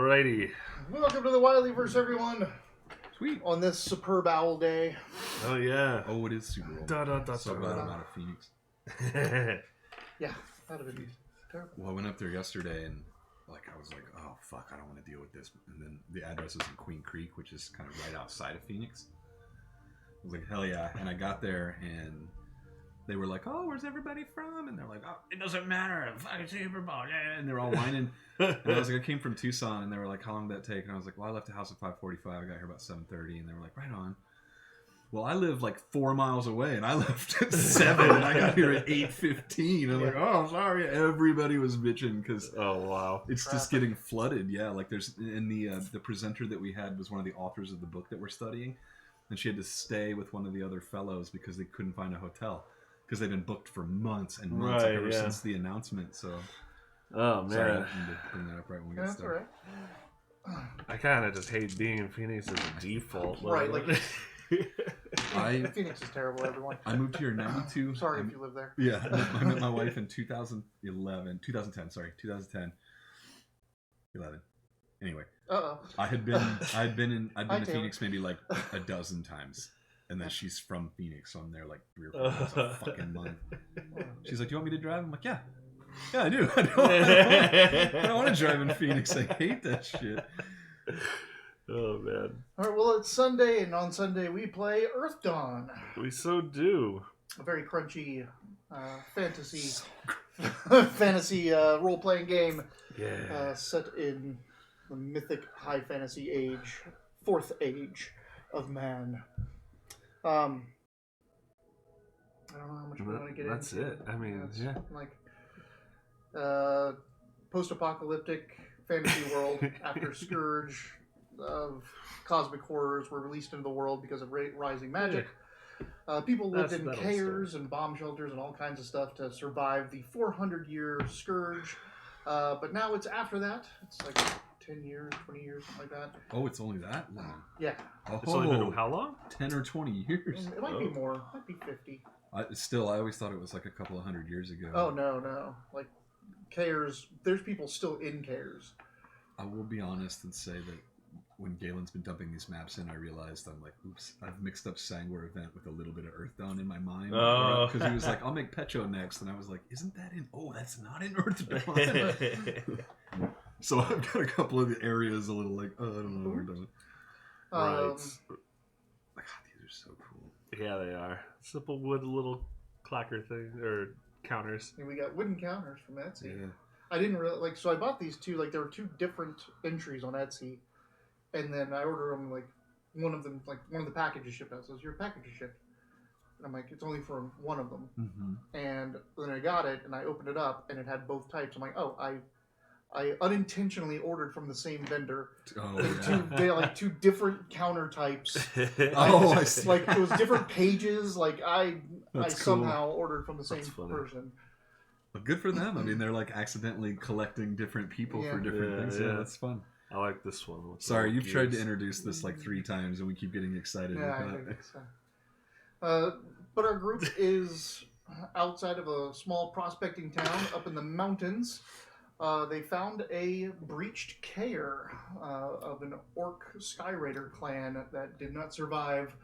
Alrighty. Welcome to the Wileyverse, everyone. Sweet. On this superb owl day. Oh, yeah. Oh, it is Super Bowl. So glad I'm out of Phoenix. Yeah, that would be terrible. Well, I went up there yesterday and I was like, oh, fuck, I don't want to deal with this. And then the address is in Queen Creek, which is kind of right outside of Phoenix. I was like, hell yeah. And I got there and they were like, oh, where's everybody from? And they're like, oh, it doesn't matter. Fucking Super Bowl. Yeah. And they're all whining. And I was like, I came from Tucson. And they were like, how long did that take? And I was like, well, I left the house at 5:45. I got here about 7:30. And they were like, right on. Well, I live like 4 miles away. And I left at 7. And I got here at 8:15. I'm like, oh, sorry. Everybody was bitching because it's just getting flooded. Yeah, like there's, and the presenter that we had was one of the authors of the book that we're studying. And she had to stay with one of the other fellows because they couldn't find a hotel. Because they've been booked for months and months ever since the announcement. So, oh man, sorry, I didn't mean to bring that up right when we got started. Right. I kind of just hate being in Phoenix as a default. Right, like Phoenix is terrible, everyone. I moved here in '92. Sorry if you live there. Yeah, I met my wife in 2010. Anyway, I had been to Phoenix maybe like a dozen times. And then she's from Phoenix, so I'm there like 3 or 4 times a fucking month. She's like, do you want me to drive? I'm like, yeah. Yeah, I do. I don't want to drive in Phoenix. I hate that shit. Oh, man. All right, well, it's Sunday, and on Sunday we play Earthdawn. We so do. A very crunchy fantasy role-playing game set in the mythic high fantasy age, 4th age of man. I don't know how much we want to get into. That's it. I mean, like post-apocalyptic fantasy world after Scourge of cosmic horrors were released into the world because of rising magic. People lived in caves and bomb shelters and all kinds of stuff to survive the 400-year Scourge. But now it's after that. It's like 10 years, 20 years, something like that. Oh, it's only that long? Yeah. Oh, it's only been how long? 10 or 20 years. It might be more. It might be 50. I always thought it was like a couple of 100 years ago. Oh, no. Like, Cares, there's people still in Cares. I will be honest and say that when Galen's been dumping these maps in, I realized I'm like, oops, I've mixed up Sangwar Event with a little bit of Earthdawn in my mind. Because he was like, I'll make Petro next. And I was like, isn't that in... Oh, that's not in Earthdawn. So I've got a couple of the areas a little like, oh, I don't know what we're doing. Right. These are so cool. Yeah, they are. Simple wood little clacker thing, or counters. And we got wooden counters from Etsy. Yeah. I didn't really, so I bought these two, there were 2 different entries on Etsy. And then I ordered them, one of the packages shipped out. So your package is shipped. And I'm like, it's only for one of them. Mm-hmm. And then I got it, and I opened it up, and it had both types. I'm like, oh, I unintentionally ordered from the same vendor. Oh, yeah. 2 different counter types. I see. It was different pages. I cool. somehow ordered from the same person. But good for them. I mean, they're accidentally collecting different people for different things. Yeah, that's fun. I like this one. Sorry, you've tried to introduce this 3 times, and we keep getting excited about it. I think so. But our group is outside of a small prospecting town up in the mountains. They found a breached care of an orc Skyraider clan that did not survive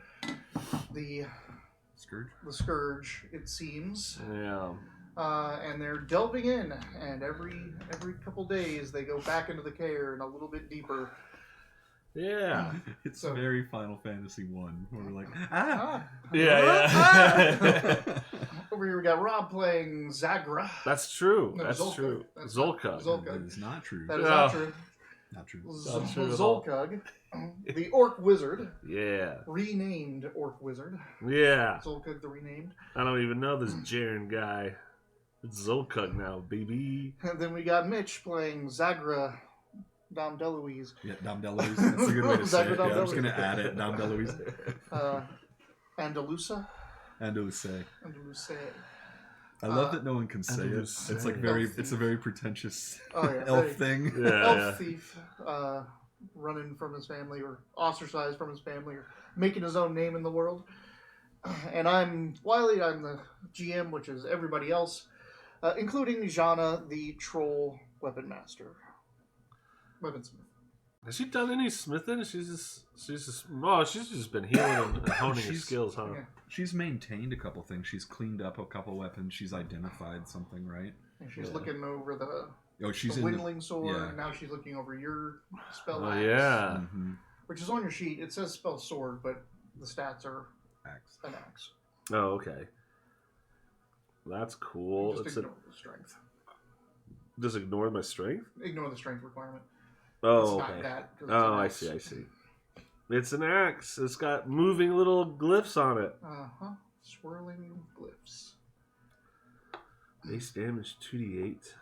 the Scourge, it seems. Yeah. And they're delving in, and every couple days they go back into the care and a little bit deeper. Yeah. It's very Final Fantasy 1, where we're like, Over here we got Rob playing Zagra. That's true. No, That's Zolkug. true. Zolkug. That is not true. That is not true. Not true. Zolkug, the Orc Wizard. Yeah. Renamed Orc Wizard. Yeah. Zolkug the renamed. I don't even know this Jaren guy. It's Zolkug now, baby. And then we got Mitch playing Zagra Dom DeLuise. Yeah, Dom DeLuise. That's a good way to say it. Yeah, I'm just going to add it. Dom DeLuise. Andalusa. Andaluse. I Uh, love that no one can say it. It's like very, it's a very pretentious elf thing. Elf thief, running from his family or ostracized from his family or making his own name in the world. And I'm Wiley. I'm the GM, which is everybody else, including Jana, the troll weapon master, weaponsmith. Has she done any smithing? She's just been healing and honing her skills, huh? Yeah. She's maintained a couple things. She's cleaned up a couple weapons. She's identified something, right? And she's looking over the she's Windling sword. yeah. Now she's looking over your spell Oh, axe. yeah. Mm-hmm. Which is on your sheet. It says spell sword, but the stats are Axe. an axe. Oh, okay. That's cool. Just ignore the strength. Just ignore my strength? Ignore the strength requirement. Oh, It's okay. not that. 'cause it's Oh, an I axe. see. It's an axe. It's got moving little glyphs on it. Swirling glyphs. Base damage 2d8.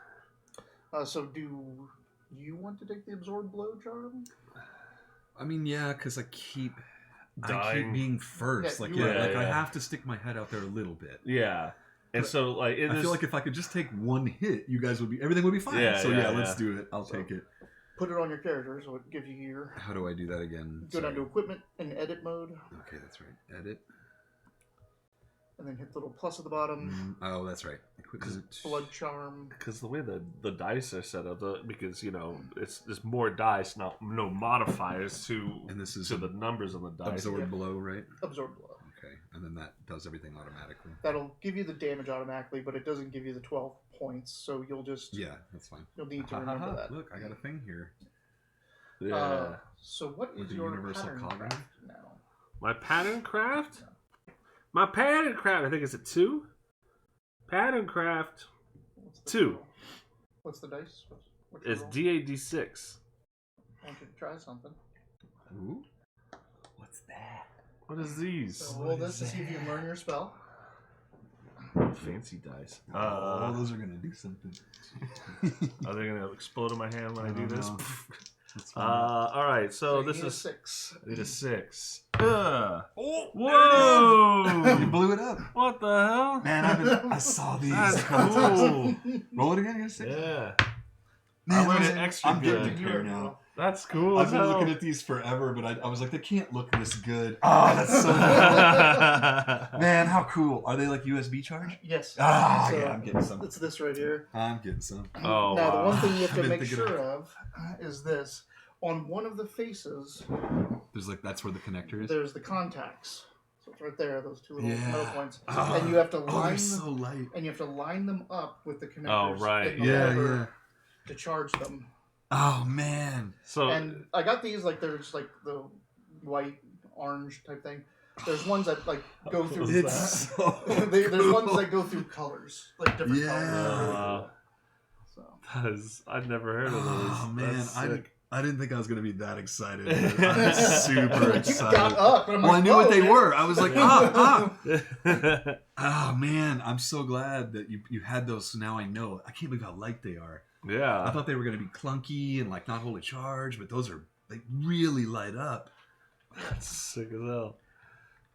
So do you want to take the absorb blow charm? I mean, yeah, because I keep Dying. being first. Yeah, Like, you I are. have to stick my head out there a little bit. Yeah. And so, like, I feel like if I could just take one hit, everything would be fine. Yeah, so yeah, let's yeah. do it. I'll take it. Put it on your character, so it gives you your... How do I do that again? Go down to equipment and edit mode, Okay, that's right. Edit. and then hit the little plus at the bottom. Oh, that's right. Equipment. Blood charm. because the way the dice are set up, because it's more dice, no modifiers to And this is to the numbers on the dice. absorb Yeah. blow, right? Absorb blow. Okay, and then that does everything automatically. That'll give you the damage automatically, but it doesn't give you the 12 points, so you'll just... Yeah, that's fine. You'll need to remember that. Look, I got a thing here. Yeah. So what With is the your universal pattern cog craft now? My pattern craft. My pattern craft. I think it's a 2. Pattern craft. What's the 2. roll? What's the dice? What's your It's roll? D8D6. I want you to try something. Ooh. What's that? What is these? So roll this to see if you can learn your spell. Fancy dice. Oh, those are gonna do something. Are they gonna explode in my hand when I do this? That's fine. All right. So you this need a is 6. I need a 6. Oh, Whoa! you blew it up. What the hell? Man, I saw these. That's cool. Roll it again. Get a 6. Yeah. Man, I went extra I'm getting good. to care now. That's cool. I've as been hell. looking at these forever, but I was like, they can't look this good. Oh, that's so cool. Man, how cool. Are they like USB charge? Yes. Ah, So, yeah, I'm getting some. It's this right here. I'm getting some. Oh, Now, the wow. one thing you have I've to been make thinking sure of is this. On one of the faces, There's like, that's where the connector is. there's the contacts. So it's right there, those two little Yeah. metal points. Ah. And you have to Oh, line they're so light. and you have to line them up with the connectors. right. in the Yeah, lever yeah. to charge them. Oh, man. So And I got these like there's like the white, orange type thing. There's ones that like go through. It's so There's cool. ones that go through colors, like different Yeah. colors. So that is, I've never heard of those. Oh, man. That's I sick. didn't think I was going to be that excited. I'm super you excited. got up. And I'm Well, like, I knew what they man. were. I was like, Oh, man. I'm so glad that you had those. So now I know. I can't believe how light they are. I Yeah. thought they were going to be clunky and like not hold a charge, but those are like really light up. That's sick as hell.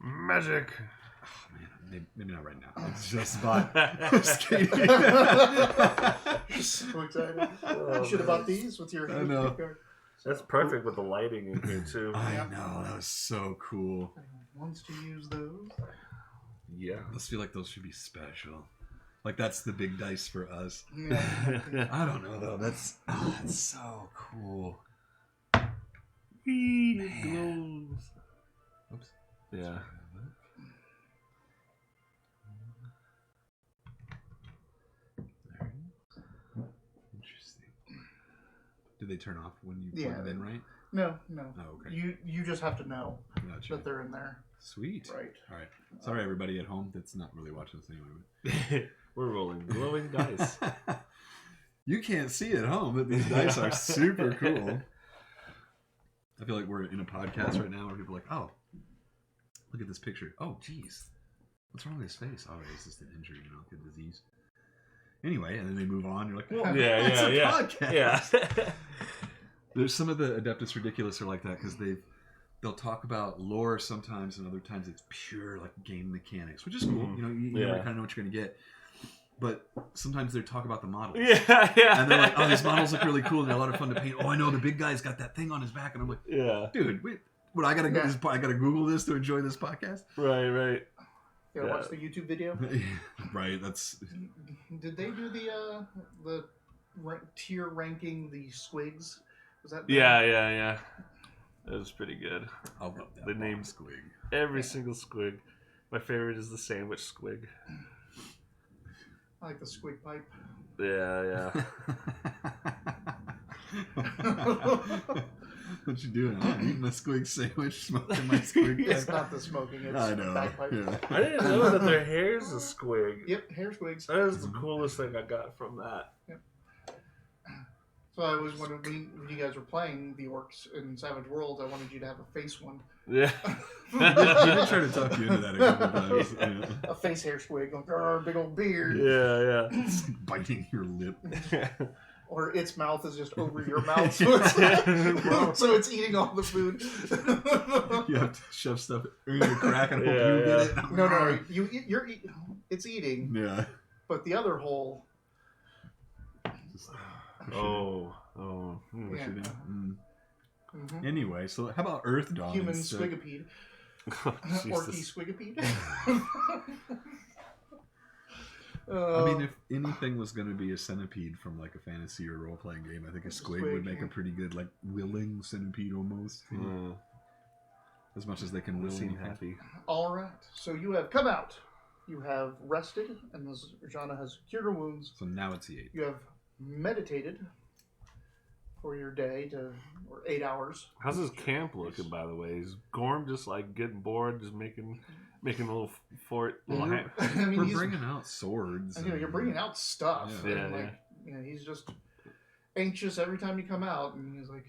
Magic. Oh, man. Maybe not right now. It's just bought. Just kidding. You're so excited. Oh, You should have bought man. these with your I know. card. That's perfect with the lighting in here too. I know. That was so cool. Wants to use those. Yeah. Those feel like those should be special. Like that's the big dice for us. Yeah. I don't know though. That's so cool. It glows. Oops. Yeah. Interesting. Do they turn off when you Yeah. plug them in, right? No. Oh, okay. You just have to know Gotcha. that they're in there. Sweet. Right. All right. Sorry, everybody at home that's not really watching this anyway. We're rolling glowing dice. You can't see at home, but these dice are super cool. I feel like we're in a podcast right now where people are like, oh, look at this picture. Oh, geez. What's wrong with his face? Oh, it's just an injury, like a disease. Anyway, and then they move on. You're like, well, Yeah, it's yeah, a yeah. podcast. Yeah. There's some of the Adeptus Ridiculous are like that because they'll talk about lore sometimes, and other times it's pure like game mechanics, which is cool. You know, you never kind of know what you're gonna get. But sometimes they talk about the models. Yeah. And they're like, oh, these models look really cool and they're a lot of fun to paint. Oh, I know the big guy's got that thing on his back, and I'm like, Yeah. dude, wait, what? I gotta go. I gotta Google this to enjoy this podcast. Right. You gotta watch the YouTube video. Right. That's. Did they do the tier ranking the squigs Was that? Yeah. That was pretty good. I love that. The bomb name squig. Every single squig. My favorite is the sandwich squig. I like the squig pipe. Yeah. What you doing? I'm eating my squig sandwich, smoking my squig pipe. It's not the smoking, it's I the know. bagpipe. Yeah. I didn't know that their hair's a squig. Yep, hair squigs. That is the coolest thing I got from that. Yep. So I was wondering, when you guys were playing the orcs in Savage Worlds, I wanted you to have a face one. Yeah. He did try to talk you into that a couple times. Yeah. A face hair squig, like, big old beard. Yeah. It's like biting your lip. Or its mouth is just over your mouth, so it's eating all the food. You have to shove stuff in your crack and hope you get it. No, it's eating. Yeah. But the other hole. Oh. Yeah. Mm-hmm. Anyway, so how about Earthdawn? Human squigopede. Oh, Orky Jesus. squigopede. I mean, if anything was going to be a centipede from like a fantasy or role-playing game, I think a squig would make a pretty good, like, willing centipede almost. You know? As much as they can will. Seem happy. All right. So you have come out. You have rested, and Jana has cured her wounds. So now it's the 8. You have meditated for your day or 8 hours. How's his camp looking, by the way? Is Gorm just like getting bored, just making a little fort? Little I mean, We're bringing out swords. You're bringing out stuff. Yeah. And he's just anxious every time you come out, and he's like,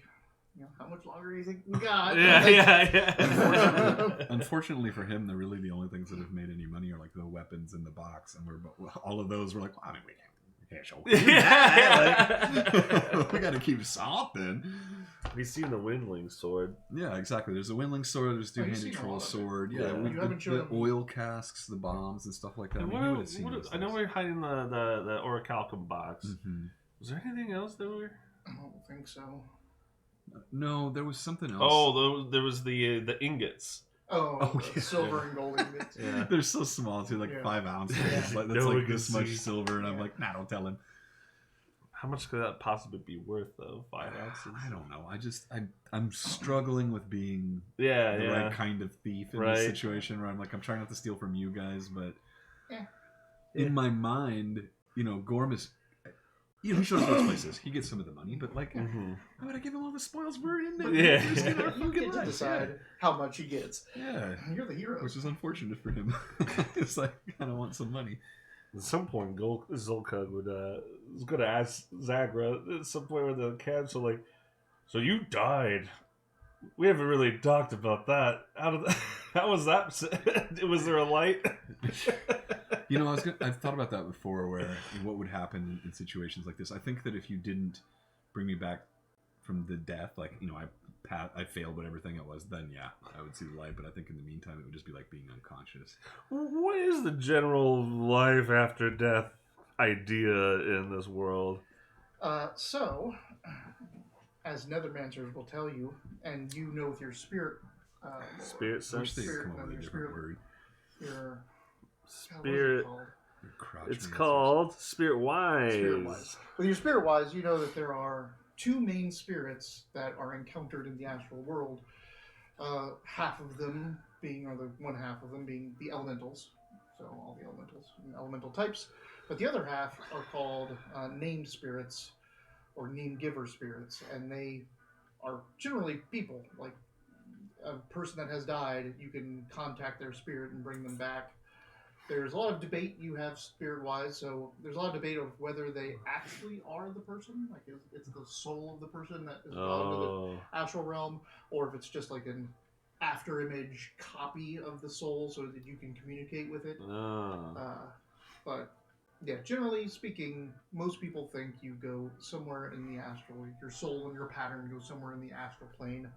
how much longer do you think we got? Yeah. Unfortunately for him, really the only things that have made any money are like the weapons in the box, and all of those were like, well, I mean, we can't show. We got to keep something. We've seen the Windling sword. Yeah, exactly. There's a Windling sword. There's a two-handed troll sword. Yeah, you haven't shown the oil casks, the bombs, and stuff like that. I know we're hiding the orichalcum box. Mm-hmm. Was there anything else that we were? I don't think so. No, there was something else. Oh, there was the ingots. Oh yeah. Silver and gold ingots. Yeah. They're so small too, like 5 ounces. Yeah. That's No like this much see. silver, and I'm like, nah, don't tell him. How much could that possibly be worth, though? 5 ounces? I don't know. I'm struggling with being the right kind of thief in this situation where I'm trying not to steal from you guys, but in my mind, Gorm is, he shows those places. He gets some of the money, but why would I give him all the spoils? We're in there. Yeah. We're just in our You fucking get to life. decide how much he gets. Yeah. You're the hero. Which is unfortunate for him. It's like, I kind of want some money. At some point, Zolkug was going to ask Zagra at some point with the council, like, so you died. We haven't really talked about that. How was that? Was there a light? I've thought about that before, where what would happen in situations like this. I think that if you didn't bring me back from the death, I failed whatever thing it was, then I would see the light. But I think in the meantime, it would just be like being unconscious. What is the general life after death idea in this world? So, as Nethermancers will tell you, and with your spirit, Spirit sense. I wish they could come up with a different word. Your Spirit. It's Crotch called Spirit Wise. Spirit Wise. With your Spirit Wise, you know that there are 2 main spirits that are encountered in the astral world. Half of them being, or the one half of them being the elementals. So all the elementals and elemental types. But the other half are called named spirits or name giver spirits. And they are generally people. Like a person that has died, you can contact their spirit and bring them back. There's a lot of debate you have spirit-wise, so there's a lot of debate of whether they actually are the person, like it's the soul of the person that is gone to the astral realm, or if it's just like an after-image copy of the soul so that you can communicate with it. But yeah, generally speaking, most people think you go somewhere in the astral, your soul and your pattern go somewhere in the astral plane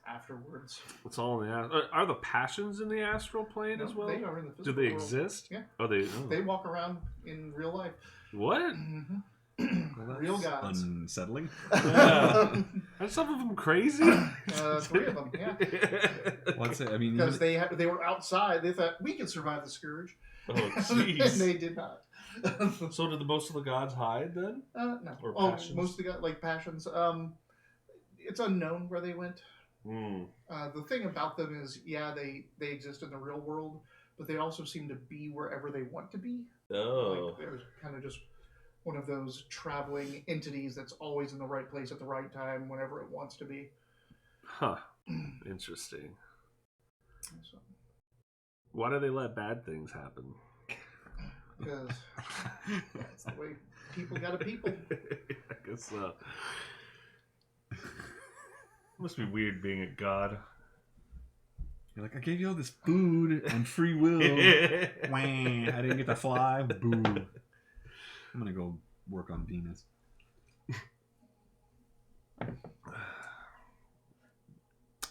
afterwards. It's all in the astral. Are the passions in the astral plane as well? They are in the physical Do they world. exist? Yeah. Oh, they. They walk around in real life. What? Mm-hmm. Real gods. Unsettling. Yeah. Are some of them crazy? 3 of them, yeah. Because they were outside. They thought we could survive the scourge. Oh, And jeez. they did not. So did most of the gods hide then? No. Or Oh, passions? most of the gods, like passions. it's unknown where they went. Mm. The thing about them is, yeah, they exist in the real world, but they also seem to be wherever they want to be. Oh. Like they're kind of just one of those traveling entities that's always in the right place at the right time whenever it wants to be. Huh. Interesting. So, Why do they let bad things happen? because that's the way people gotta people. I guess so. Must be weird being a god. You're like, I gave you all this food and free will. Wah, I didn't get to fly. Boo. I'm gonna go work on Venus.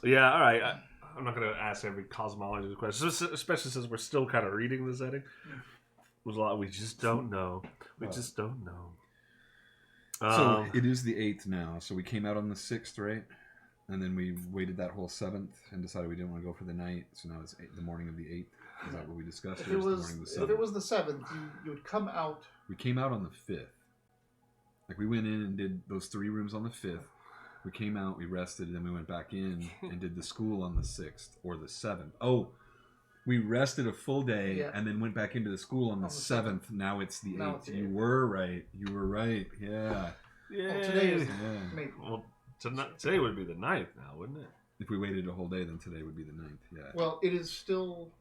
Yeah, all right. I'm not going to ask every cosmology question, especially since we're still kind of reading the setting. There's a lot we just don't know. We just don't know. So it is the 8th now. So we came out on the 6th, right? And then we waited that whole 7th and decided we didn't want to go for the night. So now it's the morning of the 8th. Is that what we discussed? If it was the 7th, you would come out. We came out on the 5th. Like we went in and did those 3 rooms on the 5th. We came out, we rested, and then we went back in and did the school on the 6th or the 7th. Oh, we rested a full day and then went back into the school on the 7th. Now it's the 8th. You were right. You were right. Yeah. Yeah. Well, today is maybe. Well, today would be the 9th now, wouldn't it? If we waited a whole day, then today would be the 9th. Yeah. Well, it is still.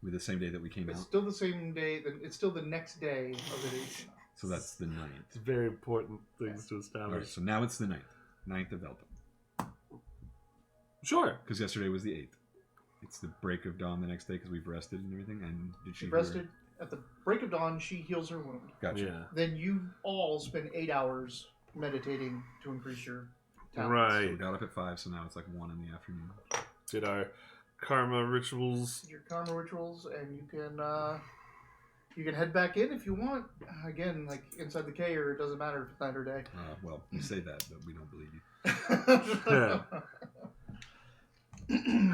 With the same day that we came It's out. still the same day. It's still the next day of the day. So that's the 9th. It's very important things to establish. All right, so now it's the 9th. 9th of Elphin. Sure. Because yesterday was the 8th. It's the break of dawn the next day because we've rested and everything. And did she rested? At the break of dawn, she heals her wound. Gotcha. Yeah. Then you all spend 8 hours meditating to increase your talents. Right. So we got up at 5, so now it's like 1 in the afternoon. Did our karma rituals. Your karma rituals, and you can head back in if you want. Again, like inside the K, or it doesn't matter if it's night or day. Well, you say that, but we don't believe you.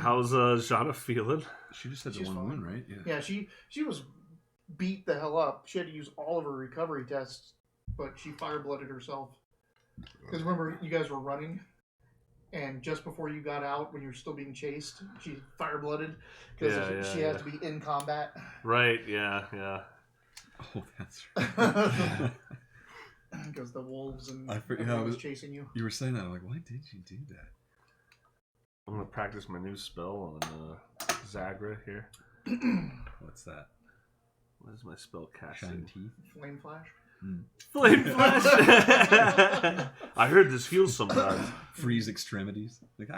How's Jana feeling? She just had the She's one fine. wound, right? Yeah, she was beat the hell up. She had to use all of her recovery tests, but she fire-blooded herself. Because remember, you guys were running, and just before you got out, when you were still being chased, she fire-blooded because she had to be in combat. Right, yeah. Oh, that's right. Because the wolves and I forget everyone was chasing you. You were saying that. I'm like, why did you do that? I'm going to practice my new spell on Zagra here. What's that? What is my spell casting? Shine teeth? Flame flash. Flame flash! I heard this heals sometimes. Freeze extremities. Like,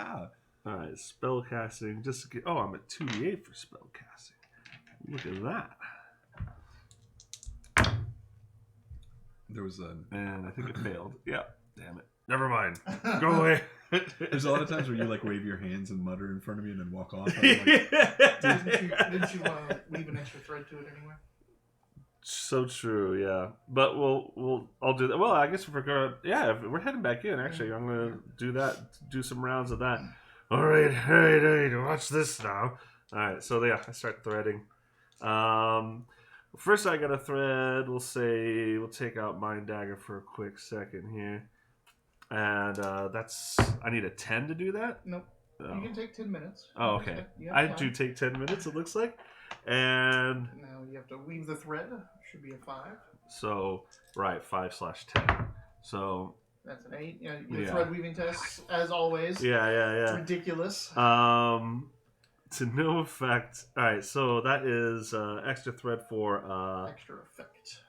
Alright, spell casting. Just to get, I'm at 2d8 for spell casting. Look at that. There was a... And I think it failed. Yeah, damn it. Never mind. Go away. There's a lot of times where you like wave your hands and mutter in front of me and then walk off. Like, Didn't you leave an extra thread to it anyway? So true, yeah. But I'll do that. Well, I guess if we're gonna, if we're heading back in. Actually, I'm gonna do that. Do some rounds of that. All right. Watch this now. All right. So I start threading. First, I got to thread. We'll take out Mind Dagger for a quick second here, and I need a 10 to do that. Nope. Oh. You can take 10 minutes. Oh, okay. I do take 10 minutes. It looks like, and now you have to weave the thread. Should be a 5. So 5/10. So that's an 8. Your thread weaving tests, as always. Yeah. Ridiculous. To no effect. All right, so that is extra thread for extra effect.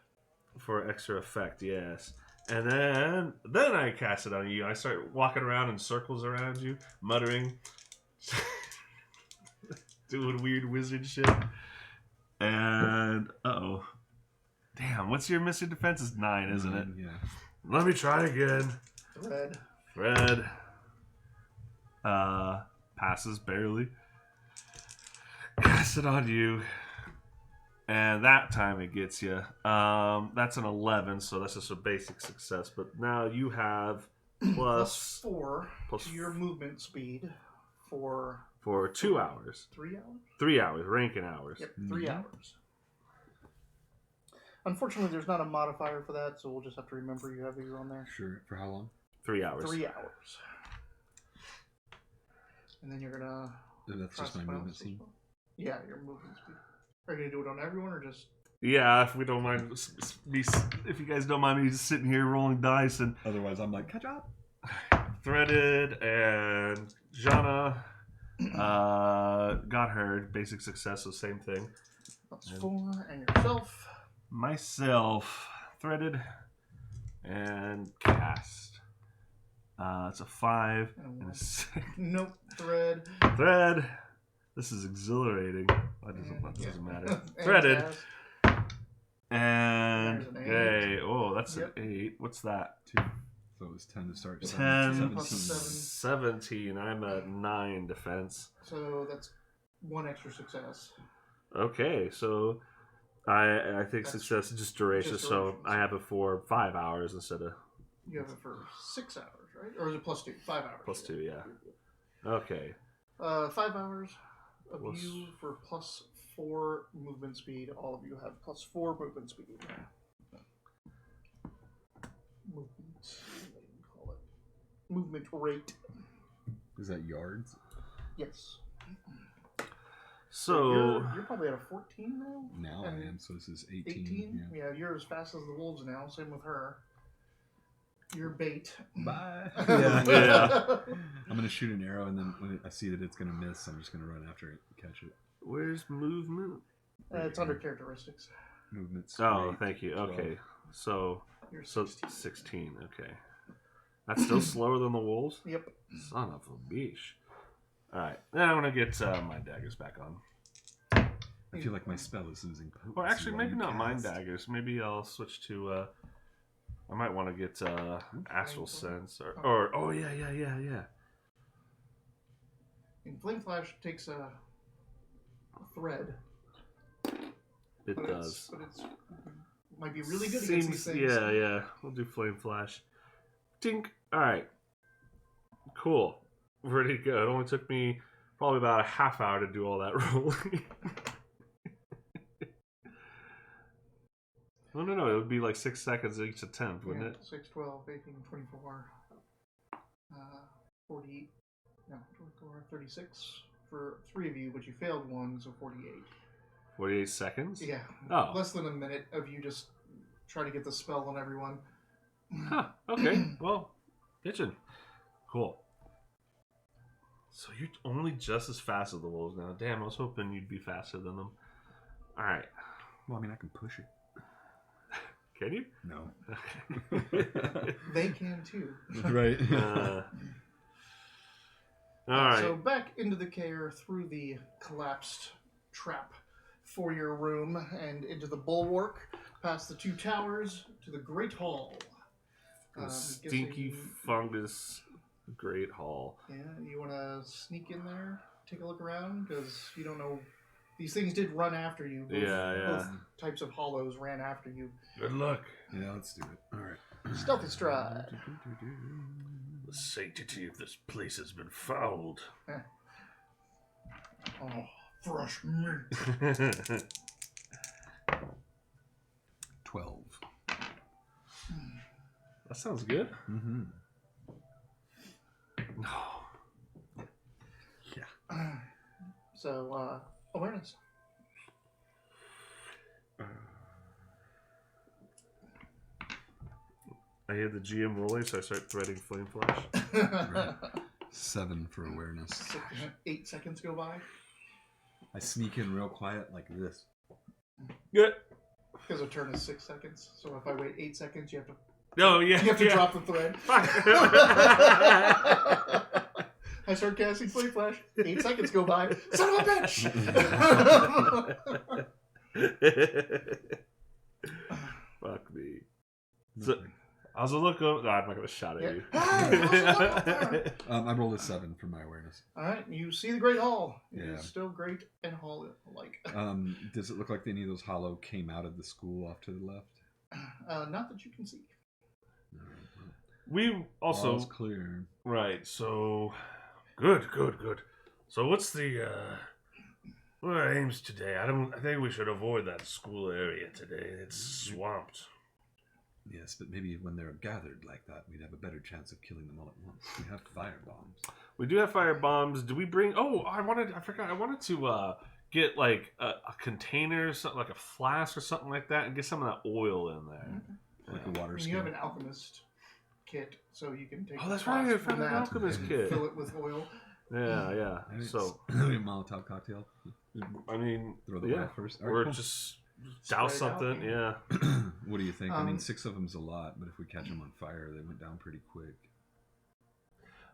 For extra effect, yes. And then I cast it on you. I start walking around in circles around you, muttering, doing weird wizard shit. And damn, what's your missing defense? Is 9, isn't it? Yeah. Let me try again. Thread. Passes barely. Cast it on you. And that time it gets you. That's an 11, so that's just a basic success. But now you have plus 4 to your movement speed for 2 hours. 3 hours? 3 hours, ranking hours. Yep, 3 hours. Unfortunately, there's not a modifier for that, so we'll just have to remember you have these on there. Sure. For how long? 3 hours. 3 hours. And then you're gonna. That's just my movement speed. Yeah, your movement speed. Are you gonna do it on everyone or just? Yeah, if we don't mind if you guys don't mind me just sitting here rolling dice and Otherwise, I'm like, catch up. Threaded and Jana got her basic success, so same thing. That's 4, and yourself. Myself, Threaded and Cast. It's a 5 and a 6. Nope, Thread. Thread. This is exhilarating. That doesn't matter. And Threaded. Cast. And There's an 8. yay! Oh, that's Yep. an 8. What's that? 2. So it was 10 to start. 10, plus 17. I'm at 9 defense. So that's 1 extra success. Okay, so I think That's success is just duration, just so duration. I have it for 5 hours instead of You have it for 6 hours, right? Or is it plus 2? 5 hours. plus 2. Yeah. Okay. 5 hours of Plus- you for plus 4 movement speed. All of you have plus 4 movement speed. Movement. What do you call it? Movement rate. Is that yards? Yes. So you're probably at a 14 now. Now I And am. So this is 18. 18. Yeah. Yeah, you're as fast as the wolves now. Same with her. You're bait. Bye. Yeah. I'm gonna shoot an arrow, and then when I see that it's gonna miss, I'm just gonna run after it and catch it. where's movement? It's under characteristics. Movement. Oh, straight, thank you. 12. Okay, so You're 16. 16. Okay, that's still slower than the wolves. Yep. Son of a bitch. All right, then I'm gonna get my daggers back on. I feel like my spell is losing potency. Or actually, while maybe you not mind cast. daggers. Maybe I'll switch to. I might want to get astral sense or oh yeah. And Flame Flash takes a thread. It But does. It's might be really good against these things. Yeah. We'll do flame flash. Tink. All right. Cool. Ready to go. It only took me probably about a half hour to do all that rolling. No. It would be like 6 seconds each attempt, wouldn't it? 6, 12, 18, 24, 48, no, 24, 36 for 3 of you, but you failed 1, so 48. 48 seconds? Yeah. Oh. Less than a minute of you just trying to get the spell on everyone. Huh. Okay. Well, bitchin'. Cool. So you're only just as fast as the wolves now. Damn, I was hoping you'd be faster than them. All right. Well, I mean, I can push it. Can you? No. Okay. They can too. Right. All right. So back into the care through the collapsed trap foyer room and into the bulwark, past the 2 towers to the Great Hall. Stinky guessing- fungus Great Hall. Yeah, you want to sneak in there, take a look around, because you don't know. These things did run after you. Both types of hollows ran after you. Good luck. Yeah, let's do it. All right. Stealthy stride. The sanctity of this place has been fouled. Oh, fresh meat. 12. That sounds good. Mm-hmm. No. So, awareness. I hear the GM rolling, so I start threading flame flash. Right. 7 for awareness. 8 seconds go by. I sneak in real quiet like this. Good. Because a turn is 6 seconds. So if I wait 8 seconds, you have to. Oh yeah. You have to yeah. drop the thread. I start casting flame flash. 8 seconds go by. Son of a bitch! Fuck me. So, I was a look over. No, I'm not gonna shout at Yeah. you. Hey, how's it going up there? I rolled a 7 for my awareness. All right, you see the Great Hall. It Yeah. is still great and hall-like. Does it look like any of those hollow came out of the school off to the left? Not that you can see. We also All's clear. right. So good. So what's the what are our aims today? I think we should avoid that school area today. It's swamped. Yes, but maybe when they're gathered like that, we'd have a better chance of killing them all at once. We have fire bombs. We do have fire bombs. Do we bring? Oh, I forgot. I wanted to get like a container, something like a flask or something like that, and get some of that oil in there. Like a water And you have skin. an alchemist kit, so you can take. Oh, that's the right. I flask from found an that, alchemist and kit. Fill it with oil. Yeah. So a Molotov cocktail. I mean, Throw the oil first. All or right, cool. just douse Spread it out, something. Yeah. What do you think? I mean, 6 of them's a lot, but if we catch them on fire, they went down pretty quick.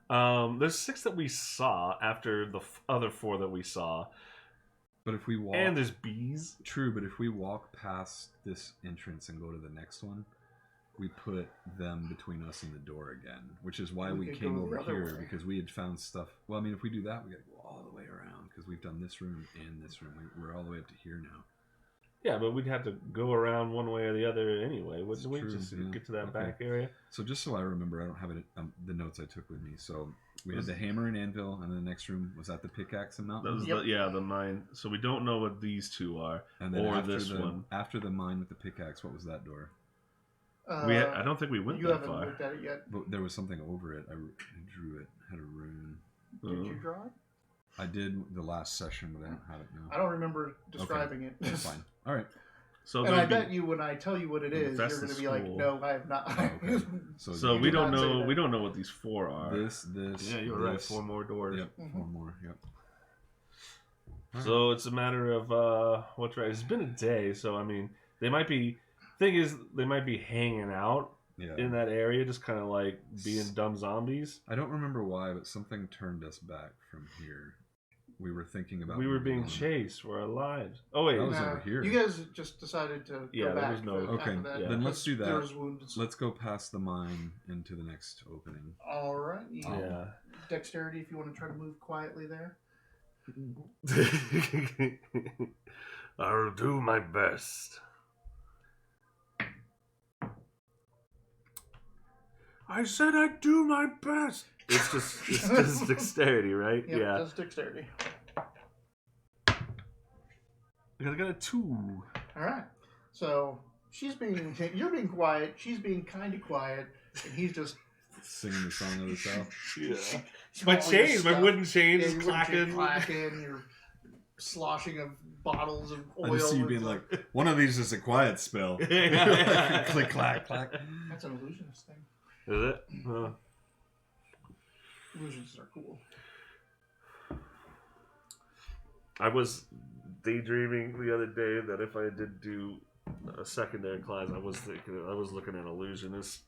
There's 6 that we saw after the other 4 that we saw, But if we walk, and there's bees. true. But if we walk past this entrance and go to the next one, we put them between us and the door again, which is why we could came go the over other here, way. because we had found stuff. Well, I mean, if we do that, we got to go all the way around because we've done this room and this room. We're all the way up to here now. Yeah, but we'd have to go around one way or the other anyway. Wouldn't we? true, Just yeah. get to that Okay. back area. So just so I remember, I don't have it, the notes I took with me. So we had the hammer and anvil, and then the next room was that the pickaxe and mountain. That was the mine. So we don't know what these 2 are, And then or after this one. After the mine with the pickaxe, what was that door? I don't think we went You that haven't far. looked at it yet. But there was something over it. I drew it. Had a rune. Did you draw it? I did the last session, but I don't have it now. I don't remember describing it. That's fine. All right. So And I there'd be- bet you, when I tell you what it is, That's you're going the to be like, school. "No, I have not." Okay. So You we did don't not say know. that. We don't know what these 4 are. This. Yeah, you're right. this. 4 more doors. Yep. 4 more. Yep. All So it's a matter of what's right. It's been a day, so I mean, they might be. Thing is, they might be hanging out Yeah. in that area, just kind of like being dumb zombies. I don't remember why, but something turned us back from here. We were thinking about. We were being moving on. chased for our lives. Oh wait, That was Nah, over here. You guys just decided to Yeah, go there back. was no- Okay, after that, yeah. then let's do because that. There was wounds. Let's go past the mine into the next opening. All right. yeah. Dexterity, if you want to try to move quietly there. I'll do my best. I said I'd do my best. It's just dexterity, right? Yep, Yeah. Just dexterity. Because I got a 2. All right. So you're being quiet. She's being kind of quiet, and he's just Singing the song of the south. Yeah. all My your chains, my stuff. wooden chains, Yeah, is your wooden chain clacking. clacking. You're sloshing of bottles of I oil. just see you with being the- like, one of these is a quiet spell. Yeah. Click, clack, clack. That's an illusionist thing. Is it? Illusions are cool. I was daydreaming the other day that if I did do a secondary class, I was looking at illusionists.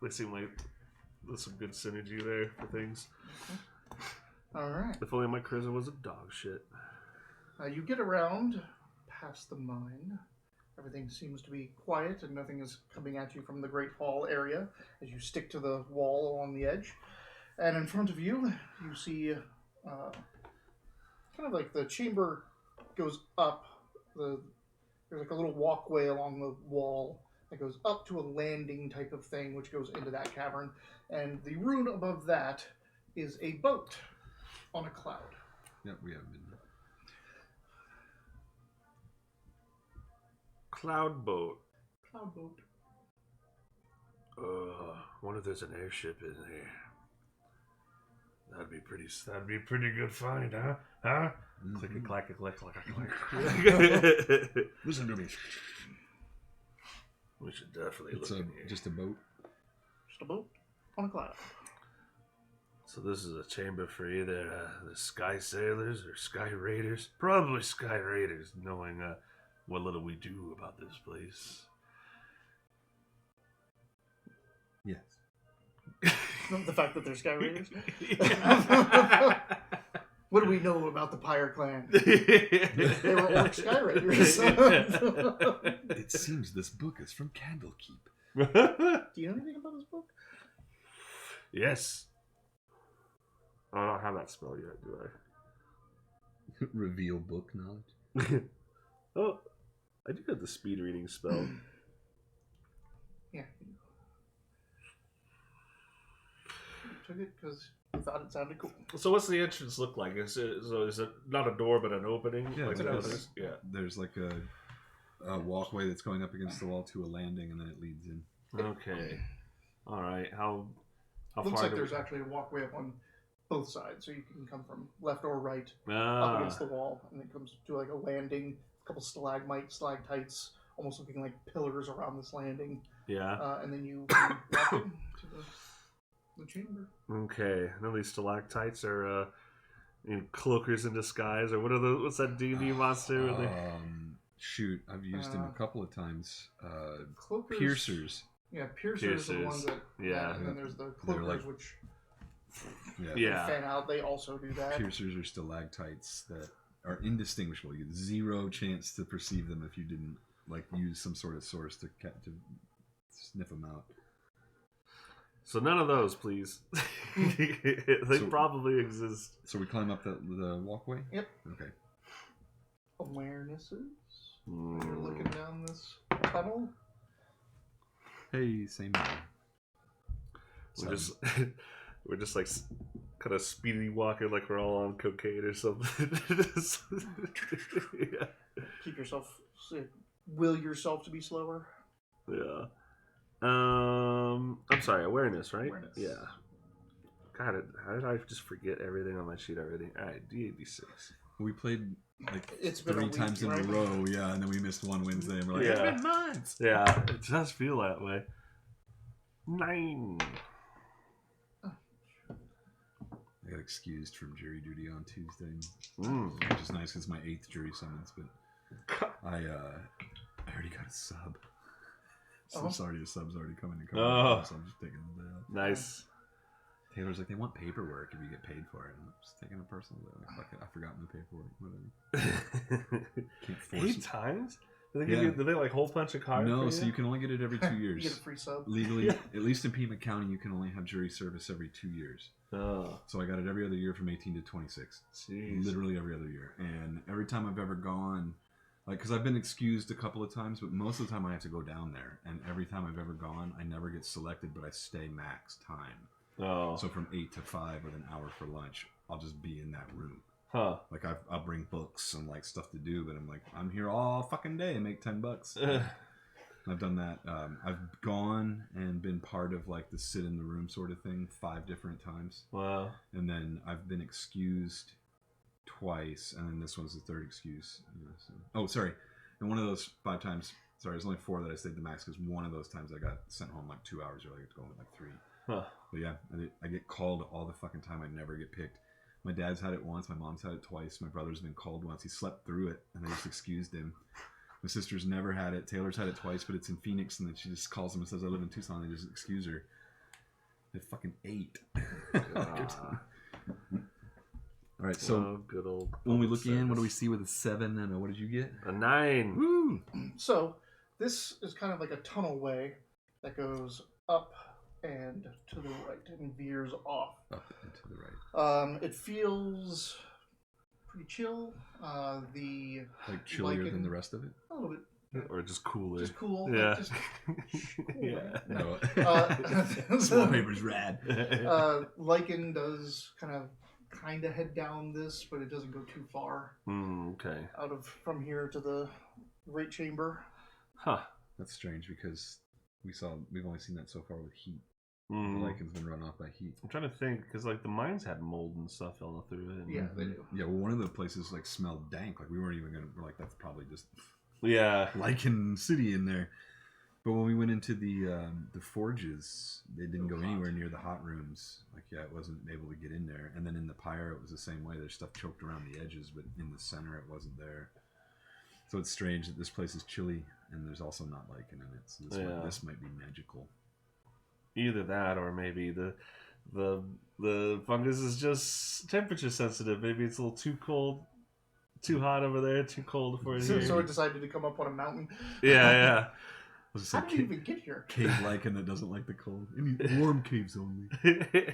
They seem like there's some good synergy there for things. All right. If only my charisma was a dog shit. You get around past the mine. Everything seems to be quiet and nothing is coming at you from the Great Hall area as you stick to the wall along the edge. And in front of you, you see kind of like the chamber goes up. There's like a little walkway along the wall that goes up to a landing type of thing, which goes into that cavern. And the rune above that is a boat on a cloud. Yep, we haven't been. Cloud boat. Cloud boat. Wonder if there's an airship in there. That'd be pretty good find, huh? Huh? Mhm. Click a clack a click clack a clack. Listen to me. We should definitely It's look in here. just a boat. Just a boat on a cloud. So this is a chamber for either the Sky Sailors or Sky Raiders. Probably Sky Raiders, knowing what little we do about this place. Yes. The fact that they're Sky Raiders. What do we know about the Pyre clan? They were orc Sky Raiders. It seems this book is from Candlekeep. Do you know anything about this book? Yes. I don't have that spell yet, do I? Reveal book knowledge. Oh, I do have the speed reading spell. Yeah. You took it because you thought it sounded cool. So what's the entrance look like? Is it not a door but an opening? Yeah, like it's the an others? Yeah. There's like a walkway that's going up against the wall to a landing, and then it leads in. Okay. All right. How Looks far? like there's actually a walkway up on both sides, so you can come from left or right up Ah, against the wall, and it comes to like a landing, a couple stalagmites, almost looking like pillars around this landing, yeah. and then you can walk into the chamber. Okay. None of these stalactites are cloakers in disguise, or what's that D&D monster? Shoot, I've used him a couple of times. Cloakers, Piercers. Yeah, piercers are the ones that. Yeah. And then there's the cloakers, like- which Yeah. fan out. They also do that. Piercers are stalactites that are indistinguishable. You had zero chance to perceive them if you didn't like use some sort of source to sniff them out. So none of those, please. They probably exist. So we climb up the walkway? Yep. Okay. Awarenesses. You're looking down this tunnel. Hey, same guy. We're just like kind of speedy walking like we're all on cocaine or something. Yeah. Keep yourself. Will yourself to be slower. Yeah. I'm sorry, awareness, right? Awareness. Yeah. God, how did I just forget everything on my sheet already? All right, D8, D6. We played like It's been a 3 week, times in right? a row, yeah, and then we missed one Wednesday, and we're like, Yeah. it's been months! Yeah, it does feel that way. 9. I got excused from jury duty on Tuesday, Mm. which is nice because it's my 8th jury summons, but I already got a sub. So Oh. sorry, a sub's already coming to Oh. so I'm just taking the day off. Nice. Taylor's like, they want paperwork if you get paid for it. I'm just taking a personal day. Like, fuck it, I forgot my paperwork. Whatever. Can't force 8 it. times? Do they like hole punch a card? No, for so you can only get it every 2 You years. get a free sub. Legally, Yeah. at least in Pima County, you can only have jury service every 2 years. Oh, So I got it every other year from 18 to 26. jeez. Literally every other year. And every time I've ever gone, like, because I've been excused a couple of times, but most of the time I have to go down there. And every time I've ever gone, I never get selected, but I stay max time. Oh, So from 8 to 5 with an hour for lunch, I'll just be in that room. huh. Like, I'll bring books and, like, stuff to do, but I'm like, I'm here all fucking day and make $10. I've done that. I've gone and been part of, like, the sit in the room sort of thing 5 different times. Wow. And then I've been excused twice, and then this one's the 3rd excuse. Yeah, so. Oh, sorry. And one of those 5 times, sorry, there's only 4 that I stayed the max, because one of those times I got sent home, like, 2 hours early. I get to go home at, like, 3. Huh. But yeah, I get called all the fucking time. I never get picked. My dad's had it once. My mom's had it twice. My brother's been called once. He slept through it, and they just excused him. My sister's never had it. Taylor's had it twice, but it's in Phoenix, and then she just calls him and says, I live in Tucson. And they just excuse her. At fucking 8. Ah. All right, so Well, good old. when we look public in, what do we service. see with a 7 and a, what did you get? A 9. Woo! So this is kind of like a tunnel way that goes up and to the right and veers off. Up and to the right. It feels pretty chill. The Like chillier Like than in- the rest of it? a little bit Or just cooler. just cool. Yeah. Like just cool. Yeah. No. Uh, Wallpaper's rad. Lycan does kind of head down this, but it doesn't go too far Okay. out of from here to the great chamber. Huh. That's strange because we've only seen that so far with heat. Mm. The lichen's been run off by heat. I'm trying to think because like the mines had mold and stuff all through it. Yeah, they do. Yeah, well, one of the places like smelled dank. Like we weren't even gonna. We're like, that's probably just Yeah. lichen city in there. But when we went into the forges, they didn't go anywhere near the hot rooms. Like, yeah, it wasn't able to get in there. And then in the pyre, it was the same way. There's stuff choked around the edges, but in the center, it wasn't there. So it's strange that this place is chilly, and there's also not lichen in it. So this might be magical. Either that, or maybe the fungus is just temperature sensitive. Maybe it's a little too cold, too hot over there, too cold for it here. So it decided to come up on a mountain. Yeah, I was How just did you even get here? cave lichen that doesn't like the cold. Any warm caves only. yeah.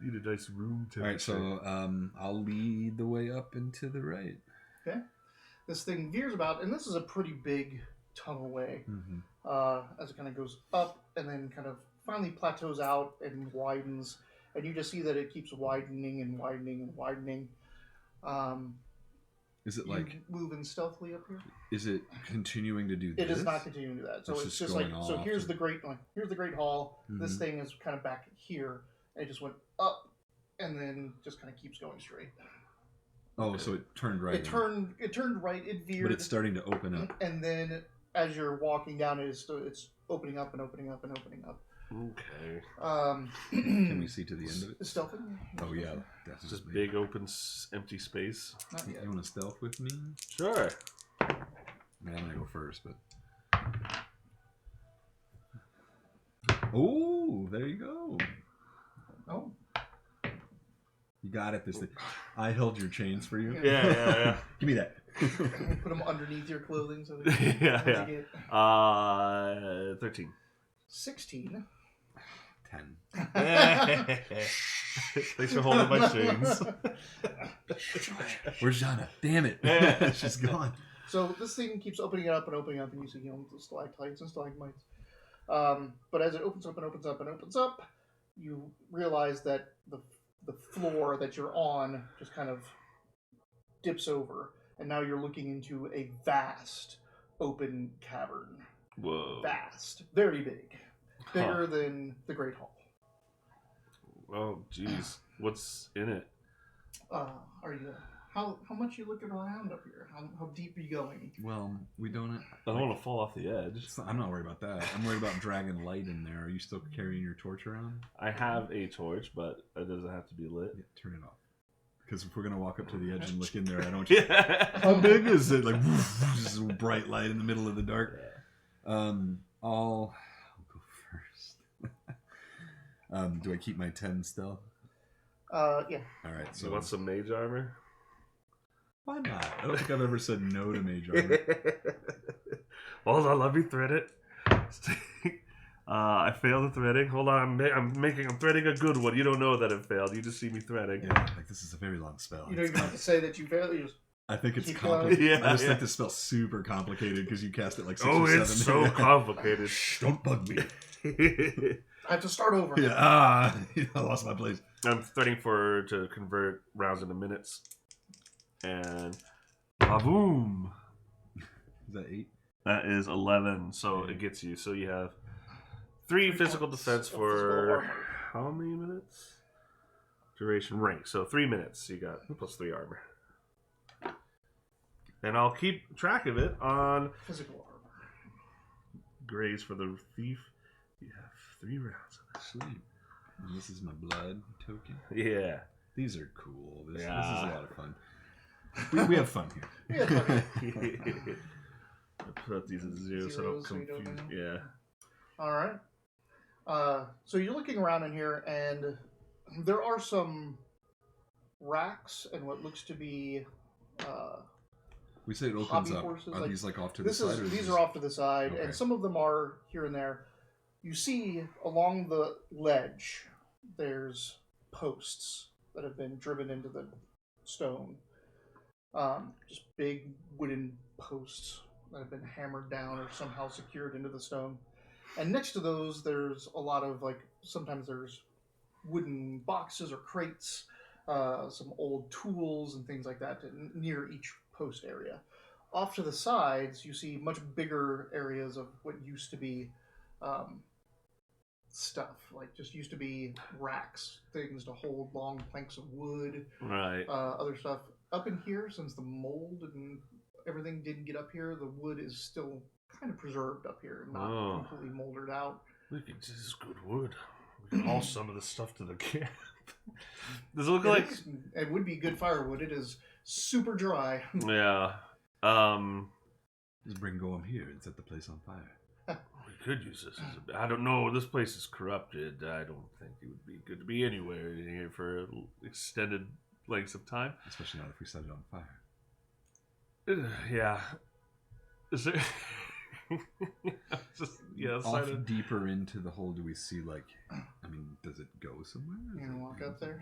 Need a nice room temperature. All right, so I'll lead the way up and to the right. Okay. This thing veers about, and this is a pretty big tunnel way. Mm-hmm. As it kind of goes up and then kind of finally plateaus out and widens, and you just see that it keeps widening and widening and widening. Is it You like moving stealthily up here? is it continuing to do this? It is not continuing to do that. So it's just like so. Here's the great hall. Mhm. This thing is kind of back here, and it just went up, and then just kind of keeps going straight. Oh, so it turned right. It turned right. It veered. But it's starting to open up. And then as you're walking down, it's opening up and opening up and opening up. Okay. Can we see to the end of it? Stealthing? Oh yeah, It's definitely. just big open empty space. You want to stealth with me? Sure. I mean, I'm gonna go first, but. Oh, there you go. Oh. You got it. This thing. I held your chains for you. Yeah. Give me that. Put them underneath your clothing so that Yeah. Get 13. 16. 10. Thanks for holding my chains. Where's Jana? Damn it. She's gone. So this thing keeps opening up, and you see the stalactites and stalagmites. But as it opens up and opens up and opens up, you realize that the floor that you're on just kind of dips over, and now you're looking into a vast open cavern. Whoa. Vast. Very big. Bigger than the Great Hall. Oh, jeez. What's in it? Are you... How much are you looking around up here? How deep are you going? Well, we don't... I don't want to fall off the edge. I'm not worried about that. I'm worried about dragging light in there. Are you still carrying your torch around? I have a torch, but it doesn't have to be lit. Yeah, turn it off. Because if we're going to walk up to the edge and look in there, I don't... Yeah. How big is it? Like, just a bright light in the middle of the dark. I'll go first. Do I keep my 10 stealth? Yeah. All right. So So you want some mage armor? why not? I don't think I've ever said no to mage armor. Hold on, let me thread it. I failed the threading. Hold on, I'm threading a good one. You don't know that it failed. You just see me threading. Yeah, like this is a very long spell. You don't even have to say that you failed. You just... I think it's Keep complicated. going. Yeah, I just yeah. think this spell's super complicated because you cast it like 6 Oh, or 7. it's so complicated. Shh, don't bug me. I have to start over. Yeah, I lost my place. I'm threading to convert rounds into minutes. And boom. Is that 8? That is 11, so it gets you. So you have 3 physical defense for how many minutes? Duration rank. So 3 minutes. You got plus 3 armor. And I'll keep track of it on Physical armor. Graze for the thief. You have 3 rounds of this. Sweet. And this is my blood token. Yeah. These are cool. This is a Yeah. lot of fun. We have fun here. Yeah. I put these at 0 so I don't Zeros, so you don't confuse. know. Yeah. All right. So you're looking around in here, and there are some racks and what looks to be. We say it opens Hobby up. horses, Are like- these like off to the side? These are off to the side, Okay. and some of them are here and there. You see along the ledge, there's posts that have been driven into the stone. Just big wooden posts that have been hammered down or somehow secured into the stone. And next to those, there's a lot of sometimes there's wooden boxes or crates, some old tools and things like that near each post area. Off to the sides, you see much bigger areas of what used to be stuff, just used to be racks, things to hold long planks of wood, Right. other stuff. Up in here, since the mold and everything didn't get up here, the wood is still kind of preserved up here, not completely molded out. We can this is good wood. We can haul some of this stuff to the camp. Does it look like It would be good firewood. It is super dry. yeah. Just bring Goem here and set the place on fire. We could use this as I don't know. This place is corrupted. I don't think it would be good to be anywhere in here for extended lengths of time. Especially not if we set it on fire. Yeah. Is there? Just Off deeper into the hole, do we see does it go somewhere? You gonna walk up there?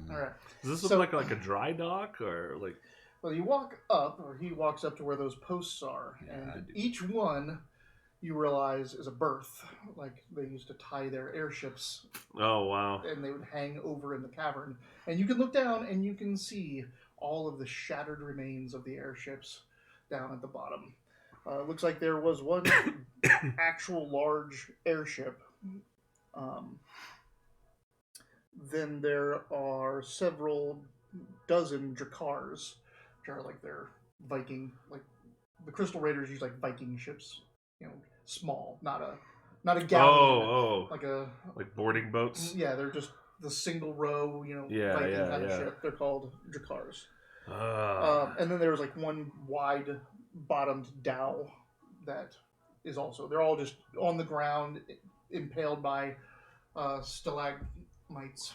Yeah. All right. Does this look like a dry dock or like? Well, you walk up, or he walks up to where those posts are, Yeah, I and do. each one you realize is a berth. Like they used to tie their airships, Oh wow. and they would hang over in the cavern. And you can look down, and you can see all of the shattered remains of the airships down at the bottom. Looks like there was one actual large airship. Then there are several dozen Drakars, which are like their Viking, like the Crystal Raiders use like Viking ships, small, not a galleon, like boarding boats. Yeah, they're just the single row, Viking kind of ship. They're called Drakars. And then there's like one wide bottomed dhow that is also, they're all just on the ground, impaled by stalagmites,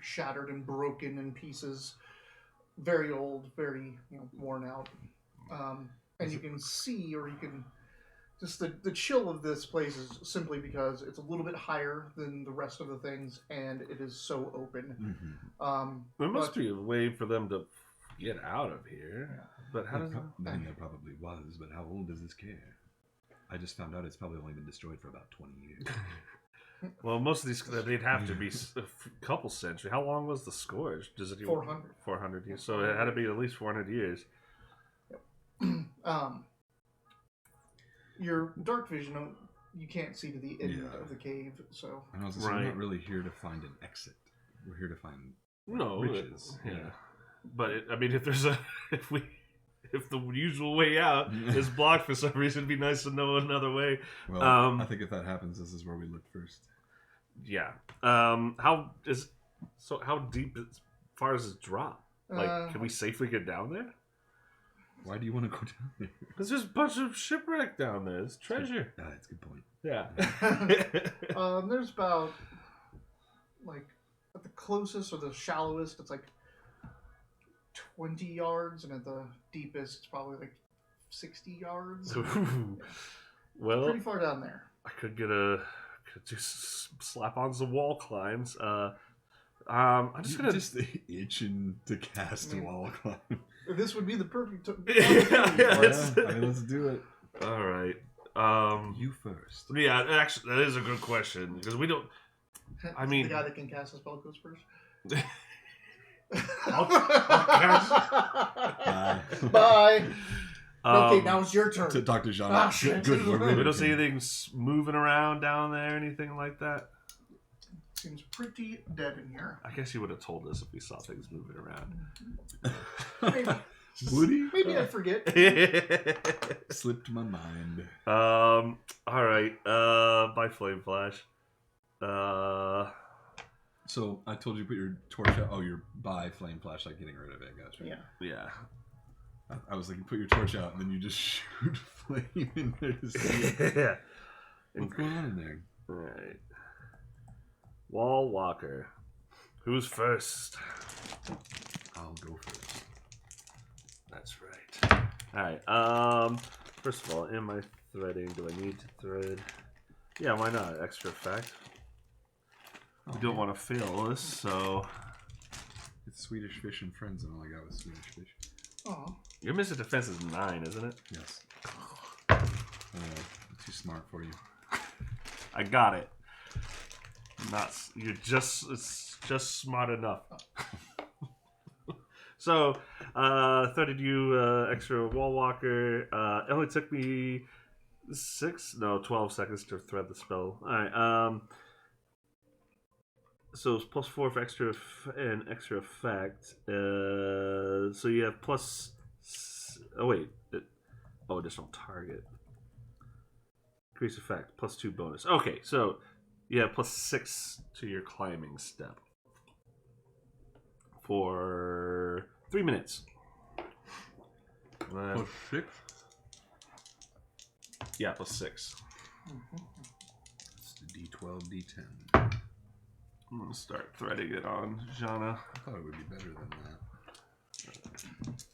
shattered and broken in pieces, very old, very worn out. And you can see, or you can just the chill of this place is simply because it's a little bit higher than the rest of the things, and it is so open. There must be a way for them to get out of here. Yeah. But how does I mean, there probably was, but how old is this care? I just found out it's probably only been destroyed for about 20 years. Well, most of these, they'd have to be a couple centuries. How long was the scourge? Does it 400. 400 years. So it had to be at least 400 years. Your dark vision, you can't see to the end of the cave, so... And I was we're not really here to find an exit. We're here to find riches. Yeah. But, if the usual way out is blocked for some reason, it'd be nice to know another way. Well, I think if that happens, this is where we look first. Yeah. How deep, as far as it drop? Like, can we safely get down there? Why do you want to go down there? Because there's a bunch of shipwreck down there. It's treasure. That's a good point. Yeah. There's about, like, at the closest or the shallowest, it's like 20 yards, and at the deepest, it's probably like 60 yards. Well, pretty far down there. I could do slap on some wall climbs. I'm just itching to cast a wall climb. This would be the perfect time. Let's do it. All right. You first. Yeah, actually, that is a good question because we don't. I mean, the guy that can cast a spell goes first. I'll cast. Bye. Okay, now it's your turn. To Dr. Jean. Good. We don't see anything moving around down there, anything like that. Seems pretty dead in here. I guess you would have told us if we saw things moving around. Maybe. Would he? Maybe I'd forget. Slipped my mind. All right. By Flame Flash. So I told you to put your torch out. Oh, you're by Flame Flash, like getting rid of it. Gotcha. Yeah. I was like, you put your torch out, and then you just shoot flame in there to see it. Yeah. What's going on in there? All right. Wall Walker. Who's first? I'll go first. That's right. Alright, first of all, am I threading? Do I need to thread? Yeah, why not? Extra effect. We don't want to fail this, so... It's Swedish Fish and Friends, and all I got was Swedish Fish. Oh. Your missile defense is 9, isn't it? Yes. Too smart for you. I got it. It's just smart enough. So, threaded you extra wall walker. It only took me 12 seconds to thread the spell. Alright, so it's +4 for extra extra effect. So you have plus. Additional target. Increase effect, +2 bonus. Okay, so you have +6 to your climbing step for 3 minutes. +6? Yeah, +6. It's the D12, D10. I'm gonna start threading it on Jana. I thought it would be better than that.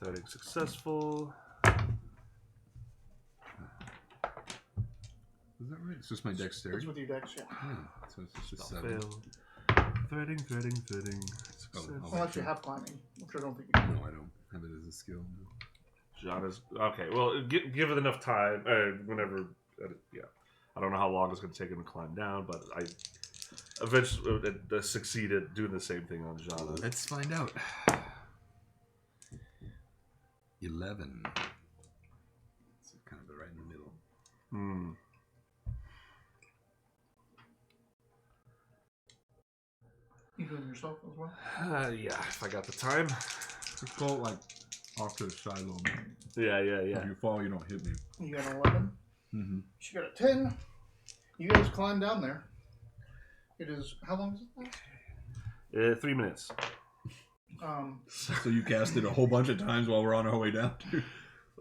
Threading successful. Is that right? It's just my dexterity. It's with your dex, yeah. So it's just a Spell 7. fail. Threading. Unless you have climbing, which I don't think you do. No, I don't have it as a skill. Jana's okay. Well, give it enough time. Whenever, I don't know how long it's going to take him to climb down, but I eventually succeeded doing the same thing on Jana. Let's find out. 11. It's kind of right in the middle. Hmm. You doing yourself as well? Yeah, if I got the time. Just go like off to the side a little bit. Yeah. If you fall, you don't hit me. You got an 11. Mm-hmm. She got a 10. You guys climb down there. It is, how long is it? 3 minutes. So you cast it a whole bunch of times while we're on our way down.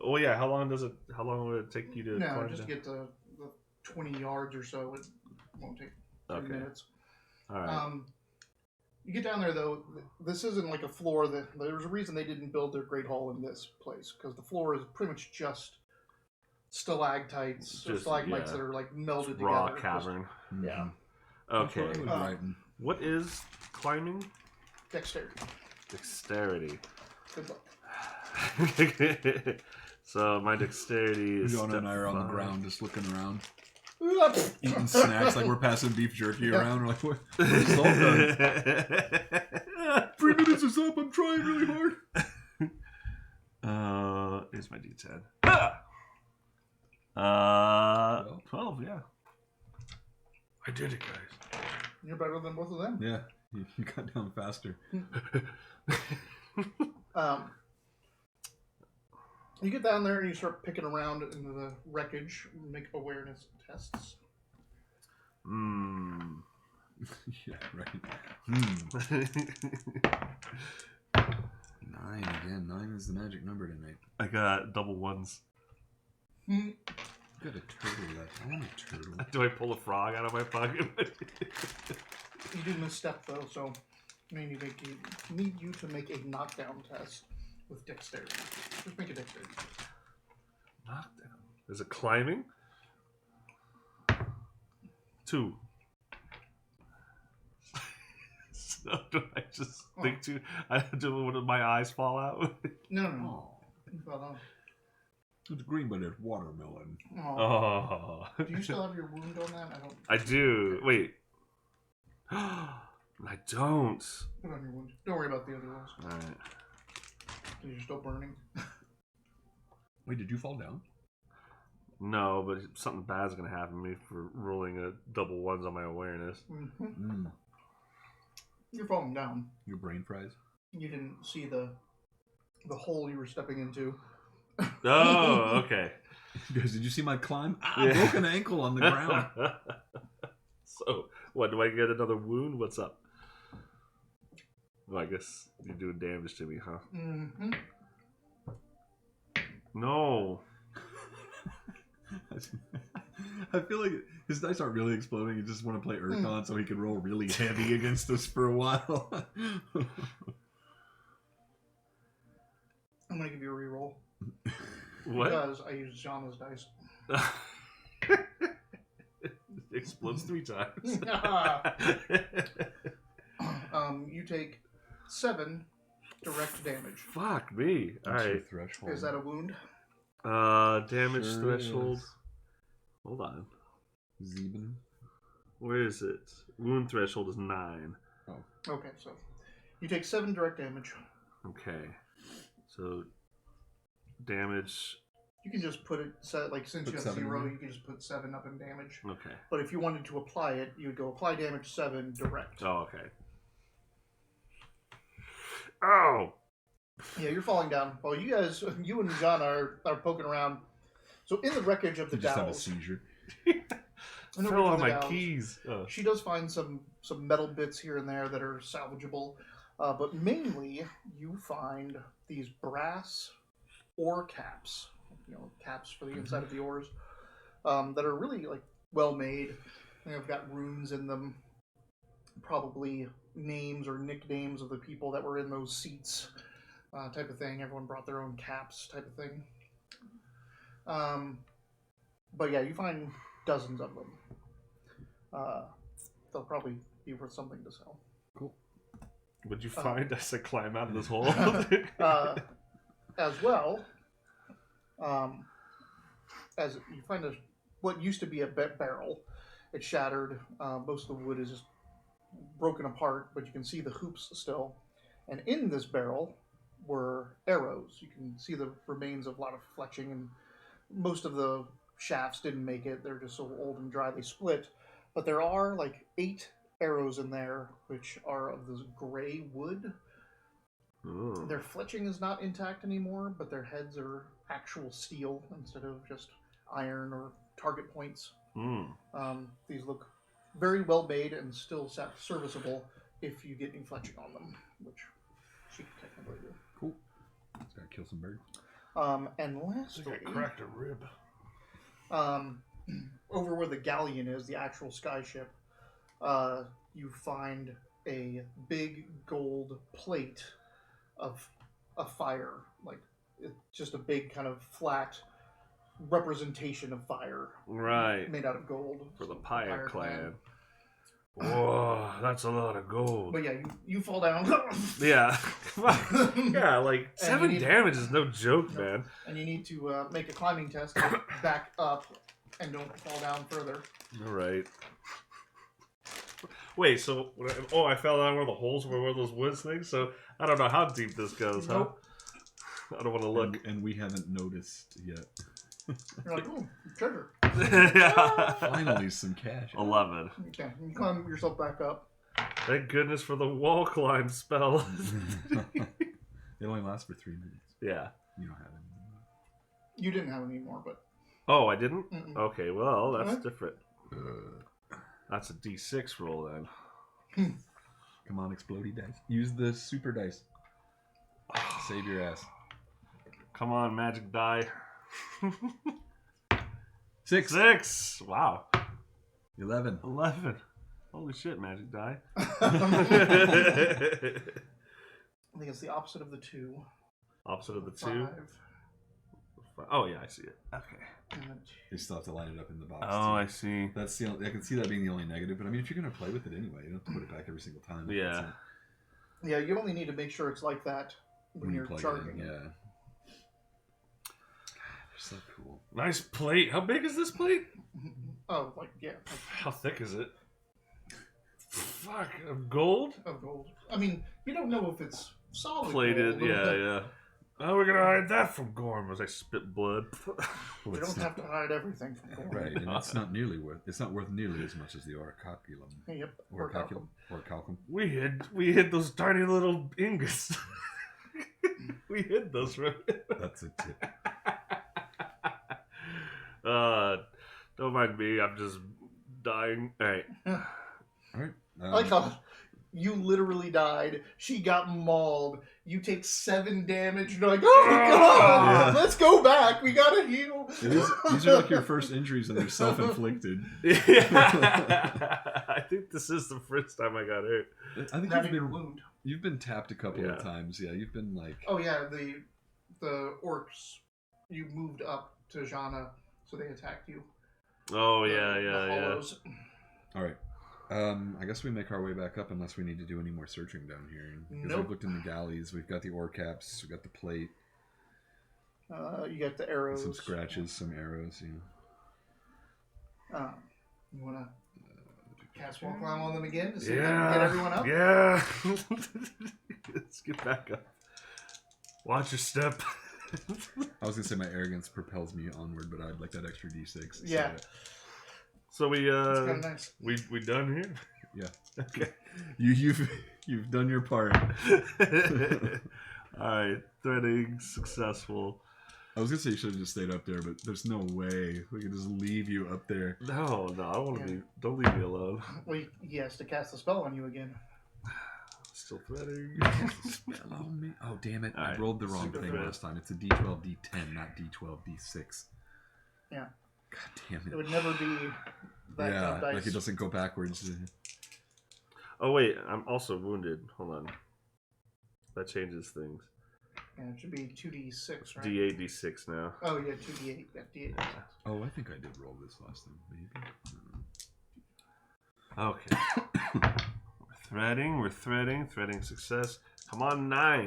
Oh yeah, how long would it take you to No, climb just down? get the 20 yards or so. It won't take 3 minutes. All right. You get down there though. This isn't like a floor that there's a reason they didn't build their great hall in this place because the floor is pretty much just stalactites or stalagmites that are like melded raw together. cavern. Yeah. Okay. What is climbing? Dexterity. Good luck. So my dexterity is. Jonah and I are on the ground just looking around. Up. Eating snacks like we're passing beef jerky around. We're like, what is all done? 3 minutes is up. I'm trying really hard. Here's my D10. 12, yeah. I did it, guys. You're better than both of them. Yeah, you got down faster. You get down there and you start picking around in the wreckage, make awareness tests. Yeah, right. 9 again. 9 is the magic number tonight. I got double ones. You got a turtle left. I want a turtle. Do I pull a frog out of my pocket? You do misstep though, so I mean, need you to make a knockdown test with dexterity. Just make a dexterity. Knockdown. Is it climbing? 2. So do I just think too? Do my eyes fall out? No. You fell down. It's green, but it's watermelon. Oh. Do you still have your wound on that? I do. Wait. I don't. Put on your wound. Don't worry about the other ones. All right. You're still burning. Wait, did you fall down? No, but something bad's gonna happen to me for rolling a double ones on my awareness. Mm-hmm. You're falling down. Your brain fries? You didn't see the hole you were stepping into. Oh, okay. Guys, did you see my climb? I broke an ankle on the ground. So, what, do I get another wound? What's up? Well, I guess you're doing damage to me, huh? Mm-hmm. No. I feel like his dice aren't really exploding. He just want to play Earthdawn so he can roll really heavy against us for a while. I'm going to give you a reroll. What? Because I used Jana's dice. It explodes 3 times. You take 7 direct damage. Fuck me. Alright. Threshold. Is that a wound? Damage Sure threshold. is. Hold on. Zeben? Where is it? Wound threshold is 9. Oh. Okay, so you take 7 direct damage. Okay. So, damage. You can just put it, like since Put you have 7 0, in. you can just put 7 up in damage. Okay. But if you wanted to apply it, you would go apply damage 7 direct. Oh, okay. Oh! Yeah, you're falling down. Well, you and John are poking around. So in the wreckage of the You just have a dowels, seizure. Fell on my keys. Oh. She does find some metal bits here and there that are salvageable, but mainly you find these brass ore caps, caps for the inside of the ores, that are really like well made. They've got runes in them, probably names or nicknames of the people that were in those seats, type of thing. Everyone brought their own caps, type of thing. But yeah, you find dozens of them. They'll probably be worth something to sell. Cool. What'd you find as I climb out of this hole? As well, as you find what used to be a barrel. It's shattered. Most of the wood is just broken apart, but you can see the hoops still. And in this barrel, were arrows. You can see the remains of a lot of fletching, and most of the shafts didn't make it. They're just so old and dry they split. But there are like 8 arrows in there, which are of this gray wood. Ooh. Their fletching is not intact anymore, but their heads are actual steel instead of just iron or target points. These look very well made and still serviceable if you get any fletching on them, which she can technically do. Cool. Just gotta kill some birds. And I lastly, think I cracked a rib. over where the galleon is, the actual sky ship, you find a big gold plate of a fire. Like, it's just a big kind of flat representation of fire. Right. Made out of gold. For the Pyre clan. Whoa, that's a lot of gold. But yeah, you fall down. Yeah. Yeah, like 7 need- damage is no joke, No. man. And you need to make a climbing test to back up and don't fall down further. Alright. Wait, so... I fell down where the holes were, where those woods things? So, I don't know how deep this goes, Nope. huh? I don't want to look. And we haven't noticed yet. You're like, ooh, treasure. Yeah. Finally, some cash. 11. Okay, you climb yourself back up. Thank goodness for the wall climb spell. It only lasts for 3 minutes. Yeah. You don't have any. You didn't have any more, but... Oh, I didn't? Mm-mm. Okay, well, that's What? different. That's a D6 roll then. Come on, explodey dice. Use the super dice. Save your ass. Come on, magic die. 6. 6! Wow. 11. 11. Holy shit, magic die. I think it's the opposite of the 2. Opposite of the 2. 5. Oh, yeah, I see it. Okay. And then You still have to line it up in the box. Oh, too. I see. That's the only, I can see that being the only negative, but I mean, if you're gonna play with it anyway, you don't have to put it back every single time. Yeah. yeah, you only need to make sure it's like that when you're plug charging. it in, it. yeah. God, they're so cool. Nice plate. How big is this plate? Oh, like, yeah. How thick is it? Fuck, of gold? Of gold. I mean, you don't know if it's solid Plated, gold. yeah, yeah. Oh, we're gonna hide that from Gorm as I spit blood. You don't have to hide everything from gold. Right, and it's not worth nearly as much as the Oracaculum. Yep. Oracaculum. Orichalcum. We hid those tiny little ingots. We hid those, right? That's a tip. Don't mind me. I'm just dying. All right. Alright. I like how you literally died. She got mauled. You take 7 damage. And you're like, oh my god, Yeah. let's go back. We gotta heal. These are like your first injuries and they're self-inflicted. Yeah. I think this is the first time I got hurt. I think Having your wound. you've been tapped a couple Yeah. of times. Yeah, you've been like... Oh yeah, the orcs. You moved up to Jana, so they attacked you. Oh, The- yeah, the yeah, yeah. hollows. Alright. I guess we make our way back up unless we need to do any more searching down here. Because Nope. we've looked in the galleys, we've got the ore caps, we've got the plate, You got the arrows. some scratches, some arrows, you know. You wanna cast wall climb on them again to see if I Yeah. can get everyone up? Yeah. Let's get back up. Watch your step. I was gonna say my arrogance propels me onward, but I'd like that extra D6. Yeah. So we It's kind of nice. we done here? Yeah. Okay. You've done your part. Alright, threading successful. I was gonna say you should have just stayed up there, but there's no way we can just leave you up there. No, I don't want to Yeah. be. Don't leave me alone. Well, he has to cast a spell on you again. Still threading. Spell on me. Oh damn it! I Alright, rolled the wrong super thing thread. last time. It's a D12, D10, not D12, D6. Yeah. God damn It it! would never be that Yeah, kind of dice. like it doesn't go backwards. Oh wait, I'm also wounded. Hold on. That changes things. Yeah, it should be 2d6, right? D8, D6 now. Oh, yeah, 2d8. Yeah, d8. Yeah. Oh, I think I did roll this last time. Maybe. Okay. We're threading success. Come on, 9.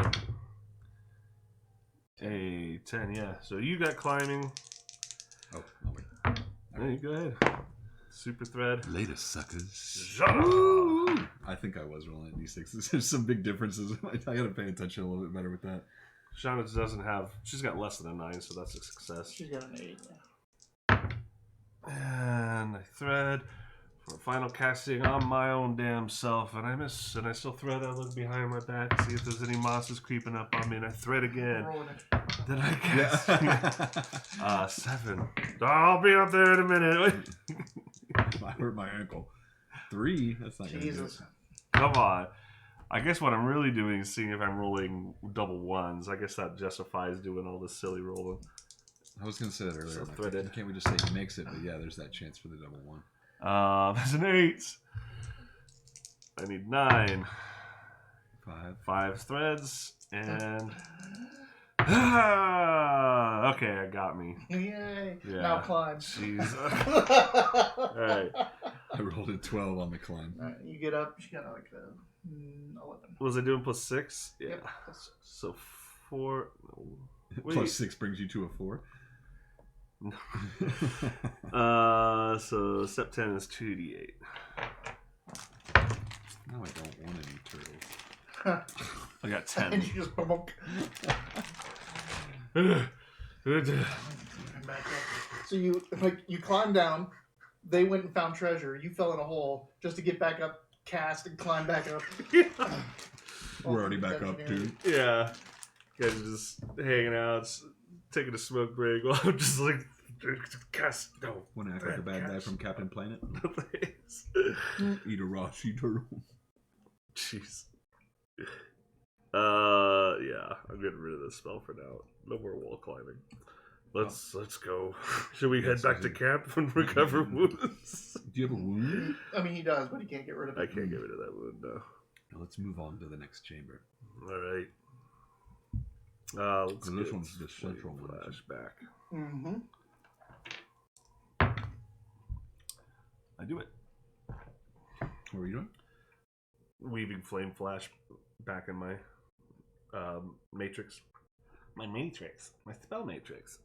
Hey, 10, yeah. So you got climbing. Oh, I'll wait. There you go ahead. Super thread. Later, suckers. Shut up. Woo! I think I was rolling a d6. There's some big differences. I gotta pay attention a little bit better with that. Shauna doesn't have. She's got less than a 9, so that's a success. She's got an 8. And I thread for final casting on my own damn self, and I miss. And I still thread. I look behind my back, see if there's any mosses creeping up on me, and I thread again. Rolling it. Then I cast 7. I'll be up there in a minute. I hurt my ankle. 3. That's not gonna do it. Jesus. Come on. I guess what I'm really doing is seeing if I'm rolling double 1s. I guess that justifies doing all this silly rolling. I was gonna say that earlier. So Like, threaded. can't we just say he makes it? But yeah, there's that chance for the double 1. There's an 8. I need 9. 5. 5 threads. And... okay, I got me. Yay. Yeah. Now climb. Jeez. Alright. I rolled a 12 on the climb. Alright, you get up. She got like 11. Was I doing plus 6? Yeah. Yep, plus 6. So 4... Wait. Plus 6 brings you to a 4. So step 10 is 2d8. Now I don't want any turtles. I got And 10. you just bonk. Back up. So you climb down. They went and found treasure. You fell in a hole just to get back up, cast, and climb back up. We're already back up, dude. Yeah. You guys are just hanging out, taking a smoke break while I'm just like, cast. No. Want to act like a bad guy from Captain Planet? Thanks. Eat a raw sea turtle. Jeez. Yeah, I'm getting rid of this spell for now. No more wall climbing. Let's go. Should we head back to camp and recover wounds? Do you have a wound? I mean, he does, but he can't get rid of it. I can't get rid of that wound, no. Now let's move on to the next chamber. Alright. Let's And this get one's the central one. flashback. Mm-hmm. I do it. What were you doing? Weaving flame flash back in my matrix. My matrix. My spell matrix.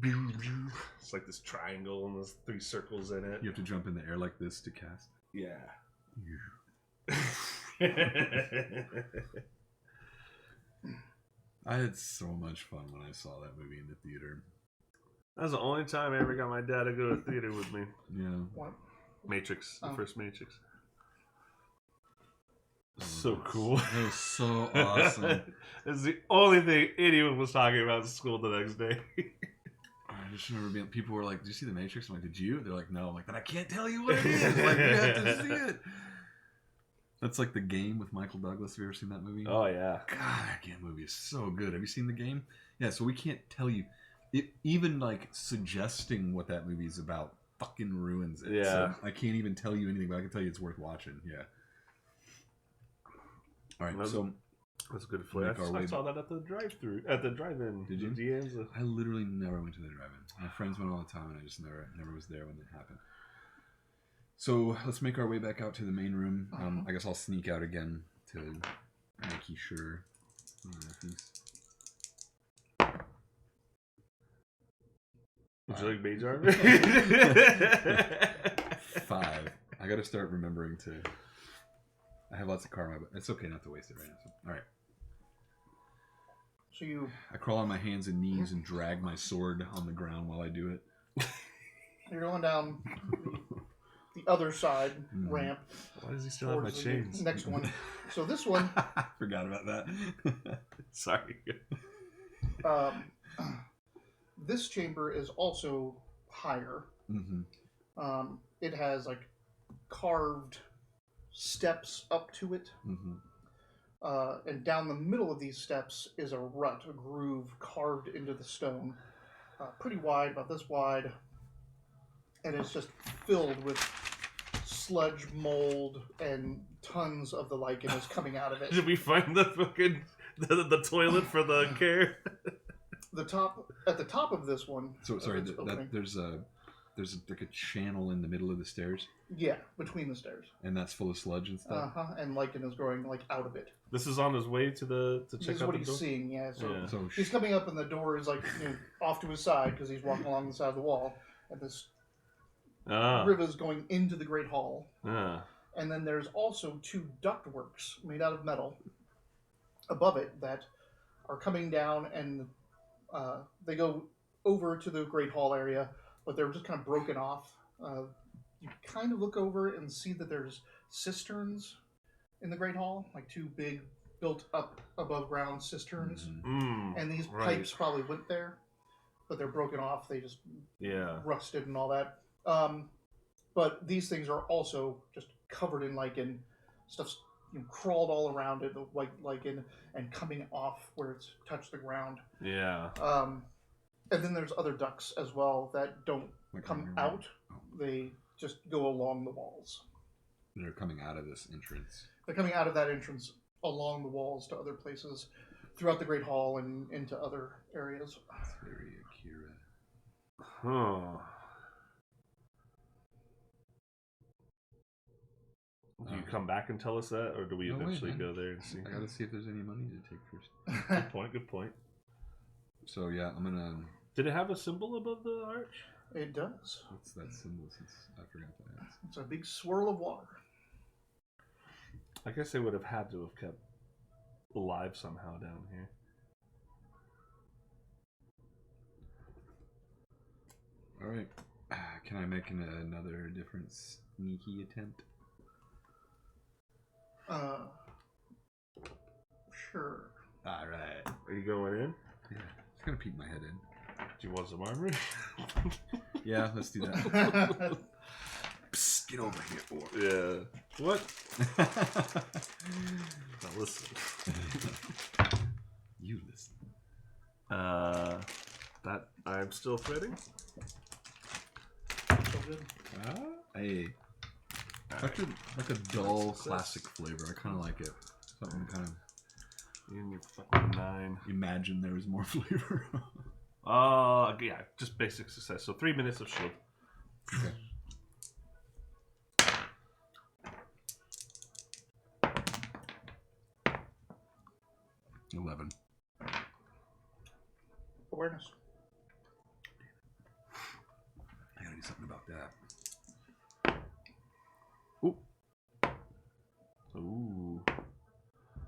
It's like this triangle and there's 3 circles in it. You have to jump in the air like this to cast. Yeah. I had so much fun when I saw that movie in the theater. That was the only time I ever got my dad to go to theater with me. Yeah. What? Matrix. The Oh. first Matrix. So cool. That was so awesome. It's the only thing anyone was talking about in school the next day. I just remember being, people were like, "Did you see The Matrix?" I'm like, "Did you?" They're like, "No." I'm like, "Then I can't tell you what it is. Like, you have to see it." That's like The Game with Michael Douglas. Have you ever seen that movie? Oh, yeah. God, that game movie is so good. Have you seen The Game? Yeah. So we can't tell you. It even like suggesting what that movie is about fucking ruins it. Yeah. So I can't even tell you anything, but I can tell you it's worth watching. Yeah. All right. So That's a good flash. Make our way I saw that at the drive-through, at the drive-in. Did you? DMs. I literally never went to the drive-in. My friends went all the time, and I just never was there when it happened. So let's make our way back out to the main room. I guess I'll sneak out again to make sure. Would you like Mage Arm? 5. I got to start remembering to. I have lots of karma, but it's okay not to waste it right now. So, all right. So you... I crawl on my hands and knees and drag my sword on the ground while I do it. You're going down the other side ramp. Why does he still have my towards the chains? next one. So this one... Forgot about that. Sorry. This chamber is also higher. Mm-hmm. It has like carved steps up to it. Mm-hmm. And down the middle of these steps is a rut, a groove carved into the stone. Pretty wide, about this wide. And it's just filled with sludge, mold, and tons of the lichen is coming out of it. Did we find the fucking the toilet for the care? At the top of this one. So sorry, it's opening. there's like a channel in the middle of the stairs, Yeah, between the stairs. and that's full of sludge and stuff. And lichen is growing like out of it. This is on his way to This check is out what the he's door. seeing. Yeah, so Yeah. So he's coming up, and the door is like off to his side because he's walking along the side of the wall, and this Ah. river is going into the great hall. Ah. And then there's also 2 ductworks made out of metal above it that are coming down, and they go over to the Great Hall area, but they're just kind of broken off. You kind of look over and see that there's cisterns in the Great Hall, like 2 big built up above ground cisterns. And these pipes probably went there, but they're broken off. They just rusted and all that. But these things are also just covered in lichen. Stuff's crawled all around it, the white lichen, and coming off where it's touched the ground. Yeah. And then there's other ducts as well that don't come out. They just go along the walls. They're coming out of this entrance. They're coming out of that entrance along the walls to other places throughout the Great Hall and into other areas. That's very Akira. Huh. Do you come back and tell us that, or do we eventually go there and see? I gotta see if there's any money to take first. Good point, good point. So yeah, I'm gonna... Did it have a symbol above the arch? It does. What's that symbol since I forgot to ask? It's a big swirl of water. I guess they would have had to have kept alive somehow down here. Alright. Can I make another different sneaky attempt? Sure. Alright. Are you going in? Yeah. Just gonna peek my head in. Do you want some armor? Yeah, let's do that. Psst, get over here, boy. Yeah. What? Now listen. You listen. That I'm still threading. So good. Hey. Like a dull classic flavor. I kind of like it. Something kind of. In your fucking 9. Imagine there was more flavor. Yeah, just basic success. So 3 minutes of shield. Okay. $11. Awareness. I gotta do something about that. Ooh.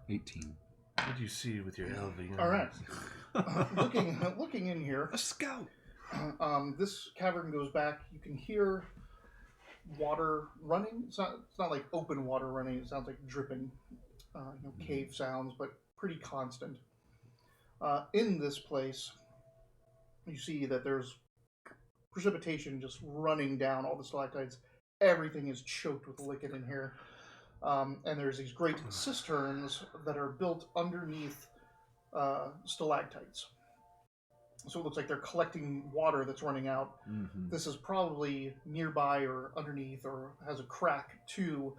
18. What do you see with your elving? All right. Looking in here. A scout. This cavern goes back. You can hear water running. It's not like open water running. It sounds like dripping. Cave sounds, but pretty constant. In this place, you see that there's precipitation just running down all the stalactites. Everything is choked with lichen in here. And there's these great cisterns that are built underneath stalactites. So it looks like they're collecting water that's running out. Mm-hmm. This is probably nearby or underneath or has a crack to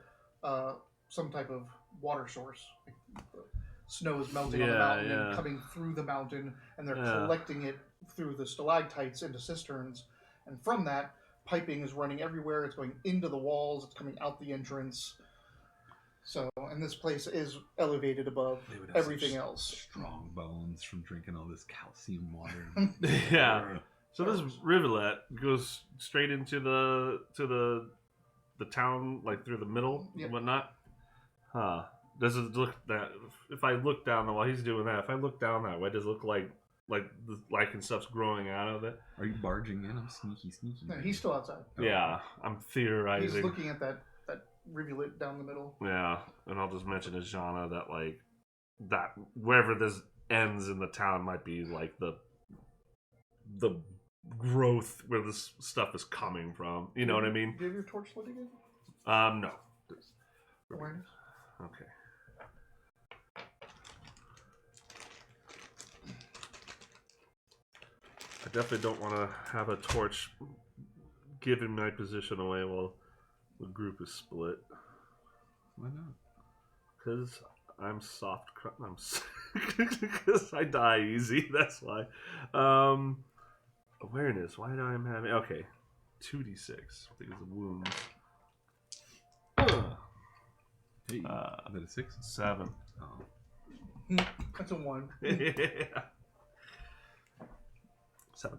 some type of water source. Like the snow is melting on the mountain and coming through the mountain, and they're collecting it through the stalactites into cisterns. And from that, piping is running everywhere. It's going into the walls. It's coming out the entrance. So, and this place is elevated above everything else. Strong bones from drinking all this calcium water. Yeah. So this rivulet goes straight into the town, like through the middle and whatnot. Huh. Does it look that? If I look down while he's doing that, if I look down that way, does it look like the lichen stuff's growing out of it? Are you barging in? I'm sneaky. No, he's still outside. Yeah, I'm theorizing. He's looking at that rivulet down the middle. Yeah, and I'll just mention to Jana that wherever this ends in the town might be like the growth where this stuff is coming from. You know what I mean? Do you have your torch lit again? No. Awareness. Okay. I definitely don't want to have a torch giving my position away while the group is split. Why not? Because I'm soft. Because I die easy. That's why. Awareness. Why do I have? Okay. 2d6 because of wounds. Hey, is that a 6? 7. Oh. That's a 1. Yeah. 7.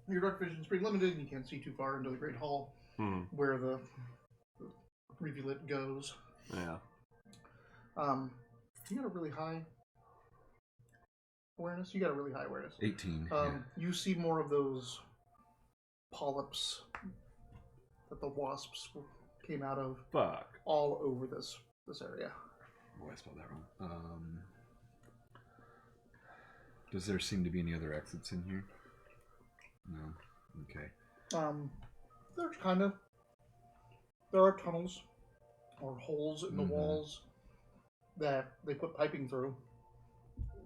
Your dark vision is pretty limited, and you can't see too far into the Great Hall where the rivulet goes. Yeah. You got a really high awareness. 18. You see more of those polyps that the wasps came out of. Fuck. All over this area. Boy, I spelled that wrong. Does there seem to be any other exits in here? No. Okay. There's kind of. There are tunnels or holes in the walls that they put piping through.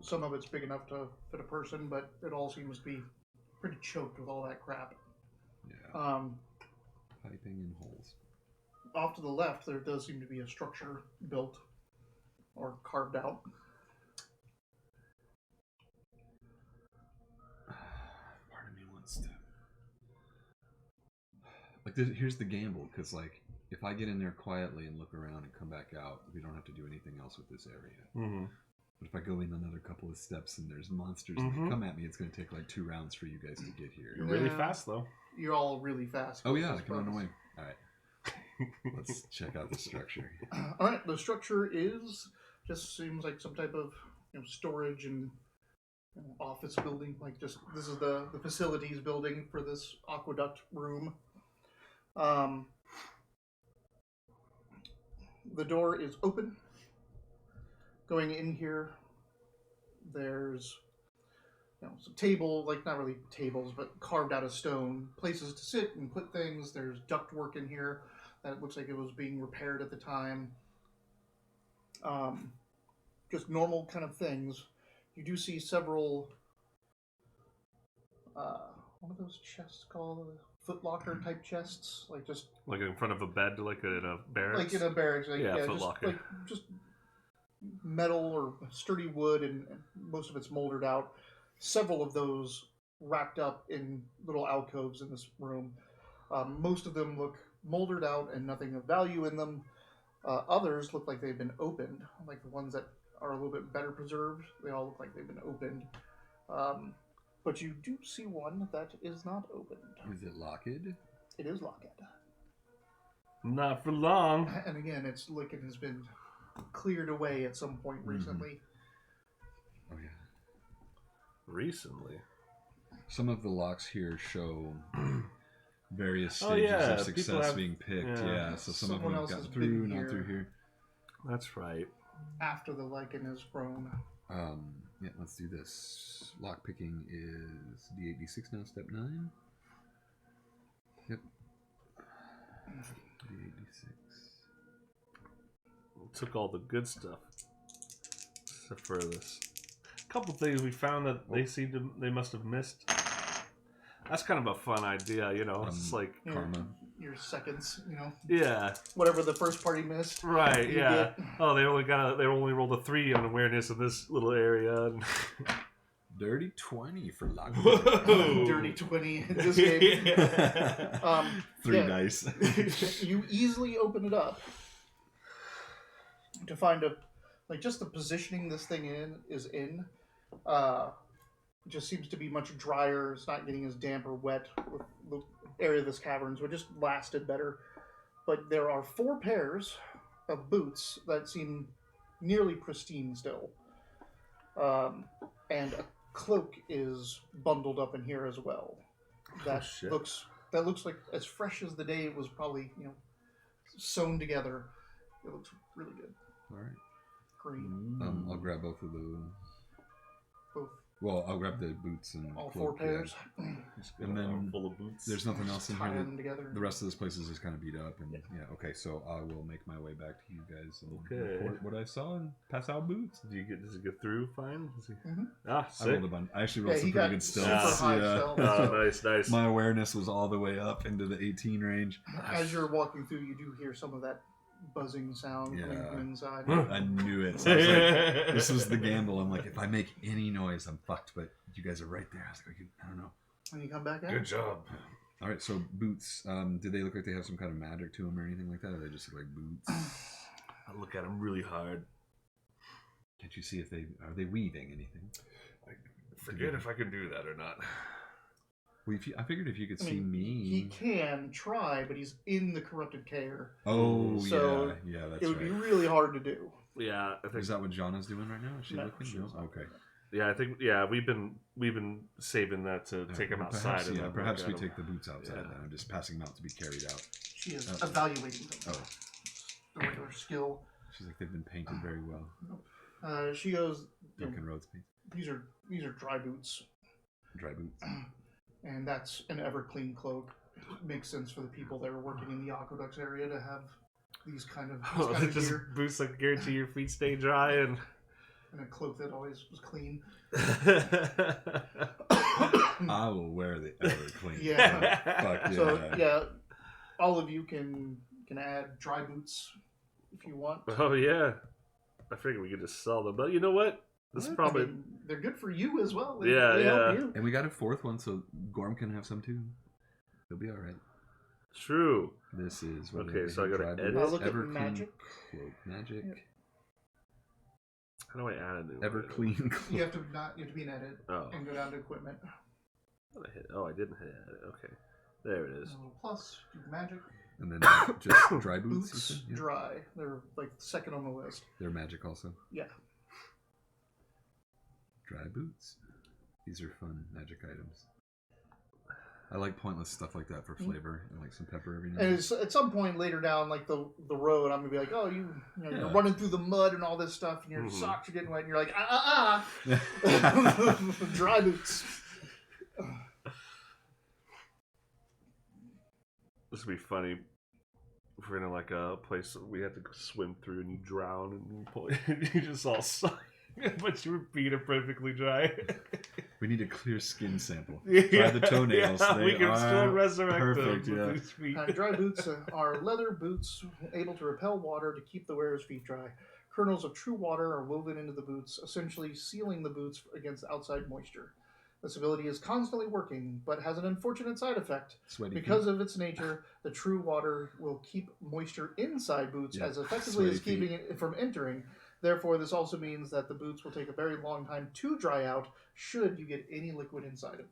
Some of it's big enough to fit a person, but it all seems to be pretty choked with all that crap. Yeah. Piping and holes. Off to the left, there does seem to be a structure built or carved out. Part of me wants to... here's the gamble, because, if I get in there quietly and look around and come back out, we don't have to do anything else with this area. Mm-hmm. But if I go in another couple of steps and there's monsters and they come at me, it's going to take, 2 rounds for you guys to get here. You're really fast, though. You're all really fast. Oh, yeah, I can run away. All right. Let's check out the structure. All right, the structure just seems like some type of storage and office building. This is the facilities building for this aqueduct room. The door is open. Going in here, there's some table, not really tables, but carved out of stone, places to sit and put things. There's ductwork in here that looks like it was being repaired at the time. Just normal kind of things. You do see several, what are those chests called? Footlocker type chests, like in front of a bed, like in a barracks. Like in a barracks, footlocker. Just metal or sturdy wood, and most of it's molded out. Several of those racked up in little alcoves in this room. Most of them look molded out and nothing of value in them. Others look like they've been opened, like the ones that are a little bit better preserved. They all look like they've been opened. But you do see one that is not opened. Is it locked? It is locked. Not for long. And again, it's like it has been cleared away at some point recently. Oh, yeah. Recently? Some of the locks here show various stages of success being picked. Yeah, so some of them have gotten through, not through here. That's right. After the lichen is grown. Yeah, let's do this. Lock picking is D8, D6 now, step 9. Yep. D8, D6. Took all the good stuff. Except for this. A couple things we found that they must have missed. That's kind of a fun idea, It's like karma. Your seconds, Yeah. Whatever the first party missed. Right. Yeah. Oh, they only rolled a 3 on awareness in this little area. Dirty 20 for lock. Dirty 20 in this game. Yeah. 3 dice. You easily open it up to find just the positioning this thing is in. It just seems to be much drier. It's not getting as damp or wet with the area of this cavern, so it just lasted better. But there are 4 pairs of boots that seem nearly pristine still. And a cloak is bundled up in here as well. That looks like as fresh as the day it was probably, sewn together. It looks really good. All right. Green. I'll grab both of those. Both. Well, I'll grab the boots and all cloak, 4 pairs. Yeah. And then full of boots. There's nothing else in tie here. them together. The rest of this place is just kind of beat up, and okay. So I will make my way back to you guys and report what I saw and pass out boots. Does it get through fine? I rolled a bunch. I actually rolled some pretty good super stealth. high stealth. Oh, nice. My awareness was all the way up into the 18 range. As you're walking through, you do hear some of that buzzing sound coming from inside. I knew it. So I was like, this was the gamble. I'm like, if I make any noise, I'm fucked. But you guys are right there. I was like, I don't know. And you come back out? Good job. All right, so boots. Do they look like they have some kind of magic to them or anything like that? Or they just look like boots? I look at them really hard. Can't you see if are they weaving anything? I forget if I can do that or not. Well, I figured if you could I see mean, me, he can try, but he's in the corrupted care. Oh, So yeah, that's it would right. be really hard to do. Yeah, I think. Is that what Jana's doing right now? Is she No, looking? she's No? not. Okay. Yeah, I think. Yeah, we've been saving that to take him outside. Perhaps, and yeah, then perhaps look we at him. take the boots outside. Yeah. Then I'm just passing them out to be carried out. She is Oh. evaluating them. Oh, The regular skill. she's like they've been painted very well. She goes, Duncan Rhodes paint. these are dry boots. Dry boots. And that's an ever clean cloak. It makes sense for the people that are working in the aqueducts area to have these kind of, Oh, kind of just gear. boots that guarantee your feet stay dry and. And a cloak that always was clean. I will wear the ever clean. Yeah. Fuck yeah. So yeah, all of you can add dry boots if you want. Oh yeah, I figured we could just sell them, but you know what? This is probably I mean, they're good for you as well. Yeah, they help yeah. you. And we got a fourth one, so Gorm can have some too. He'll be all right. true. This is Okay, so I gotta Dry edit. Boots, Look at Ever Clean magic. Cloak. Magic. Yep. How do I add a new Ever one? Clean Cloak. You have to be in edit Oh, and go down to equipment. I didn't hit edit. Okay, there it A is. little plus, do magic. And then just dry boots. you Boots said? Yeah. dry. They're like second on the list. They're magic also. Yeah. Dry boots. These are fun magic items. I like pointless stuff like that for flavor and like some pepper every now And and it's, at some point later down like the road, I'm gonna be like, oh, you're Yeah. running through the mud and all this stuff, and your Mhm. socks are getting wet, and you're like, then. dry boots. This would be funny if we're in like a place that we have to swim through and you drown and you, you just all suck, but your feet are perfectly dry. We need a clear skin sample. Yeah, Try the toenails. yeah, They we can are still resurrect perfect, them yeah. with these feet. Dry boots are leather boots able to repel water to keep the wearer's feet dry. Kernels of true water are woven into the boots, essentially sealing the boots against outside moisture. This ability is constantly working, but has an unfortunate side effect. Sweaty Because of its nature, the true water will keep moisture inside boots Yeah, as effectively sweaty as keeping it from entering. Therefore, this also means that the boots will take a very long time to dry out should you get any liquid inside of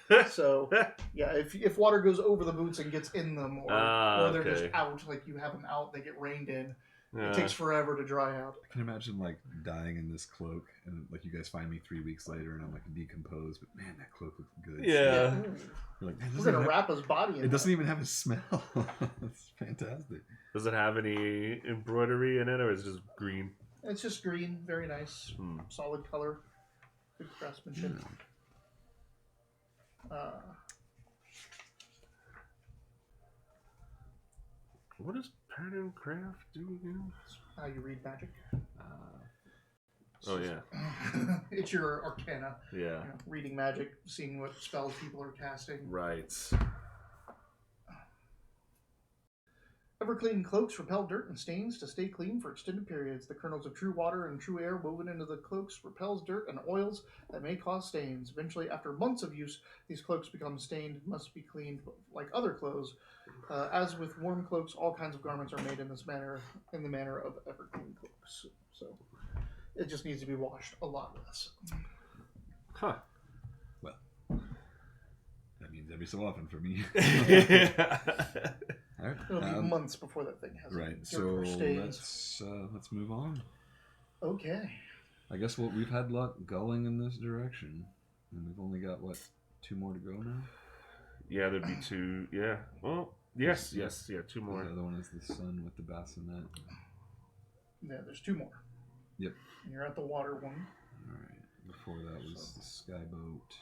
them. So, yeah, if water goes over the boots and gets in them, or they're just okay. out, like you have them out, they get rained in, Yeah. it takes forever to dry out. I can imagine like dying in this cloak and like you guys find me 3 weeks later and I'm like decomposed, but man, that cloak looks good. Yeah. You're like, man, We're gonna wrap his body in it doesn't that. even have a smell. It's fantastic. Does it have any embroidery in it, or is it just green? It's just green, very nice, Hmm. solid color, good craftsmanship. What does pattern craft do again? How you read magic. Oh yeah, It's your arcana. yeah, You know, reading magic, seeing what spells people are casting. right. Ever-clean cloaks repel dirt and stains to stay clean for extended periods. The kernels of true water and true air woven into the cloaks repels dirt and oils that may cause stains. Eventually, after months of use, these cloaks become stained and must be cleaned like other clothes. As with warm cloaks, all kinds of garments are made in this manner, in the manner of ever-clean cloaks. So it just needs to be washed a lot less. Huh. Well, that means every so often for me. All right. It'll be months before that thing has Right. dirt So or stains. let's move on. Okay. I guess we've had luck going in this direction, and we've only got what 2 more to go now. Yeah, there'd be 2. Yeah. Well, yes, yeah, 2 more. The other one is the sun with the bassinet. Yeah, there's 2 more. Yep. And you're at the water one. All right. Before that was the skyboat.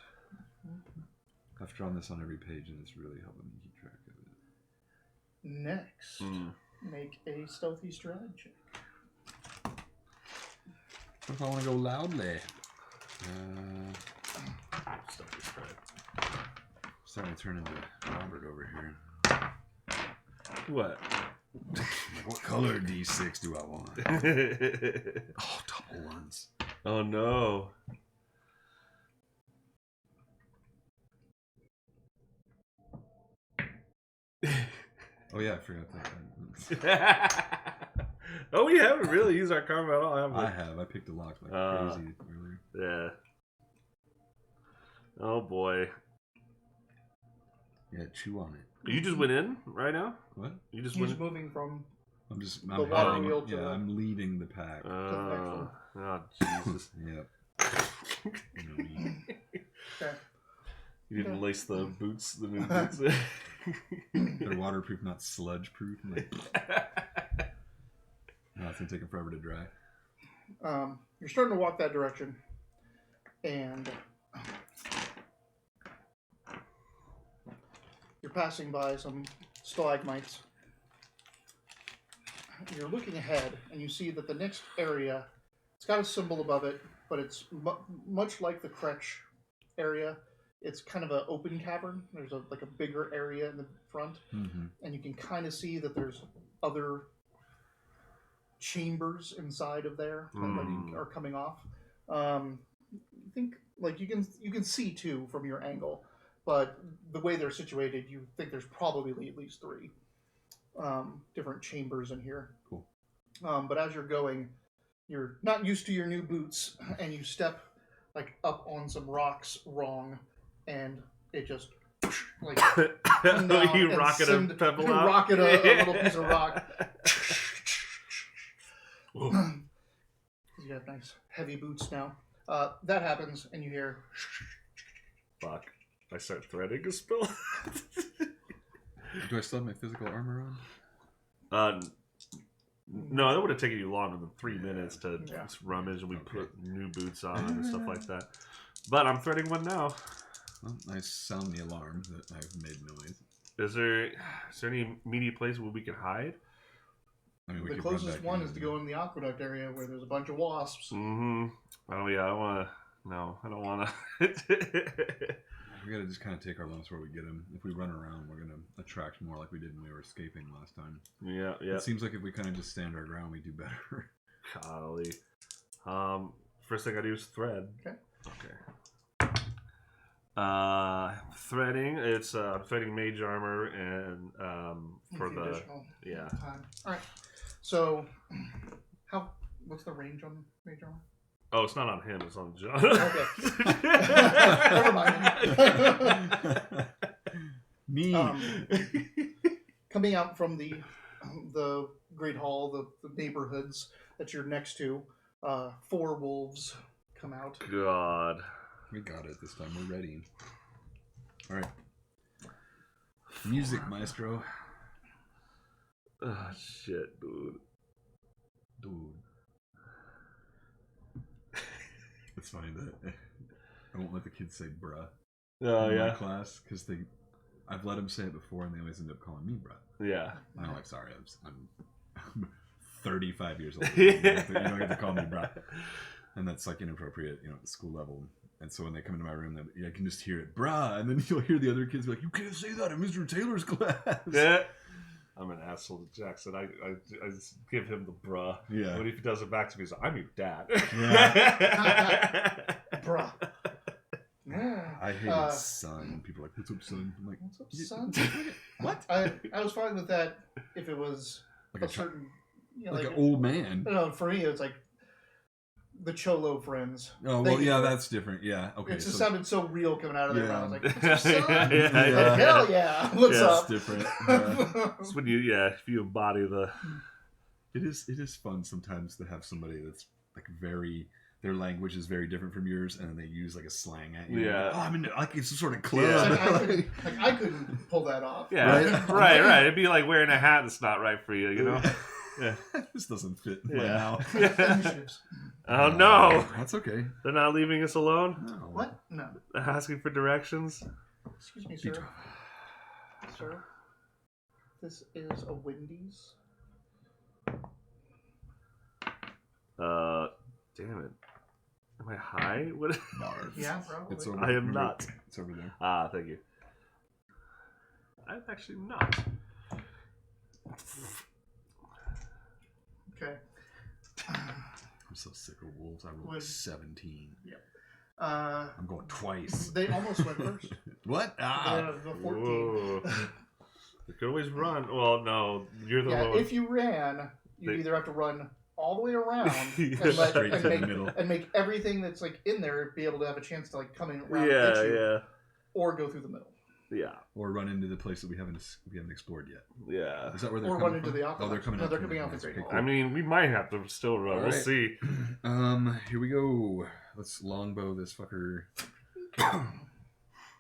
I've drawn this on every page, and it's really helping me keep track of it. Next, make a stealthy stride check. What if I want to go loudly? Stuff is right. Starting to turn into Robert over here. What? Like, what color D6 do I want? Oh, double ones. Oh no. Oh yeah, I forgot that. Oh, we haven't really used our karma at all, have we? I have. I picked a lock like crazy earlier. Yeah. Oh boy. Yeah, chew on it. You just went in right now? What? You just He's went moving from I'm water heading. wheel to Yeah, the- I'm leading the pack. Oh, Jesus. Yep. You know me. okay. You didn't lace the boots, the new boots. They're waterproof, not sludge proof. Like, no, it's gonna take them forever to dry. You're starting to walk that direction, and you're passing by some stalagmites. You're looking ahead, and you see that the next area, it's got a symbol above it, but it's much like the Kretsch area. It's kind of an open cavern. There's a bigger area in the front, and you can kind of see that there's other chambers inside of there that are coming off. I think you can see two from your angle, but the way they're situated, you think there's probably at least three different chambers in here. Cool. But as you're going, you're not used to your new boots, and you step up on some rocks wrong, and it just You rocket a pebble out? Rocket a little piece of rock. You have nice heavy boots now. That happens, and you hear. Fuck. I start threading a spell. Do I still have my physical armor on? No, that would have taken you longer than 3 minutes to just rummage, and we put new boots on and stuff like that. But I'm threading one now. Well, I sound the alarm that I've made noise. Is there any immediate place where we can hide? I mean, The closest one is to go in the aqueduct area where there's a bunch of wasps. Mm-hmm. Oh yeah, I want to. No, I don't want to. We gotta just kind of take our lumps where we get them. If we run around, we're gonna attract more like we did when we were escaping last time. Yeah. It seems like if we kind of just stand our ground, we do better. Golly. First thing I do is thread. Okay. Threading. It's threading mage armor and for the additional time. All right. So, what's the range on mage armor? Oh, it's not on him. It's on John. Okay. Never mind. Me. Coming out from the Great Hall, the neighborhoods that you're next to, 4 wolves come out. God. We got it this time. We're ready. All right. Music, maestro. Oh, shit, dude. It's funny that I won't let the kids say bruh Oh, in my yeah. class because I've let them say it before and they always end up calling me bruh. Yeah. And I'm like, sorry, I'm 35 years old. You don't get to call me bruh. And that's inappropriate, at the school level. And so when they come into my room, I can just hear it, bruh. And then you'll hear the other kids be like, you can't say that in Mr. Taylor's class. Yeah. I'm an asshole to Jackson. I just give him the bruh. Yeah. But if he does it back to me, he's like, I'm your dad. Yeah. Bruh. Yeah. I hate son. People are like, what's up, son? I'm like, what's up, son? What? I was fine with that if it was Like a certain, like an old man. No, for me, it's like the Cholo friends. Oh, well, yeah, that's different. Yeah, okay. It just sounded so real coming out of their mouth. I was like, what's up, son? Yeah. Like, hell yeah. What's Yeah, up? It's different. It's when if you embody the... It is fun sometimes to have somebody that's their language is very different from yours, and then they use a slang at you. Yeah. Like, I'm in it's some sort of club. Yeah. I couldn't pull that off. Yeah, right. It'd be like wearing a hat that's not right for you, Yeah. This doesn't fit my Yeah. mouth. Initiatives. Oh, no. That's okay. They're not leaving us alone? No. What? No. They're asking for directions? Excuse me, sir. Sir, this is a Wendy's. Damn it. Am I high? What? Yeah, probably. It's over. I am not. It's over there. Ah, thank you. I'm actually not. Okay. I'm so sick of wolves. I rolled 17. Yep. I'm going twice. They almost went first. What? The 14. Whoa. You could always run. Well, no. You're the Yeah, one. if you ran, you'd either have to run all the way around Straight to the middle. and make everything that's in there be able to have a chance to come in around and Yeah, hit you, yeah. or go through the middle. Yeah. Or run into the place that we haven't explored yet. Yeah. Is that where they're Or coming run into from? the aqueduct. Oh, they're coming No, out. they're coming out the Great Okay, Hall. cool. I mean, we might have to still run. We'll Alright. see. Here we go. Let's longbow this fucker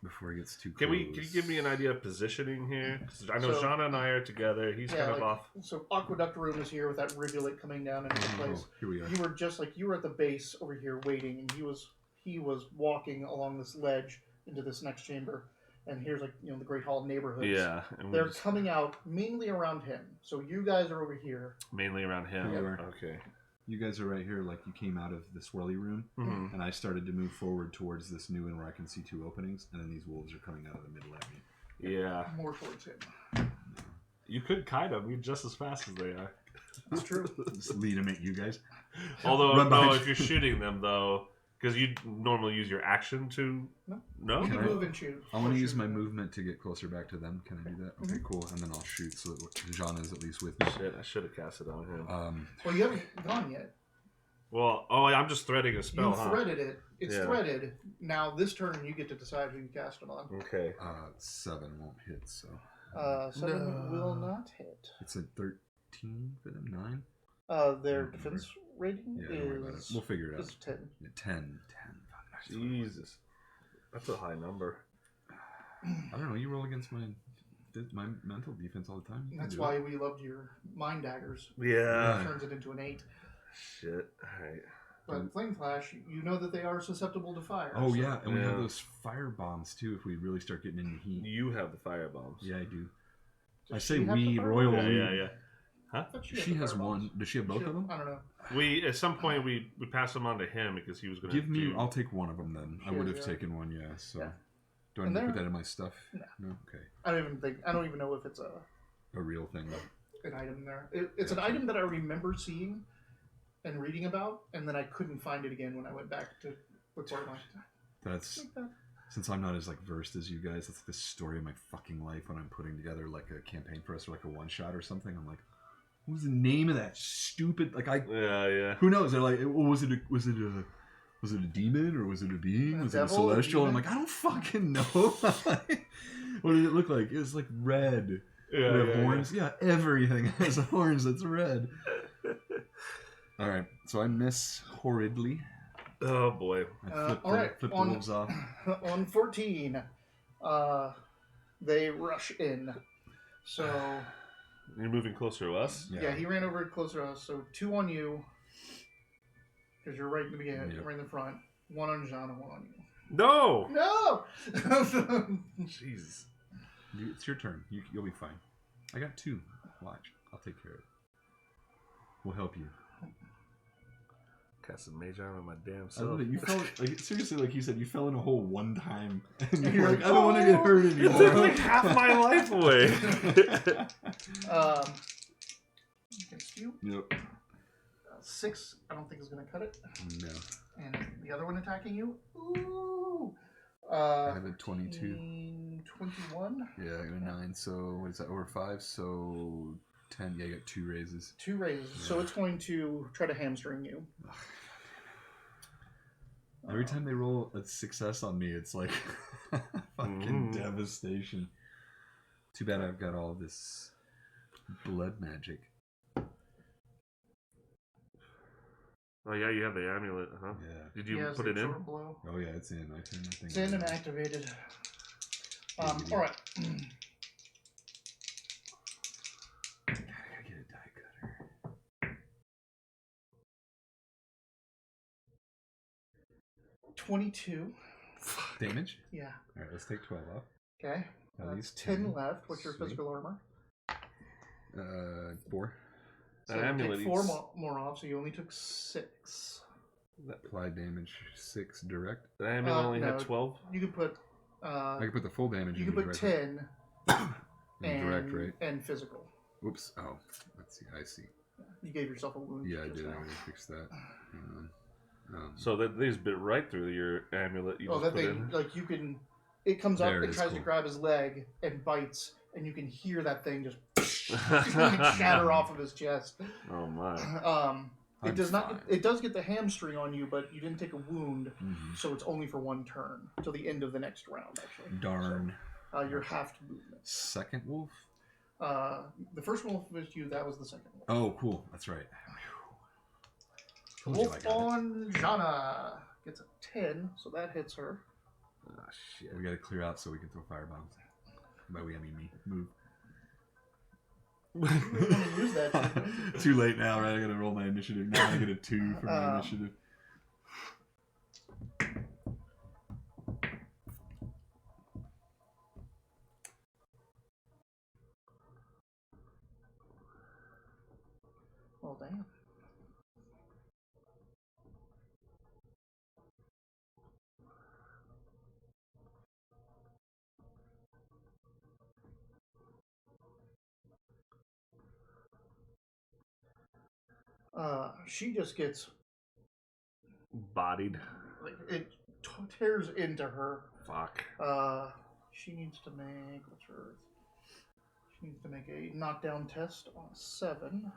before he gets too close. Can you give me an idea of positioning here? 'Cause I know So- Shauna and I are together. He's Yeah, kind of like- off. So aqueduct room is here with that rivulet coming down into the place. Here we are. You were just like you were at the base over here waiting, and he was walking along this ledge into this next chamber. And here's like the Great Hall neighborhoods. Yeah. And They're coming out mainly around him. So you guys are over here. mainly around him. Here you are. Okay. You guys are right here, like you came out of the swirly room, Mhm. and I started to move forward towards this new one where I can see 2 openings, and then these wolves are coming out of the middle at me. Yeah. More towards him. You could kite them. You're just as fast as they are. It's true. Just lead them at you guys. Although, Run no, behind if you're shooting them, though, because you normally use your action to... No. No? You can Alright. move and shoot. I want Or to use shoot. my movement to get closer back to them. Can I do that? Okay, cool. And then I'll shoot so that Jean is at least with me. Shit, I should have cast it on him. Well, you haven't gone yet. Well, I'm just threading a spell, You huh? threaded it. It's Yeah. threaded. Now this turn you get to decide who you cast it on. Okay. 7 won't hit, so 7 No. will not hit. it's a 13 for them. 9. Their defense rating Yeah, don't worry about it. is We'll figure it out. is 10. Yeah, 10. Jesus. That's a high number. I don't know. You roll against my mental defense all the time. You can That's do why it. we loved your mind daggers. Yeah. It turns it into an 8. Shit. Alright. But flame flash, you know that they are susceptible to fire. Oh so- yeah, and we have Yeah. those fire bombs too. If we really start getting into heat. You have the fire bombs. Yeah, I do. Does I she say have the we, fire royal bombs? we. Yeah. I thought She had the has fire one. bombs. Does she have both She- of them? I don't know. We, at some point, we passed them on to him because he was going to Give me. I'll take one of them then. I She would has, have yeah. taken one. Yeah. So. Yeah. Do I And need to put they're- that in my stuff? No. No. Okay. I don't even know if it's A real thing. an item there. It's an item that I remember seeing and reading about, and then I couldn't find it again when I went back to look for it. I'm like, That's "Like that." since I'm not as like versed as you guys. That's the story of my fucking life when I'm putting together like a campaign for us or like a one shot or something. I'm like, what was the name of that stupid? Like I. Yeah. Who knows? They're like, was it a demon or was it a being? A Was it a devil, a celestial? I'm demon? like, I don't fucking know. What did it look like? It was like red. Yeah. It had horns. Yeah, everything has horns. That's red. All right, so I miss horridly. Oh, boy. I flip, all right, flip the on- wolves off. On 14, they rush in. So You're moving closer to us? yeah, he ran over closer to us. So 2 on you, because you're right in the beginning, Yep. right in the front. 1 on Jean and 1 on you. No! No. Jesus. It's your turn. You'll be fine. I got 2. Watch. I'll take care of it. We'll help you. Cast a mage arm on my damn I love self. it. You fell like seriously, like you said, you fell in a hole one time, and And you're you're like, like, I don't want to get hurt It took anymore. like half my life away. Against you. Yep. 6, I don't think is going to cut it. No. And the other one attacking you. Ooh. I have a 22. 21. Yeah, I got a 9. So what is that? Over 5. So 10. Yeah, I got 2 raises. 2 raises. So it's going to try to hamstring you. Every time they roll a success on me, it's like fucking devastation. Too bad I've got all this blood magic. Oh, yeah, you have the amulet, huh? Yeah. Did you He has put the it in? absorb blow. Oh yeah, it's in. I turned that thing. It's in on. and activated. Yeah, you do. All right. I gotta get a die cutter. 22. Damage. Yeah. All right, let's take 12 off. Okay. At least 10 left. What's your Sweet. physical armor? 4. So That you amulet take 4 eats- more off, so you only took 6. Applied damage 6 direct. The amulet only no. had 12? You could put. I can put the full damage. You in could put direct, 10 in direct, right? and physical. Oops. Oh, let's see. I see. You gave yourself a wound. Yeah, I just did. I now. already fixed that. So that they just bit right through your amulet you Oh, just that put thing, in? like you can. It comes up, There it it is, tries to cool. grab his leg and bites, and you can hear that thing just shatter off of his chest. Oh, my. It I'm does not. fine. It does get the hamstring on you, but you didn't take a wound, Mhm. so it's only for 1 turn till the end of the next round. Actually, Darn. Your half movement. Second wolf? The first wolf was you. That was the second wolf. Oh, cool. That's right. Told you I Wolf got it. on Jana gets a 10, so that hits her. Oh, shit. We gotta clear out so we can throw firebombs. By we, I mean me. Move. You really want to use that shit, don't you? Too late now, right? I gotta roll my initiative. Now I get a 2 for my initiative. Well, damn. She just gets Bodied. like it tears into her. Fuck. She needs to make what's hers? She needs to make a knockdown test on a 7.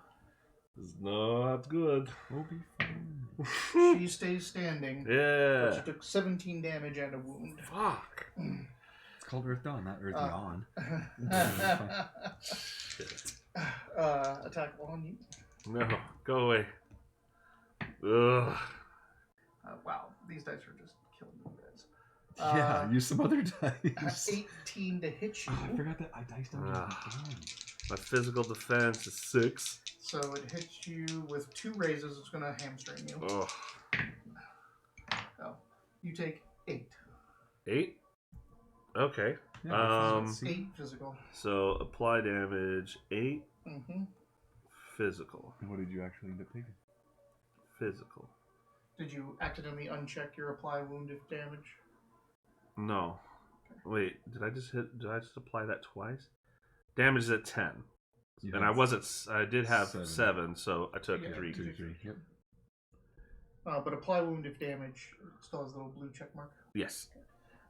It's not good. We'll be fine. She stays standing. Yeah. But she took 17 damage and a wound. Fuck. It's called Earthdawn, not Earthdawn. Shit. Attack on you. No, go away. Ugh. Wow, these dice are just killing you guys. Yeah, use some other dice. 18 to hit you. Oh, I forgot that I diced down. My physical defense is 6. So it hits you with 2 raises. It's going to hamstring you. Oh. Oh, you take 8. 8? Okay. Yeah, 8 physical. So apply damage, 8 Mm-hmm. physical. What did you actually end up taking? Physical. Did you accidentally uncheck your apply wound if damage? No. Wait, did I just apply that twice? Damage is at 10. And I did have 7, so I took 3. 3. Yep. But apply wound if damage still has the little blue check mark. Yes.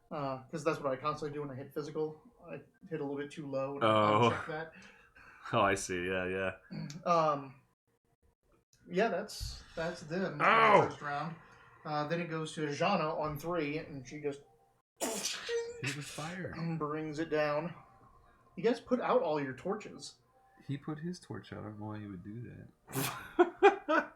Because that's what I constantly do when I hit physical. I hit a little bit too low and I uncheck that. Oh, I see. Yeah. Yeah, that's them. Ow! First round. Then it goes to Jana on 3, and she just Hit with fire. brings it down. You guys put out all your torches. He put his torch out. I don't know why he would do that.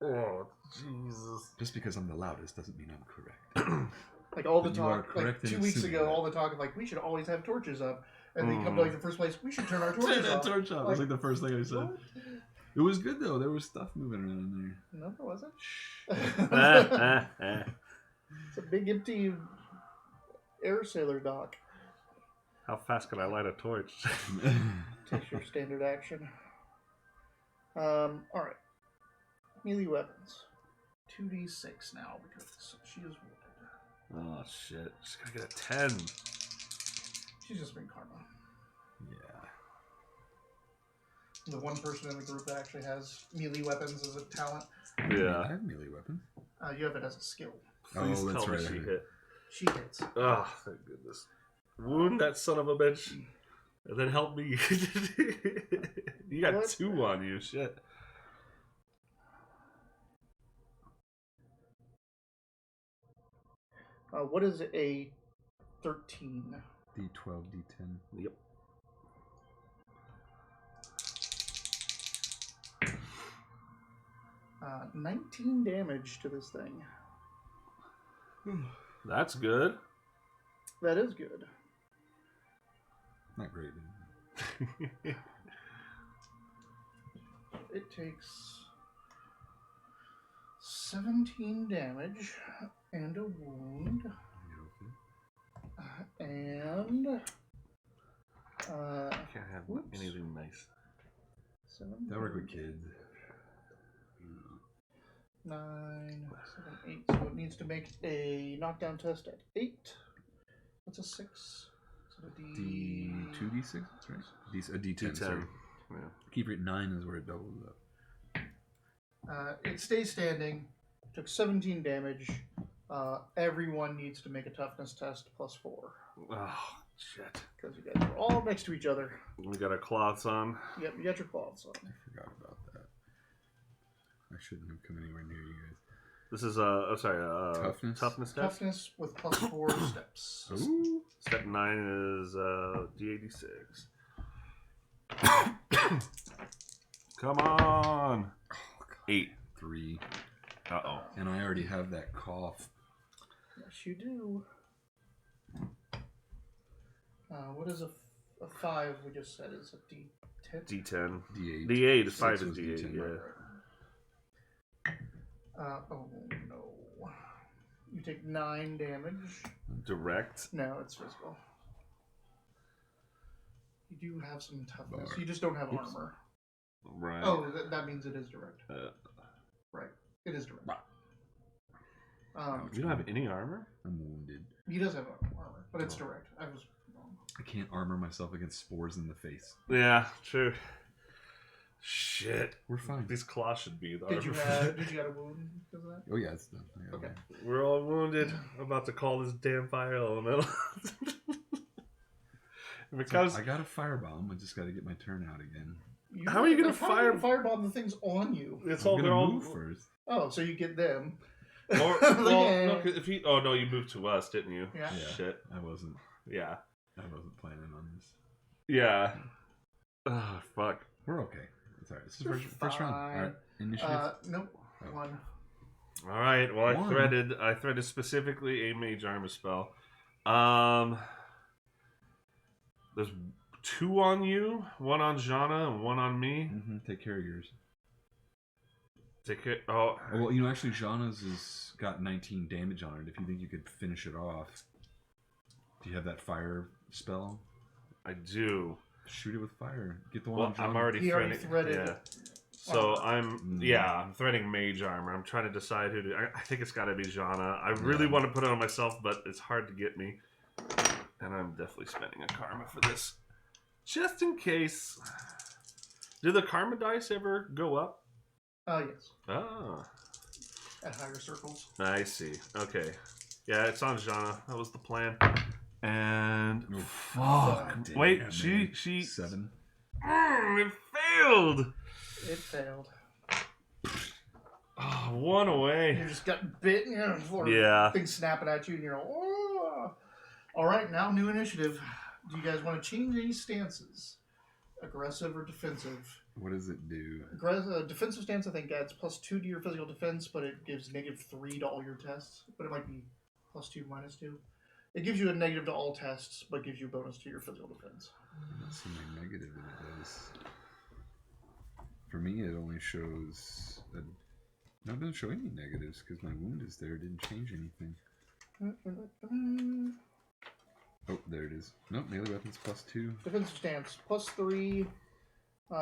Oh, Jesus. Just because I'm the loudest doesn't mean I'm correct. Like all the But you are talk, like correct in 2 weeks assuming ago, that. all the talk of like we should always have torches up, and then come to like the first place, we should turn our torches Turn that off. torch off. That's like the first thing I said. What? It was good though. There was stuff moving around in there. No, there wasn't. How It's a big empty air sailor dock. fast can I light a torch? Takes your standard action. All right. Melee weapons. 2d6 now because she is wounded. Oh, shit. She's gonna get a 10. She's just been karma. Yeah. The one person in the group that actually has melee weapons as a talent. I Yeah. have melee weapons. You have it as a skill. Please Oh, that's tell me right. she hit. She hits. Oh, thank goodness. Wound that son of a bitch. And then help me. You got What? 2 on you, shit. What is a 13? D12, D10. Yep. Uh, 19 damage to this thing. That's good. That is good. Not great. It takes 17 damage and a wound. And Can't have whoops. anything nice. 7, That work with kids. 9, 7, 8. So it needs to make a knockdown test at 8. What's a 6? So a D2, D6? That's right. A D10. D10. Sorry. Yeah. Keep it 9 is where it doubles up. It stays standing. Took 17 damage. Everyone needs to make a toughness test plus 4. Oh, shit. Because you guys are all next to each other. We got our cloths on. Yep, you got your claws on. I forgot about that. I shouldn't have come anywhere near you guys. This is, toughness? Toughness? Toughness test? Toughness with plus 4 steps. Ooh. Step 9 is D86. Come on. 8. 3. Uh-oh. And I already have that cough. Yes, you do. What is a 5 we just said is a D10? D10. D8. D8 is 5 Six is was D8, D10. yeah. Oh no. You take 9 damage. Direct. No, it's physical. You do have some toughness. Bar. You just don't have Oops. armor. Right. Oh, that means it is direct. Right. It is direct. You don't have any armor? I'm wounded. He does have armor, but it's direct. I was wrong. I can't armor myself against spores in the face. Yeah, true. Shit. We're fine. These claws should be the Did you armor. have a wound because of that? Oh yeah, it's done. Okay. We're all wounded. I'm about to call this damn fire elemental. Because I got a firebomb. I just got to get my turn out again. How are you gonna firebomb the things on you? it's I'm all gonna they're all move first. Oh, so you get them. Or, well, no, 'cause if he. Oh no, you moved to us, didn't you? Yeah. Shit. I wasn't Yeah. planning on this. Yeah. Oh fuck. We're okay. It's alright. This is You're first round. fine. Alright. Initiative. Nope. Oh. 1. All right. Well, I One. threaded specifically a mage armor spell. There's 2 on you, 1 on Jana, and 1 on me. Mm-hmm. Take care of yours. Take it. Oh, Oh, well, you know, actually, Jana's has got 19 damage on it. If you think you could finish it off, do you have that fire spell? I do. Shoot it with fire. Get the one Well, on Jana. I'm already He already threading. threaded. Yeah. So armor. I'm threading mage armor. I'm trying to decide who to. I think it's got to be Jana. I really Yeah. want to put it on myself, but it's hard to get me. And I'm definitely spending a karma for this, just in case. Do the karma dice ever go up? Yes. Ah, At higher circles. I see. Okay, yeah, it's on Jana. That was the plan. And Oh, fuck. damn, Wait, man. she 7. it failed. It failed. Oh, 1 away. You just got bit, you know, before Yeah. things snapping at you, and you're like, oh. All right, now new initiative. Do you guys want to change any stances? Aggressive or defensive? What does it do? Defensive stance, I think, adds +2 to your physical defense, but it gives -3 to all your tests. But it might be +2, -2. It gives you a negative to all tests, but gives you a bonus to your physical defense. I don't see my negative in it does. For me, it only shows. No, it doesn't show any negatives because my wound is there. It didn't change anything. Oh, there it is. Nope, melee weapons +2. Defensive stance, +3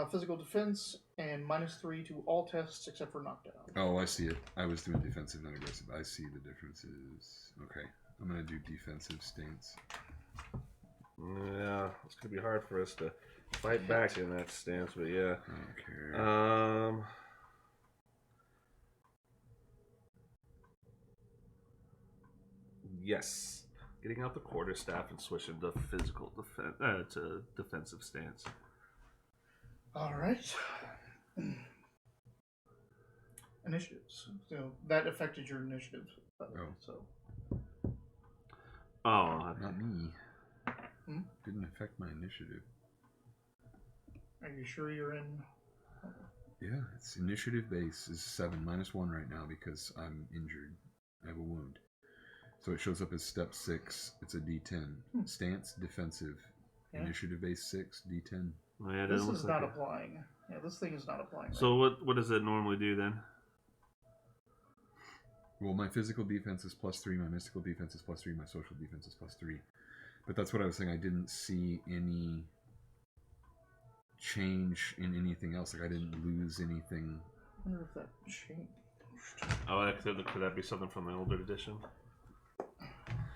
physical defense, and -3 to all tests except for knockdown. Oh, I see it. I was doing defensive, not aggressive. I see the differences. Okay, I'm gonna do defensive stance. Yeah, it's gonna be hard for us to fight back in that stance, but yeah. I don't care. Yes. Getting out the quarterstaff and switching to physical to defensive stance. All right. Initiatives. So that affected your initiative. By the way, Oh. so Oh, Not me. Hmm? Didn't affect my initiative. are you sure you're in? Yeah, its initiative base is 7 -1 right now because I'm injured. I have a wound. So it shows up as step 6. It's a D10. Stance, defensive. Yeah. Initiative base 6, D10. yeah, it This doesn't is look not like it. applying. Yeah, this thing is not applying. So what does it normally do then? Well, my physical defense is +3, my mystical defense is +3, my social defense is +3. But that's what I was saying. I didn't see any change in anything else. Like I didn't lose anything. I wonder if that changed. Oh, could that be something from the older edition?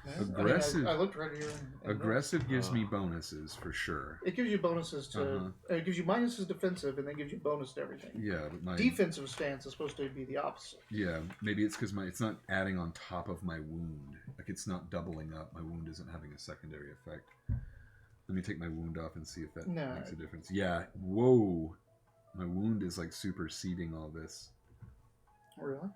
Yeah, Aggressive- I looked right here. And Aggressive gives me bonuses for sure. it gives you bonuses to. It gives you minuses defensive, and then gives you bonus to everything. Yeah, but my Defensive stance is supposed to be the opposite. yeah, maybe it's because it's not adding on top of my wound. Like it's not doubling up. My wound isn't having a secondary effect. Let me take my wound off and see if that No. makes a difference. Yeah. Whoa. My wound is like superseding all this. Really?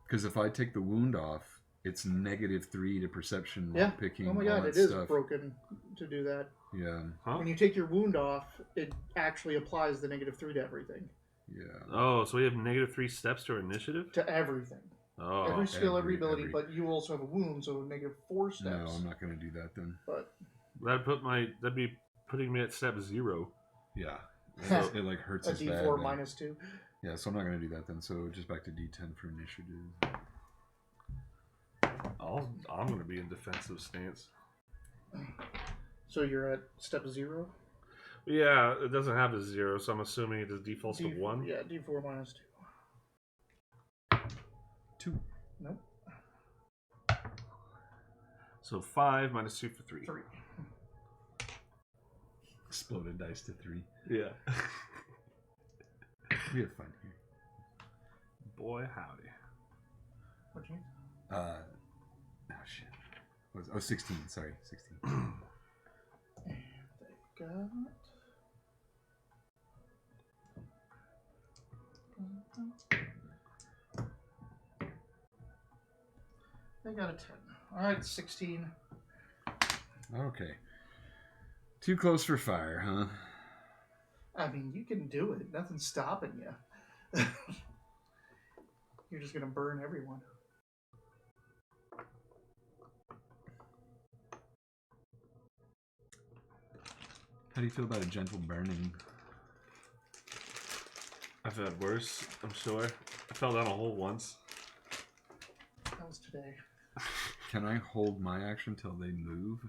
Because if I take the wound off, It's -3 to perception, Yeah. picking, Oh my all god, that it is stuff. broken to do that. Yeah. Huh? When you take your wound off, it actually applies the -3 to everything. Yeah. Oh, so we have -3 steps to our initiative? To everything. Oh. Every skill, every ability, every- but you also have a wound, so -4 steps. No, I'm not going to do that then. But That'd be putting me at step 0. Yeah. So- it like hurts a us D4 bad. -2. Yeah, so I'm not going to do that then. So just back to D10 for initiative. I'm going to be in defensive stance. So you're at step 0? Yeah, it doesn't have a 0, so I'm assuming it just defaults to 1. Yeah, D4 -2. 2. Nope. So 5 minus 2 for 3. 3. Exploded dice to 3. Yeah. We have fun here. Boy, howdy. What'd you need? Oh shit. What was 16. Sorry, 16. And they got... They got a 10. Alright, 16. Okay. Too close for fire, huh? I mean, you can do it. Nothing's stopping you. You're just gonna burn everyone. How do you feel about a gentle burning? I've had worse, I'm sure. I fell down a hole once. That was today. Can I hold my action till they move?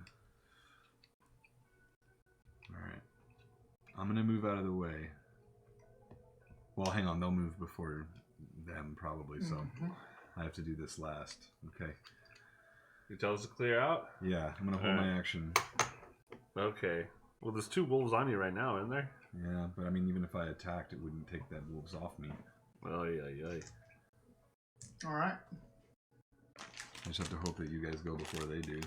Alright. I'm gonna move out of the way. Well, hang on, they'll move before them probably, so I have to do this last. Okay. You tell us to clear out? Yeah, I'm gonna hold my action. Okay. Well, there's 2 wolves on you right now, isn't there? Yeah, but I mean, even if I attacked, it wouldn't take that wolves off me. Oh, yeah. Alright. I just have to hope that you guys go before they do.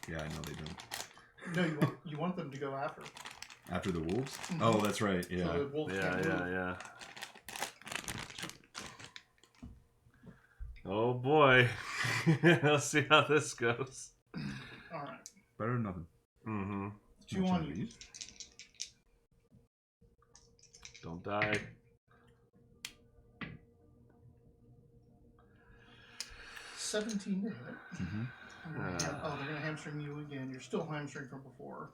Yeah, I know they don't. No, you want them to go after. After the wolves? Mhm. Oh, that's right. Yeah. So the wolves can't move. Yeah. Oh boy. Let's see how this goes. Alright. Better than nothing. Mm-hmm. 2 on you. Don't die. $17 to hit. Mm-hmm. They're gonna hamstring you again. You're still hamstring from before.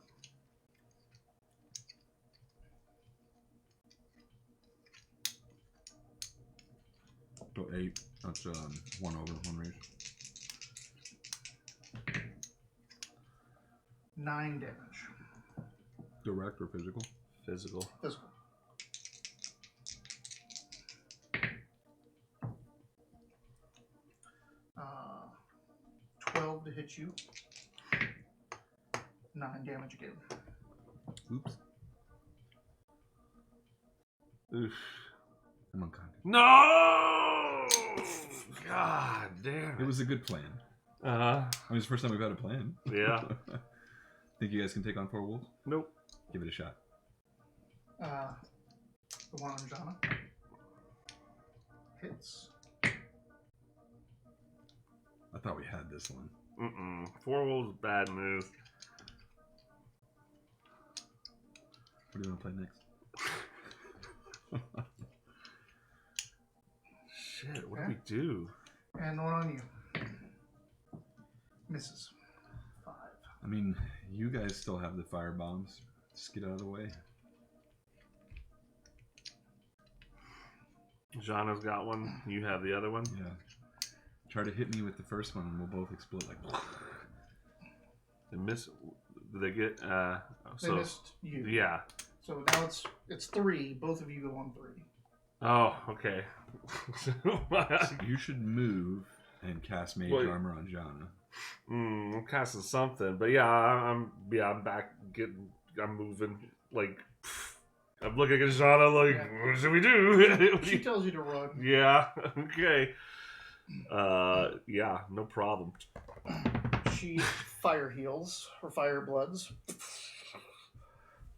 So 8. That's 1 over, 1 raise. 9 damage. Direct or physical? Physical. Physical. Uh, 12 to hit you. 9 damage again. Oops. Oof. I'm unconscious. No! God damn It was a good plan. Uh-huh. I mean, it's the first time we've had a plan. Yeah. Think you guys can take on 4 wolves? Nope. Give it a shot. The one on Jana. Hits. I thought we had this one. Mm-mm. 4 wolves, bad move. What do you want to play next? Shit, what do we do? And the one on you. Misses. 5. I mean, you guys still have the fire bombs. Just get out of the way. Jana's got one. You have the other one. Yeah. Try to hit me with the first one and we'll both explode like... They miss. Did they get? They missed you. Yeah. So now it's 3. Both of you go on 3. Oh, okay. You should move and cast mage Wait. armor on Jana. I'm casting something, but yeah, I'm back. I'm moving. Like, I'm looking at Jana. Like, Yeah. what should we do? She tells you to run. Yeah. Okay. Yeah. No problem. She fire heals or fire bloods.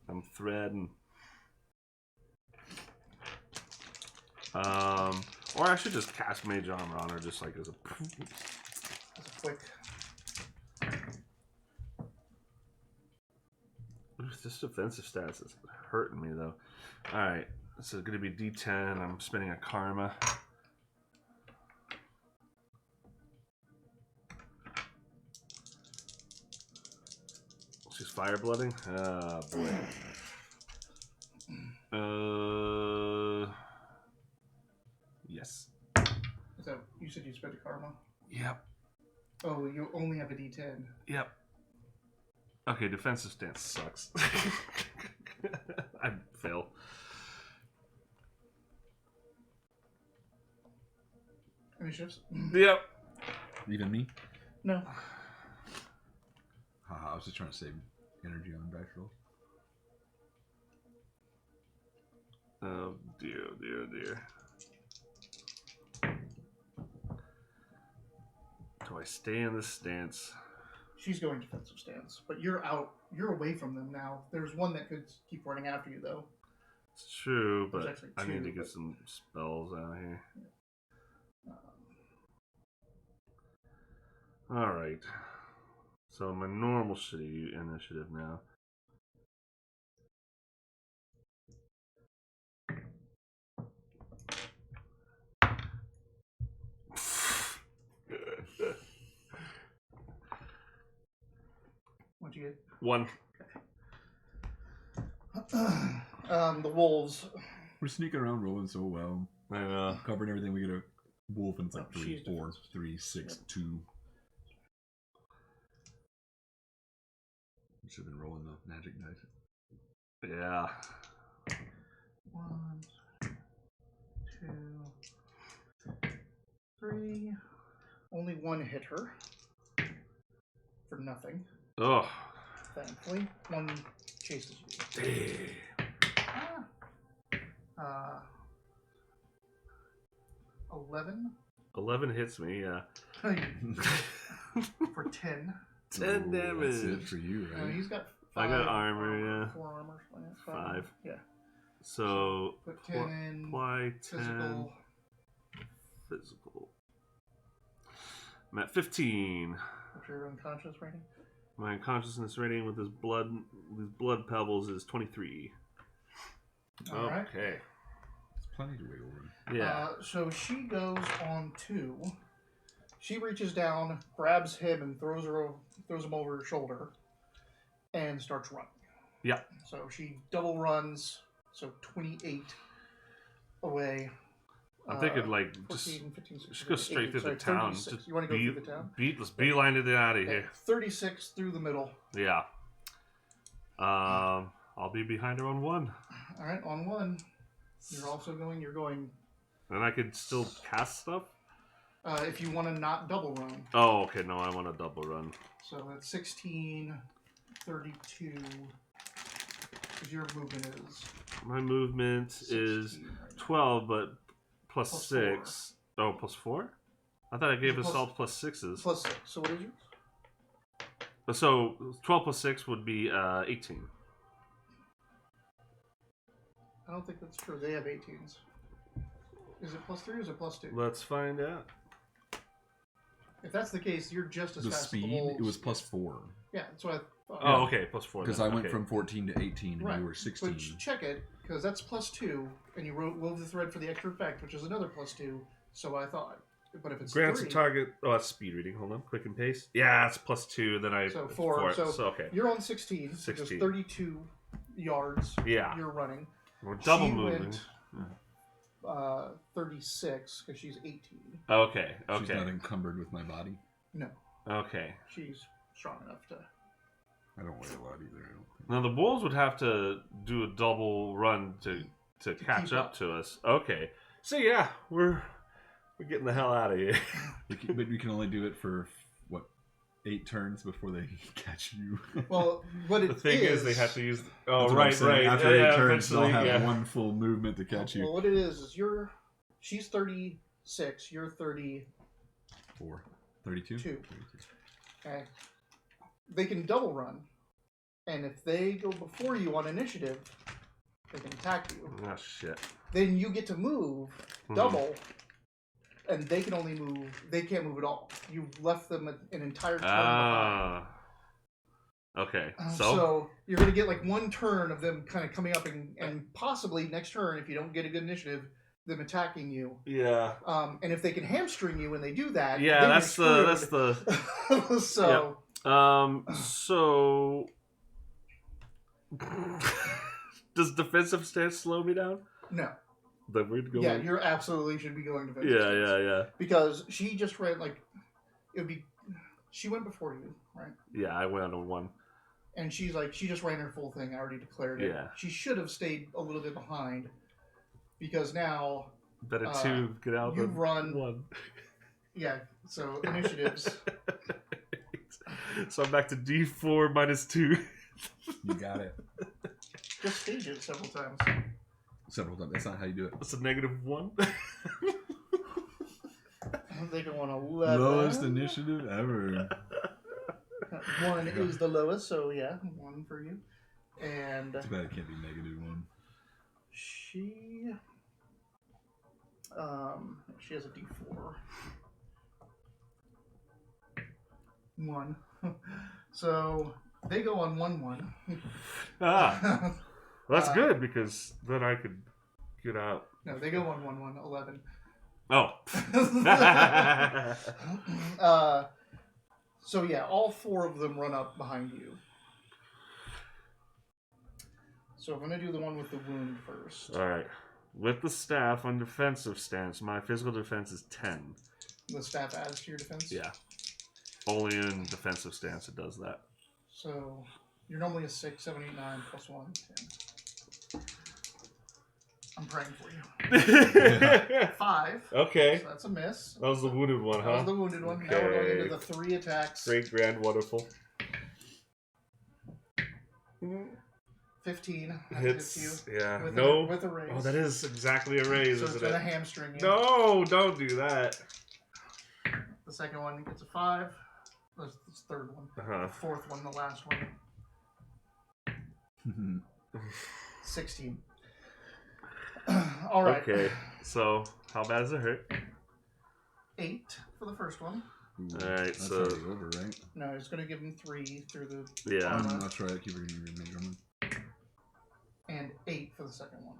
I'm threading. Or I should just cast Mage Armor on her, just like as a... That's a quick. This defensive stats is hurting me, though. Alright, this is going to be D10. I'm spending a Karma. She's fire blooding? Ah, boy. Yes. Is that, you said you spent a karma? Yep. Oh, you only have a D10. Yep. Okay, defensive stance sucks. I fail. Initiatives? Yep. Even me? No. Haha, I was just trying to save energy on dice rolls. Oh dear, dear, dear. Do I stay in this stance? She's going defensive stance, but you're out. You're away from them now. There's one that could keep running after you, though. It's true, There's but actually I need two, to get but- some spells out here. Alright. So my normal shitty initiative now. What'd you get? 1. The wolves. We're sneaking around rolling so well. And, Covering everything. We get a wolf and it's like Oh, 3, she's 4, defensive. 3, 6, 2. We should have been rolling the magic dice. yeah. 1, 2, 3. Only one hit her. For nothing. Ugh. Thankfully. One chases you. Damn. 11 11 hits me, yeah. for 10. 10 Ooh, damage. That's it for you, right? He's got I 5 got armor, yeah. 4 armor. Yeah, 5. Yeah. So, Put 10 in apply 10 physical. physical. I'm at 15. What's your unconscious rating? My unconsciousness rating with these blood pebbles is 23. All right. Okay. It's plenty to wiggle room. Yeah. So she goes on 2. She reaches down, grabs him, and throws him over her shoulder, and starts running. Yeah. So she double runs, so 28 away. I'm thinking like 14, just 15, 16, go straight 18, through sorry, the town. 36. Just You want to go through the town? Let's beeline it out of Okay, here. 36 through the middle. Yeah. I'll be behind her on 1. All right, on 1. You're going. And I could still cast stuff? If you want to not double run. Oh, okay. No, I want to double run. So that's 16, 32. Because your movement is My movement 16, is right? 12, but plus Plus 6. Oh, plus 4? I thought I gave Plus- assault plus 6s. Plus 6. So what is yours? So 12 plus 6 would be 18. I don't think that's true. They have 18s. Is it plus 3 or is it plus 2? Let's find out. If that's the case, you're just as The fast speed, as the wolves. it was plus 4. Yeah, that's what I thought. Oh, okay, plus 4. Because then. I went Okay. from 14 to 18 and Right. you were 16. But check it, because that's plus 2, and you wove the thread for the extra effect, which is another plus 2, so I thought. But if it's Grants 3, a target. Oh, that's speed reading. Hold on. Quick and pace. Yeah, it's plus 2. Then I. So 4. So, okay. you're on 16. 16. There's 32 yards Yeah. you're running. We're double She moving. went 36, because she's 18. Okay. She's not Okay. encumbered with my body. No, Okay. she's strong enough to... I don't weigh a lot either, I don't think. Now the wolves would have to do a double run to catch keep up up. to us. Okay. So yeah, we're getting the hell out of here. But we can only do it for, what, 8 turns before they catch you? Well, what it The thing is, they have to use. Oh, That's what I'm right, saying. right. After yeah, 8 turns, they'll eventually, have yeah. one full movement to catch you. Well, what it is she's 36, you're 32. 32? 32. Okay. They can double run, and if they go before you on initiative, they can attack you. Oh shit. Then you get to move Hmm. double and they can only move. They can't move at all. You've left them an entire turn Ah. Okay. behind. So So you're going to get like one turn of them kind of coming up, and possibly next turn, if you don't get a good initiative, them attacking you. yeah. And if they can hamstring you when they do that, Yeah, then that's you're the screwed. So so does defensive stance slow me down? no. Then we'd go. Yeah, you absolutely should be going to Yeah. because she just ran like it would be. She went before you, right? Yeah, I went on 1. And she's like, she just ran her full thing. I already declared it. Yeah. She should have stayed a little bit behind because now Better 2 get out you've than run 1. Yeah. So initiatives. So I'm back to D4 minus 2. You got it. Just stage it several times. Several times. That's not how you do it. That's a -1. They go on 11. Lowest initiative ever. 1 is the lowest, so yeah, 1 for you. And Too bad it can't be -1. she has a D4. 1. So they go on 1-1. Ah, that's good because then I could get out. No, they go on 1-1, 11. Oh. So yeah, all 4 of them run up behind you. So I'm gonna do the one with the wound first. All right. With the staff on defensive stance, my physical defense is 10. The staff adds to your defense. Yeah. Only in defensive stance it does that. So you're normally a 6, 7, 8, 9 plus 1, 10. I'm praying for you. 5. Okay. So that's a miss. That was the wounded one, That was huh? the wounded one. Okay. Now we're going into the 3 attacks. Great, grand, wonderful. 15. That Hits. you. Yeah. With No. with a raise. Oh, that is exactly a raise, So it's isn't going to it? hamstring you. No, don't do that. The second one gets a 5. That's the third one. Uh-huh. The fourth one, the last one. 16. All right. Okay. So, how bad does it hurt? 8 for the first one. Ooh, Alright, that's so- already over, right? No, it's going to give him 3 through the... Yeah. That's right. Keep reading your major one. And 8 for the second one.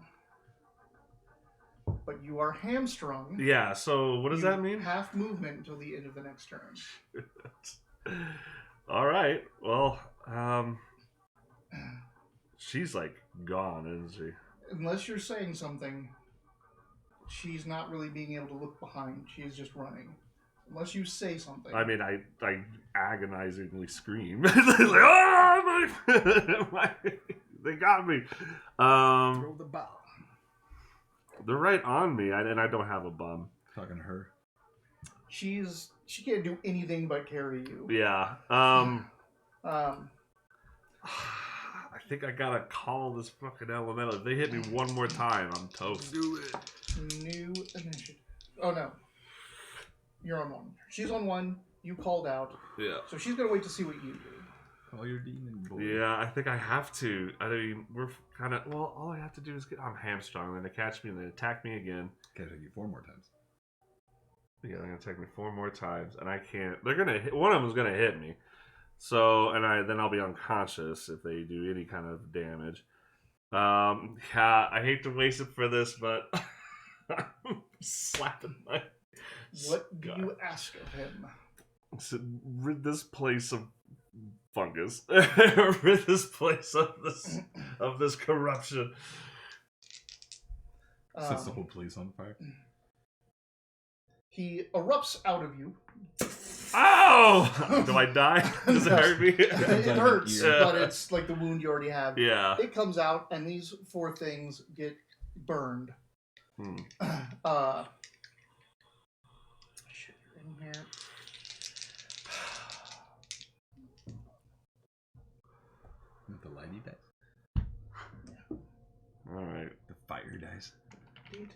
But you are hamstrung. Yeah, so what does You that mean? Half movement until the end of the next turn. All right. Well, she's like gone, isn't she? Unless you're saying something, she's not really being able to look behind. She is just running. Unless you say something. I mean, I agonizingly scream. Like, oh, they got me. Throw the ball. They're right on me, and I don't have a bum. Talking to her. She can't do anything but carry you. Yeah. I think I gotta call this fucking elemental. If they hit me one more time, I'm toast. Do it. New initiative. Oh no. You're on 1. She's on 1. You called out. Yeah. So she's gonna wait to see what you do. Call your demon boy. Yeah, I think I have to. I mean, we're kind of... Well, all I have to do is get... I'm hamstrung, and then they catch me, and they attack me again. Gotta take you 4 more times. Yeah, they're going to attack me 4 more times, and I can't... They're going to hit... One of them's going to hit me. So, and then I'll be unconscious if they do any kind of damage. Yeah, I hate to waste it for this, but... I'm slapping my... What do God. you ask of him? So, rid this place of fungus. Rid this place of this corruption. Sets the whole place on fire. He erupts out of you. Oh! Do I die? Does it No. me? It hurts, Yeah. but it's like the wound you already have. Yeah. It comes out, and these 4 things get burned. Hmm. Shit, you're in here. With the lighty dice. All right. The fire dice. 8.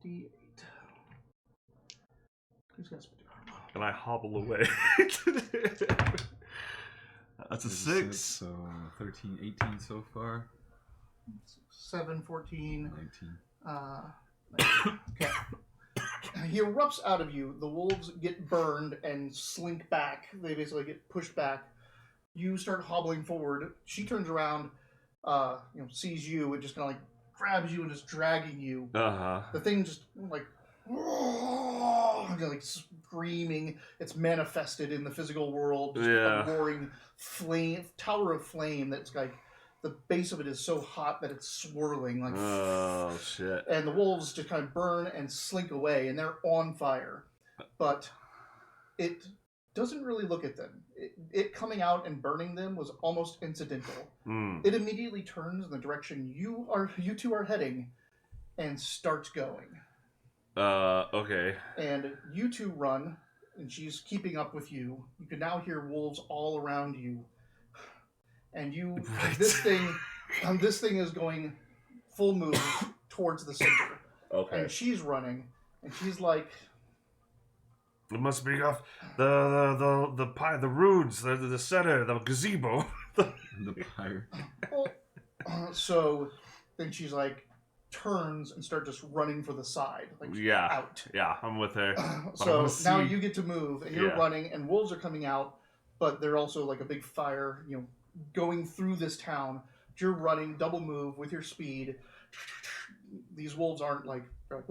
D8. Who's got spit? And I hobble away. That's a There's 6. So 13, 18 so far. 7, 14. 19. 19. Okay. he erupts out of you. The wolves get burned and slink back. They basically get pushed back. You start hobbling forward. She turns around, sees you, and just kind of like grabs you and is dragging you. The thing just like screaming. It's manifested in the physical world. Just a roaring flame, tower of flame. That's like the base of it is so hot that it's swirling. Like oh shit! And the wolves just kind of burn and slink away, and they're on fire. But it doesn't really look at them. It coming out and burning them was almost incidental. It immediately turns in the direction you two are heading, and starts going. Okay. And you two run, and she's keeping up with you. You can now hear wolves all around you, and you this thing is going full move towards the center. Okay. And she's running, and she's like, it must be off the runes, the center, the gazebo. The pyre. So then she's like, turns and start just running for the side, like out. Yeah, I'm with her. So now you get to move, and you're running, and wolves are coming out, but they're also like a big fire, going through this town. You're running, double move with your speed. These wolves aren't like, they're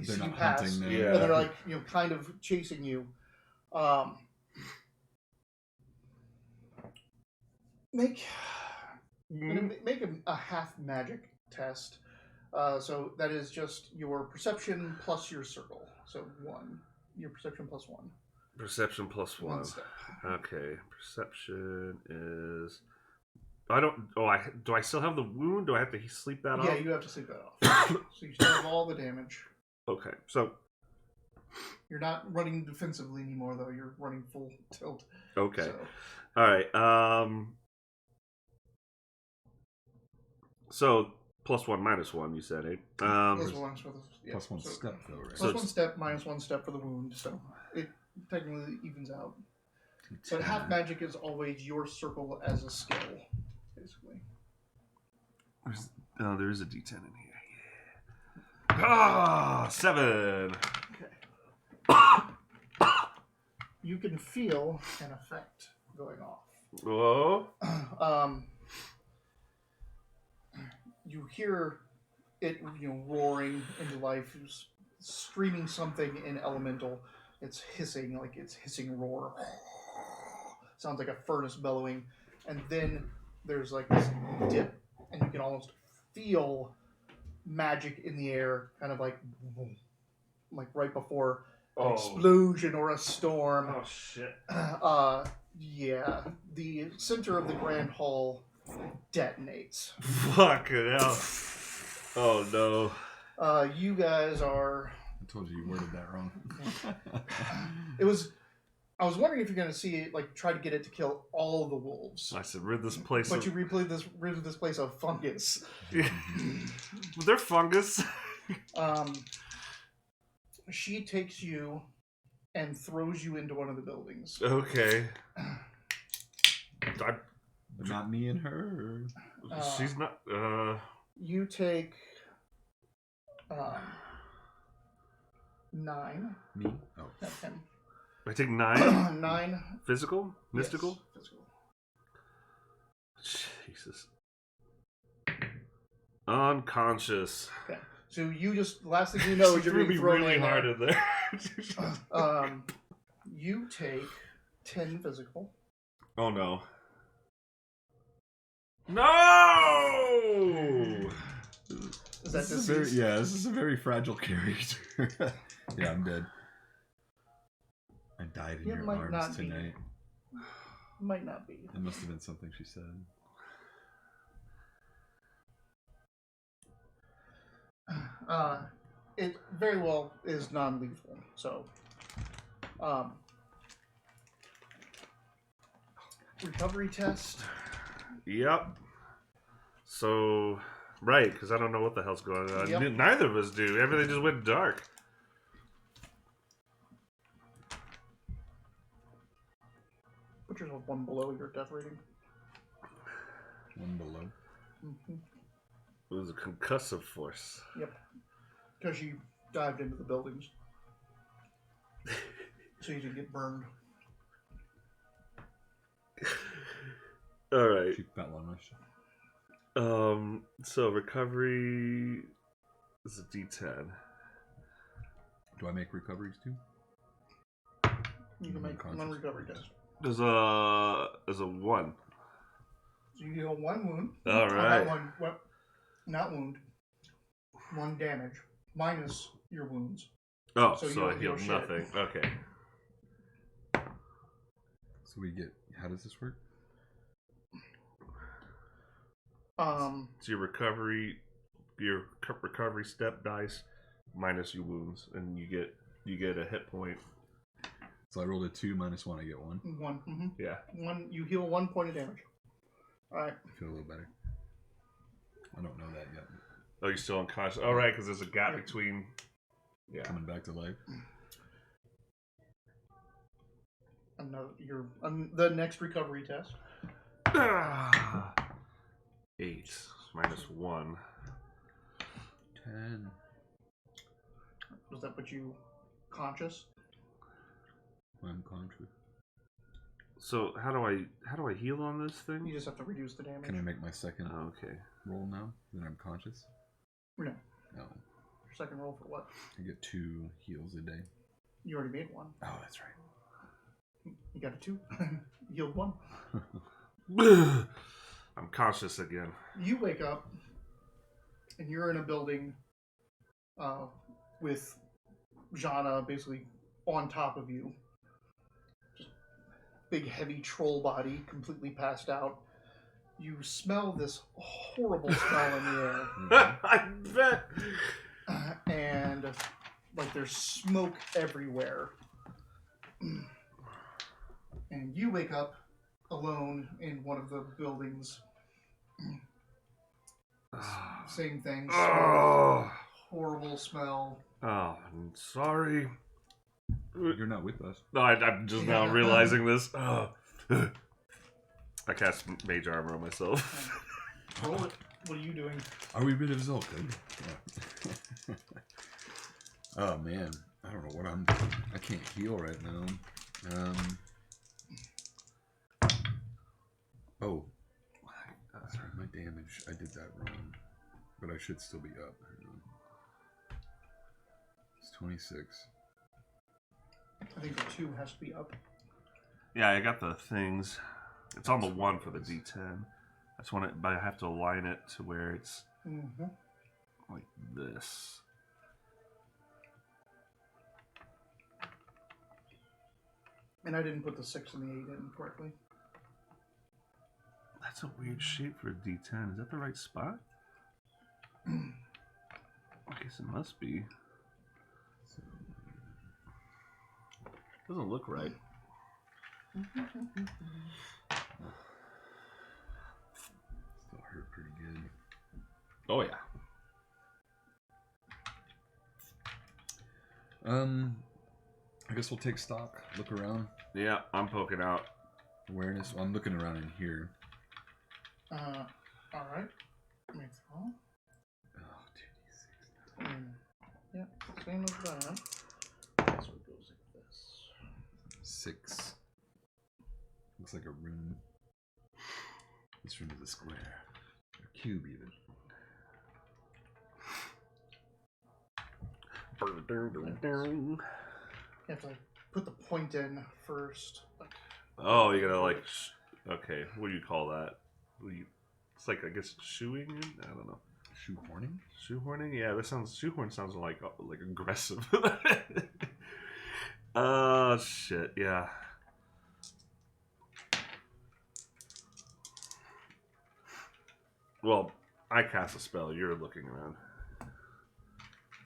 see you pass, and they're like, kind of chasing you. Make a half magic test. So that is just your perception plus your circle. So 1. Your perception plus 1. Perception plus 1. 1 step. Okay. Perception is. I don't. Oh, do I still have the wound? Do I have to sleep that off? Yeah, you have to sleep that off. So you still have all the damage. Okay, so you're not running defensively anymore, though. You're running full tilt. Okay. So. All right. So +1, -1. You said it. Plus one step, though, right? Plus 1 step, -1 step for the wound. So it technically evens out. But half magic is always your circle as a skill, basically. There is a D10 in here. 7. Okay. You can feel an effect going off. Whoa. You hear it, roaring into life, screaming something in elemental. It's hissing, like it's hissing roar. Sounds like a furnace bellowing, and then there's like this dip, and you can almost feel magic in the air, kind of like right before an explosion or a storm. Oh shit! Yeah, the center of the grand hall detonates. Fucking hell! Oh no! You guys are. I told you worded that wrong. It was. I was wondering if you're going to see it, like, try to get it to kill all of the wolves. I said, rid this place. But you rid this place of fungus. They're fungus. She takes you and throws you into one of the buildings. Okay. But not me and her. She's not. You take 9. Me? Oh. Not 10. I take 9. 9. Physical? Mystical? Yes, physical. Jesus. Unconscious. Okay. So you just, last thing you know is you're going to be thrown really in hard there. in there. You take 10 physical. Oh no. No! Is that this is a very fragile character. Yeah, I'm dead. I died in your arms tonight. Might not be. That must have been something she said. It very well is non-lethal. So, recovery test. Yep. So, right, because I don't know what the hell's going on. Yep. Neither of us do. Everything just went dark. Put yourself 1 below your death rating. 1 below. Mm-hmm. It was a concussive force. Yep. Because you dived into the buildings. So you can get burned. All right. Cheap battle on my shit. So recovery is a D10. Do I make recoveries too? You can make one recovery test. There's a 1. So you heal 1 wound. All right. Not wound. 1 damage minus your wounds. Oh, So you so I don't heal heal shit. nothing. Okay. So we get. How does this work? It's your recovery step dice minus your wounds, and you get a hit point. So I rolled a 2 minus 1. I get 1. 1. Mm-hmm. Yeah. 1. You heal 1 point of damage. All right. I feel a little better. I don't know that yet. Oh, you're still unconscious. All right, because there's a gap between. Yeah. Coming back to life. The next recovery test. 8 minus 1. 10. Does that put you conscious? I'm conscious. So how do I heal on this thing? You just have to reduce the damage. Can I make my second Okay. roll now? Then I'm conscious? No. No. Your second roll for what? I get 2 heals a day. You already made 1. Oh, that's right. You got a 2. You healed 1. I'm conscious again. You wake up, and you're in a building with Jana basically on top of you. Just big, heavy troll body, completely passed out. You smell this horrible smell in the air. I bet. And, like, there's smoke everywhere. And you wake up alone in one of the buildings. Same thing. Horrible smell. Oh, I'm sorry. You're not with us. No, I'm just now realizing this. I cast Mage Armor on myself. Roll it. What are you doing? Are we rid of Zolkin? Yeah. Oh man, I don't know what I'm doing. I can't heal right now. Oh, sorry, my damage. I did that wrong, but I should still be up. It's 26. I think the 2 has to be up. Yeah, I got the things. It's on the 1 for the D10. I just want it, but I have to align it to where it's like this. And I didn't put the 6 and the 8 in correctly. That's a weird shape for a D10. Is that the right spot? I guess it must be. Doesn't look right. Still hurt pretty good. Oh yeah. I guess we'll take stock. Look around. Yeah, I'm poking out. Awareness. Well, I'm looking around in here. All right. Make the roll. Oh, 2d6. Yeah, same as that. So it goes like this. 6. Looks like a room. This room is a square. A cube, even. You have to like put the point in first. Like, Oh, you gotta like. Okay, what do you call that? It's like, I guess, shoeing in? I don't know. Shoehorning? Shoehorning? Yeah, that sounds. Shoehorn sounds like aggressive. Shit. Yeah. Well, I cast a spell. You're looking around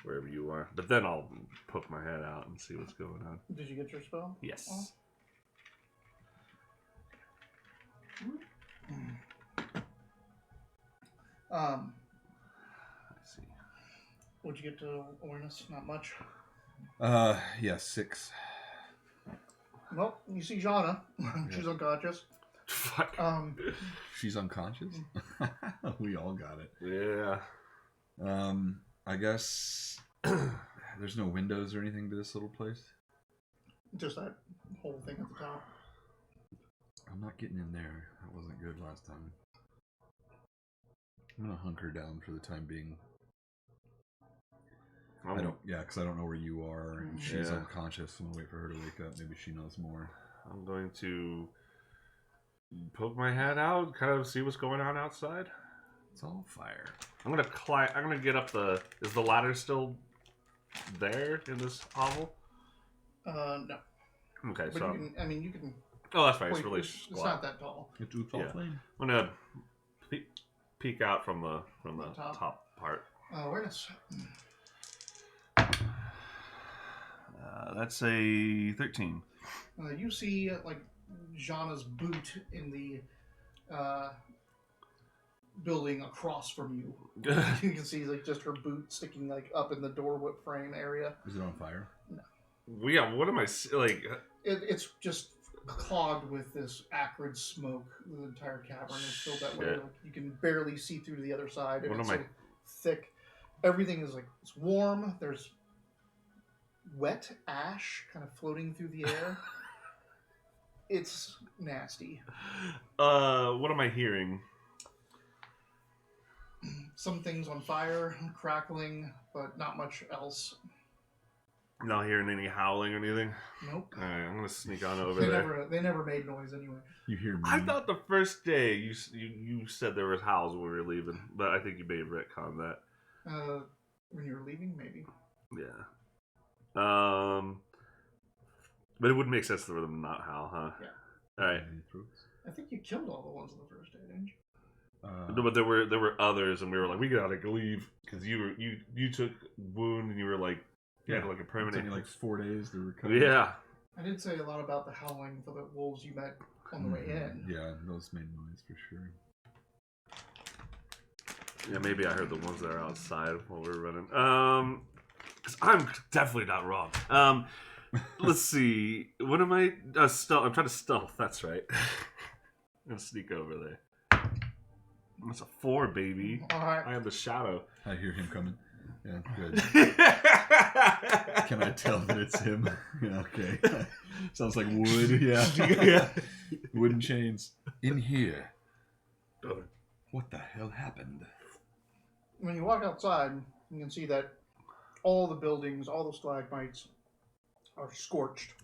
wherever you are, but then I'll poke my head out and see what's going on. did you get your spell? Yes. I see. What'd you get to awareness? Not much. Yeah, 6. Well, you see Jana. She's unconscious. Fuck. She's unconscious? We all got it. Yeah. I guess there's no windows or anything to this little place. Just that whole thing at the top. I'm not getting in there. That wasn't good last time. I'm gonna hunker down for the time being. Because I don't know where you are, and she's unconscious. I'm gonna wait for her to wake up. Maybe she knows more. I'm going to poke my head out, kind of see what's going on outside. It's all fire. I'm gonna climb. I'm gonna get up the. Is the ladder still there in this hovel? No. Okay, But so you can. oh, that's right. It's Wait, really it's squat. not that tall. It's too tall flame. I'm gonna peek out from the top part. Awareness. That's a 13. You see like Jana's boot in the building across from you. You can see like just her boot sticking like up in the door frame area. Is it on fire? No. Yeah. What am I like? It's just clogged with this acrid smoke. The entire cavern is filled that way. Like, you can barely see through to the other side. And it's so thick. Everything is like it's warm. There's wet ash kind of floating through the air. It's nasty. What am I hearing? Some things on fire, crackling, but not much else. Not hearing any howling or anything? Nope. Alright, I'm gonna sneak on over there. They never made noise anyway. You hear me? I thought the first day you said there was howls when we were leaving, but I think you may have retconned that. When you were leaving, maybe. Yeah. But it wouldn't make sense for them to not howl, huh? Yeah. Alright. I think you killed all the ones on the first day, didn't you? No, but there were others, and we were like, we gotta leave because you took wound, and you were like, you had like a permanent. It took me like 4 days to recover. Yeah. I did say a lot about the howling for the wolves you met on the way in. Yeah, those made noise for sure. Yeah, maybe I heard the ones that are outside while we were running. Because I'm definitely not wrong. Let's see. What am I? Stealth. I'm trying to stealth. That's right. I'm gonna sneak over there. That's a 4, baby. All right. I am the shadow. I hear him coming. Yeah, good. Can I tell that it's him? Yeah, okay. Sounds like wood. Yeah. Wooden chains. In here. What the hell happened? When you walk outside, you can see that all the buildings, all the stalagmites are scorched.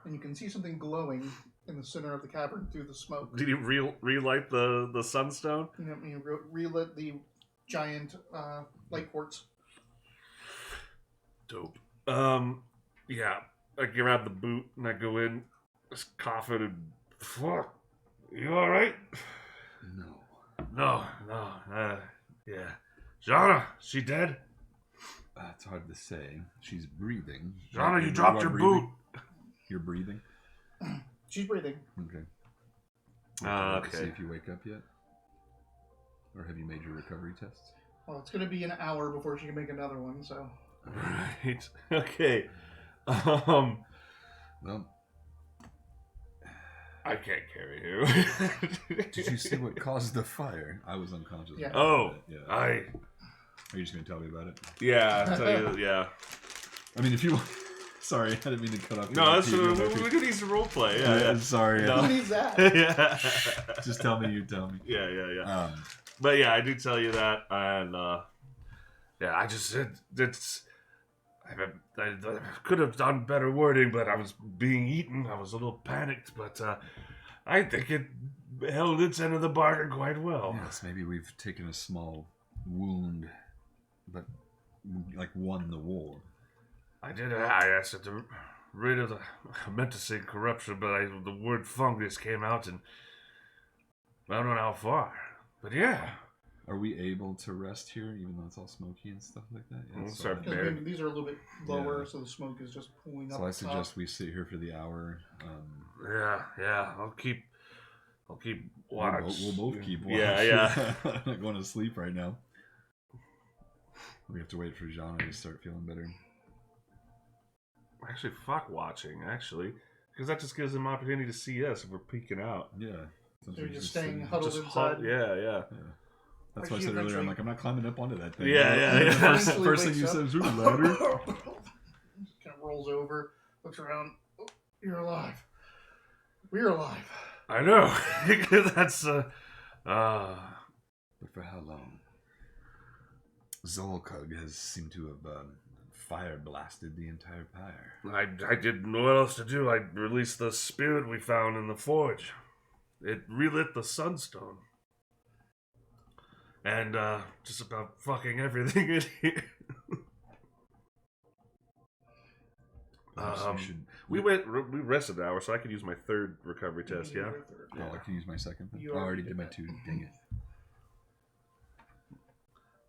And you can see something glowing in the center of the cavern through the smoke. Did you relight the sunstone? You relit the giant light quartz. Dope. Yeah. I grab the boot and I go in, just coughing and fuck. You all right? No. Yeah. Jana, she dead? It's hard to say. She's breathing. Jana, you dropped your boot. You're breathing? She's breathing. Okay. Okay. See if you wake up yet? Or have you made your recovery tests? Well, it's going to be an hour before she can make another one, so... Right. Okay. Well... I can't carry you. Did you see what caused the fire? I was unconscious. Yeah. Oh, yeah. Are you just going to tell me about it? Yeah, I'll tell you, yeah. I mean, if you... Sorry, I didn't mean to cut off. No, that's we could use the role play. Yeah. Sorry. No. Who needs that? Yeah. Just tell me. You tell me. Yeah. But yeah, I do tell you that, and yeah, I just said it's. I could have done better wording, but I was being eaten. I was a little panicked, but I think it held its end of the bargain quite well. Yes, maybe we've taken a small wound, but like won the war. I asked it to rid of the. I meant to say corruption, but the word fungus came out, and I don't know how far. But yeah. Are we able to rest here, even though it's all smoky and stuff like that? Yeah, These are a little bit lower, so the smoke is just pulling up. So I suggest we sit here for the hour. Yeah. I'll keep watch. We'll both keep watch. Yeah. I'm not going to sleep right now. We have to wait for Jana to start feeling better. Actually, fuck watching, because that just gives them opportunity to see us if we're peeking out. Yeah. So you're just staying huddled inside. Yeah. That's why I said earlier, I'm like, I'm not climbing up onto that thing. Yeah. First thing you said is, ooh, ladder. Kind of rolls over, looks around. You're alive. We're alive. I know. That's But for how long? Zolkug has seemed to have fire blasted the entire pyre. I didn't know what else to do. I released the spirit we found in the forge. It relit the sunstone. And just about fucking everything in here. We rested an hour, so I could use my third recovery test. Yeah. Oh, I can use my second. You I already already did my did 2. Dang it.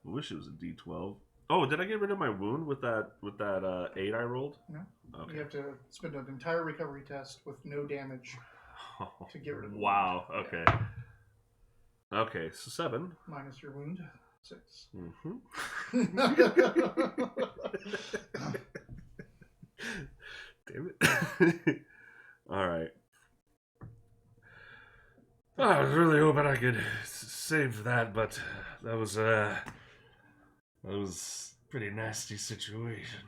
I wish it was a D12. Oh, did I get rid of my wound with that 8 I rolled? No. Okay. You have to spend an entire recovery test with no damage to get rid of the Wow. wound. Okay. Okay. So 7. Minus your wound. 6. Mm-hmm. Damn it. All right. Oh, I was really hoping I could save that, but that was a pretty nasty situation.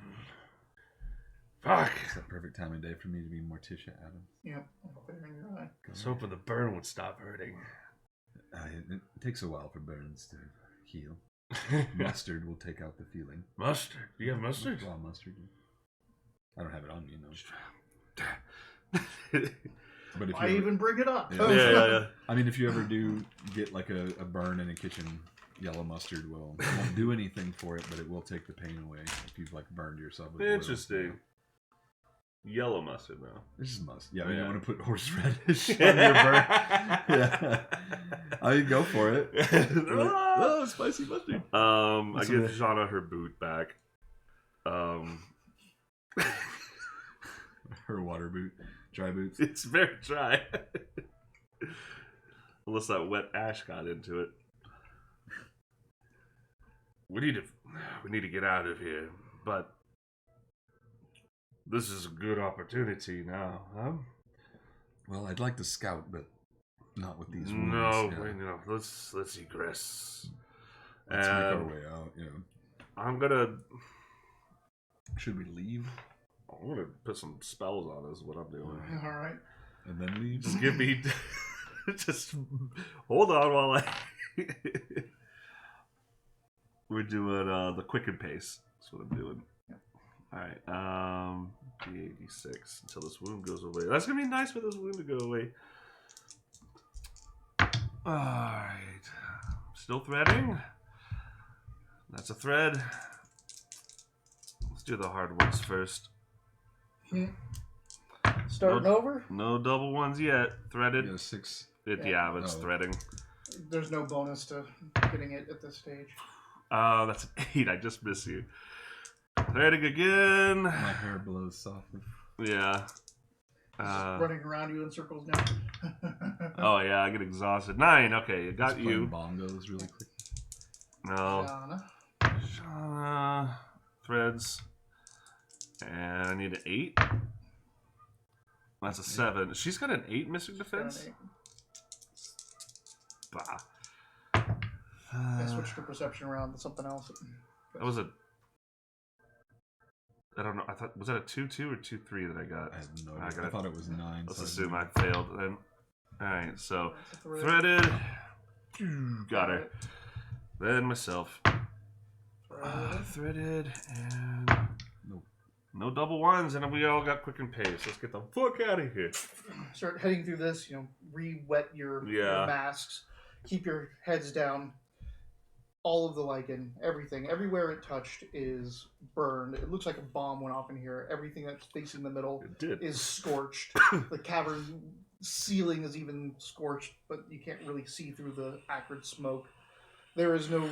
Fuck. It's the perfect time of day for me to be Morticia Adams. Yep. There in your eye. I was hoping the burn would stop hurting. It takes a while for burns to heal. Mustard will take out the feeling. Mustard? You have mustard? Raw mustard. I don't have it on me, no. But if Why you even bring it up? Yeah. I mean, if you ever do get like a burn in a kitchen, yellow mustard won't do anything for it, but it will take the pain away if you've like burned yourself with oil. Interesting. Yellow mustard now. This is mustard. Yeah, I mean, Yeah. you want to put horseradish on your burn? Yeah. I mean, go for it. Oh, spicy mustard. I give Shauna her boot back. Her water boot, dry boots. It's very dry. Unless that wet ash got into it. We need to get out of here, but this is a good opportunity now, huh? Well, I'd like to scout, but not with these wounds. No, Yeah. let's egress. Let's make our way out. You know. I'm gonna Should we leave put some spells on. Is what I'm doing. All right. and then leave? Just give me, just hold on while I. We're doing the quicken pace. That's what I'm doing. Yep. All right. D86 until this wound goes away. That's gonna be nice for this wound to go away. All right. Still threading. That's a thread. Let's do the hard ones first. Starting over? No double ones yet. Threaded. You got a 6. Yeah, but it's threading. There's no bonus to getting it at this stage. That's an 8. I just miss you. Threading again. My hair blows softly. Yeah. Running around you in circles now. Oh yeah, I get exhausted. 9. Okay, it got Just playing you. bongos really quick. No. Shauna. Shauna. Threads. And I need an 8. That's a 7. She's got an 8 missing defense? Bah. I switched her perception around to something else. That was a... I don't know. I thought... Was that a 2-2 or 2-3 that I got? I have no idea. I thought it was 9. Let's so assume I failed then. Alright, so... Thread. Threaded. Got her. Then myself. Threaded and... Nope. No double ones, and we all got quick and pace. Let's get the fuck out of here. Start heading through this, re-wet your masks. Keep your heads down. All of the lichen, everything, everywhere it touched is burned. It looks like a bomb went off in here. Everything that's facing the middle It did. is scorched. The cavern ceiling is even scorched, but you can't really see through the acrid smoke. There is no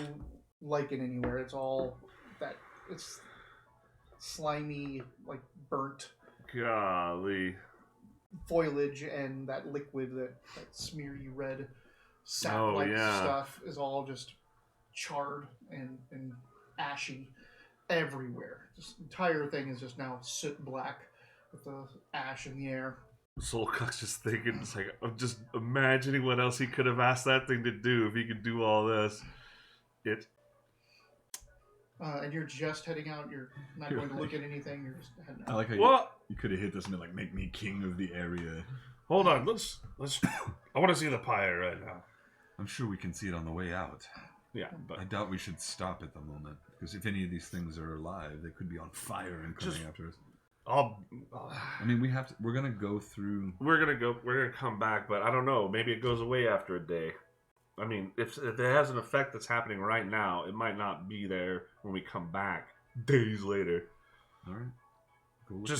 lichen anywhere. It's all that. It's slimy, like burnt Golly. foliage and that liquid, that smeary red sap-like stuff is all just charred and ashy everywhere. This entire thing is just now soot black with the ash in the air. Soulcock's just thinking, it's like, I'm just imagining what else he could have asked that thing to do if he could do all this. And you're just heading out. You're not going to look at anything. You're just heading out. I like how What? You could have hit this and been like, make me king of the area. Hold on, let's. I want to see the pyre right now. I'm sure we can see it on the way out. Yeah, but I doubt we should stop at the moment, because if any of these things are alive, they could be on fire and coming after us. I mean, we're gonna go through. We're gonna come back, but I don't know. Maybe it goes away after a day. I mean, if it has an effect that's happening right now, it might not be there when we come back days later. All right. Go look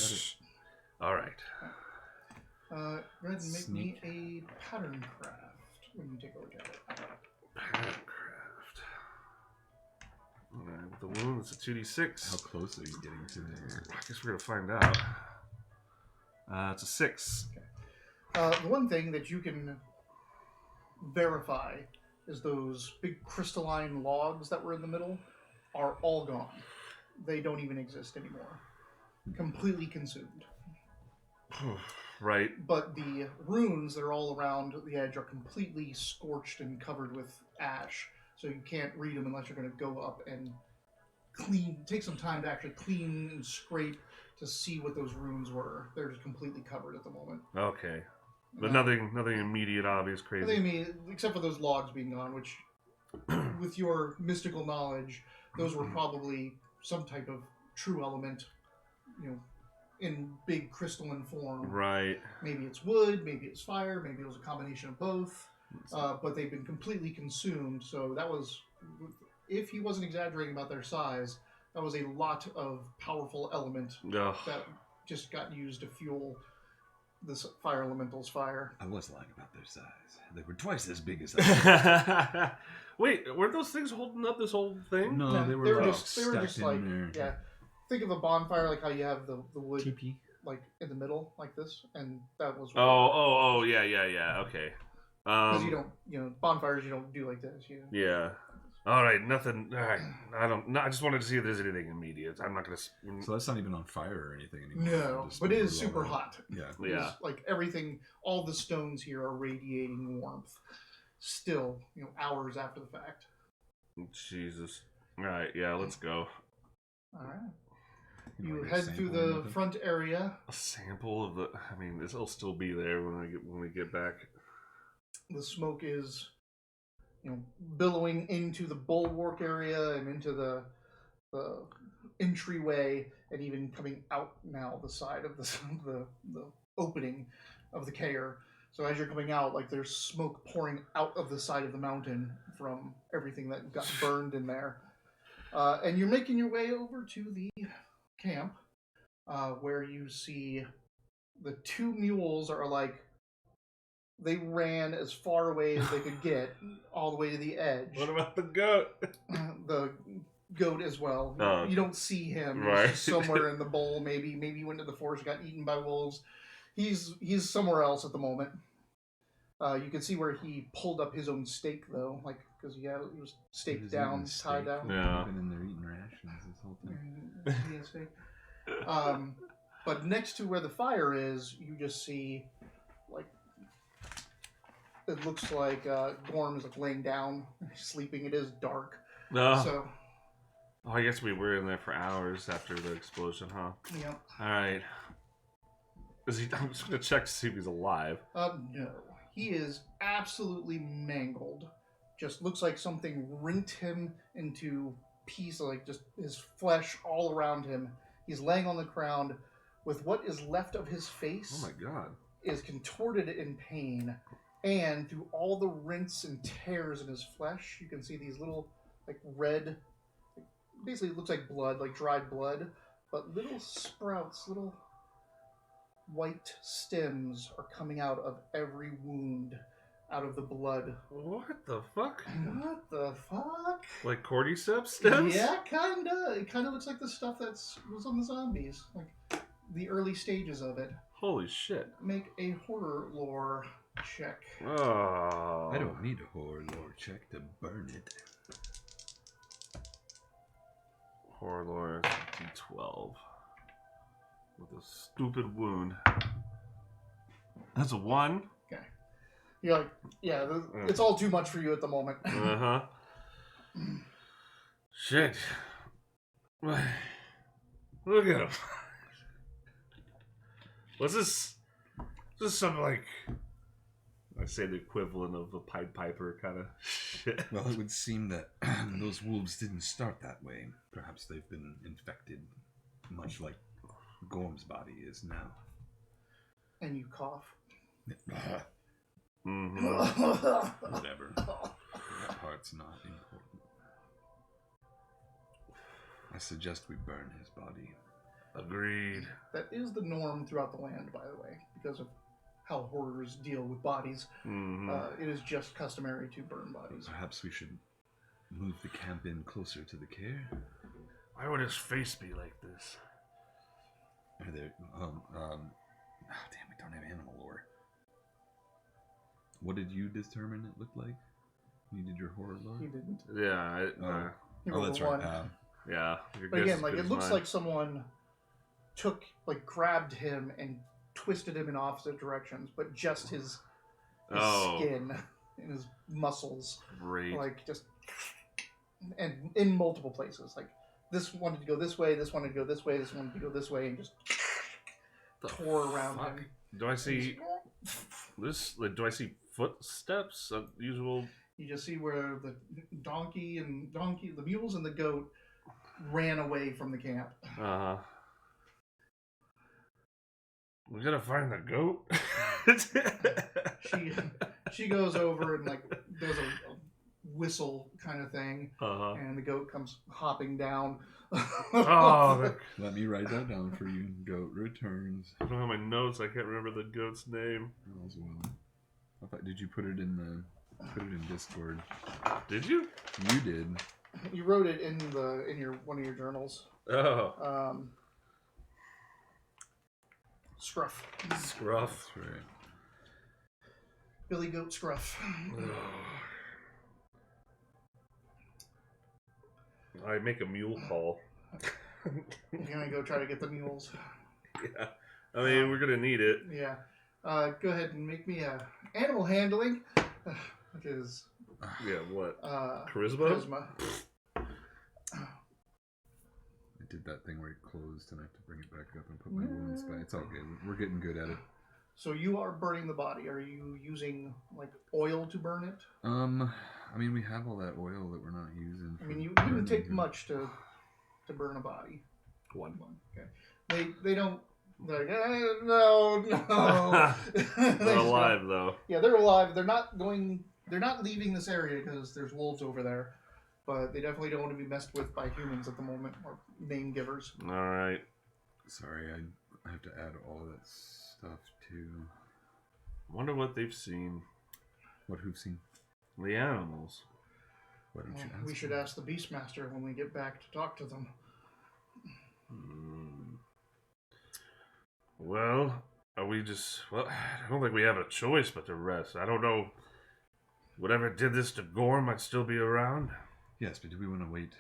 all right. Go ahead and make me a pattern craft when you take a look at it. Pattern craft. All right, with the wound, it's a 2d6. How close are you getting to it? I guess we're gonna find out. It's a 6. Okay. The one thing that you can verify is those big crystalline logs that were in the middle are all gone. They don't even exist anymore. Completely consumed. Right. But the runes that are all around the edge are completely scorched and covered with ash, so you can't read them unless you're going to go up and take some time to actually clean and scrape to see what those runes were. They're just completely covered at the moment. Okay. But nothing immediate, obvious, crazy. I mean, except for those logs being gone, which, with your mystical knowledge, those were probably some type of true element, in big crystalline form. Right. Maybe it's wood, maybe it's fire, maybe it was a combination of both. But they've been completely consumed, so that was, if he wasn't exaggerating about their size, that was a lot of powerful element that just got used to fuel this fire elemental's fire. I was lying about their size. They were twice as big as I. Wait, weren't those things holding up this whole thing? No, Yeah, they were just like there. yeah. Think of a bonfire like how you have the wood TP. like in the middle like this, and that was Yeah. Okay. because you don't bonfires you don't do like this. Yeah. All right, nothing. All right, I just wanted to see if there's anything immediate. I'm not gonna. So that's not even on fire or anything anymore. No, but it is super hot. Yeah. Yeah. Like everything, all the stones here are radiating warmth. Still, hours after the fact. Jesus. All right, yeah, let's go. All right. You You wanna get a head through sample or the nothing? front area. A sample of the. I mean, this will still be there when we get back. The smoke is, billowing into the bulwark area and into the entryway, and even coming out now the side of the opening of the Cair. So as you're coming out, like there's smoke pouring out of the side of the mountain from everything that got burned in there. And you're making your way over to the camp, where you see the two mules are like, they ran as far away as they could get, all the way to the edge. What about the goat? The goat as well. Oh, You don't see him. right. He's somewhere in the bowl. Maybe he went to the forest, got eaten by wolves. He's somewhere else at the moment. You can see where he pulled up his own stake though, like because he was staked down, tied down. Yeah. Been in there eating rations this whole thing. Yeah, but next to where the fire is, you just see, like, it looks like Gorm is like laying down, sleeping. It is dark, No. so Oh, I guess we were in there for hours after the explosion, huh? yeah. All right. Is he? I'm just gonna check to see if he's alive. No, he is absolutely mangled. Just looks like something rent him into pieces, like just his flesh all around him. He's laying on the ground with what is left of his face. Oh my god. Is contorted in pain, and through all the rents and tears in his flesh, you can see these little, like, red, basically it looks like blood, like dried blood, but little sprouts, little white stems are coming out of every wound, out of the blood. What the fuck? What the fuck? Like cordyceps stems? Yeah, kinda. It kinda looks like the stuff was on the zombies, like the early stages of it. Holy shit. Make a horror lore check. Oh. I don't need a horror lore check to burn it. Horror lore D12. With a stupid wound. That's a 1. Okay. You're like, yeah, it's all too much for you at the moment. Uh-huh. Shit. Look at him. Was this some like I say the equivalent of a Pied Piper kind of shit? Well, it would seem that those wolves didn't start that way. Perhaps they've been infected, much like Gorm's body is now. And you cough. Whatever. That part's not important. I suggest we burn his body. Agreed. That is the norm throughout the land, by the way, because of how horrors deal with bodies. It is just customary to burn bodies. Perhaps we should move the camp in closer to the care. Why would his face be like this? Are there? Damn, we don't have animal lore. What did you determine it looked like? You did your horror lore? He didn't. Yeah. He rolled that's a right. one. Yeah. But again, like it looks like someone grabbed him and twisted him in opposite directions, but just his skin and his muscles, great. like just and in multiple places. Like this wanted to go this way, this wanted to go this way, this wanted to go this way, and just tore around him. Do I see this? Like, do I see footsteps? Usual. You just see where the the mules and the goat ran away from the camp. We gotta find the goat. she goes over and like does a whistle kind of thing, and the goat comes hopping down. Let me write that down for you. Goat returns. I don't have my notes. I can't remember the goat's name. As well. Did you put it in Discord? Did you? You did. You wrote it in one of your journals. Oh. Scruff. Scruff. That's right. Billy Goat Scruff. I make a mule call. You're gonna go try to get the mules. Yeah. I mean, we're gonna need it. Yeah. Go ahead and make me a animal handling, which is Yeah, what? charisma. I did that thing where it closed and I have to bring it back up and put my wounds back. It's all good. We're getting good at it. So you are burning the body. Are you using like oil to burn it? I mean, we have all that oil that we're not using. I mean, you didn't take much to burn a body. One. Okay. They don't. They're like, no. They're alive though. Yeah, they're alive. They're not going. They're not leaving this area because there's wolves over there. But they definitely don't want to be messed with by humans at the moment, or name givers. All right. Sorry, I have to add all of that stuff too. Wonder what they've seen. What who've seen? The animals. Why don't you ask We should ask the Beastmaster when we get back to talk to them. Well, are we just... Well, I don't think we have a choice but to rest. I don't know. Whatever did this to Gorm might still be around. Yes, but do we want to wait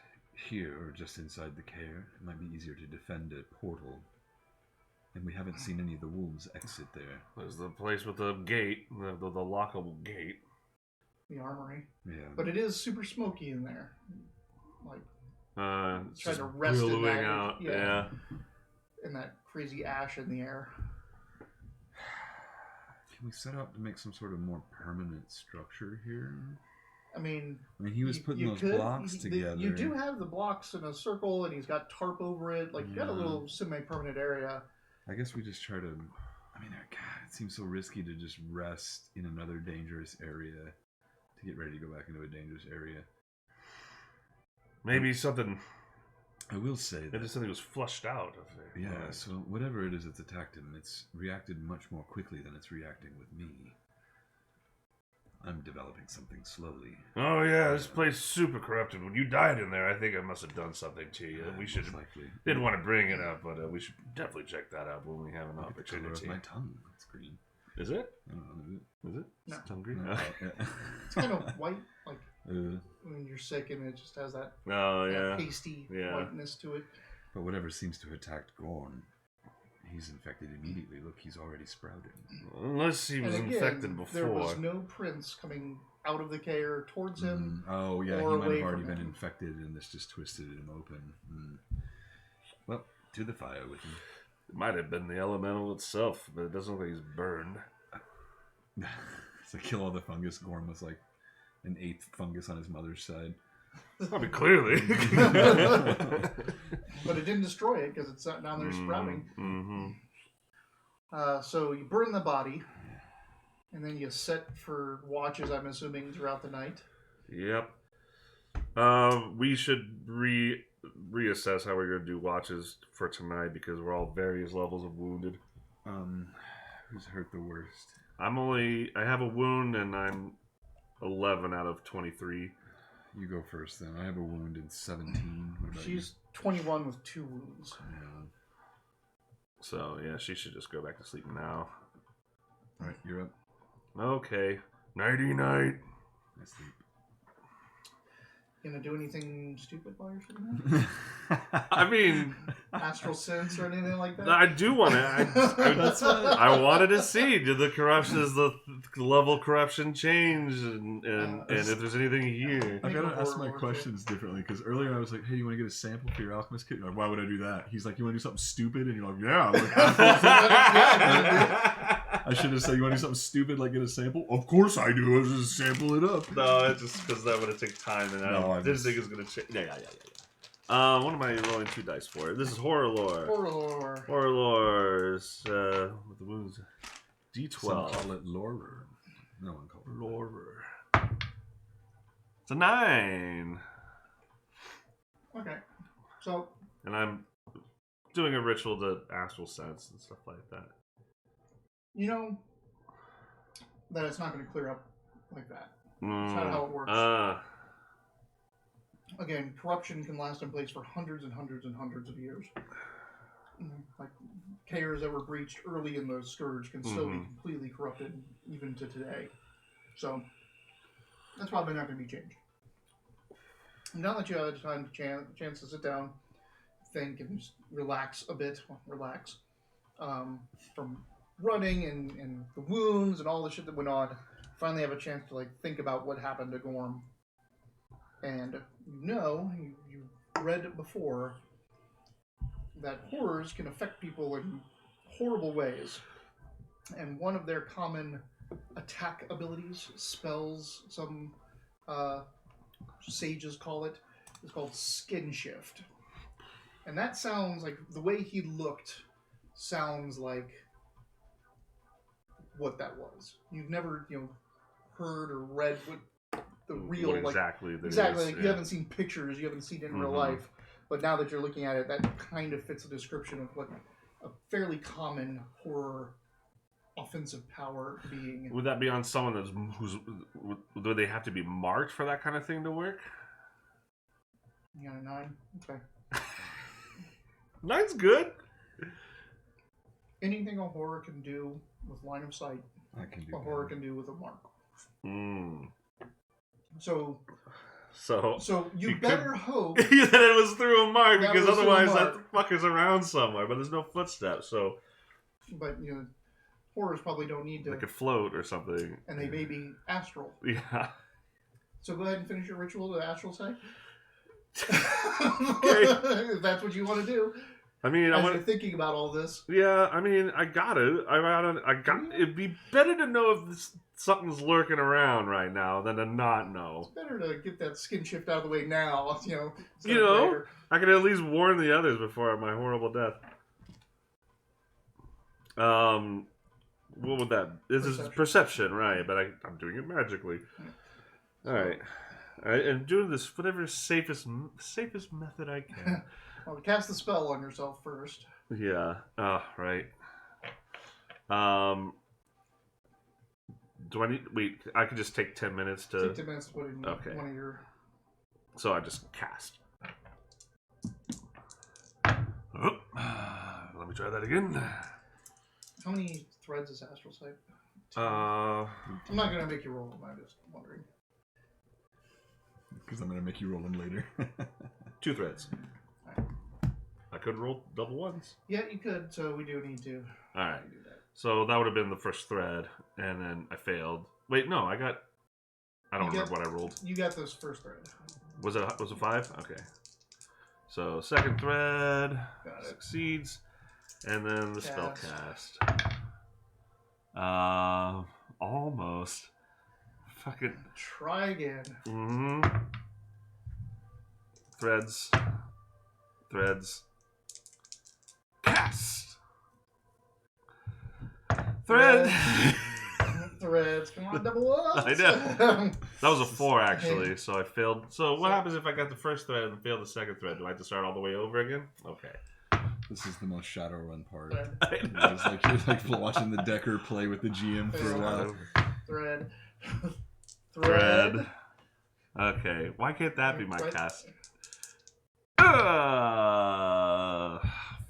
here or just inside the care? It might be easier to defend a portal. And we haven't seen any of the wolves exit there. There's the place with the gate, the lockable gate. The armory. Yeah. But it is super smoky in there. Like, It's trying just to rest in billowing that. out. Yeah. And that crazy ash in the air. Can we set out to make some sort of more permanent structure here? I mean, he was putting those blocks together. You do have the blocks in a circle, and he's got tarp over it. Like, you got a little semi-permanent area. I guess we just try to... I mean, God, it seems so risky to just rest in another dangerous area to get ready to go back into a dangerous area. Maybe something... I will say that... Maybe something was flushed out. Yeah, so whatever it is that's attacked him, it's reacted much more quickly than it's reacting with me. I'm developing something slowly. Oh yeah, this place is super corrupted. When you died in there, I think I must have done something to you. We should likely. Didn't want to bring it up, but we should definitely check that out when we have an Look at the color opportunity. of my tongue. It's green. Is it? I don't know. Is it? No. It's tongue green? No, It's kind of white, like when when you're sick, and it just has that, that pasty whiteness to it. But whatever seems to have attacked Gorn, he's infected immediately. Look, he's already sprouted. Unless he was And again, infected before. there was no prince coming out of the care towards him. Oh, yeah, or he might away have already from been him. infected and this just twisted him open. Well, to the fire with him. It might have been the elemental itself, but it doesn't look like he's burned. So kill all the fungus. Gorm was like an 8th fungus on his mother's side. I mean, clearly. But it didn't destroy it because it's down there sprouting. Mm-hmm. So you burn the body, and then you set for watches, I'm assuming, throughout the night. Yep. We should reassess how we're going to do watches for tonight because we're all various levels of wounded. Who's hurt the worst? I have a wound and I'm 11 out of 23. You go first then. I have a wound in 17. What about She's 21 with 2 wounds. you? Yeah. So, yeah, she should just go back to sleep now. Alright, you're up. Okay. Nighty-night. I sleep. Gonna do anything stupid while you're sitting there? I mean, Astral sense or anything like that? I do want to. I wanted to see did the corruption, is the level of corruption change, and if there's anything here. I gotta ask my questions differently because earlier I was like, "Hey, you want to get a sample for your alchemist kit?" You're like, why would I do that? He's like, "You want to do something stupid?" And you're like, "Yeah." I should have said, "You want to do something stupid like get a sample?" Of course I do. I'll just sample it up. No, it's just because that would have taken time, and I didn't think it was gonna change. Yeah. What am I rolling 2 dice for? This is horror lore. Horror lores with the wounds. D12. Some call it lorer. No one called it Lorer. It's a 9. Okay. So, And I'm doing a ritual to astral sense and stuff like that. you know that it's not going to clear up like that. That's not how it works. Again, corruption can last in place for hundreds and hundreds and hundreds of years. Like, cares that were breached early in the Scourge can still be completely corrupted even to today. So, that's probably not going to be changed. Now that you have time to chance to sit down, think, and just relax a bit, from running and the wounds and all the shit that went on, finally have a chance to think about what happened to Gorm. And you read it before that horrors can affect people in horrible ways. And one of their common attack abilities, spells, some sages call it, is called Skin Shift. And that sounds like, the way he looked sounds like what that was. You've never, heard or read what the real, what exactly that exactly, is, you haven't seen pictures, you haven't seen it in real life, but now that you're looking at it, that kind of fits the description of what a fairly common horror offensive power being. Would that be on someone would they have to be marked for that kind of thing to work? You got a 9? Okay. 9's good. Anything a horror can do with line of sight, I can do a horror can do with a mark. So you you better hope that it was through a mark, That because was through a otherwise mark. that fucker's around somewhere, but there's no footsteps, so but horrors probably don't need to, they could float or something. and they may be astral. Yeah. So go ahead and finish your ritual to astral sight. Okay. If that's what you want to do. I mean, As you're thinking about all this. Yeah, I mean, I got it. It'd be better to know if something's lurking around right now than to not know. It's better to get that skin shift out of the way now, instead of later. I can at least warn the others before my horrible death. What would that? This is perception, right? But I'm doing it magically. All right, and doing this whatever safest method I can. Well, cast the spell on yourself first. Yeah. Right. Do I need? Wait, I could just take 10 minutes to. Take 10 minutes to put in one of your. So I just cast. Let me try that again. How many threads is astral sight? I'm not gonna make you roll them. I'm just wondering. Because I'm gonna make you roll them later. 2 threads. I could roll double ones. Yeah, you could. So we do need to. All right. Do that. So that would have been the first thread, and then I failed. Wait, no, I don't remember what I rolled. You got this first thread. Was it 5? Okay. So second thread Got it. succeeds. And then the spell cast. Almost. Fucking. Try again. Mm-hmm. Threads. Cast. Thread. Threads. Come on, double up. I know. That was a 4 actually, so I failed. So what happens if I got the first thread and failed the second thread? Do I have to start all the way over again? Okay. This is the most Shadowrun part. It's You're like watching the Decker play with the GM for a while. Thread. Okay, why can't that be my cast?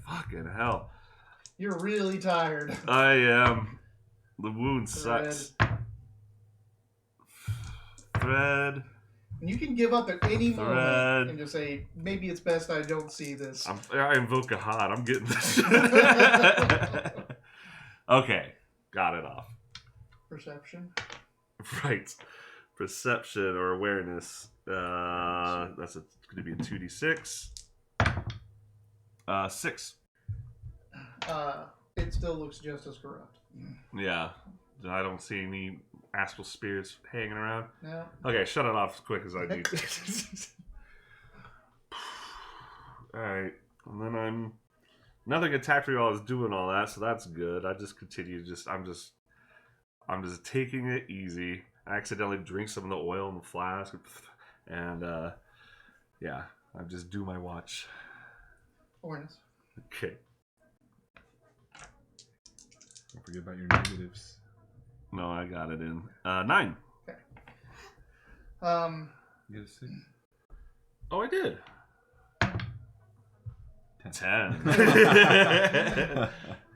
Fucking hell. You're really tired. I am. The wound sucks. Thread. And you can give up at any moment and just say, maybe it's best I don't see this. I invoke a hot. I'm getting this. Okay, got it off. Perception. Right. Perception or awareness. That's going to be a 2d6. 6. It still looks just as corrupt. Yeah. I don't see any astral spirits hanging around. No. Okay, shut it off as quick as I need. Alright. And then nothing attacked me while I was doing all that, so that's good. I just continue I'm just taking it easy. I accidentally drink some of the oil in the flask and yeah, I just do my watch. Awareness. Okay. Don't forget about your negatives. No, I got it in. 9. Okay. You get a 6. Oh, I did. 10.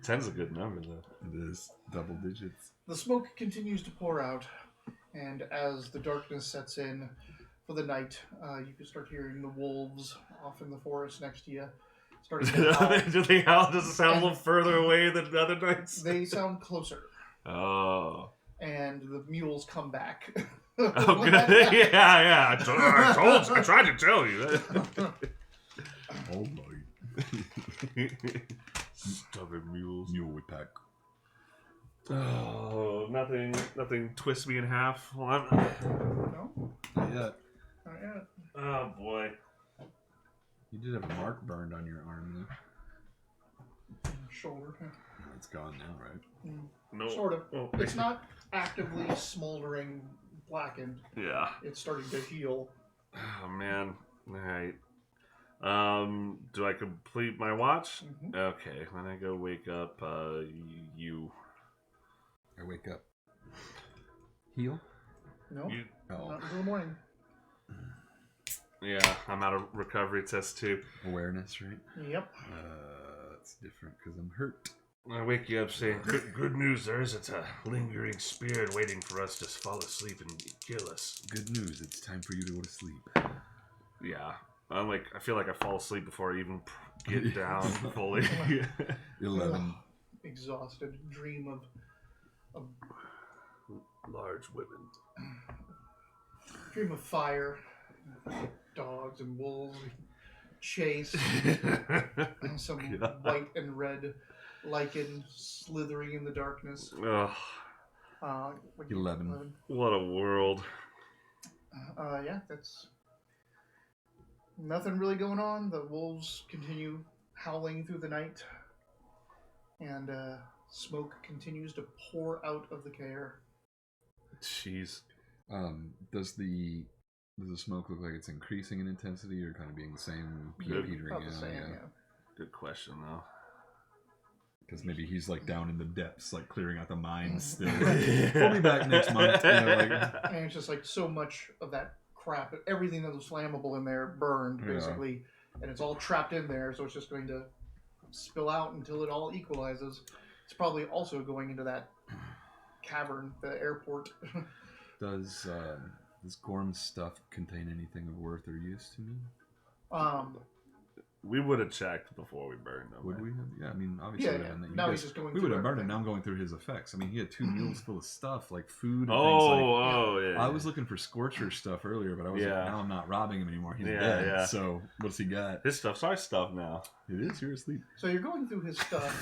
10's a good number, though. It is double digits. The smoke continues to pour out, and as the darkness sets in for the night, you can start hearing the wolves off in the forest next to you. Starting to howl. Do they howl? Does it sound a little further away than the other nights? They sound closer. Oh. And the mules come back. Oh, good. Yeah. I tried to tell you. Oh my. Stubborn mules. Mule would pack. Oh, nothing twists me in half. Well, No? Not yet. Not yet. oh, boy. You did have a mark burned on your arm, though. Shoulder. Oh, it's gone now, right? No. Sort of. Oh. It's not actively smoldering blackened. Yeah. It's starting to heal. Oh, man. All right. Do I complete my watch? Mm-hmm. Okay. When I go wake up, you. I wake up. Heal? No? Oh. Not until the morning. Yeah, I'm out of recovery test too. Awareness, right? Yep. That's different because I'm hurt. I wake you up saying, good news, there isn't a lingering spirit waiting for us to fall asleep and kill us. Good news, it's time for you to go to sleep. Yeah. I feel like I fall asleep before I even get down fully. 11. Exhausted. Dream of Large women. Dream of fire. Dogs and wolves. Chase. And some white and red lichen slithering in the darkness. Ugh. 11. What a world. Yeah, that's nothing really going on. The wolves continue howling through the night, and smoke continues to pour out of the care. Jeez. Does the smoke look like it's increasing in intensity or kind of being the same, petering About out? the same, Yeah. yeah. Good question, though. Because maybe he's like down in the depths, like clearing out the mines still. We'll be back next month. And it's just like so much of that crap, everything that was flammable in there burned basically, and it's all trapped in there, so it's just going to spill out until it all equalizes. It's probably also going into that cavern, the airport. Does Gorm's stuff contain anything of worth or use to me? We would have checked before we burned them. Would right? we have? Yeah, I mean, obviously. Yeah. Now he's just going. We through would have burned it. everything. Now I'm going through his effects. I mean, he had 2 mules full of stuff, like food and Yeah. I was looking for Scorcher stuff earlier, but I was like, now I'm not robbing him anymore. He's Yeah, dead. yeah. So what's he got? His stuff's our stuff now. It is. You're asleep. So you're going through his stuff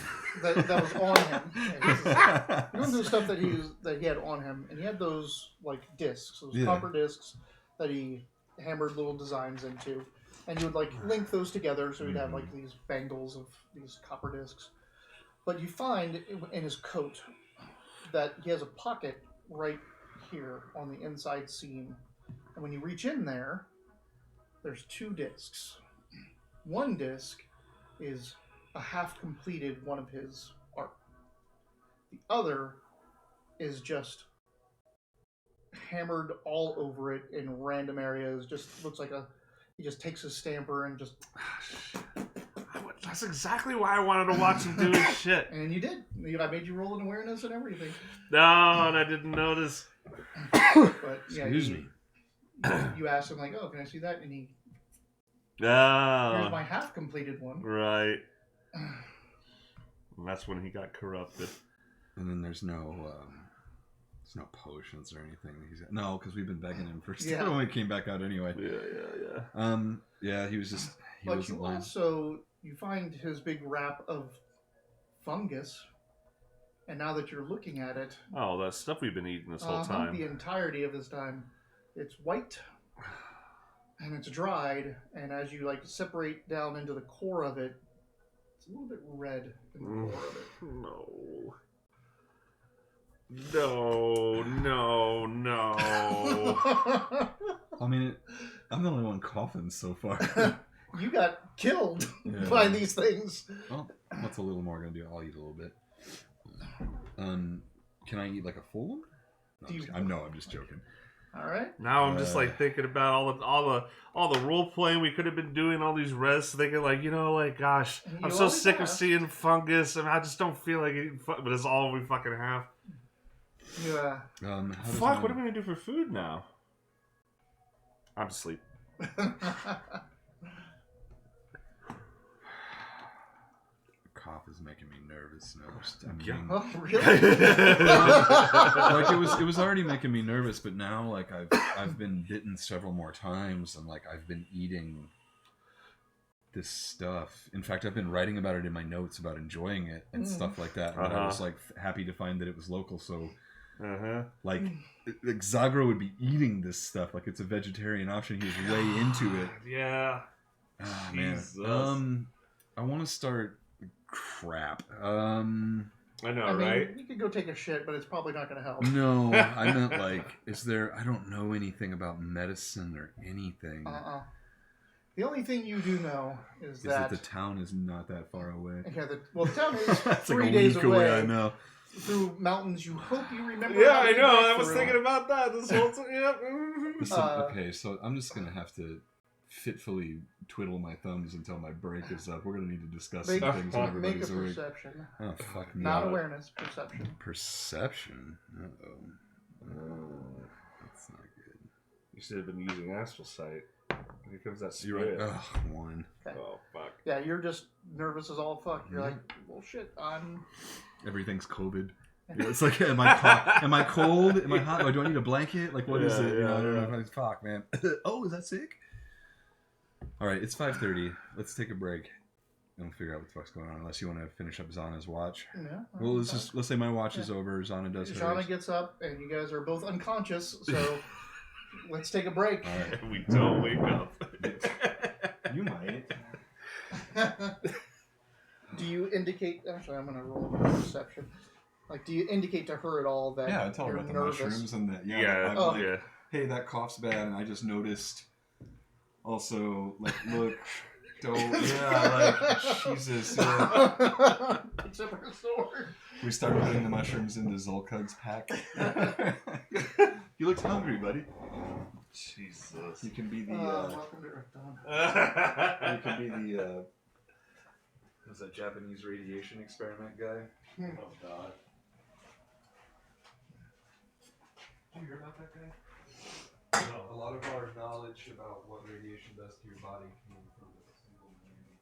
that was on him. You're going through the stuff that he had on him, and he had those like discs, those copper discs that he hammered little designs into, and you would like link those together, so he'd have like these bangles of these copper discs. But you find in his coat that he has a pocket right here on the inside seam, and when you reach in there, there's 2 discs. One disc is a half-completed one of his art. The other is just hammered all over it in random areas. Just looks like he just takes his stamper and just... That's exactly why I wanted to watch him do his shit. And you did. I made you roll an awareness and everything. No, and I didn't notice. But yeah, Excuse me. You asked him like, "Oh, can I see that?" And he, No. "Here's my half-completed one." Right. And that's when he got corrupted. And then there's no potions or anything. No, because we've been begging him for stuff when we came back out anyway. Yeah. Yeah, he was just. But you also find his big wrap of fungus, and now that you're looking at it, Oh, that stuff we've been eating this whole time. the entirety of this time, it's white and it's dried, and as you like separate down into the core of it, it's a little bit red in the core of it. No. No. I mean, I'm the only one coughing so far. You got killed by these things. Well, what's a little more gonna do? I'll eat a little bit. Can I eat like a full one? No, I'm just joking. All right. Now I'm just like thinking about all the role playing we could have been doing, all these rests, thinking like, gosh, I'm so sick of seeing fungus, and I just don't feel like eating but it's all we fucking have. Yeah. Fuck, what are we gonna do for food now? I'm asleep. Cough is making me nervous. Oh, really? Like it was already making me nervous, but now like I've been bitten several more times, and like I've been eating this stuff. In fact, I've been writing about it in my notes about enjoying it and stuff like that. And I was like happy to find that it was local. So like Zagro would be eating this stuff like it's a vegetarian option. He was way into it. Yeah. Oh, man. I want to start. Crap. I know, right? You could go take a shit, but it's probably not going to help. No, I meant like, I don't know anything about medicine or anything. The only thing you do know is that the town is not that far away. Yeah, the town is That's 3 like a days week away. I know. Through mountains you hope you remember. Yeah, I know. I was thinking about that this whole time. Listen, okay, so I'm just going to have to fitfully twiddle my thumbs until my break is up. We're going to need to discuss some things when Make a everybody's awake. perception. Oh, fuck me. Not awareness, perception. Perception? Uh-oh. That's not good. You should have been using astral sight. Here comes that You're spirit. right. Ugh, 1. Okay. Oh, fuck. Yeah, you're just nervous as all fuck. You're like, well, shit, Everything's COVID. You know, it's like, am I cold? Am I hot? Do I need a blanket? Like, what is it? You know, I don't know. Fuck, man. Oh, is that sick? All right, it's 5:30. Let's take a break and we'll figure out what the fuck's going on. Unless you want to finish up Zana's watch. Yeah. Well, let's say my watch is over. Zana does hers. Zana gets up, and you guys are both unconscious. So let's take a break. All right. We don't wake up. You might. Do you indicate? Actually, I'm gonna roll a perception. Like, do you indicate to her at all that Yeah, I tell her you're about nervous? the mushrooms and that. Yeah. I'm like, hey, that cough's bad, and I just noticed. Also, like, look, don't. Yeah, like, Jesus. Picks up her sword. We start putting the mushrooms into Zolkug's pack. You looked hungry, buddy. Jesus. You can be the. Welcome to Earthdawn. You can be the. Who's that Japanese radiation experiment guy? Oh God. Did you hear about that guy? No. A lot of our knowledge about what radiation does to your body came from a single man.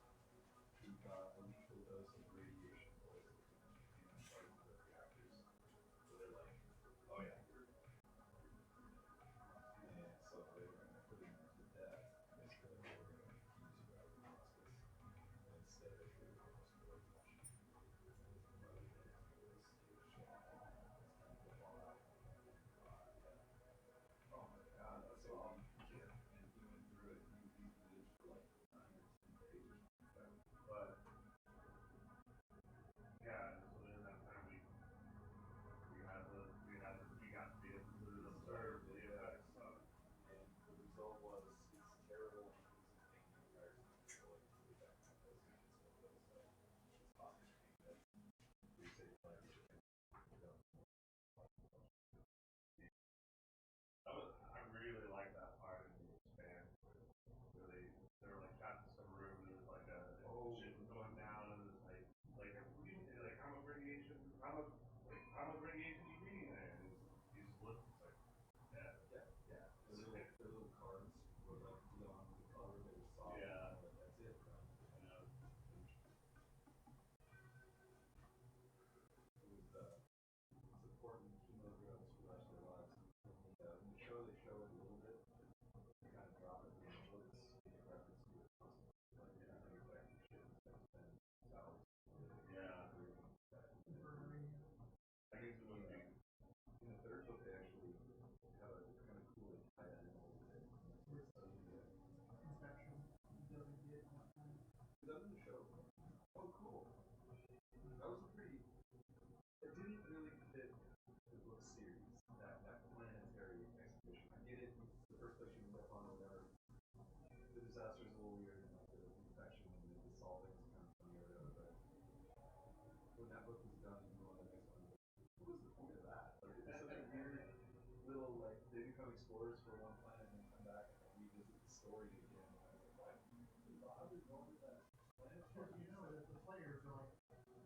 explorers for one planet and then come back and revisit the story again. And I was like, why would we go to that planet? Because you know that the players are like,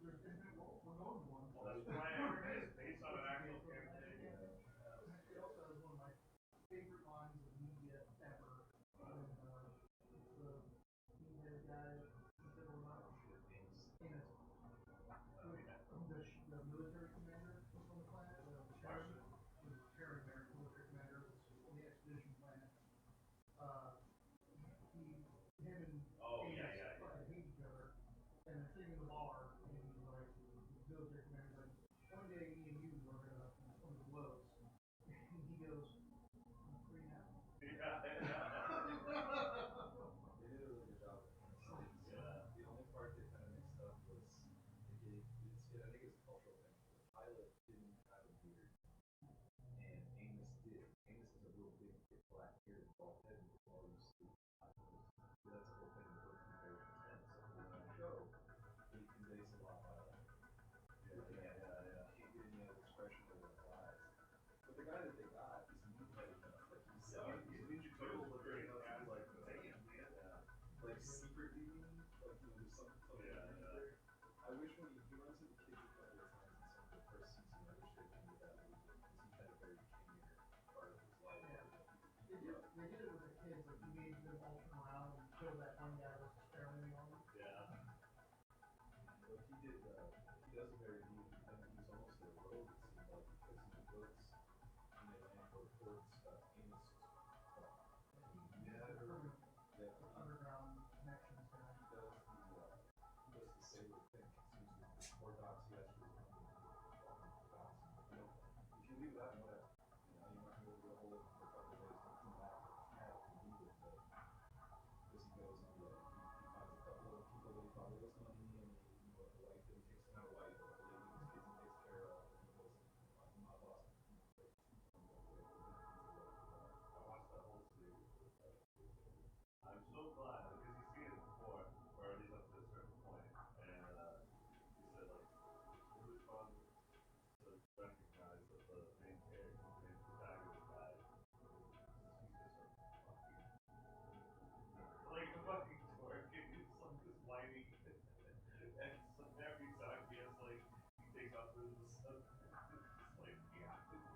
there's infinite worlds. We're going to one. Well, that's why it's based on an actual character. It also has one of my favorite lines of media ever. When the media guy said we're not the military commander was on the planet, the chairman there, military commander on the expedition planet. Him and hate each other, and they're sitting in the bar, and he's like, the military commander's like, one day me and you are gonna come to blows. And he goes, I'm free now. They did a really good job. Yeah. The only part that kind of mixed up was I think it's a cultural thing. The pilot didn't have a beard, and Amos did. Amos is a real big, black beard, bald head, with all these sleep. That's the whole thing. The book's very intense. So in the show, he conveys a lot by that. Looking at can't get any other expression over his eyes. But the guy that they got is mutated enough. Like he's Ninja Turtle looking enough to be like, damn, man. Like secretly, like there's something there. I wish when he runs into kids a couple of times in some of the first season, I wish they ended that movie because he had a very kingly part of his life. Yeah. They did it with the kids, like he made them all turn around and kill that one guy that was experimenting on them. Yeah. But he does a very neat, and he's almost a rogue, it seemed like, because in the books, when they land or towards Amos' underground connections guy. He does the saber thing. He's orthodox, he actually is if you leave that, whatever. You're not going to be able to hold it for a couple of days and come back and leave it. Because he goes and he finds a couple of people that he thought was money, and a wife that he takes, not a wife, but a lady his kids and takes care of. And he goes, I'm not lost. I watched that whole series. I'm so glad because you've seen it before, or at least up to a certain point, and he said like it's really fun to recognize that the main character, the main protagonist guy, he's just a fucking like a fucking dork, and he's like this whiny, and so every time he has like he takes off his stuff, it's like yeah, it's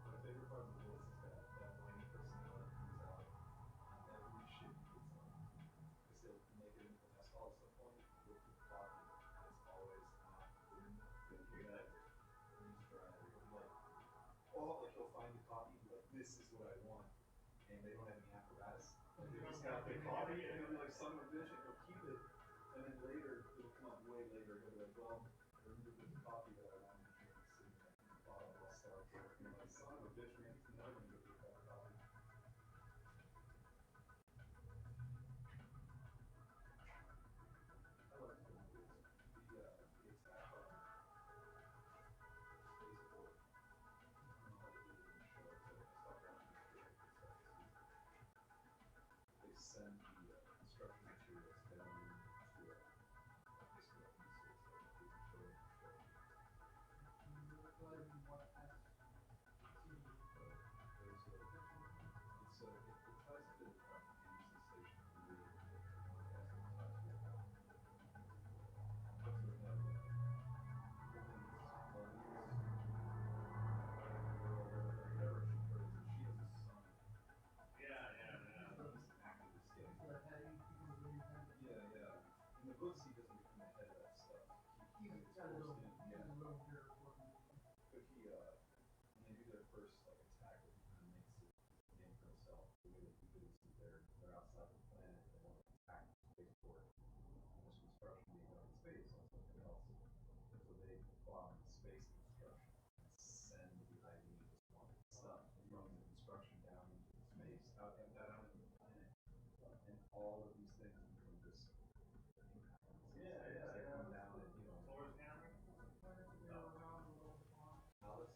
My favorite part of the list is that whiny personality comes out on every shit he gets on. Because they'll make it into the mess hall. It's the point with the coffee. It's always not good. And he's trying to be like, oh, like he'll find the coffee and be like, this is what I want. And they don't have any apparatus. Like they just got the coffee and he'll be like, son of a bitch, and he'll keep it. And then later, it'll come up way later. He'll be like, well, I remember there's a coffee that I wanted to drink sitting in the bottle of Starbucks. And I'm like, son of a bitch, man, he's never going to get that coffee. I like the movies. The attack on spaceport. I don't know how they did it in the show, but I stopped watching the show. They send the construction materials down into basically a pieces that they can show in the show. It tries to use the station to do In the books, he doesn't become the head of that stuff. He's forced in. Yeah. But when they do their first attack, it kind of makes it a game for himself. The way they do it is they're outside the planet and they want to attack the spaceport. There's construction being done in space on something else. So they bomb the space construction and send the ID stuff from the construction down into the space, out into the planet. And all of these things become just they come down and Thor's hammer? Alice.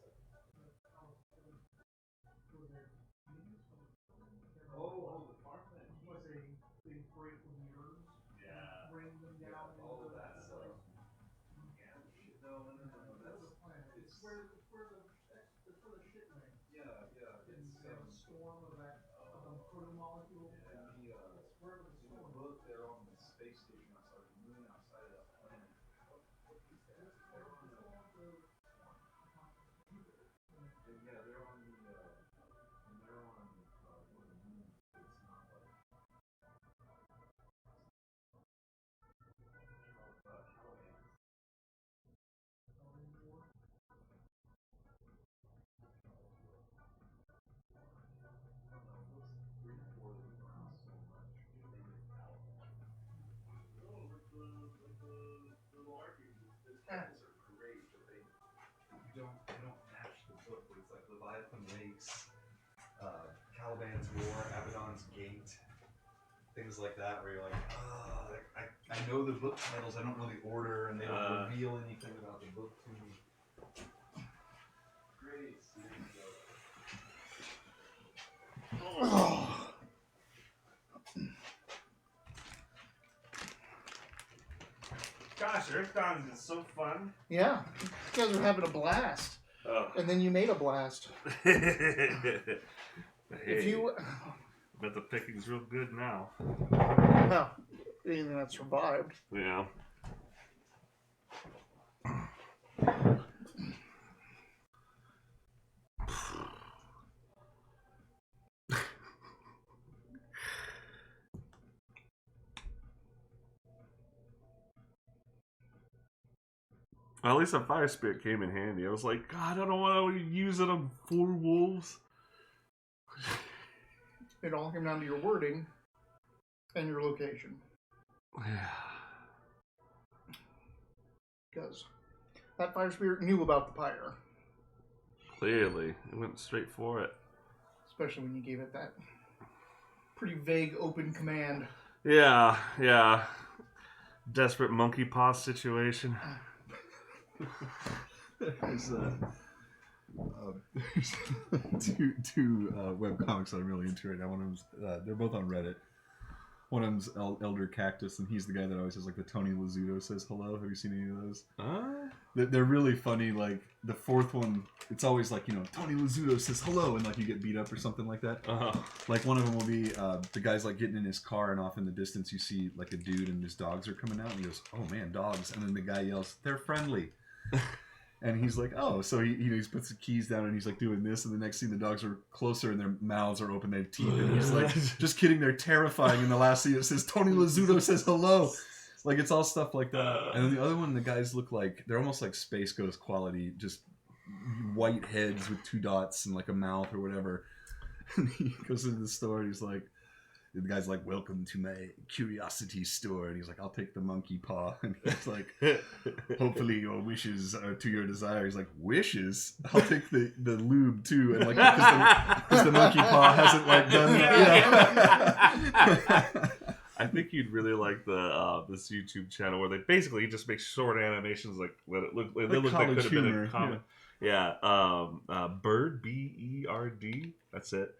The farm thing. Was they break the mirrors? Yeah. Bring them down. All of that stuff. Yeah. No. That's the planet. It's where the shit lands. Yeah. It's don't match the book, but it's like Leviathan Lakes, Caliban's War, Abaddon's Gate, things like that, where you're like, I know the book titles, I don't know the order, and they don't reveal anything about the book to me. Great. Gosh, Earthdawn is so fun. Yeah, you guys are having a blast. Oh. And then you made a blast. Hey, If you... bet the picking's real good now. Well, anything that survived. Yeah. Well, at least a fire spirit came in handy. I was like, God, I don't want to use it on 4 wolves. It all came down to your wording and your location. Because that fire spirit knew about the pyre. Clearly, it went straight for it. Especially when you gave it that pretty vague open command. Yeah. Desperate monkey paw situation. There's two web comics that I'm really into right now. One of them's they're both on Reddit. One of them's Elder Cactus, and he's the guy that always says like the Tony Lazzuto says hello. Have you seen any of those? They're really funny. Like the fourth one, it's always like, you know, Tony Lazzuto says hello, and like you get beat up or something like that. Like one of them will be the guy's like getting in his car, and off in the distance you see like a dude and his dogs are coming out, and he goes, "Oh man, dogs!" And then the guy yells, "They're friendly." And he's like, oh, so he puts the keys down and he's like doing this, and the next thing the dogs are closer and their mouths are open, they have teeth, and he's like, just kidding, they're terrifying. And the last thing it says, Tony Lazzuto says hello. Like, it's all stuff like that. And then the other one, the guys look like, they're almost like Space Ghost quality, just white heads with 2 dots and like a mouth or whatever. And he goes into the store and he's like, the guy's like, "Welcome to my curiosity store," and he's like, "I'll take the monkey paw." And he's like, "Hopefully your wishes are to your desire." He's like, "Wishes? I'll take the lube too." And like, because the monkey paw hasn't like done that. Yeah. I think you'd really like the this YouTube channel where they basically just make short animations, like let it look. They look like could have been a comic. Yeah. Bird, B-E-R-D. That's it.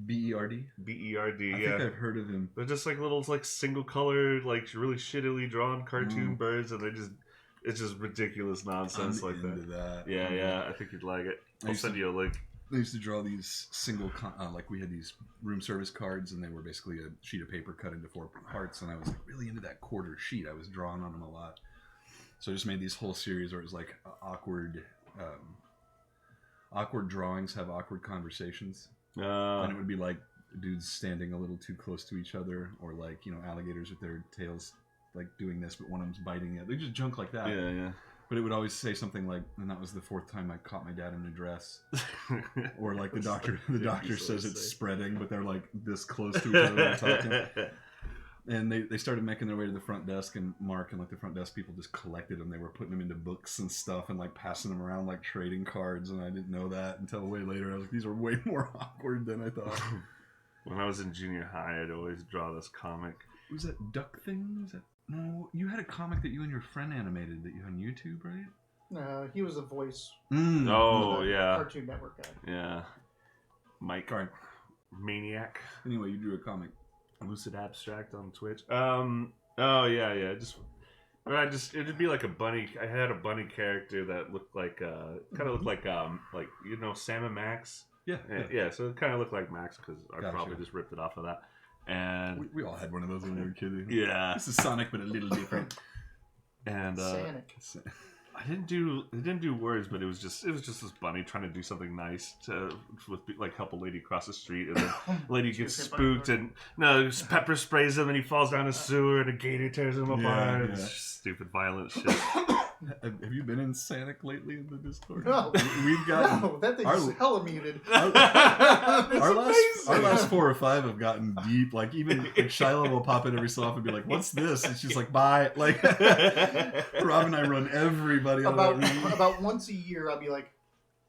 B-E-R-D? B-E-R-D, I yeah. think I've heard of him. They're just like little, like single colored, like really shittily drawn cartoon birds, and it's just ridiculous nonsense I'm like into that. Yeah. I think you'd like it. I'll send you a link. I used to draw these single, like we had these room service cards, and they were basically a sheet of paper cut into 4 parts, and I was like really into that quarter sheet. I was drawing on them a lot. So I just made these whole series where it was like awkward drawings have awkward conversations. And it would be like dudes standing a little too close to each other, or like, you know, alligators with their tails like doing this, but one of them's biting the other. They just junk like that. Yeah. But it would always say something like, "And that was the 4th time I caught my dad in a dress," or like the doctor says it's spreading, but they're like this close to each other when they're talking. And they started making their way to the front desk, and Mark and like the front desk people just collected them. They were putting them into books and stuff and like passing them around like trading cards, and I didn't know that until way later. I was like, these are way more awkward than I thought. When I was in junior high, I'd always draw this comic. Was that Duck Thing? Was that... No, you had a comic that you and your friend animated that you had on YouTube, right? He was the voice. Oh, yeah. Cartoon Network guy. Yeah. Mike. Right. Maniac. Anyway, you drew a comic. Lucid Abstract on Twitch. Oh yeah. It'd be like a bunny. I had a bunny character that looked like kind of looked like you know, Sam and Max. Yeah. So it kind of looked like Max because I probably just ripped it off of that. And we all had one of those when we were kids. Yeah. This is Sonic, but a little different. And Sonic. I didn't do words, but it was just this bunny trying to do something nice with like help a lady cross the street, and then lady gets spooked and pepper sprays him, and he falls down a sewer, and a gator tears him apart. Yeah. Stupid violent shit. Have you been in Sonic lately in the Discord? No, we've got that thing's hella muted. Our last 4 or 5 have gotten deep. Like even like Shiloh will pop in every so often and be like, "What's this?" And she's like, "Bye." Like Rob and I run everybody about once a year. I'll be like,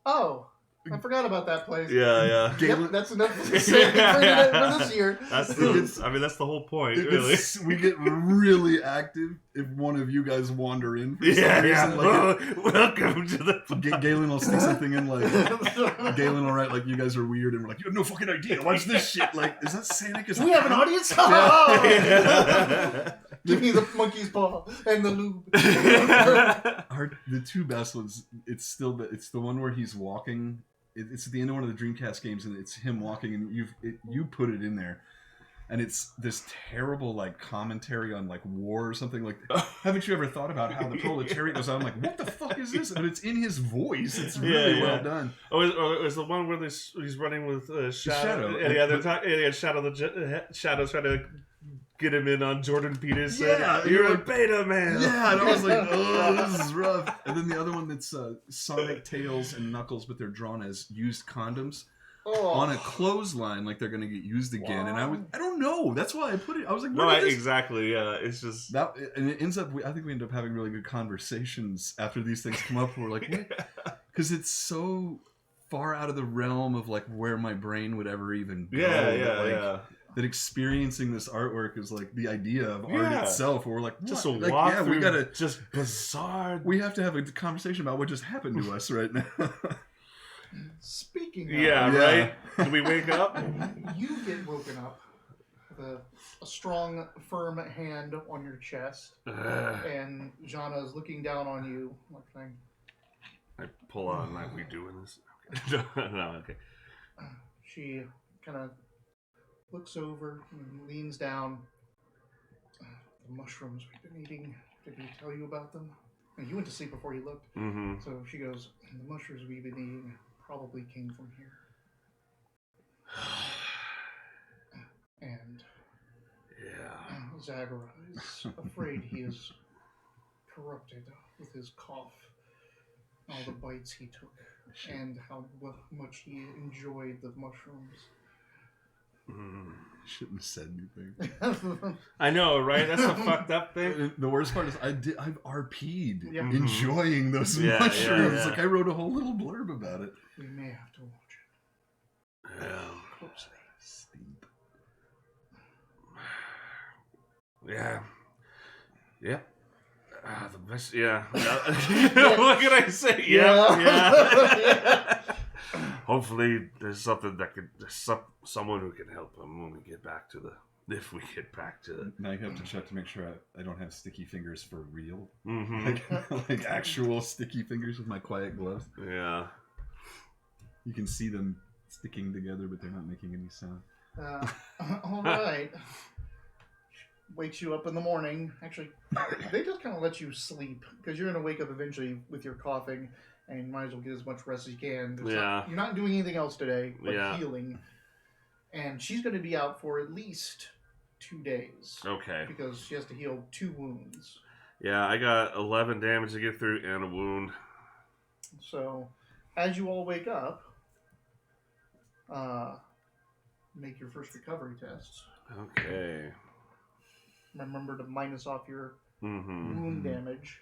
Oh, I forgot about that place. Yeah. Yep, that's enough for this year. That's the whole point, really. We get really active if one of you guys wander in for some reason. Welcome to the... Galen will stick something in, like... Galen will write, like, you guys are weird, and we're like, you have no fucking idea. Watch this shit. Like, is that Santa? Do we have an audience? Give me the monkey's paw and the lube. The two best ones, it's the one where he's walking... It's at the end of one of the Dreamcast games, and it's him walking, and you put it in there, and it's this terrible like commentary on like war or something. Like, haven't you ever thought about how the proletariat goes out? I'm like, what the fuck is this? But it's in his voice. It's really well done. Oh, it was the one where he's running with Shadow. And Shadow's trying to get him in on Jordan Peterson. Yeah, you're a beta man. Yeah, and I was like, oh, this is rough. And then the other one that's Sonic, Tails, and Knuckles, but they're drawn as used condoms on a clothesline, like they're gonna get used again. And I don't know. That's why I put it. I was like, exactly. Yeah, it's just that, and it ends up. I think we end up having really good conversations after these things come up. We're like, because it's so far out of the realm of like where my brain would ever even go. Yeah. That experiencing this artwork is like the idea of art itself. Where we're like, just a like, walk through we gotta just bizarre. We have to have a conversation about what just happened to us right now. Speaking of, right? Do we wake up? You get woken up with a strong, firm hand on your chest, and Jana is looking down on you, like saying, I pull on like we doing this. Okay. No, okay. She kind of looks over and leans down. The mushrooms we've been eating, did he tell you about them? And you went to sleep before you looked. Mm-hmm. So she goes, the mushrooms we've been eating probably came from here. And Zagra is afraid he is corrupted with his cough, all the bites he took, and how much he enjoyed the mushrooms. Shouldn't have said anything. I know, right? That's the fucked up thing. The worst part is I've RP'd enjoying those mushrooms. Yeah. Like I wrote a whole little blurb about it. We may have to watch it closely. Steep. Yeah. The best. Yeah. What can I say? Yeah. Hopefully, there's something that someone who can help him when we get back to if we get back to the... Now you have to check to make sure I don't have sticky fingers for real. Mm-hmm. Like actual sticky fingers with my quiet gloves. Yeah. You can see them sticking together, but they're not making any sound. All right. Wakes you up in the morning. Actually, they just kind of let you sleep because you're going to wake up eventually with your coughing, and you might as well get as much rest as you can. You're not doing anything else today but healing. And she's going to be out for at least 2 days. Okay. Because she has to heal 2 wounds. Yeah, I got 11 damage to get through and a wound. So, as you all wake up, make your first recovery tests. Okay. Remember to minus off your wound damage.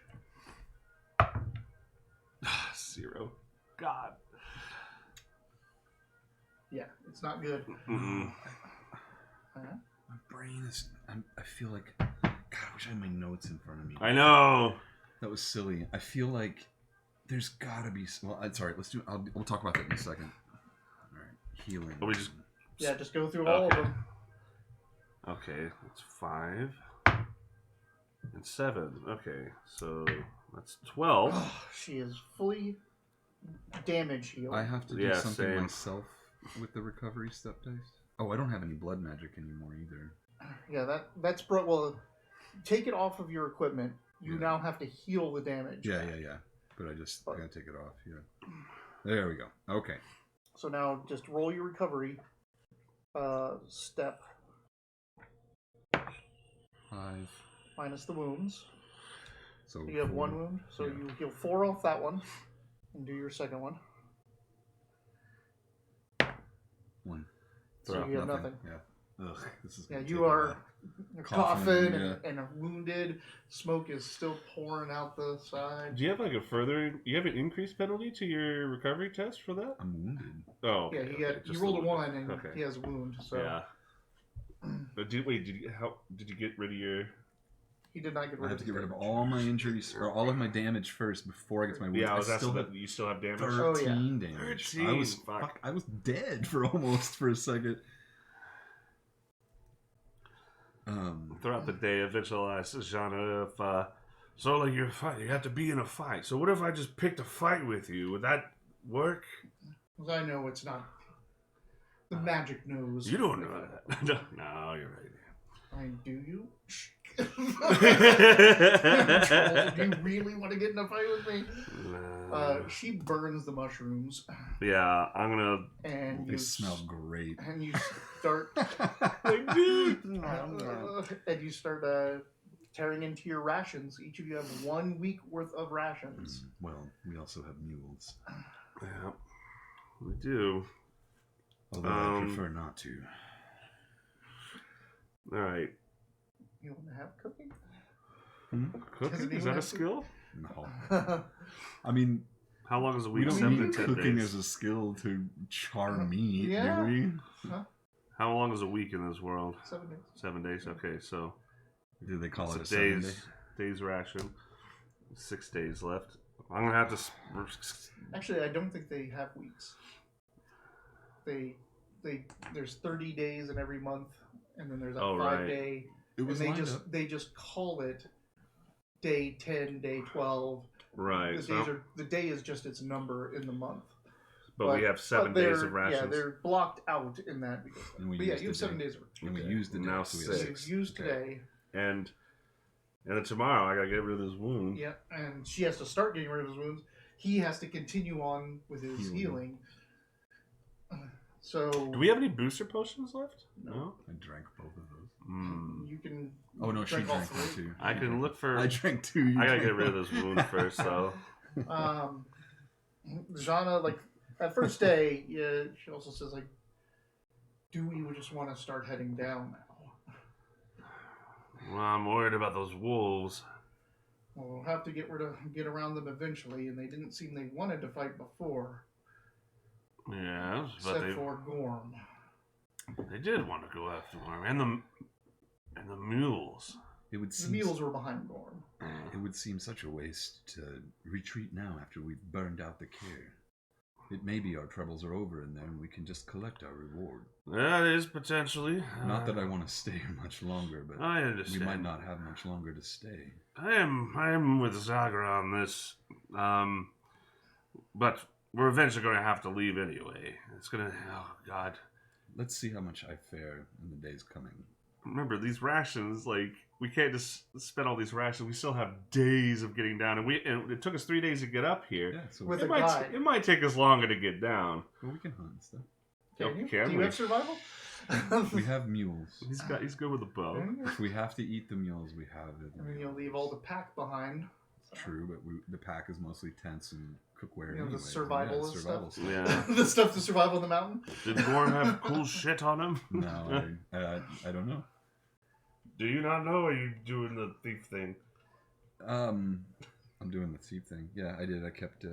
0. God. Yeah, it's not good. Mm-hmm. My brain is... I feel like... God, I wish I had my notes in front of me. I know. That was silly. I feel like there's gotta be... Well, it's alright. Let's do... We'll talk about that in a second. Alright. Healing. Well, just go through all of them. Okay, that's 5 and 7. Okay, so that's 12. Oh, she is fully damage healed. I have to do something same. myself with the recovery step dice. Oh, I don't have any blood magic anymore either. Yeah, that's bro. Well, take it off of your equipment. You now have to heal the damage. Yeah. But I gotta take it off. Yeah. There we go. Okay. So now just roll your recovery step. 5. Minus the wounds. So you have 1 wound. So you heal 4 off that one. And do your second one. 1. So you have nothing. Yeah. Ugh, this is you are coffin yeah. and a wounded. Smoke is still pouring out the side. Do you have like you have an increased penalty to your recovery test for that? I'm wounded. Oh, Yeah, okay, he just rolled a wound. 1 and Okay. he has a wound. So Yeah. But did you get rid of your? he did not get rid I of have to his get rid of damage. all my injuries or all of my damage first before I get to my wounds. Yeah, I was still asking have that you still have damage. 13 Oh, yeah. damage. 13, I was dead for almost for a second. Throughout the day, eventually I asked Jana if so like you're fight, you have to be in a fight. So what if I just picked a fight with you? Would that work? Because I know it's not. The magic knows. You don't know that. No, you're right. I do you? Troll, do you really want to get in a fight with me? She burns the mushrooms, Yeah, I'm gonna. and They smell great. And you start, They do. and you start tearing into your rations. Each of you have 1 week worth of rations. Well, we also have mules. Yeah, we do. Although I prefer not to. All right. You want to have cooking? Cooking, is that a skill? No. I mean, How long is a we week? don't 7 need to 10 cooking days. as a skill to char meat, Yeah. do we? How long is a week in this world? 7 days. 7 days. Okay, so Do they call it a it's 7 day? days ration. 6 days left. I'm gonna have to. Actually, I don't think they have weeks. There's 30 days in every month, and then there's a 5-day. It was and lined up. they just call it day 10, day 12. Right. The day is just its number in the month. But we have 7 days of rations. Yeah, they're blocked out in that. And we But yeah, used you have the 7 day. days. And we Okay. used the day, Now so we have 6. You've used Okay. today. And then tomorrow I gotta get rid of this wound. Yeah, and she has to start getting rid of his wounds. He has to continue on with his healing. So Do we have any booster potions left? No. I drank both of those. you can. Oh no, she drink all drank one three. too. I can look for. I drank 2. You I gotta drank get rid of one. this wound first, though. Jana, like that first day, yeah, she also says like, "Do we just want to start heading down now?" Well, I'm worried about those wolves. Well, we'll have to get around them eventually, and they didn't seem they wanted to fight before, Yes, but except for Gorm. they did want to go after him, and the mules. It would The seem mules were behind Gorm. It would seem such a waste to retreat now after we've burned out the care. It may be our troubles are over in there and we can just collect our reward. That is potentially. Not that I want to stay here much longer, but I we understand. might not have much longer to stay. I am with Zagra on this, but we're eventually going to have to leave anyway. It's gonna. Oh God. Let's see how much I fare in the days coming. Remember these rations, like we can't just spend all these rations. We still have days of getting down, and it took us 3 days to get up here. Yeah, so With It a might, guide. it might take us longer to get down. well, we can hunt and stuff. Can you? Can Do you we? have survival? We have mules. He's good with a bow. If we have to eat the mules, we have it. And then you'll leave all the pack behind. So. True, but the pack is mostly tents and cookware. You know, the anyway. survival yeah, stuff. Yeah. The stuff to survive on the mountain. Did Gorm have cool shit on him? No, I don't know. Do you not know? Or are you doing the thief thing? I'm doing the thief thing. Yeah, I did. I kept.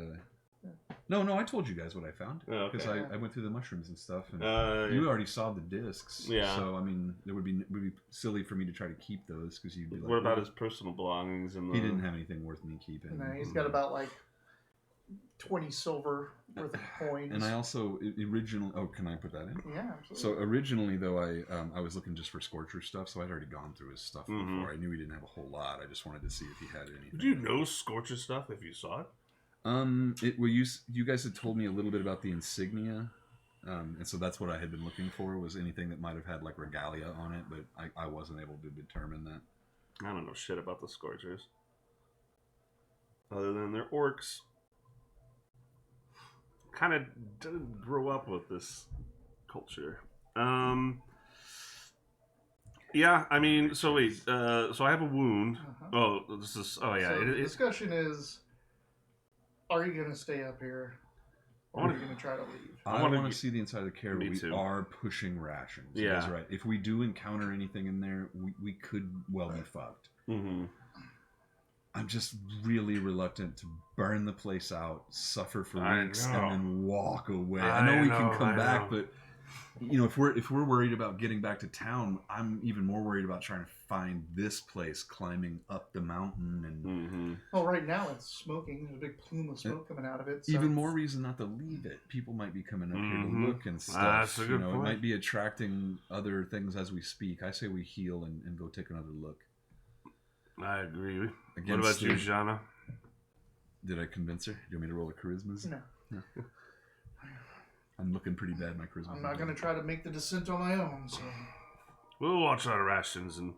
No, I told you guys what I found Oh, okay. because I went through the mushrooms and stuff, and Yeah. you already saw the discs. Yeah. So I mean, it would be silly for me to try to keep those because you'd be like, What about his personal belongings? And He didn't have anything worth me keeping. And then he's got about like 20 silver worth of coins. And I also originally. Oh, can I put that in? Yeah, absolutely. So originally, though, I was looking just for Scorcher stuff, so I'd already gone through his stuff Mhm. before. I knew he didn't have a whole lot. I just wanted to see if he had anything. Do you know Scorcher stuff if you saw it? You guys had told me a little bit about the insignia, and so that's what I had been looking for, was anything that might have had like regalia on it, but I wasn't able to determine that. I don't know shit about the Scorchers. Other than they're orcs. Kind of didn't grow up with this culture. Yeah, I mean, so wait, so I have a wound. Uh-huh. Oh, this is, oh yeah. So the discussion is, are you going to stay up here? Or are you going to try to leave? I want to see the inside of the care. Me We too. are pushing rations. Yeah. That's right. If we do encounter anything in there, we could well be fucked. Mm-hmm. I'm just really reluctant to burn the place out, suffer for I weeks, know. and then walk away. I I know we know, can come I back, know. but if we're worried about getting back to town, I'm even more worried about trying to find this place, climbing up the mountain, and Mm-hmm. Well, right now it's smoking. There's a big plume of smoke coming out of it. So. even more reason not to leave it. People might be coming up here Mhm. to look and stuff. That's a good It point. might be attracting other things as we speak. I say we heal and go take another look. I agree. What Against about you, the- Jana? Did I convince her? Do you want me to roll a charismas? No. I'm looking pretty bad. My charisma. I'm not going to try to make the descent on my own. So. We'll watch our rations and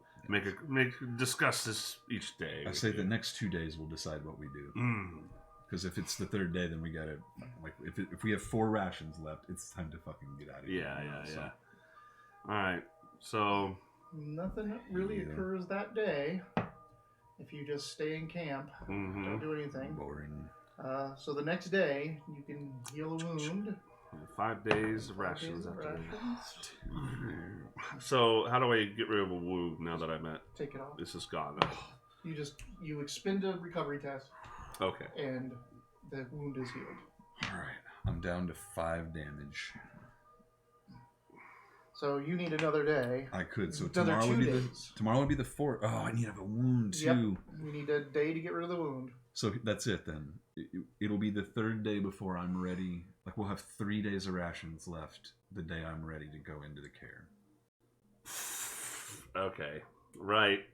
discuss this each day. I say the next 2 days we'll decide what we do. Mm. Because if it's the third day, then we gotta if we have 4 rations left, it's time to fucking get out of here. Yeah. All right. So Nothing really Yeah. occurs that day if you just stay in camp. mhm. Don't do anything. Boring. So the next day, you can heal a wound. 5 days of 5 rations. days of after rations. So how do I get rid of a wound now that I'm at Take it off. this is gone? You expend a recovery test, Okay. and the wound is healed. Alright. I'm down to 5 damage. So you need another day. I could, so Another tomorrow 2 would be the 4th. Oh, I need to have a wound Yep. too. We need a day to get rid of the wound. So that's it then. It'll be the 3rd day before I'm ready. Like we'll have 3 days of rations left the day I'm ready to go into the care. Okay. Right.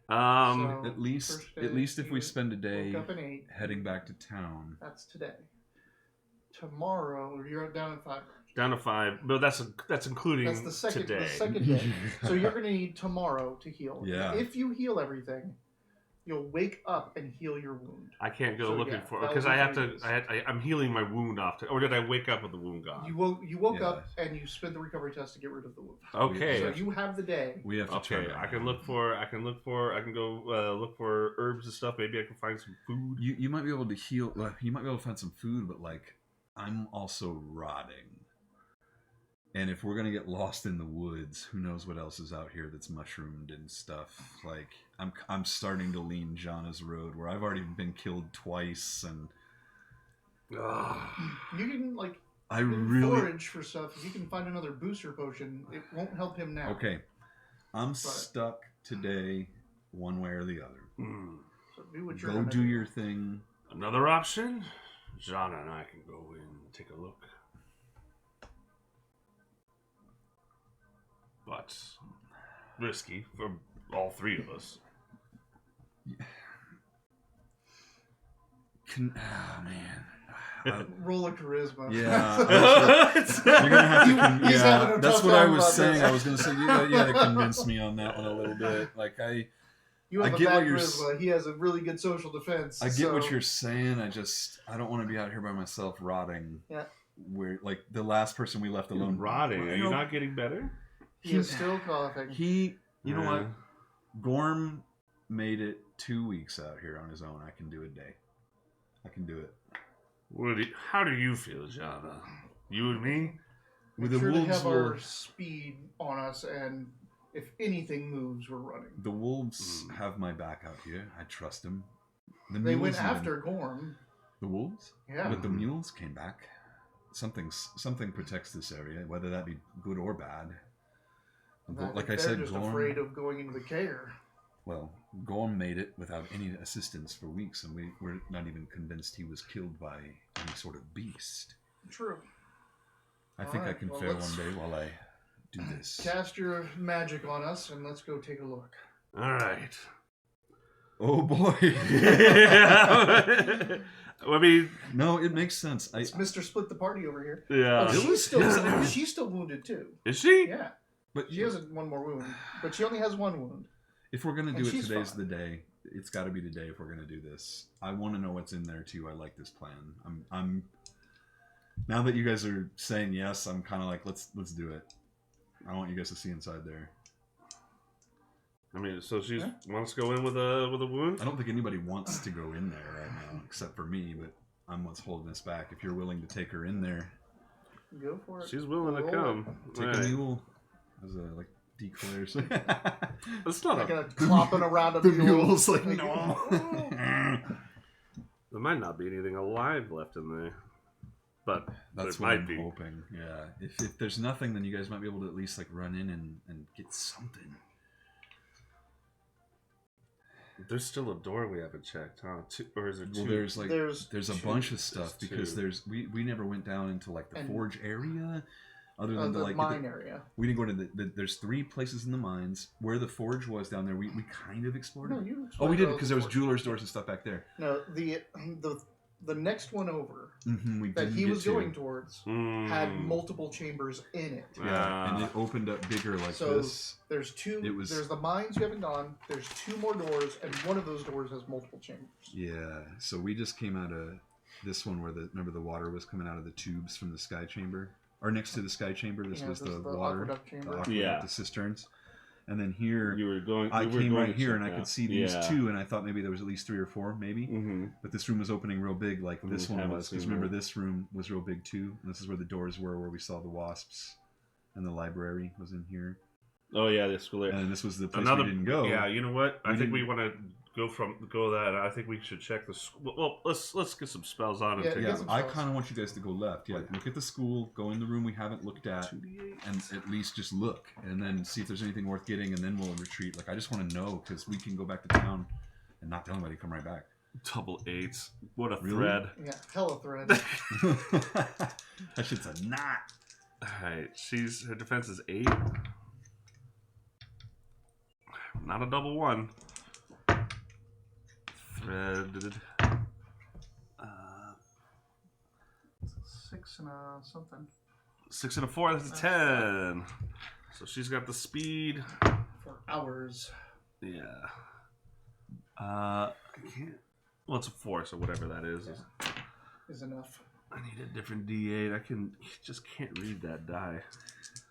So- At least first day, if we you spend a day Woke up at 8. heading back to town. That's today. Tomorrow, you're down at 5. Down to 5. But that's including That's the second, today. the second day. So you're going to need tomorrow to heal. Yeah. If you heal everything, you'll wake up and heal your wound. I can't go So, looking yeah, for that because would I be have 3 to. days. I'm healing my wound off. Or did I wake up with the wound gone? You woke Yeah. up and you spent the recovery test to get rid of the wound. Okay. So you have the day. We have to turn Okay, around. I can go look for herbs and stuff. Maybe I can find some food. You might be able to heal. You might be able to find some food, but like I'm also rotting. And if we're gonna get lost in the woods, who knows what else is out here that's mushroomed and stuff. Like I'm starting to lean Jana's road, where I've already been killed twice, and Ugh. You can I really forage for stuff. If you can find another booster potion, it won't help him now. okay. I'm stuck today, one way or the other. Mm. So do what you're Go gonna do your thing. Another option? Jana and I can go in and take a look. But risky for all 3 of us. Oh man. Roll a charisma. Yeah. It's- You're gonna have to. He's having a that's tough what I time was about saying. this. I was gonna say you gotta convince me on that one a little bit. Like You have I a get bad what you're charisma. He has a really good social defense. I get so- what you're saying. I don't want to be out here by myself rotting. Yeah. Where like the last person we left You're alone. rotting. Are You you know, not getting better? He is still coughing. You know what? Gorm made it 2 weeks out here on his own. I can do a day. I can do it. How do you feel, Jana? You and me? With Make the sure to wolves, have our speed on us, and if anything moves, we're running. the wolves have my back out here. I trust them. The They mules went even- after Gorm. the wolves. Yeah. But the mules came back. Something protects this area, whether that be good or bad. Like I They're said, just Gorm. afraid of going into the care. Well, Gorm made it without any assistance for weeks, and we're not even convinced he was killed by any sort of beast. True. I think I Alright, can well, fare let's- one day while I do this. Cast your magic on us, and let's go take a look. All right. Oh boy! I mean, No, it makes sense. It's Mr. Split the Party over here. yeah. Oh, she's still wounded too. Is she? Yeah. But She has one more wound, but she only has one wound. if we're gonna and do it, she's today's fine. the day. It's got to be today if we're gonna do this. I want to know what's in there too. I like this plan. I'm. Now that you guys are saying yes, I'm kind of like let's do it. I want you guys to see inside there. I mean, so she Yeah. wants to go in with a wound. I don't think anybody wants to go in there right now, except for me. But I'm what's holding us back. If you're willing to take her in there, Go for it. She's willing to Roll come. take Right. a mule. As a like declares. It's not Like a. a clopping around a The mule. mule's like, Like, no. There might not be anything alive left in there, but That's there what might I'm be. hoping. Yeah. If there's nothing, then you guys might be able to at least like run in and get something. There's still a door we haven't checked, huh? Or is it two? Well, there's like there's a two- bunch of stuff there's because two. we never went down into like the And- forge area, other than the like mine area. we didn't go to there's 3 places in the mines where the forge was down there. We kind of explored No, it. you. Oh, we explored did because there was forge. jewelers' doors and stuff back there. No, the next one over We that didn't he get was to. going towards had multiple chambers in it. Yeah, and it opened up bigger like So this. there's two. It was- There's the mines you haven't gone. There's 2 more doors, and one of those doors has multiple chambers. Yeah, so we just came out of this one where remember the water was coming out of the tubes from the sky chamber, or next to the sky chamber. This was This the is the water, aqueduct the chamber. aqueduct, Yeah. the cisterns, and then here You were going. I you were came going right to here check and I out. could see these Yeah. 2, and I thought maybe there was at least 3 or 4, maybe. Mm-hmm. But this room was opening real big, like this one haven't was. seen Because remember, that. this room was real big too. And this is where the doors were, where we saw the wasps, and the library was in here. Oh yeah, the school area. And this was the place Another. we didn't go. Yeah, you know what? I We think we didn't- want to go that. I think we should check the. Well, let's get some spells on it. Yeah, to get Yeah, some I spells. kind of want you guys to go left. Yeah, look at the school, go in the room we haven't looked at, 2d8. and at least just look, and then see if there's anything worth getting, and then we'll retreat. Like, I just want to know, because we can go back to town and not tell anybody, come right back. Double 8s. What a Really? thread. Yeah, hella thread. That shit's a knot. Alright, her defense is 8. Not a double 1. Threaded. 6 and something 6 and a 4, that's a 10. So she's got the speed. for hours. Yeah. I can't. Well, it's a 4, so whatever that is. Is enough. I need a different D8. Just can't read that die.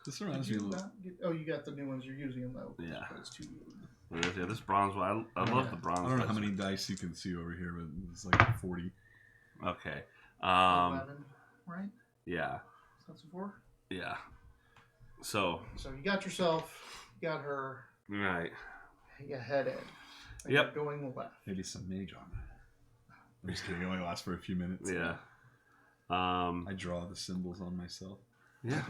This Did reminds me a you little. not get, oh, you got the new ones. You're using them though. Yeah. But it's too. Yeah, this bronze one. I love the bronze. I don't know how dice. many dice you can see over here, but it's like 40. Okay. 11, right? Yeah. So that's a 4. Yeah. So. So you got yourself, you got her, Right. you head in. And Yep. You're going left. Maybe some mage on that. I'm just kidding. It only lasts for a few minutes. Yeah. I draw the symbols on myself. Yeah.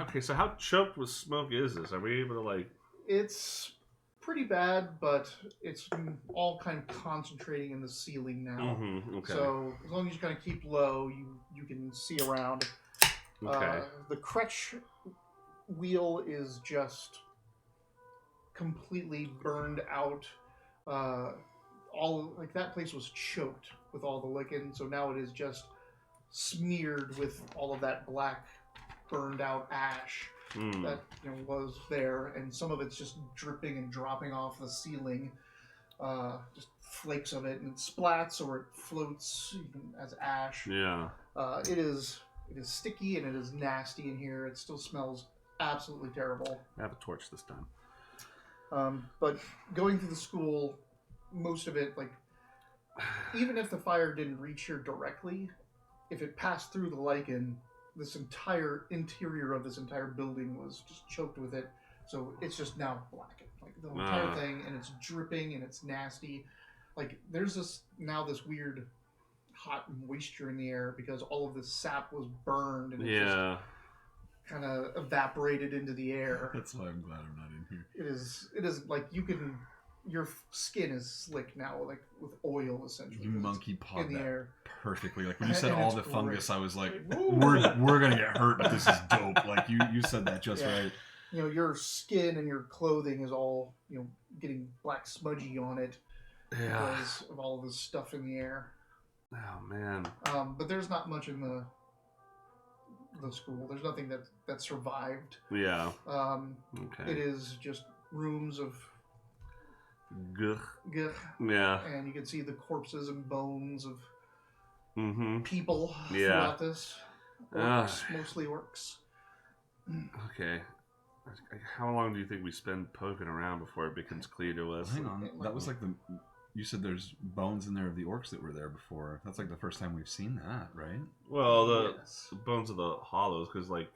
Okay, so how choked with smoke is this? Are we able to like? It's pretty bad, but it's all kind of concentrating in the ceiling now. Okay. So as long as you kind of keep low, you can see around. Okay. The crutch wheel is just completely burned out. All like that place was choked with all the lichen, so now it is just smeared with all of that black, burned out ash that was there, and some of it's just dripping and dropping off the ceiling. Just flakes of it, and it splats or it floats even as ash. Yeah. It is sticky and it is nasty in here. It still smells absolutely terrible. I have a torch this time. But going through the school, most of it, like, even if the fire didn't reach here directly, if it passed through the lichen, this entire interior of this entire building was just choked with it. So it's just now blackened, like the entire thing, and it's dripping and it's nasty. Like there's this weird hot moisture in the air because all of this sap was burned and it just kind of evaporated into the air. That's why I'm glad I'm not in here. It is like your skin is slick now, like with oil essentially. You 'cause monkey it's pawed in the that air. perfectly. Like when you said And all it's the fungus, great. I was like, Woo! we're gonna get hurt, but this is dope. Like you said that just Yeah. right. You know, your skin and your clothing is all, getting black smudgy on it Yeah. because of all this stuff in the air. Oh man. But there's not much in the school. There's nothing that survived. Yeah. It Okay. is just rooms of Gugh. gugh, Yeah. and you can see the corpses and bones of Mm-hmm. people Yeah. throughout this. Ah. Orcs, mostly orcs. Okay. How long do you think we spend poking around before it becomes clear to us? Hang on, that was like You said there's bones in there of the orcs that were there before. That's like the first time we've seen that, right? Well, the Yes. bones of the hollows, because like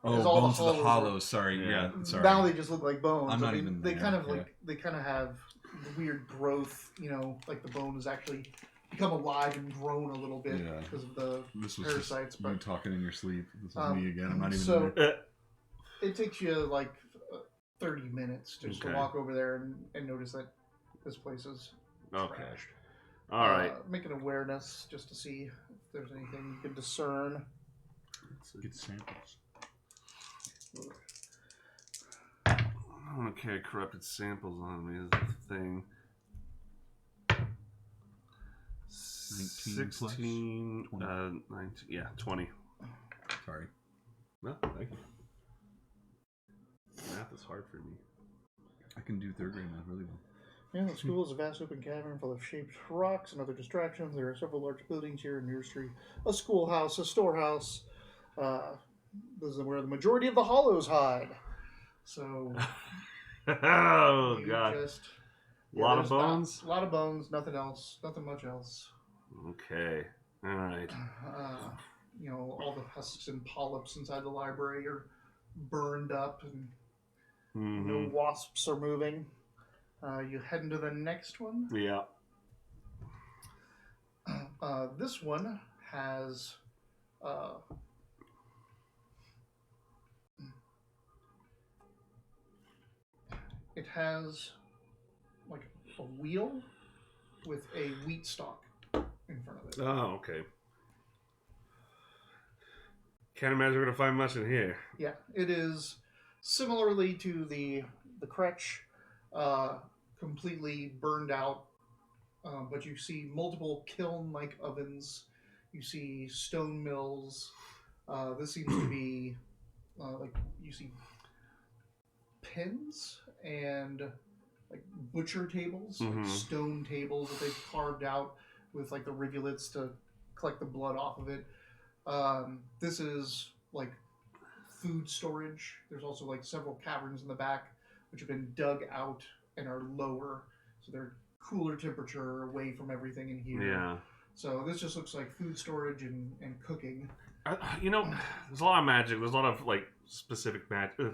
Oh, Because all the bones of the hollows hollows. Sorry, Yeah. sorry. Now they just look like bones. I'm not I mean, even they there, kind of yeah. they kind of have weird growth. You know, like the bone has actually become alive and grown a little bit Yeah. because of the This was parasites. just you But talking in your sleep. This was me again. I'm not even so there. it takes you like 30 minutes just to Okay. walk over there and notice that this place is Okay. trashed. All right. Make an awareness just to see if there's anything you can discern. Get samples. I don't want to carry corrupted samples on me. Is the thing. 19 plus 16, 20. 19, yeah, 20. Sorry. No, thank you. Math is hard for me. I can do third grade math really well. Yeah, the school is a vast open cavern full of shaped rocks and other distractions. There are several large buildings here, a nursery, a schoolhouse, a storehouse. This is where the majority of the hollows hide. So, Oh, you God. just... A lot of there's bones? A lot of bones, nothing else, nothing much else. Okay. All right. You know, all the husks and polyps inside the library are burned up and no wasps are moving. You head into the next one. Yeah. This one has it has like a wheel with a wheat stalk in front of it. Oh, okay. Can't imagine we're going to find much in here. Yeah, it is similarly to the Kretsch, completely burned out. But you see multiple kiln-like ovens. You see stone mills. This seems to be like you see pens and like butcher tables, like stone tables that they've carved out with like the rivulets to collect the blood off of it. This is like food storage. There's also like several caverns in the back which have been dug out and are lower, so they're cooler temperature away from everything in here. Yeah. So this just looks like food storage and cooking. You know, there's a lot of magic. There's a lot of like specific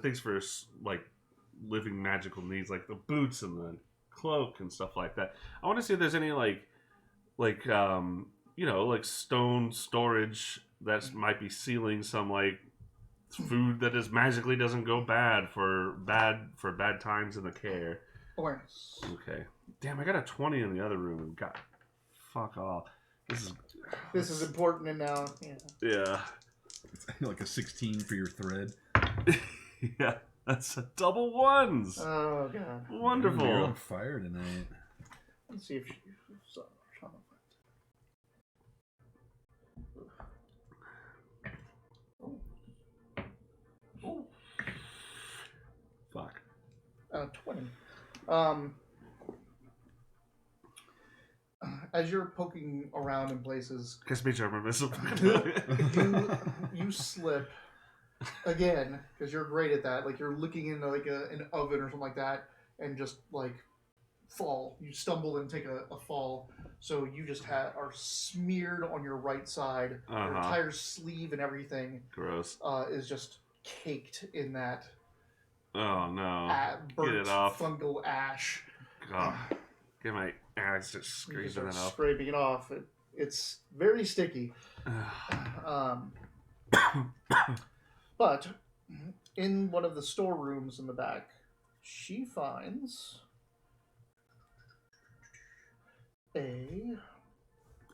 things for like living magical needs, like the boots and the cloak and stuff like that. I want to see if there's any like you know, like stone storage that might be sealing some like food that is magically doesn't go bad for bad times in the care. Awareness. Okay. Damn, I got a 20 in the other room and got fuck all. This is important and now. Yeah. Yeah. It's like a 16 for your thread. Yeah, that's a double ones. Oh god. Wonderful. Ooh, you're on fire tonight. Let's see if Fuck. 20. As you're poking around in places, Kiss me, German missile. you slip again because you're great at that. Like you're looking into like an oven or something like that, and just like fall. You stumble and take a fall, so you just are smeared on your right side. Your entire sleeve and everything. Gross. Is just caked in that. Oh no! Burnt Get it off. Fungal ash. God, get my axe just scraping that off. Scraping it off. It's very sticky. But in one of the storerooms in the back, she finds a.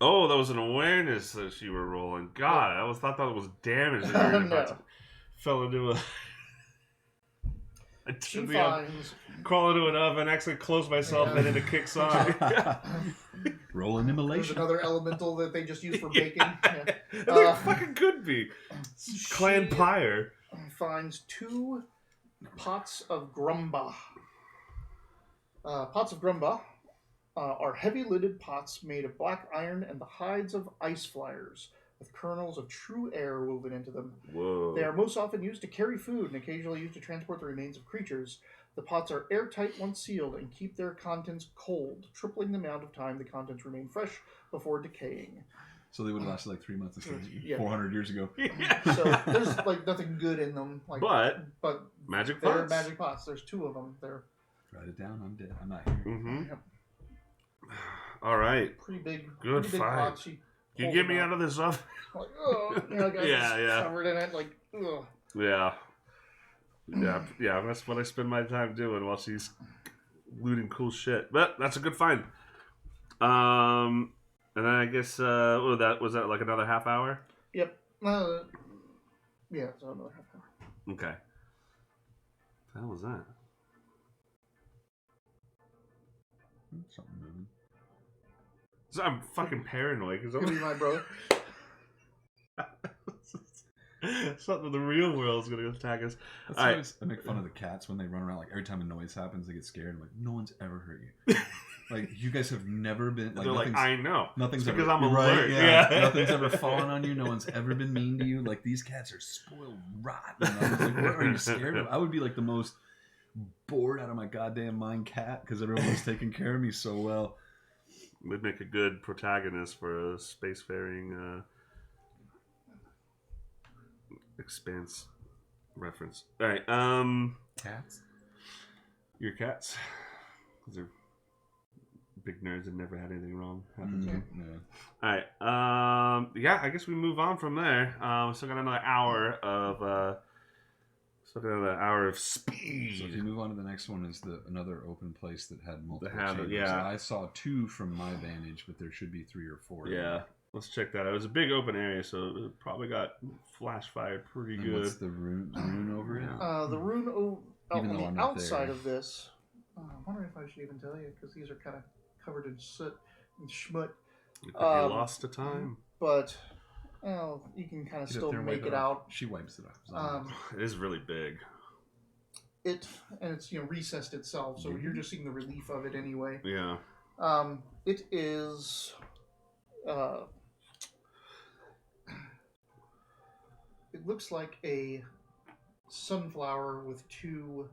Oh, that was an awareness that you were rolling. God, I thought that was damage that you were about to fell into a. She finds. Crawl into an oven, actually close myself, and then it kicks on. Roll an immolation. There's another elemental that they just use for baking. Yeah. There fucking could be. Clan Pyre. Finds 2 pots of grumba. Pots of grumba are heavy-lidded pots made of black iron and the hides of ice flyers, with kernels of true air woven into them. Whoa. They are most often used to carry food and occasionally used to transport the remains of creatures. The pots are airtight once sealed and keep their contents cold, tripling the amount of time the contents remain fresh before decaying. So they would have lasted like 3 months instead of Yeah. 400 years ago. So there's like nothing good in them. Like, but magic pots. They're magic pots. There's 2 of them. They're Write it down. I'm dead. I'm not here. Mm-hmm. Yep. All right. Pretty big. Good pretty big fight. pots. Can you get me out of this oven? Like, oh, you know, like Yeah. covered in it. Like, ugh. Yeah. That's what I spend my time doing while she's looting cool shit. But that's a good find. And then I guess was that like another half hour? Yep. Yeah, so another half hour. Okay. What the hell was that? Something moving. So I'm fucking paranoid because Could be my brother. something in the real world is gonna attack us. That's All right. always, I make fun of the cats when they run around. Like every time a noise happens, they get scared. I'm like, no one's ever hurt you. Like you guys have never been. Like, They're like, I know. Nothing's it's because ever, I'm you're alert. right, yeah. Yeah. Nothing's ever fallen on you. No one's ever been mean to you. Like these cats are spoiled rotten. I was like, what are you scared of? I would be like the most bored out of my goddamn mind cat because everyone's taking care of me so well. Would make a good protagonist for a spacefaring Expanse reference. All right. Cats. Your cats. Because they're big nerds and never had anything wrong happen to them. Yeah. All right. Yeah, I guess we move on from there. We still got another hour of speed. So if you move on to the next one, is another open place that had multiple That had it, chambers. yeah. I saw 2 from my vantage, but there should be 3 or 4. Yeah. Let's check that out. It was a big open area, so it probably got flash fired pretty And good. what's the rune over it? The rune Even though I'm on the not outside there. of this. I'm wondering if I should even tell you because these are kind of covered in soot and schmut. It could be lost to time. But you can kind of Get up still there and make wipe it off. out. She wipes it off. It is really big. It's recessed itself, so you're just seeing the relief of it anyway. Yeah. It is. It looks like a sunflower with 2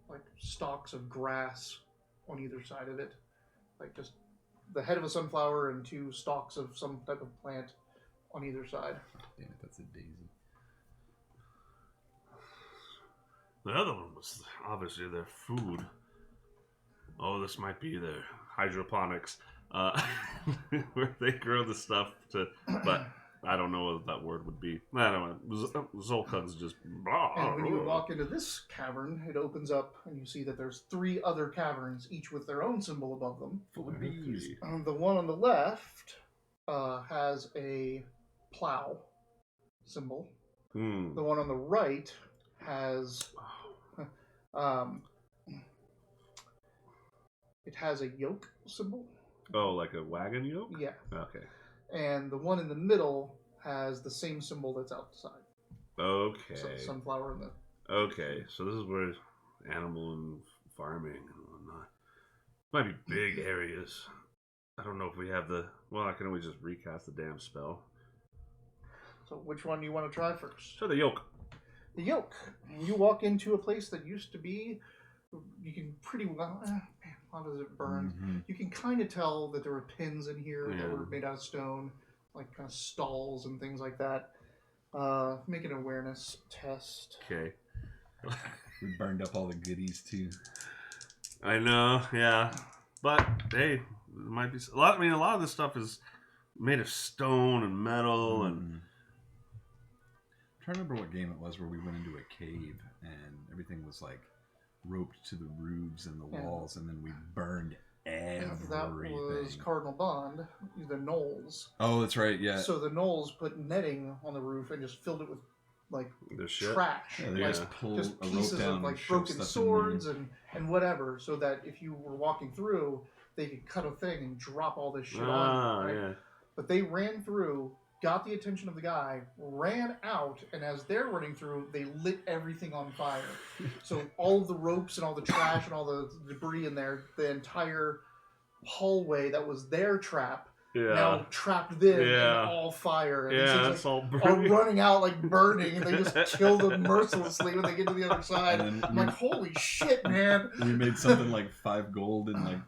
like stalks of grass on either side of it, like just the head of a sunflower and 2 stalks of some type of plant on either side. Damn it, that's a daisy. The other one was obviously their food. Oh, this might be their hydroponics, where they grow the stuff but I don't know what that word would be. I don't know. Zolkug's just. And when you walk into this cavern, it opens up, and you see that there's 3 other caverns, each with their own symbol above them. Full of bees. The one on the left has a plow symbol. The one on the right has it has a yoke symbol. Oh, like a wagon yoke? Yeah. Okay. And the one in the middle has the same symbol that's outside. Okay. So the sunflower and the... Okay, so this is where animal and farming and whatnot. Might be big areas. I don't know if we have the... Well, I can always just recast the damn spell. So which one do you want to try first? So the yoke. The yoke. You walk into a place that used to be... You can pretty well... man, how does it burn? Mm-hmm. You can kind of tell that there were pins in here that Yeah. were made out of stone. Like kind of stalls and things like that. Make an awareness test. Okay. We burned up all the goodies too. I know, yeah. But, hey, it might be... a lot of this stuff is made of stone and metal and... I'm trying to remember what game it was where we went into a cave and everything was like roped to the roofs and the walls, and then we burned everything. That was Cardinal Bond, the Knolls. Oh, that's right, yeah. So the Knolls put netting on the roof and just filled it with like Their shit. trash, Yeah, they like, just pull just a rope pieces down of like and shove broken stuff swords and whatever, so that if you were walking through, they could cut a thing and drop all this shit on you. Right? Yeah. But they ran through, got the attention of the guy, ran out, and as they're running through, they lit everything on fire. So all the ropes and all the trash and all the debris in there, the entire hallway that was their trap, now trapped them in all fire. And these things, it's all are burning. running out like burning, and they just kill them mercilessly when they get to the other side. And then I'm like, holy shit, man! we made something like 5 gold and like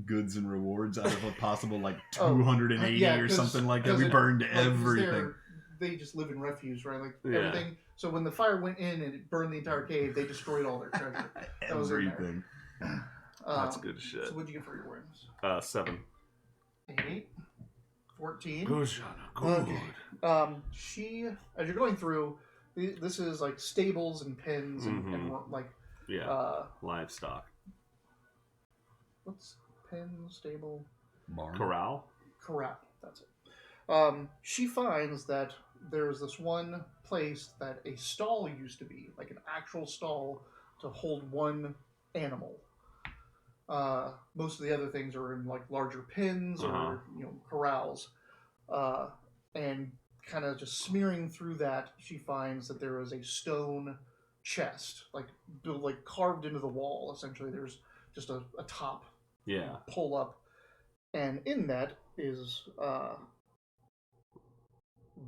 goods and rewards out of a possible like 280 or something like that. We burned everything. They just live in refuse, right? Like everything. So when the fire went in and it burned the entire cave, they destroyed all their treasure. That was in Everything. That's good shit. So what'd you get for your awareness? 7. 8, 14. Good, Shauna. Good. She, as you're going through, this is like stables and pens and like livestock. What's pen, stable, Barn. Corral. That's it. She finds that there's this one place that a stall used to be, like an actual stall to hold one animal. Most of the other things are in like larger pens or corrals, and kind of just smearing through that, she finds that there is a stone chest, like built, like carved into the wall. Essentially, there's just a top, pull up, and in that is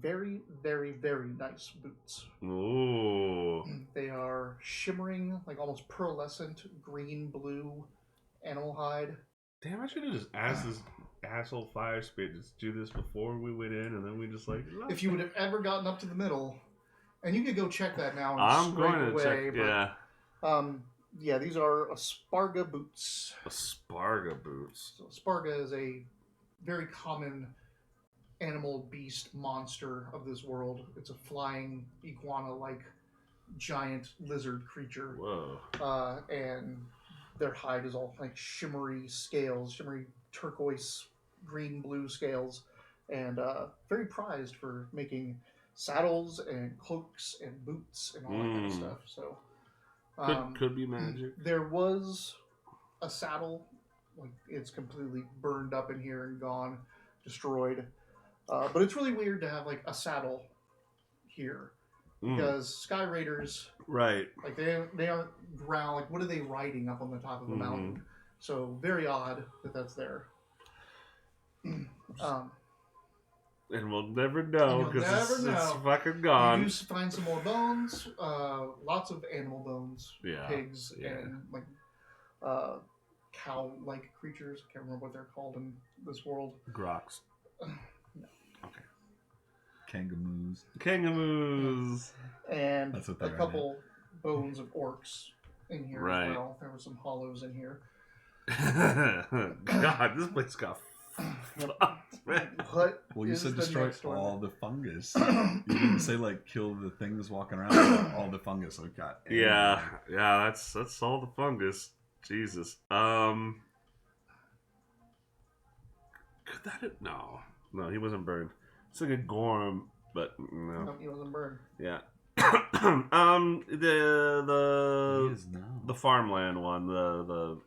very, very, very nice boots. Ooh. They are shimmering, like almost pearlescent green blue animal hide. Damn, I should have just asked this asshole fire spirit to do this before we went in, and then we just like. If you would have ever gotten up to the middle, and you could go check that now. And I'm going to check. Yeah, these are Asparga boots. Asparga boots. So Asparga is a very common animal, beast, monster of this world. It's a flying iguana-like giant lizard creature. Whoa. And their hide is all like shimmery scales, shimmery turquoise, green, blue scales, and very prized for making saddles and cloaks and boots and all that kind of stuff. So could be magic. There was a saddle, like it's completely burned up in here and gone, destroyed. But it's really weird to have like a saddle here. Because Sky Raiders, right? Like they aren't ground. Like what are they riding up on the top of a mountain? So very odd that that's there. And we'll never know because it's fucking gone. You do find some more bones, lots of animal bones, pigs and like cow-like creatures. I can't remember what they're called in this world. Groks. No. Okay. Kangamoos. And a couple bones of orcs in here as well. There were some hollows in here. God, this place got What? Well, you said destroy all the fungus. You didn't say like kill the things walking around. All the fungus. So it got that's all the fungus. Jesus. Could that no, he wasn't burned. It's like a Gorm, but no. No, he wasn't burned. Yeah. The farmland one. All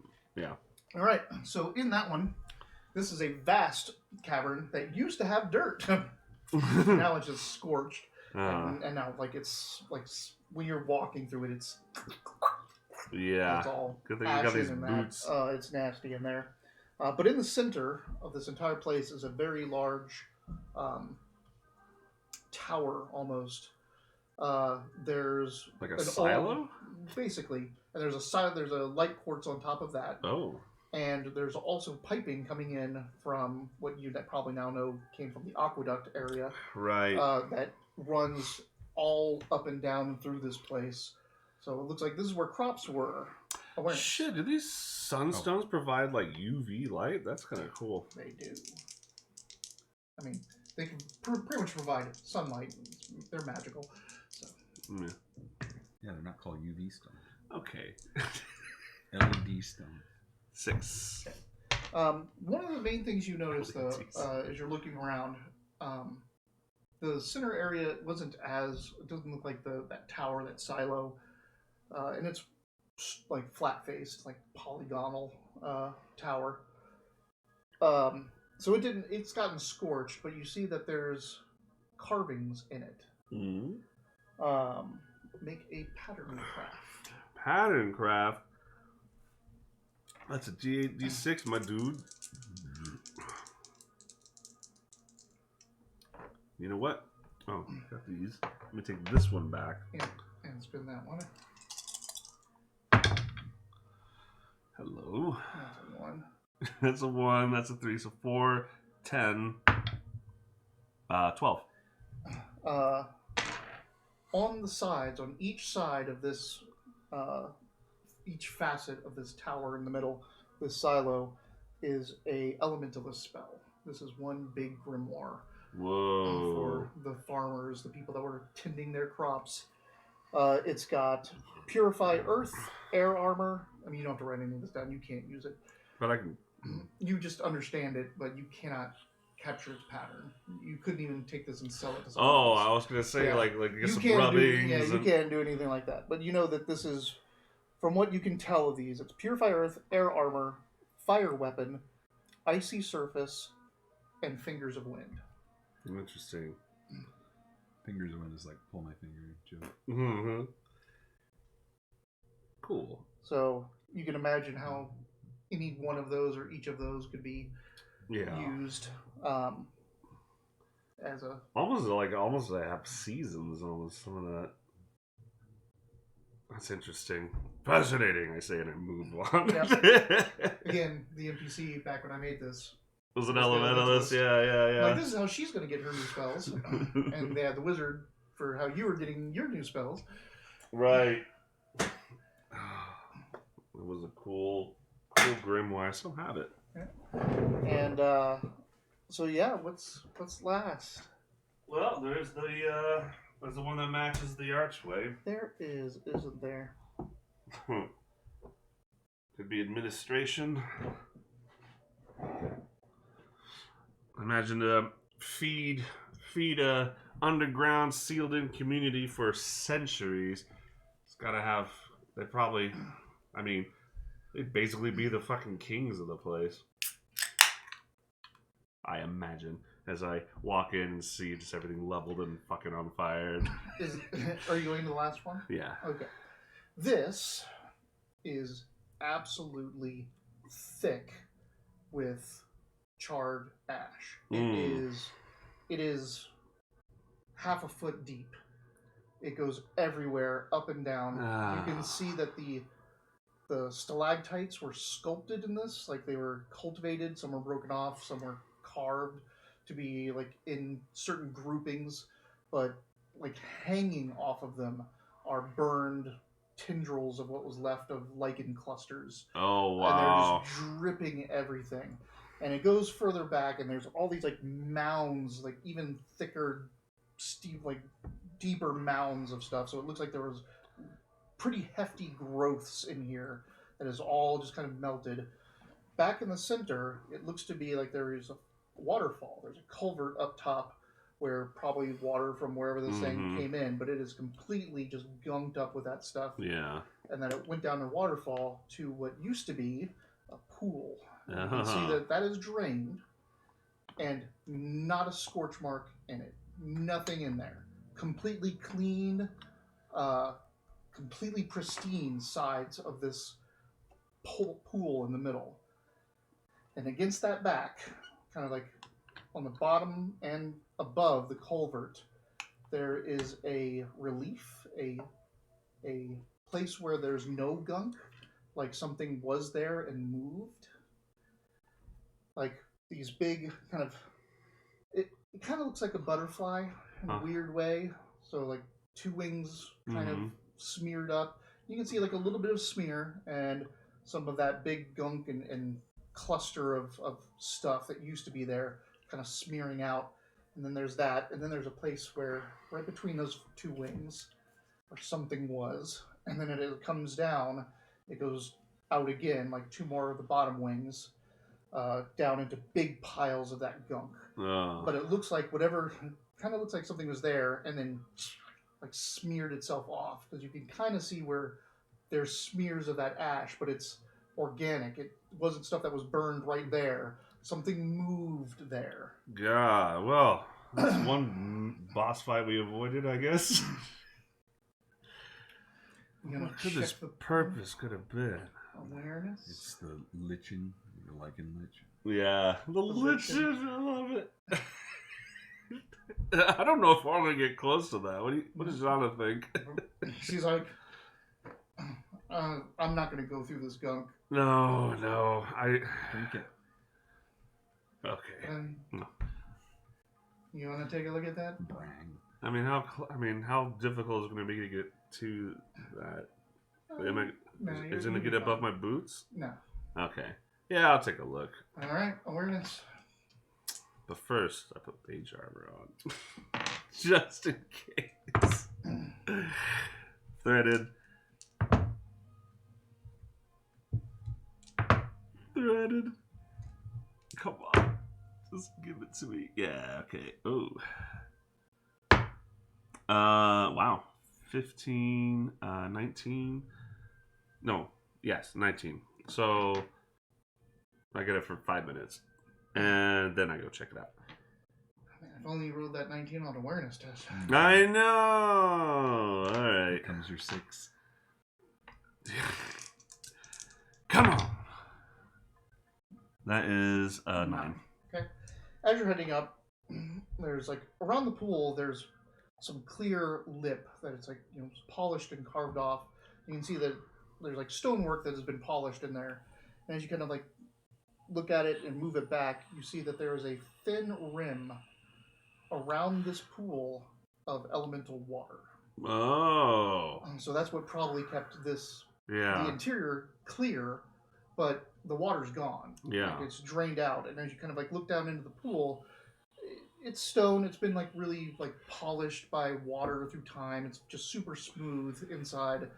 right. So in that one, this is a vast cavern that used to have dirt. Now it's just scorched, and now like it's like when you're walking through it, it's all good thing you got these in boots. That. It's nasty in there. But in the center of this entire place is a very large tower, almost. There's like a silo, basically, and there's a light quartz on top of that. Oh. And there's also piping coming in from what you probably now know came from the aqueduct area. Right. That runs all up and down through this place. So it looks like this is where crops were. Awareness. Shit, do these sunstones provide like UV light? That's kind of cool. They do. I mean, they can pretty much provide sunlight. They're magical. So. Yeah, they're not called UV stone. Okay. LED stone. 6. One of the main things you notice, though, as you're looking around, the center area it doesn't look like that tower, that silo, and it's like flat-faced, like polygonal tower. So it's gotten scorched, but you see that there's carvings in it. Make a pattern craft. Pattern craft? That's a D8, D6, my dude. You know what? Oh, got these. Let me take this one back. And spin that one. Hello. That's a 1. That's a 1. That's a 3. So 4, 10, 12. On the sides, on each side of this, each facet of this tower in the middle, this silo, is a elementalist spell. This is one big grimoire. Whoa. For the farmers, the people that were tending their crops. It's got Purify Earth, Air Armor. I mean, you don't have to write any of this down. You can't use it. But I can... You just understand it, but you cannot capture its pattern. You couldn't even take this and sell it to someone else. I was going to say, Yeah. like get You some can't rubbings. you can't do anything like that. But you know that this is, from what you can tell of these, it's Purify Earth, Air Armor, Fire Weapon, Icy Surface, and Fingers of Wind. Interesting. Fingers of Wind is like pull my finger joke. Mm-hmm. Cool. So you can imagine how any one of those or each of those could be used as a almost I have seasons almost some of that. That's interesting. Fascinating, I say, and I move on. Yep. Again, the NPC back when I made this was an elementalist. Yeah. Like, this is how she's going to get her new spells. And they had the wizard for how you were getting your new spells. Right. It was a cool grimoire. I still have it. Yeah. And so yeah, what's last? Well, there's the one that matches the archway. There isn't there? Could be administration. Imagine feed a underground sealed in community for centuries. It's gotta have. They'd basically be the fucking kings of the place. I imagine, as I walk in and see just everything leveled and fucking on fire. Are you going to the last one? Yeah. Okay. This is absolutely thick with charred ash. It is half a foot deep. It goes everywhere, up and down. You can see that the stalactites were sculpted in this, like they were cultivated. Some were broken off, some were carved to be like in certain groupings, but like hanging off of them are burned tendrils of what was left of lichen clusters. Oh wow! And they're just dripping everything. And it goes further back, and there's all these like mounds, like even thicker, steep, like deeper mounds of stuff. So it looks like there was pretty hefty growths in here that is all just kind of melted. Back in the center, it looks to be like there is a waterfall. There's a culvert up top where probably water from wherever this thing came in, but it is completely just gunked up with that stuff. Yeah. And then it went down a waterfall to what used to be a pool. You can see that is drained and not a scorch mark in it. Nothing in there. Completely clean, completely pristine sides of this pool in the middle. And against that back, kind of like on the bottom and above the culvert, there is a relief, a place where there's no gunk, like something was there and moved. Like these big kind of, it kind of looks like a butterfly in a weird way. So like two wings kind of smeared up. You can see like a little bit of smear and some of that big gunk and cluster of stuff that used to be there kind of smearing out. And then there's that. And then there's a place where right between those two wings where something was. And then it comes down. It goes out again, like two more of the bottom wings, down into big piles of that gunk. But it looks like whatever, kind of looks like something was there and then like smeared itself off. Because you can kind of see where there's smears of that ash, but it's organic. It wasn't stuff that was burned right there. Something moved there. God, well, that's one boss fight we avoided, I guess. What could this purpose could have been? Awareness? It's the lichen, the lichen lich. Yeah, the lichen, I love it. I don't know if I'm gonna get close to that. What does Jana think? She's like, I'm not going to go through this gunk. No, I Drink it. okay. No. You want to take a look at that? Brang. I mean, how difficult is it going to be to get to that? Is it going to get above my boots? No. Okay. Yeah, I'll take a look. All right, awareness. But first, I put mage armor on. Just in case. Threaded. Come on. Just give it to me. Yeah, okay. Ooh. Wow. 15, 19. No, yes, 19. So, I get it for 5 minutes. And then I go check it out. Man, if only you rolled that 19 on awareness test. I know! Alright. Here comes your 6. Come on! That is 9. Okay. As you're heading up, there's like, around the pool, there's some clear lip that it's like, polished and carved off. You can see that there's like stonework that has been polished in there. And as you kind of like look at it and move it back, you see that there is a thin rim around this pool of elemental water. Oh. So that's what probably kept this, Yeah. the interior clear, but the water's gone. Yeah. Like, it's drained out. And as you kind of like look down into the pool, it's stone. It's been like really like polished by water through time. It's just super smooth inside.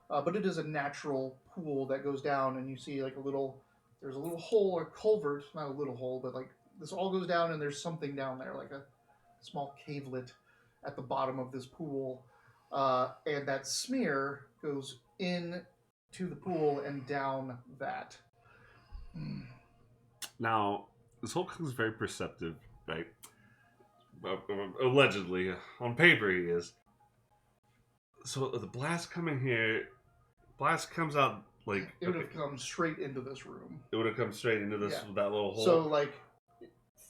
But it is a natural pool that goes down, and you see like there's a little hole or culvert, not a little hole, but like this all goes down, and there's something down there, like a small cavelet at the bottom of this pool. And that smear goes in to the pool and down that. Now, this whole thing is very perceptive, right? Allegedly. On paper, he is. So the blast coming here, blast comes out like... It would have come straight into this room. It would have come straight into this that little hole? So, like,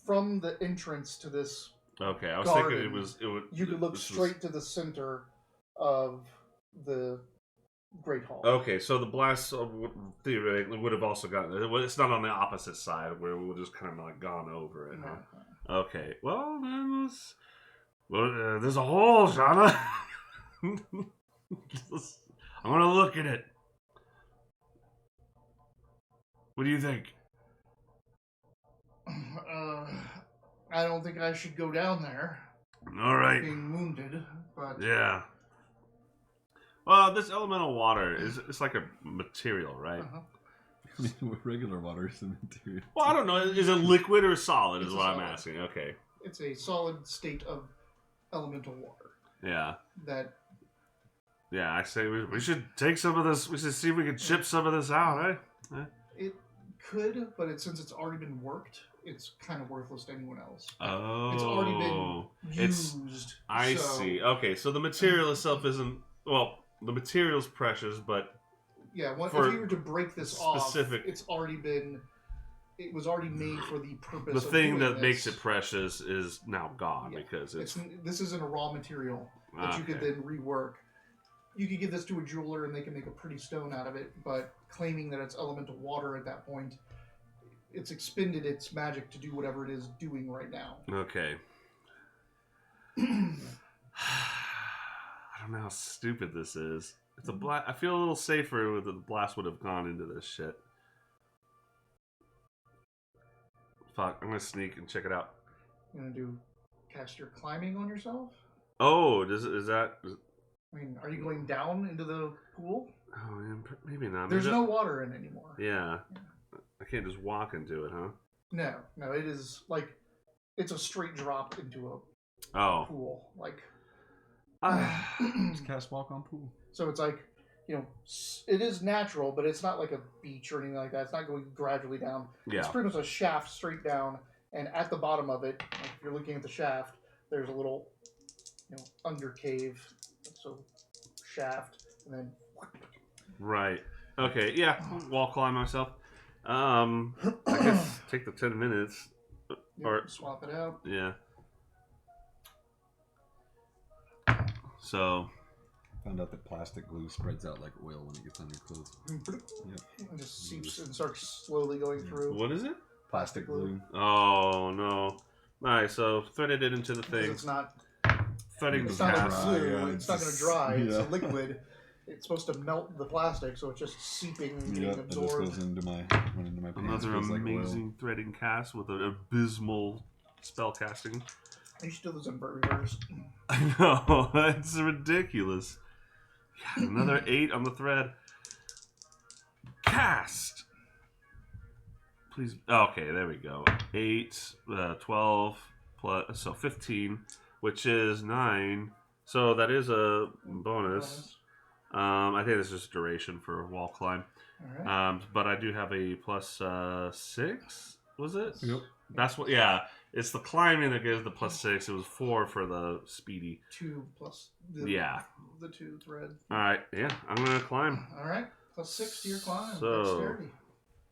from the entrance to this okay, I was garden, thinking you could look straight to the center of the Great Hall. Okay, so the blast theoretically would have also gotten... It's not on the opposite side where we would have just kind of like gone over it, huh? Okay, well, then there's a hole, Shauna. I'm gonna look at it. What do you think? I don't think I should go down there. All right. Being wounded, but yeah. Well, this elemental water it's like a material, right? I mean, regular water is a material. Well, I don't know. Is it liquid or solid? It's is what I'm solid. asking. Okay. It's a solid state of elemental water. Yeah. That. Yeah, I say we should take some of this. We should see if we can chip some of this out, eh? It could, but since it's already been worked, it's kind of worthless to anyone else. Oh. It's already been used. I see. Okay, so the material itself isn't... Well, the material's precious, but... Yeah, if you were to break this specific, off, it was already made for the purpose the of thing doing that this. makes it precious is now gone because this isn't a raw material that you could then rework. You could give this to a jeweler and they can make a pretty stone out of it, but claiming that it's elemental water at that point, it's expended its magic to do whatever it is doing right now. Okay. I don't know how stupid this is. It's a blast. I feel a little safer with the blast would have gone into this shit. Fuck, I'm gonna sneak and check it out. You gonna cast your climbing on yourself? Oh, I mean, are you going down into the pool? Oh, man, maybe not. There's no water in anymore. Yeah. I can't just walk into it, huh? No, it is like it's a straight drop into a pool. Like just cast walk on pool. So it's like, it is natural, but it's not like a beach or anything like that. It's not going gradually down. Yeah. It's pretty much a shaft straight down, and at the bottom of it, like if you're looking at the shaft, there's a little, under cave, so shaft, and then. Right. Okay. Yeah. Wall climb myself. I guess take the 10 minutes. Or swap it out. Yeah. So Found out that plastic glue spreads out like oil when it gets on your clothes. Yep. It just seeps and starts slowly going through. what is it? Plastic glue. Oh no! All right, so threaded it into the Because thing. it's not. Threading It's the not cast. like glue. Yeah, it's it's not going to just- dry. It's a yeah. liquid. It's supposed to melt the plastic, so it's just seeping and getting Yep, it just absorbed. goes into my pants. Another Feels like oil. amazing threading cast with an abysmal spell casting. You should do those in reverse. I know, it's ridiculous. Yeah, another 8 on the thread. Cast! Please. Okay, there we go. 8, 12, plus, so 15, which is 9. So that is a bonus. I think this is duration for wall climb. All right. But I do have a plus 6, was it? Yep. That's what, yeah. It's the climbing that gives the plus 6. It was 4 for the speedy. 2 plus the, Yeah. the 2 thread. Alright, yeah, I'm going to climb. All right. Plus 6 to your climb. So- Dexterity.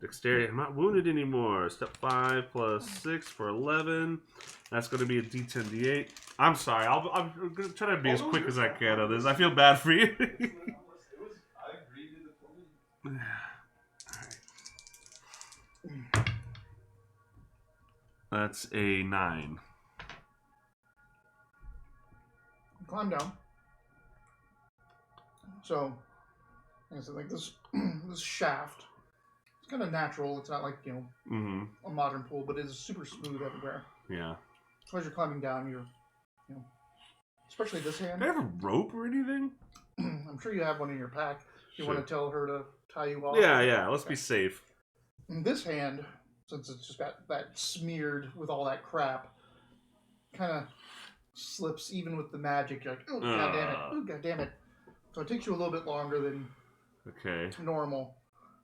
Dexterity, I'm not wounded anymore. Step 5 plus 6 for 11. That's going to be a d10, d8. I'm sorry, I'm going to try to be as quick as I can on this. I feel bad for you. That's a 9. Climb down. So, like I said, like this, this shaft. It's kind of natural. It's not like Mm-hmm. a modern pool, but it is super smooth everywhere. Yeah. So as you're climbing down, you're, especially this hand. Do I have a rope or anything? I'm sure you have one in your pack. You Sure. want to tell her to tie you off? Yeah, let's be safe. And this hand, since it's just got that smeared with all that crap, kind of slips even with the magic. You're like, oh, god damn it. Oh, god damn it. So it takes you a little bit longer than Okay. normal.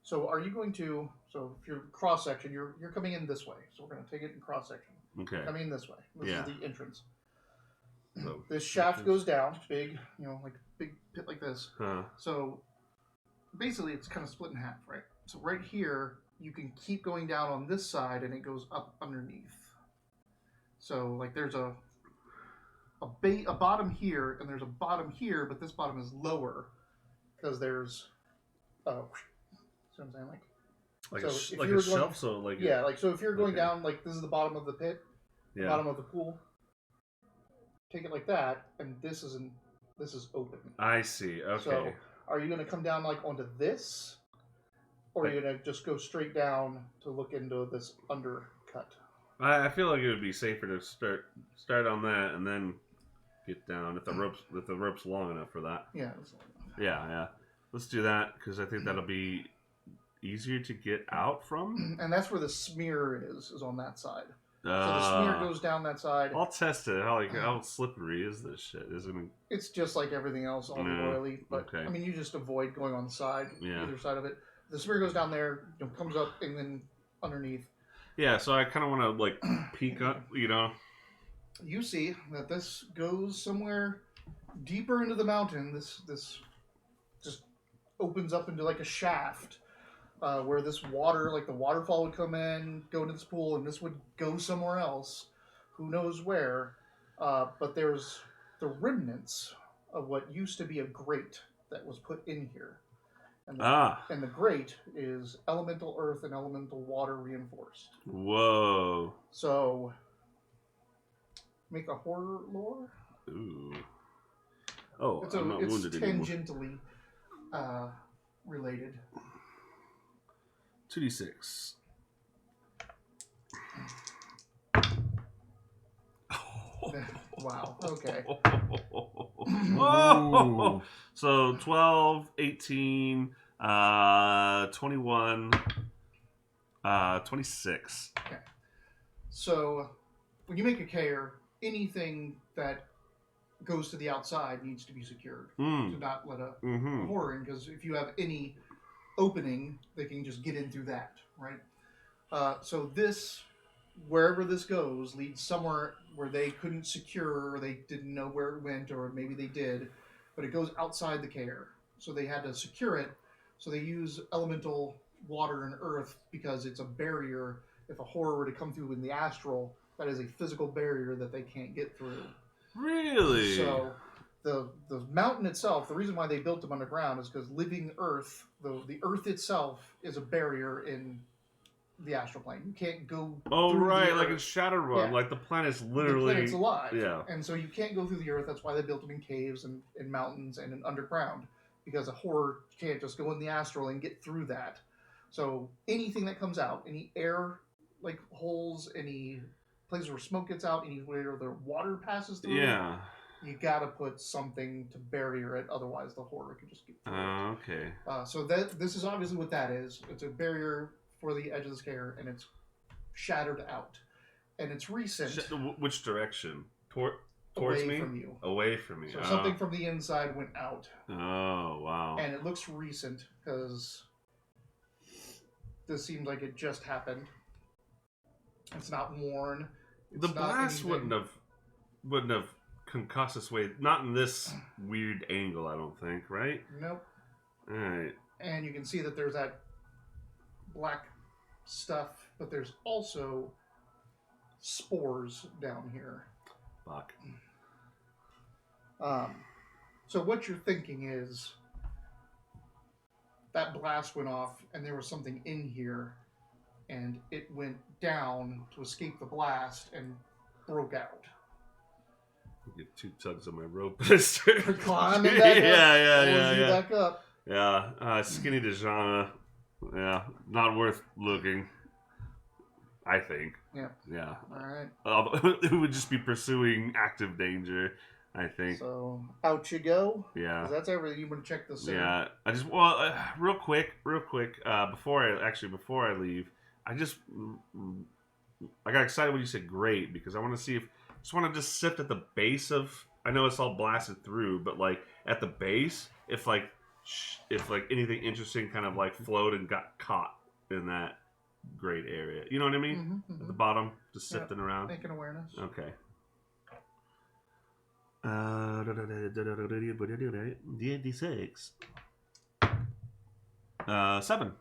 So are you going to, so if you're cross-section, you're coming in this way. So we're going to take it in cross-section. Okay. Coming in this way. This Yeah. is the entrance. So, This shaft goes down, big, like big pit like this. huh. So basically it's kind of split in half, right? So right here, you can keep going down on this side and it goes up underneath. So like there's a bottom here and there's a bottom here, but this bottom is lower because there's, see what I'm saying? Like So a, if like you a were going- shelf, so like Yeah, like so if you're going Okay. down, like this is the bottom of the pit, the yeah. bottom of the pool, take it like that, and this is open. I see. Okay. So are you going to come down like onto this, or are you going to just go straight down to look into this undercut? I feel like it would be safer to start on that and then get down if the rope's long enough for that. Yeah. Yeah. Let's do that because I think that'll be easier to get out from. And that's where the smear is on that side. So the smear goes down that side. I'll test it. How slippery is this shit? Isn't it? It's just like everything else, all Yeah, oily. But okay. I mean, you just avoid going on the side, Yeah. either side of it. The smear goes down there, comes up, and then underneath. Yeah. So I kind of want to like peek up, You see that this goes somewhere deeper into the mountain. This just opens up into like a shaft where this water, like the waterfall, would come in, go into this pool, and this would go somewhere else. Who knows where? But there's the remnants of what used to be a grate that was put in here. And the grate is elemental earth and elemental water reinforced. Whoa. So, make a horror lore. Ooh. Oh, It's I'm not wounded anymore. tangentially related. 2d6. Wow. Okay. Whoa. So 12, 18, 21, 26. Okay. So, when you make a care, anything that goes to the outside needs to be secured. To not let a Mm-hmm. horror in, because if you have any opening, they can just get in through that, right? So this, wherever this goes, leads somewhere where they couldn't secure, or they didn't know where it went, or maybe they did, but it goes outside the care. So they had to secure it, so they use elemental water and earth because it's a barrier. If a horror were to come through in the astral, that is a physical barrier that they can't get through. Really? So the mountain itself, the reason why they built them underground is because living Earth, the Earth itself is a barrier in the astral plane. You can't go. Oh through right, the like Earth. in Shadowrun, Yeah. like the planet's The literally planet's alive. Yeah. And so you can't go through the Earth. That's why they built them in caves and in mountains and in underground, because a horror can't just go in the astral and get through that. So anything that comes out, any air like holes, any places where smoke gets out, anywhere the water passes through. Yeah. You gotta put something to barrier it, otherwise the horror can just get through it. Okay. So this is obviously what that is. It's a barrier for the edge of the scare, and it's shattered out, and it's recent. Which direction? Towards away me? from you. Away from me. So something from the inside went out. Oh wow. And it looks recent because this seems like it just happened. It's not worn. It's the not blast anything. wouldn't have concussed this way. Not in this weird angle, I don't think. Right? Nope. All right. And you can see that there's that black stuff, but there's also spores down here. Fuck. So what you're thinking is that blast went off and there was something in here and it went down to escape the blast and broke out. Get 2 tugs on my rope. Start climbing back up. Yeah. Back up. Yeah, skinny Dejana. Yeah, not worth looking. I think. Yeah. Yeah. All right. It would just be pursuing active danger, I think. So out you go. Yeah. 'Cause that's everything. You want to check this. Yeah. I just real quick. Before I leave, I got excited when you said great because I want to see if just want to just sift at the base of. I know it's all blasted through, but like at the base, if anything interesting kind of like flowed and got caught in that great area, you know what I mean? At the bottom, just sifting around. Making awareness. Okay. D6. 7.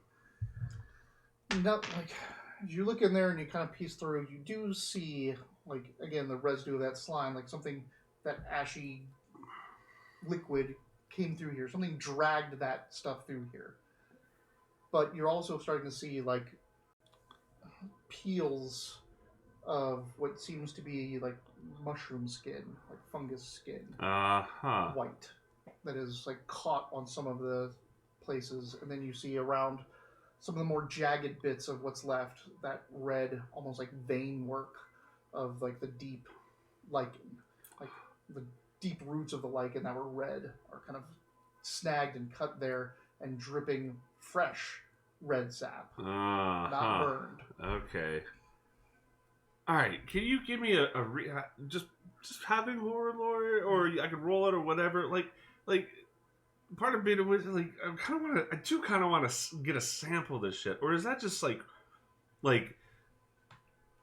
No, like as you look in there and you kind of piece through, you do see like again the residue of that slime, like something that ashy liquid came through here. Something dragged that stuff through here. But you're also starting to see like peels of what seems to be like mushroom skin, like fungus skin, white, that is like caught on some of the places, and then you see around some of the more jagged bits of what's left, that red, almost like vein work of like the deep lichen, like the deep roots of the lichen that were red are kind of snagged and cut there and dripping fresh red sap, not burned. Okay. All right. Can you give me just having horror lore, or I could roll it or whatever? Like part of me was like I do kind of want to get a sample of this shit, or is that just like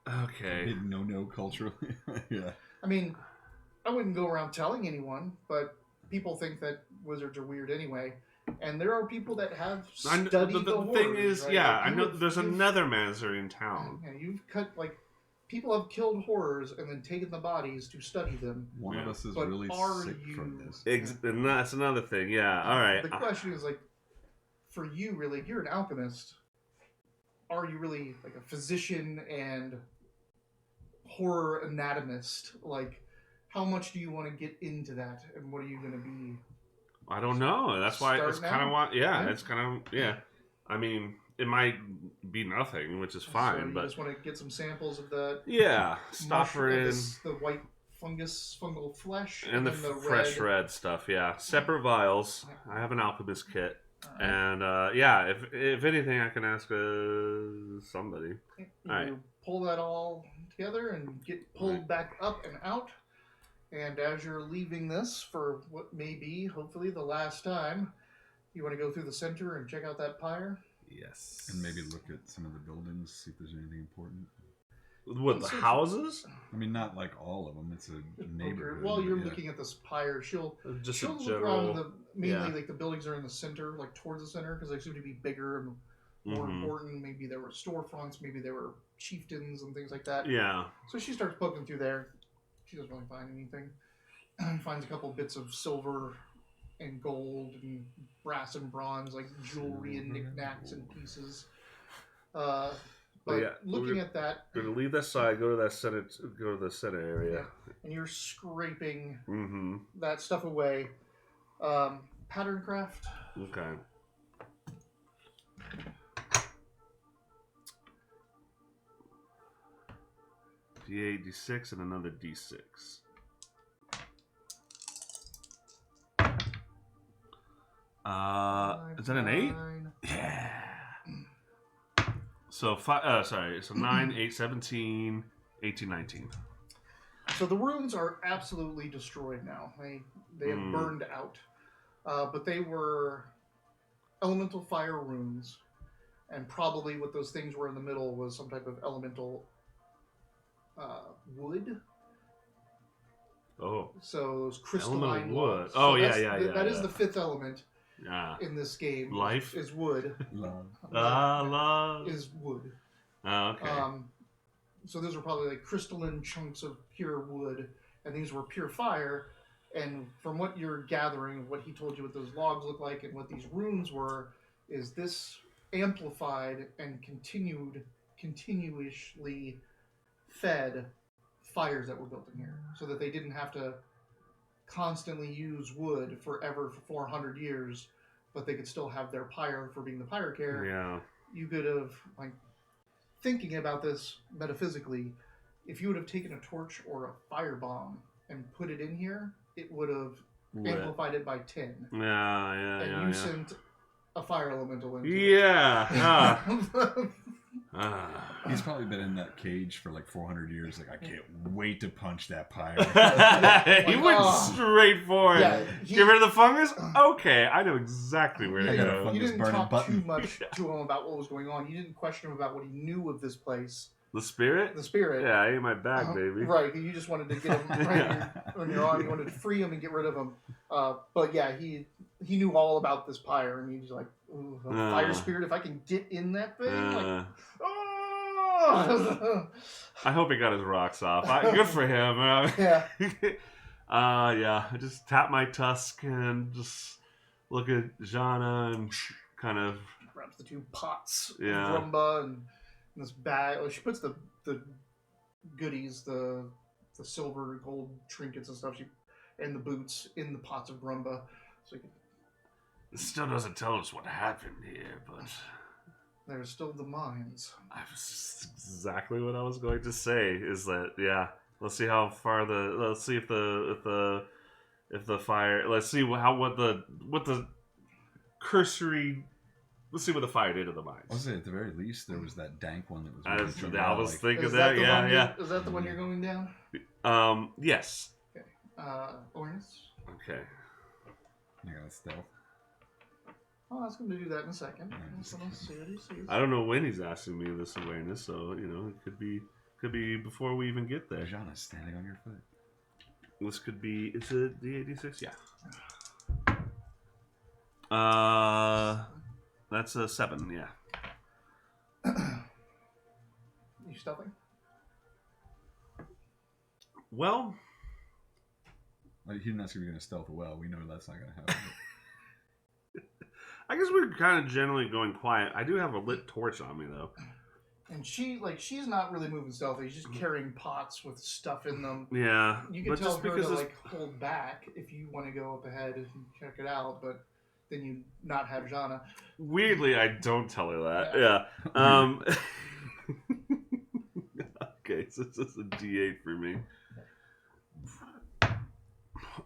okay? Big no culturally. Yeah. I mean, I wouldn't go around telling anyone, but people think that wizards are weird anyway. And there are people that have studied the horrors, thing is, right? yeah, like I know there's another Manzer in town. Yeah, you've cut, like, people have killed horrors and then taken the bodies to study them. One of us is But really are sick you- from this. And that's another thing. Yeah. All right. The question is, like, for you, really, you're an alchemist. Are you really, like, a physician and horror anatomist? Like, how much do you want to get into that? And what are you going to be? I don't know. That's why it's kind of want. Yeah, Yeah. it's kind of yeah. I mean, it might be nothing, which is fine. So you but just want to get some samples of the yeah, stopper in the white fungal flesh, and the then fresh red stuff. Yeah, separate vials. I have an alchemist kit, All right. and yeah, if anything, I can ask somebody. You All right. pull that all together and get pulled back up and out. And as you're leaving this for what may be, hopefully, the last time, you want to go through the center and check out that pyre? Yes. And maybe look at some of the buildings, see if there's anything important. What, the houses? I mean, not like all of them. It's a neighborhood. Okay, while you're but yeah. looking at this pyre, she'll Just a look general. around mainly yeah. like the buildings are in the center, like towards the center, because they seem to be bigger and more important. Maybe there were storefronts, maybe there were chieftains and things like that. Yeah. So she starts poking through there. She doesn't really find anything. He finds a couple bits of silver and gold and brass and bronze, like jewelry and knickknacks and pieces. But yeah, looking at that, we're gonna leave that side. Go to that center. Go to the center area. and you're scraping Mm-hmm. that stuff away. Pattern craft. Okay. D8, D6, and another D6. Is that an 8? 9. Yeah. So so 9, 8, 17, 18, 19. So the runes are absolutely destroyed now. They have burned out. But they were elemental fire runes. And probably what those things were in the middle was some type of elemental wood. Oh. So those crystalline Elemental wood. logs. Oh, So yeah. That is the fifth element Yeah. in this game. Life? Is wood. Love. Love. Is wood. Oh, okay. So those are probably like crystalline chunks of pure wood, and these were pure fire. And from what you're gathering, what he told you what those logs look like and what these runes were, is this amplified and continuously fed fires that were built in here, so that they didn't have to constantly use wood forever for 400 years, but they could still have their pyre for being the pyre care. Yeah. You could have, like, thinking about this metaphysically, if you would have taken a torch or a firebomb and put it in here, it would have amplified it by 10. Yeah. And you sent a fire elemental into Yeah. He's probably been in that cage for like 400 years. Like, I can't wait to punch that pyre. He went straight for it. Yeah, Get rid of the fungus? Okay, I know exactly where to I got a go. fungus You didn't burning talk button. too much to him about what was going on. You didn't question him about what he knew of this place. The spirit? The spirit. Yeah, I ate my bag, baby. Right, you just wanted to get him right on your arm. You wanted to free him and get rid of him. But yeah, he knew all about this pyre, and he's like, ooh, a fire spirit, if I can get in that thing, like, oh! I hope he got his rocks off. Good for him. Yeah. Yeah, I just tap my tusk and just look at Jana and kind of... Grabs the two pots Yeah. of Drumba and this bag. Oh, she puts the goodies, the silver, gold trinkets and stuff, and the boots in the pots of Drumba. So you can, It still doesn't tell us what happened here, but... there's still the mines. That's exactly what I was going to say. Is that Let's see how far let's see if the fire. Let's see what the cursory. Let's see what the fire did to the mines. I was say at the very least there was that dank one that was. I really was jumping out, like, thinking Is that. the Yeah, one yeah. Is that the one you're going down? Yes. Okay. Awareness. Okay. I got a stealth. Oh, I was going to do that in a second. Yeah, So let's see what he sees. I don't know when he's asking me this awareness, so it could be before we even get there. Jana's standing on your foot. This could be. Is it the 86? Yeah. That's a 7. Yeah. You stealthing? Well, Like, he didn't ask if you're going to stealth a well. We know that's not going to happen. I guess we're kind of generally going quiet. I do have a lit torch on me though. And she's not really moving stealthy. She's just carrying pots with stuff in them. Yeah, You can but tell just her because to this- like hold back if you want to go up ahead and check it out, but then you not have Jana. weirdly, I don't tell her that. Yeah. Okay, so this is a D8 for me.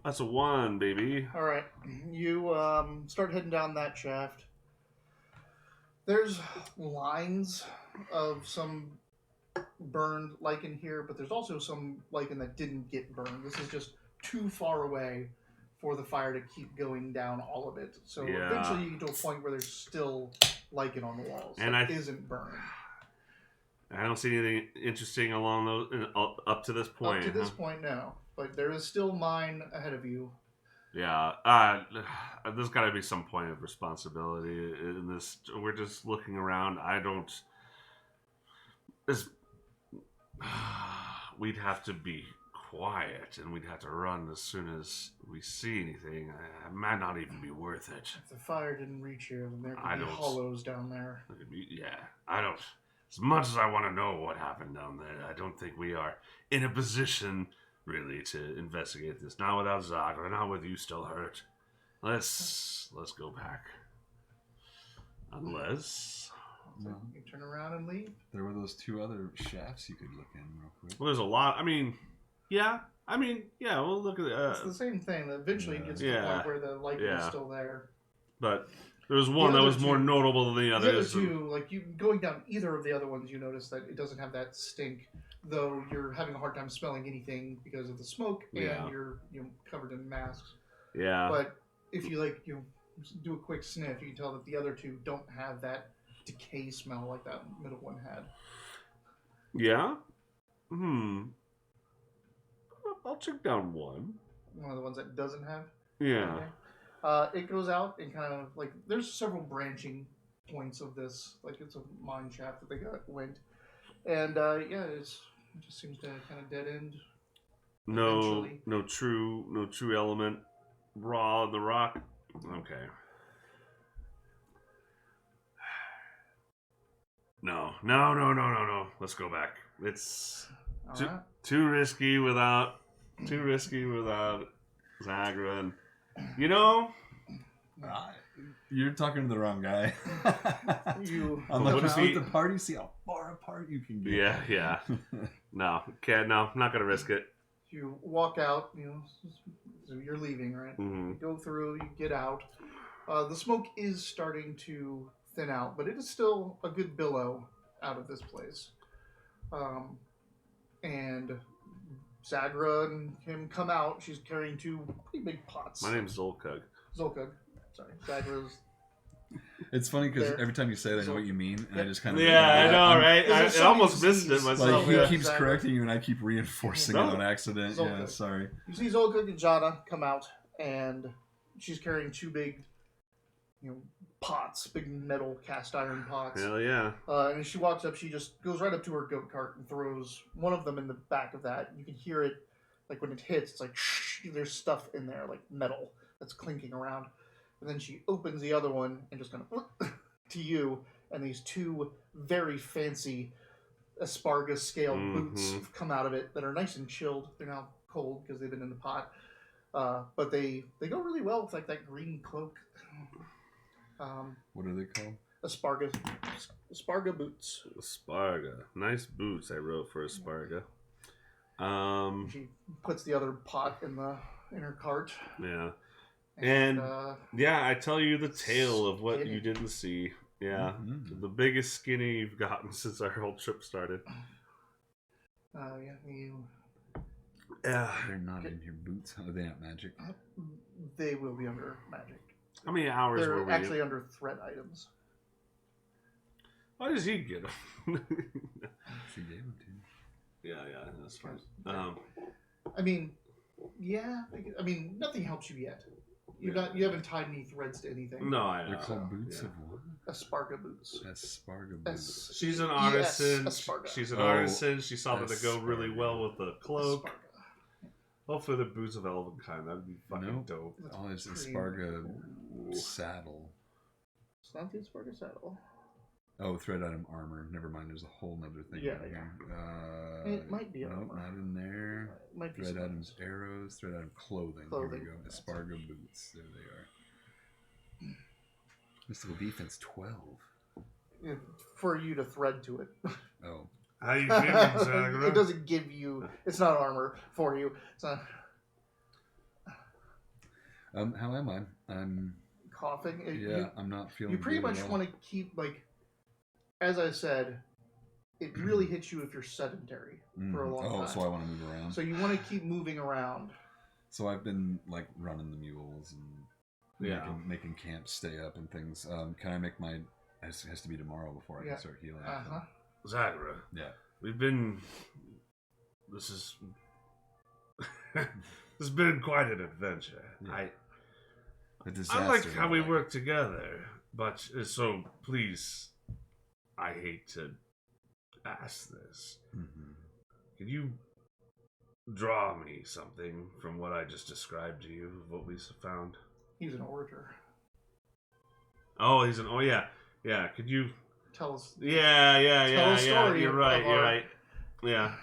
That's a 1, baby. All right, you start heading down that shaft. There's lines of some burned lichen here, but there's also some lichen that didn't get burned. This is just too far away for the fire to keep going down all of it. So Yeah. eventually you get to a point where there's still lichen on the walls And that isn't burned. I don't see anything interesting along those up to this point. Up to this point, no. But there is still mine ahead of you. Yeah, there's got to be some point of responsibility in this. We're just looking around. I don't. We'd have to be quiet, and we'd have to run as soon as we see anything. It might not even be worth it. If the fire didn't reach here, then there I could be don't- hollows down there. Yeah, I don't. As much as I want to know what happened down there, I don't think we are in a position really to investigate this. Not without Zagra, not with you still hurt. Let's go back. Unless. So No. you turn around and leave. There were those 2 other shafts you could look in real quick. Well, there's a lot. Yeah, we'll look at It's the same thing. Eventually, it gets to the Yeah. point where the light is Yeah. still there. but there was one that other was more two- notable than the The other others. two, like you going down either of the other ones, you notice that it doesn't have that stink. Though you're having a hard time smelling anything because of the smoke, Yeah. and you're covered in masks. Yeah. But if you do a quick sniff, you can tell that the other two don't have that decay smell like that middle one had. Yeah? I'll check down one. One of the ones that doesn't have. Yeah. Okay. It goes out and kind of like there's several branching points of this. Like it's a mine shaft that they went, and it just seems to kind of dead end. No, Eventually. no true element raw in the rock. Okay. No. Let's go back. It's All Ju- right. too risky without Zagra. And, You're talking to the wrong guy. I'm What like, if just he- with the party, see how far apart you can get. yeah. No, not gonna risk it. You walk out. So you're leaving, right? Hmm. You go through. You get out. The smoke is starting to thin out, but it is still a good billow out of this place. And Zagra and him come out. She's carrying 2 pretty big pots. My name's Zolkug. Zolkug. Sorry, Zagra's. It's funny because There. every time you say it, I know what you mean, and I Yep. just kind of Yeah, I know, I'm- right? Is there I some almost missed it disease? myself. Like he Yeah. keeps Zagra. correcting you, and I keep reinforcing it No. on accident. Zolkug. Yeah, sorry. You see Zolkug and Jana come out, and she's carrying 2 big, pots, big metal cast iron pots. Hell yeah. And as she walks up, she just goes right up to her goat cart and throws one of them in the back of that. You can hear it, like when it hits, it's like shh, there's stuff in there, like metal that's clinking around. And then she opens the other one and just kind of to you, and these 2 very fancy asparagus scale boots Mhm. come out of it that are nice and chilled. They're now cold because they've been in the pot, but they go really well with like that green cloak. What are they called? Asparga boots. Asparga. Nice boots I wrote for Asparga. She puts the other pot in her cart. Yeah. And yeah, I tell you the tale of what Skinny. you didn't see. Yeah. Mhm. The biggest skinny you've gotten since our whole trip started. Yeah. They're not in your boots. Oh, they aren't magic. They will be under magic. How many hours were They're we? actually under threat items. Why does he get them? She gave them to you. yeah, that's fine. I mean, yeah. I mean, nothing helps you yet. You haven't tied any threads to anything. No, I know. They're called boots Yeah. of what? Asparga boots. Asparga boots. She's an Yes, artisan. Asparga. She's an Oh, artisan. She saw that they go really Asparga. well with the cloak. Asparga. Hopefully, the boots of elven kind. That'd be fucking Nope. dope. Oh, it's Pretty Asparga cool. saddle. It's not the Asparga saddle. Oh, thread item armor. Never mind. There's a whole nother thing. Yeah, in yeah. here. It might be Nope, armor. not in there. It might be Thread some- items, arrows. Thread item clothing. Clothing. Here we go. Asparga boots. There they are. Mystical defense 12. Yeah, for you to thread to it. Oh, How you feeling, Zagra? It doesn't give you. It's not armor for you. It's not how am I? I'm coughing. yeah. I'm not feeling. You pretty really much well. want to keep as I said, it really hits you if you're sedentary for a long time. Oh, so I want to move around. So you want to keep moving around. So I've been like running the mules and Yeah. making camp stay up and things. Can I make my? It has to be tomorrow before I Yeah. can start healing. Uh-huh. Zagra. Yeah. We've been. This is. This has been quite an adventure. Yeah. A I disaster. like how we like. work together, but so please, I hate to ask this. Mhm. Can you draw me something from what I just described to you of what we found. He's an orator. Oh, yeah. Could you Tell us. Yeah. a story You're of right. our- You're right. Yeah.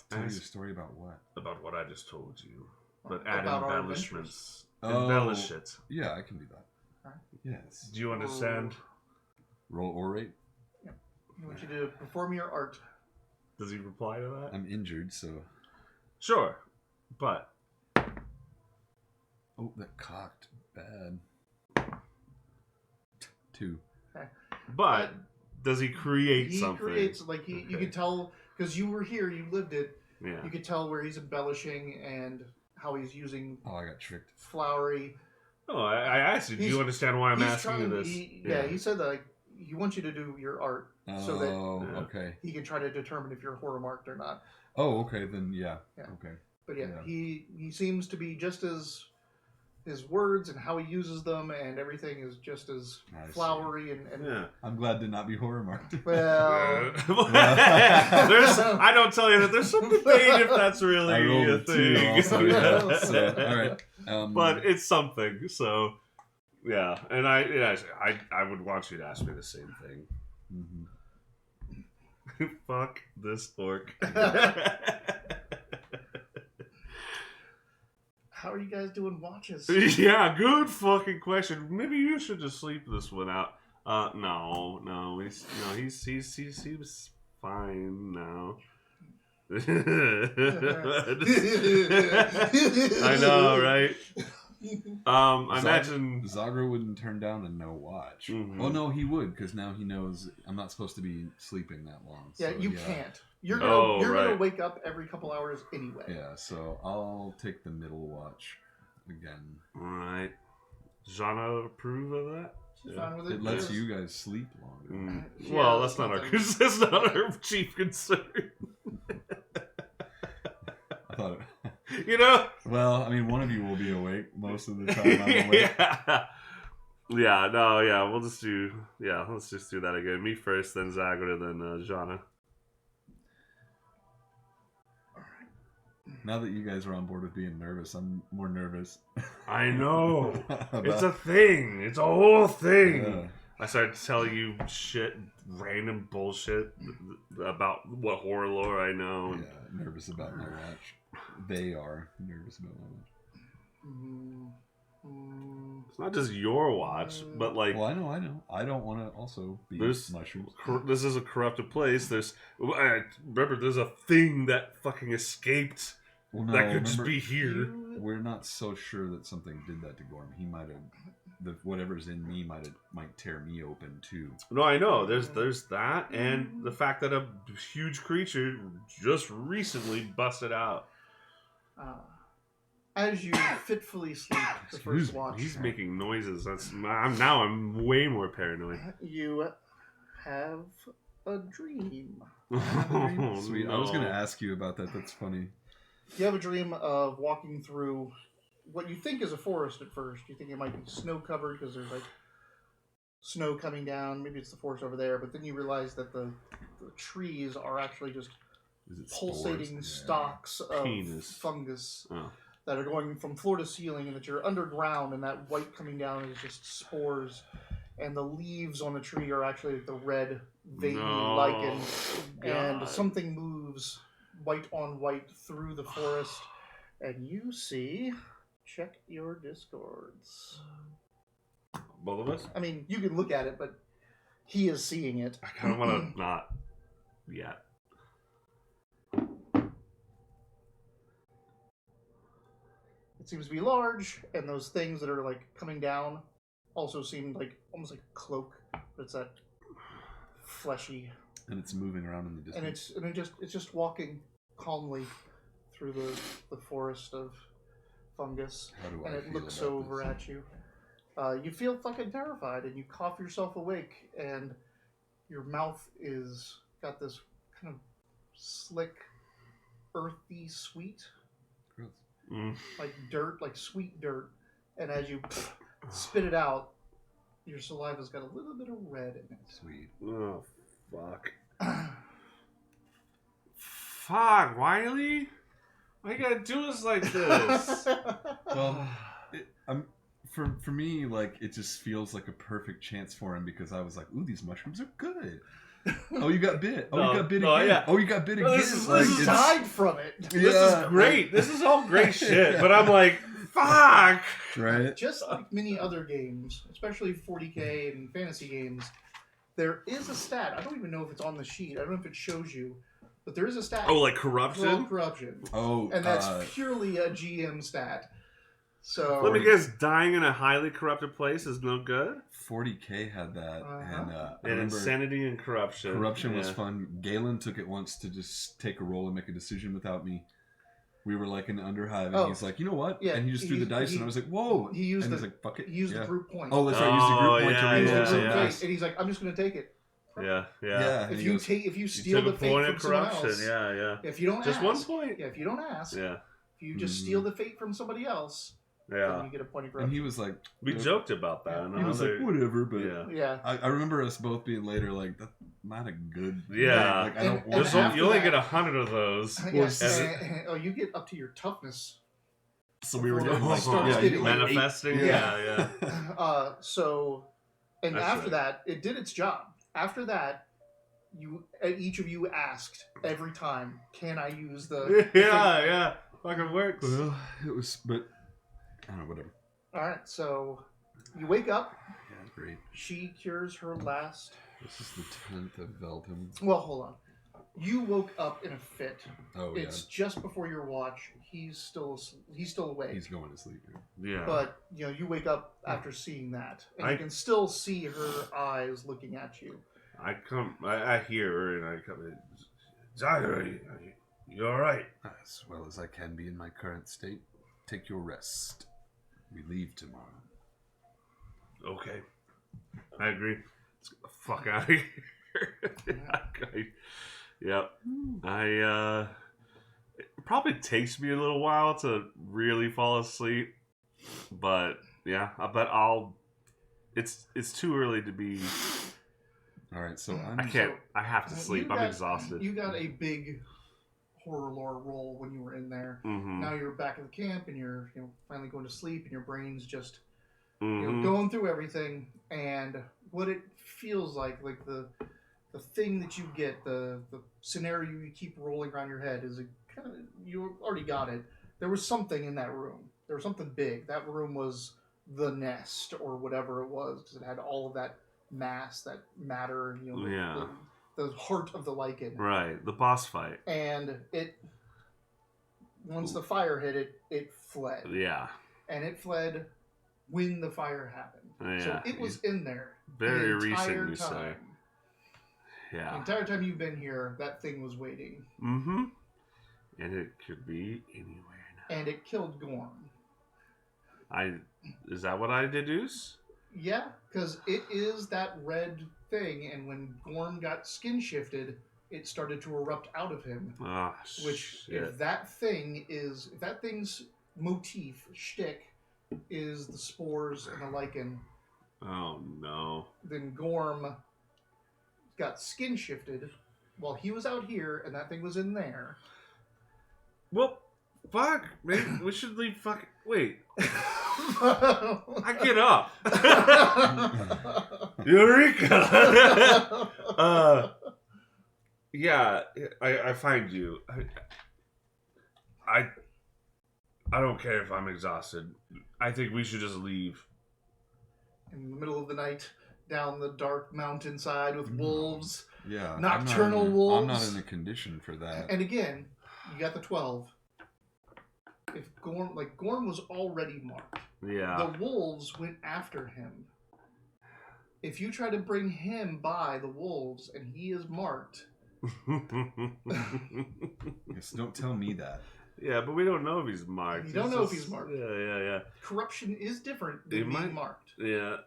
Tell you a story about what? About what I just told you, but About add our embellishments. Oh. Embellish it. Yeah, I can do that. Alright. Yes. Do you understand? Roll orate. I want you to perform your art. Does he reply to that? I'm injured, so. Sure, but Oh, that cocked bad. 2. but does he create He something? creates like you Okay. can tell because you were here, you lived it. Yeah. You could tell where he's embellishing and how he's using Oh, I got tricked. flowery. Oh, I asked you. Do you He's- understand why I'm he's asking you trying- this? he said that like, he wants you to do your art so that Oh, Yeah. okay. he can try to determine if you're horror marked or not. Oh, okay, then yeah. Yeah. Okay. But yeah, Yeah. he seems to be just as his words and how he uses them and everything is just as I see. flowery and Yeah. I'm glad to not be horror marked. well. I don't tell you that. There's some debate if that's really I rolled a a 2 thing. also, yeah. So, all right. But it's something. So, yeah. And I would want you to ask me the same thing. mhm. Fuck this orc. How are you guys doing watches? Yeah, good fucking question. Maybe you should just sleep this one out. No, he seems fine now. I know, right? I imagine. Zagra wouldn't turn down a no watch. Mhm. Well, no, he would because now he knows I'm not supposed to be sleeping that long. Yeah, so, you can't. You're Oh, gonna right. wake up every couple hours anyway. Yeah, so I'll take the middle watch again. All right. Jana approve of that? She's fine with it. It lets Yes. you guys sleep longer. Mm. Yeah, Well, that's that's not our something. that's not our chief concern. I thought. You know? Well, I mean, one of you will be awake most of the time. I'm awake. Yeah. We'll just do. Yeah, let's just do that again. Me first, then Zagra, then Jana. Now that you guys are on board with being nervous, I'm more nervous. I know. About- It's a thing. It's a whole thing. Yeah. I started to tell you shit, random bullshit about what horror lore I know. Yeah, nervous about my watch. They are nervous about my watch. It's not just your watch, but like Well, I know. I don't want to also be There's- mushrooms. this is a corrupted place. Remember, there's a thing that fucking escaped Well, no, that could just remember, be here. we're not so sure that something did that to Gorm. He might have, whatever's in me might tear me open too. No, I know. There's that, and the fact that a huge creature just recently busted out. As you fitfully sleep the first watch, He's making noises. I'm way more paranoid. you have a dream. Oh, Sweet. I was going to ask you about that. That's funny. You have a dream of walking through what you think is a forest at first. You think it might be snow covered because there's like snow coming down. Maybe it's the forest over there, but then you realize that the trees are actually just Is it pulsating spores? stalks of Penis. fungus Oh. that are going from floor to ceiling, and that you're underground, and that white coming down is just spores, and the leaves on the tree are actually the red veiny No. lichen, and God. something moves white on white through the forest, and you see. Check your discords. Both of us? I mean, you can look at it, but he is seeing it. I kind of want to not yet. It seems to be large, and those things that are like coming down also seem like almost like a cloak, but it's that fleshy, And it's moving around in the distance. and it's just walking calmly through the forest of fungus, How do I and it feel looks about over this? at you. You feel fucking terrified, and you cough yourself awake, and your mouth is got this kind of slick, earthy, sweet, Gross. Mm. like dirt, like sweet dirt. And as you spit it out, your saliva's got a little bit of red in Sweet. Oh, fuck. it. Fuck, Wiley? Why you gotta do us like this? Well, for me, like, it just feels like a perfect chance for him because I was like, ooh, these mushrooms are good. Oh, you got bit. Oh, you got bit again. Yeah. Oh, you got bit again. This He died from it. This is great. This is all great shit. But I'm like, fuck. Right? Just like many other games, especially 40K and fantasy games, there is a stat. I don't even know if it's on the sheet. I don't know if it shows you, but there is a stat. Oh, like corruption? called corruption. Oh, And that's purely a GM stat. So Let me guess, dying in a highly corrupted place is no good? 40K had that, and I And remember insanity and corruption. corruption was fun. Galen took it once to just take a roll and make a decision without me. We were like in the underhive, and he's like, you know what? Yeah, and he just threw the dice, and I was like, whoa. He used and the he's like, fuck it. He used the group point. Oh, that's right. He used the group point yeah, to He used reroll the some group dice. fate, and he's like, I'm just going to take it. Yeah. And If he you goes, take, if you You steal took the a fate point from of someone corruption. else, Yeah. if you don't Just ask, 1 point. Yeah, if you don't ask, Yeah. if you just steal the fate from somebody else, then Yeah. you get a point of and corruption. he was like, We joked about that. he was like, whatever, but Yeah. Yeah. I remember us both being later like, that's not a good Yeah. thing. Like, I don't And want There's to. after you only that- get 100 of those. Yes, and- oh, you get up to your toughness. So we were before getting it like, starts yeah, you getting get like Manifesting? eight- Yeah. So, and That's after right. that, it did its job. After that, each of you asked every time, "Can I use the?" Yeah. Fucking works. Well, it was, but I don't know, whatever. All right, so you wake up. Yeah, great. She cures her last. This is the 10th of Veldham. Well, hold on. You woke up in a fit. Oh, It's just before your watch. He's still awake. He's going to sleep. Yeah. But you wake up after seeing that, and you can still see her eyes looking at you. I hear her and I come in. Zaga, you alright? As well as I can be in my current state. Take your rest. We leave tomorrow. Okay. I agree. Let's get the fuck out of here. Yep. It probably takes me a little while to really fall asleep. But yeah, I bet it's too early to be. Alright, so I have to sleep. I'm exhausted. You got a big horror lore roll when you were in there. Mm-hmm. Now you're back at the camp, and you're finally going to sleep, and your brain's just Mm-hmm. going through everything, and what it feels like the thing that you get, the scenario you keep rolling around your head is you already got it. There was something in that room. There was something big. That room was the nest or whatever it was, because it had all of that mass, that matter, the heart of the lichen. Right, the boss fight. And once the fire hit it, it fled. Yeah. And it fled when the fire happened. Yeah. So it was in there. Very the entire recent, you say. time. The Yeah. entire time you've been here, that thing was waiting. Mm-hmm. And it could be anywhere now. And it killed Gorm. Is that what I deduce? Yeah, because it is that red thing, and when Gorm got skin shifted, it started to erupt out of him. Ah, Which, shit. if that thing's motif, shtick, is the spores and the lichen, Oh, no. then Gorm got skin shifted while he was out here, and that thing was in there. Well, fuck. Maybe we should leave fucking... Wait. I get up. Eureka! Yeah, I find you. I don't care if I'm exhausted. I think we should just leave. In the middle of the night, down the dark mountainside with wolves. Yeah. Nocturnal wolves. I'm not in a condition for that. And again, you got the 12. If Gorm was already marked. Yeah. The wolves went after him. If you try to bring him by the wolves and he is marked... Yes, don't tell me that. Yeah, but we don't know if he's marked. You don't know if he's marked. Yeah. Corruption is different than being marked. Yeah.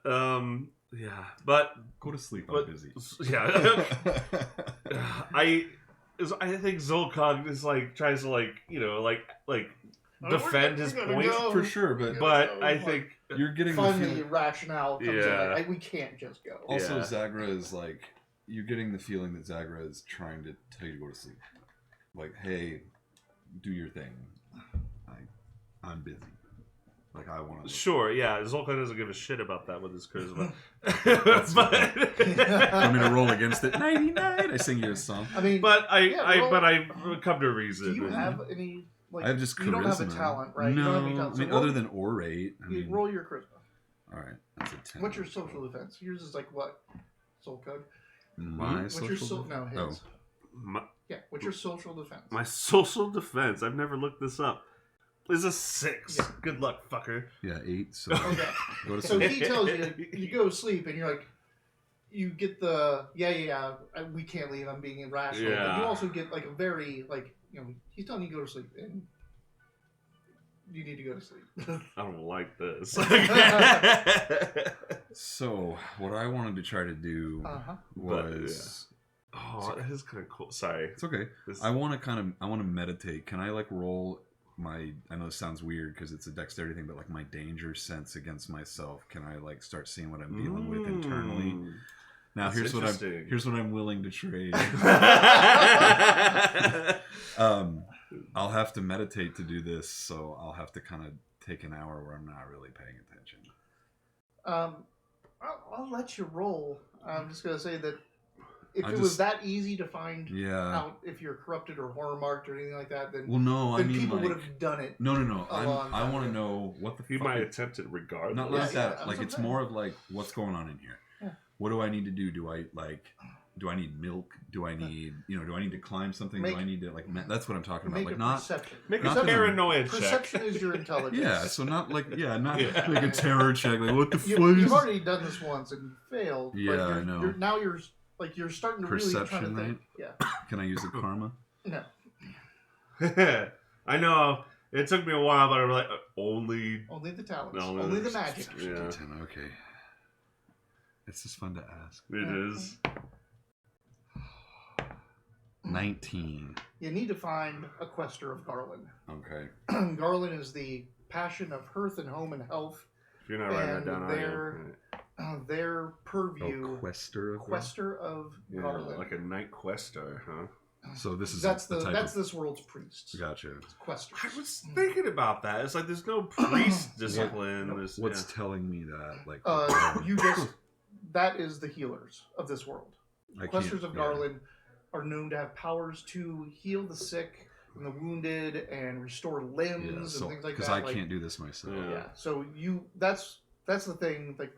Yeah. But Go to sleep. But- I'm busy. yeah. I think Zolkog is tries to defend his point For sure, but I think you're getting the Finally, feeling. rationale comes Yeah. in. We can't just go. Also, Yeah. Zagra is you're getting the feeling that Zagra is trying to tell you to go to sleep. Like, hey, do your thing. I'm busy. Like I want to. Sure, yeah. Zolka doesn't give a shit about that with his charisma. Want me to roll against it? 99. I sing you a song. I mean, but roll. I come to reason. Do you have any? Like, I have just charisma. You don't have a talent, right? No, you don't have any talent. I mean, other than orate. Roll your charisma. All right, that's a 10. What's your social defense? Yours is like what? Soul code. My What's your social? No, his. My, Yeah. What's your social defense? my social defense. I've never looked this up. Is a 6. Yeah. Good luck, fucker. Yeah, 8. So Okay. go to So sleep. he tells you, you go to sleep, and you're like, you get the we can't leave. I'm being irrational. Yeah. But you also get like a very he's telling you to go to sleep, and you need to go to sleep. I don't like this. So what I wanted to try to do was. Oh, that is kind of cool. Sorry. It's okay. I want to meditate. Can I like roll my? I know this sounds weird because it's a dexterity thing, but like my danger sense against myself. Can I like start seeing what I'm dealing with internally? Now here's what I'm willing to trade. I'll have to meditate to do this, so I'll have to kind of take an hour where I'm not really paying attention. I'll let you roll. I'm just gonna say that if I it was that easy to find out if you're corrupted or horror marked or anything like that, then people would have done it. No. I want to know what the you might attempt it regardless. Not like that. Like it's more of like what's going on in here. Yeah. What do I need to do? Do I need milk? Do I need do I need to climb something? Do I need to that's what I'm talking about. Like not perception. Make a paranoia check. Perception is your intelligence. Yeah, so not like like a terror check. Like what the fuck? You've already done this once and you failed. Yeah, I know. Now you're starting to perception, really try to right? think. Yeah. Can I use the karma? No. I know. It took me a while, but I was like, only the talents. No, only the magic. Yeah. Okay. It's just fun to ask. It is. 19. You need to find a quester of Garland. Okay. Garland is the passion of hearth and home and health. If you're not writing that down, their purview. Quester of Garland. like a night quester, huh? So this is that's this world's priests. Gotcha. It's questers. I was thinking about that. It's like there's no priest discipline. What's telling me that? Like that is the healers of this world. Questers of Garland are known to have powers to heal the sick and the wounded and restore limbs and things like that. Because I can't do this myself. Yeah. So that's the thing. Like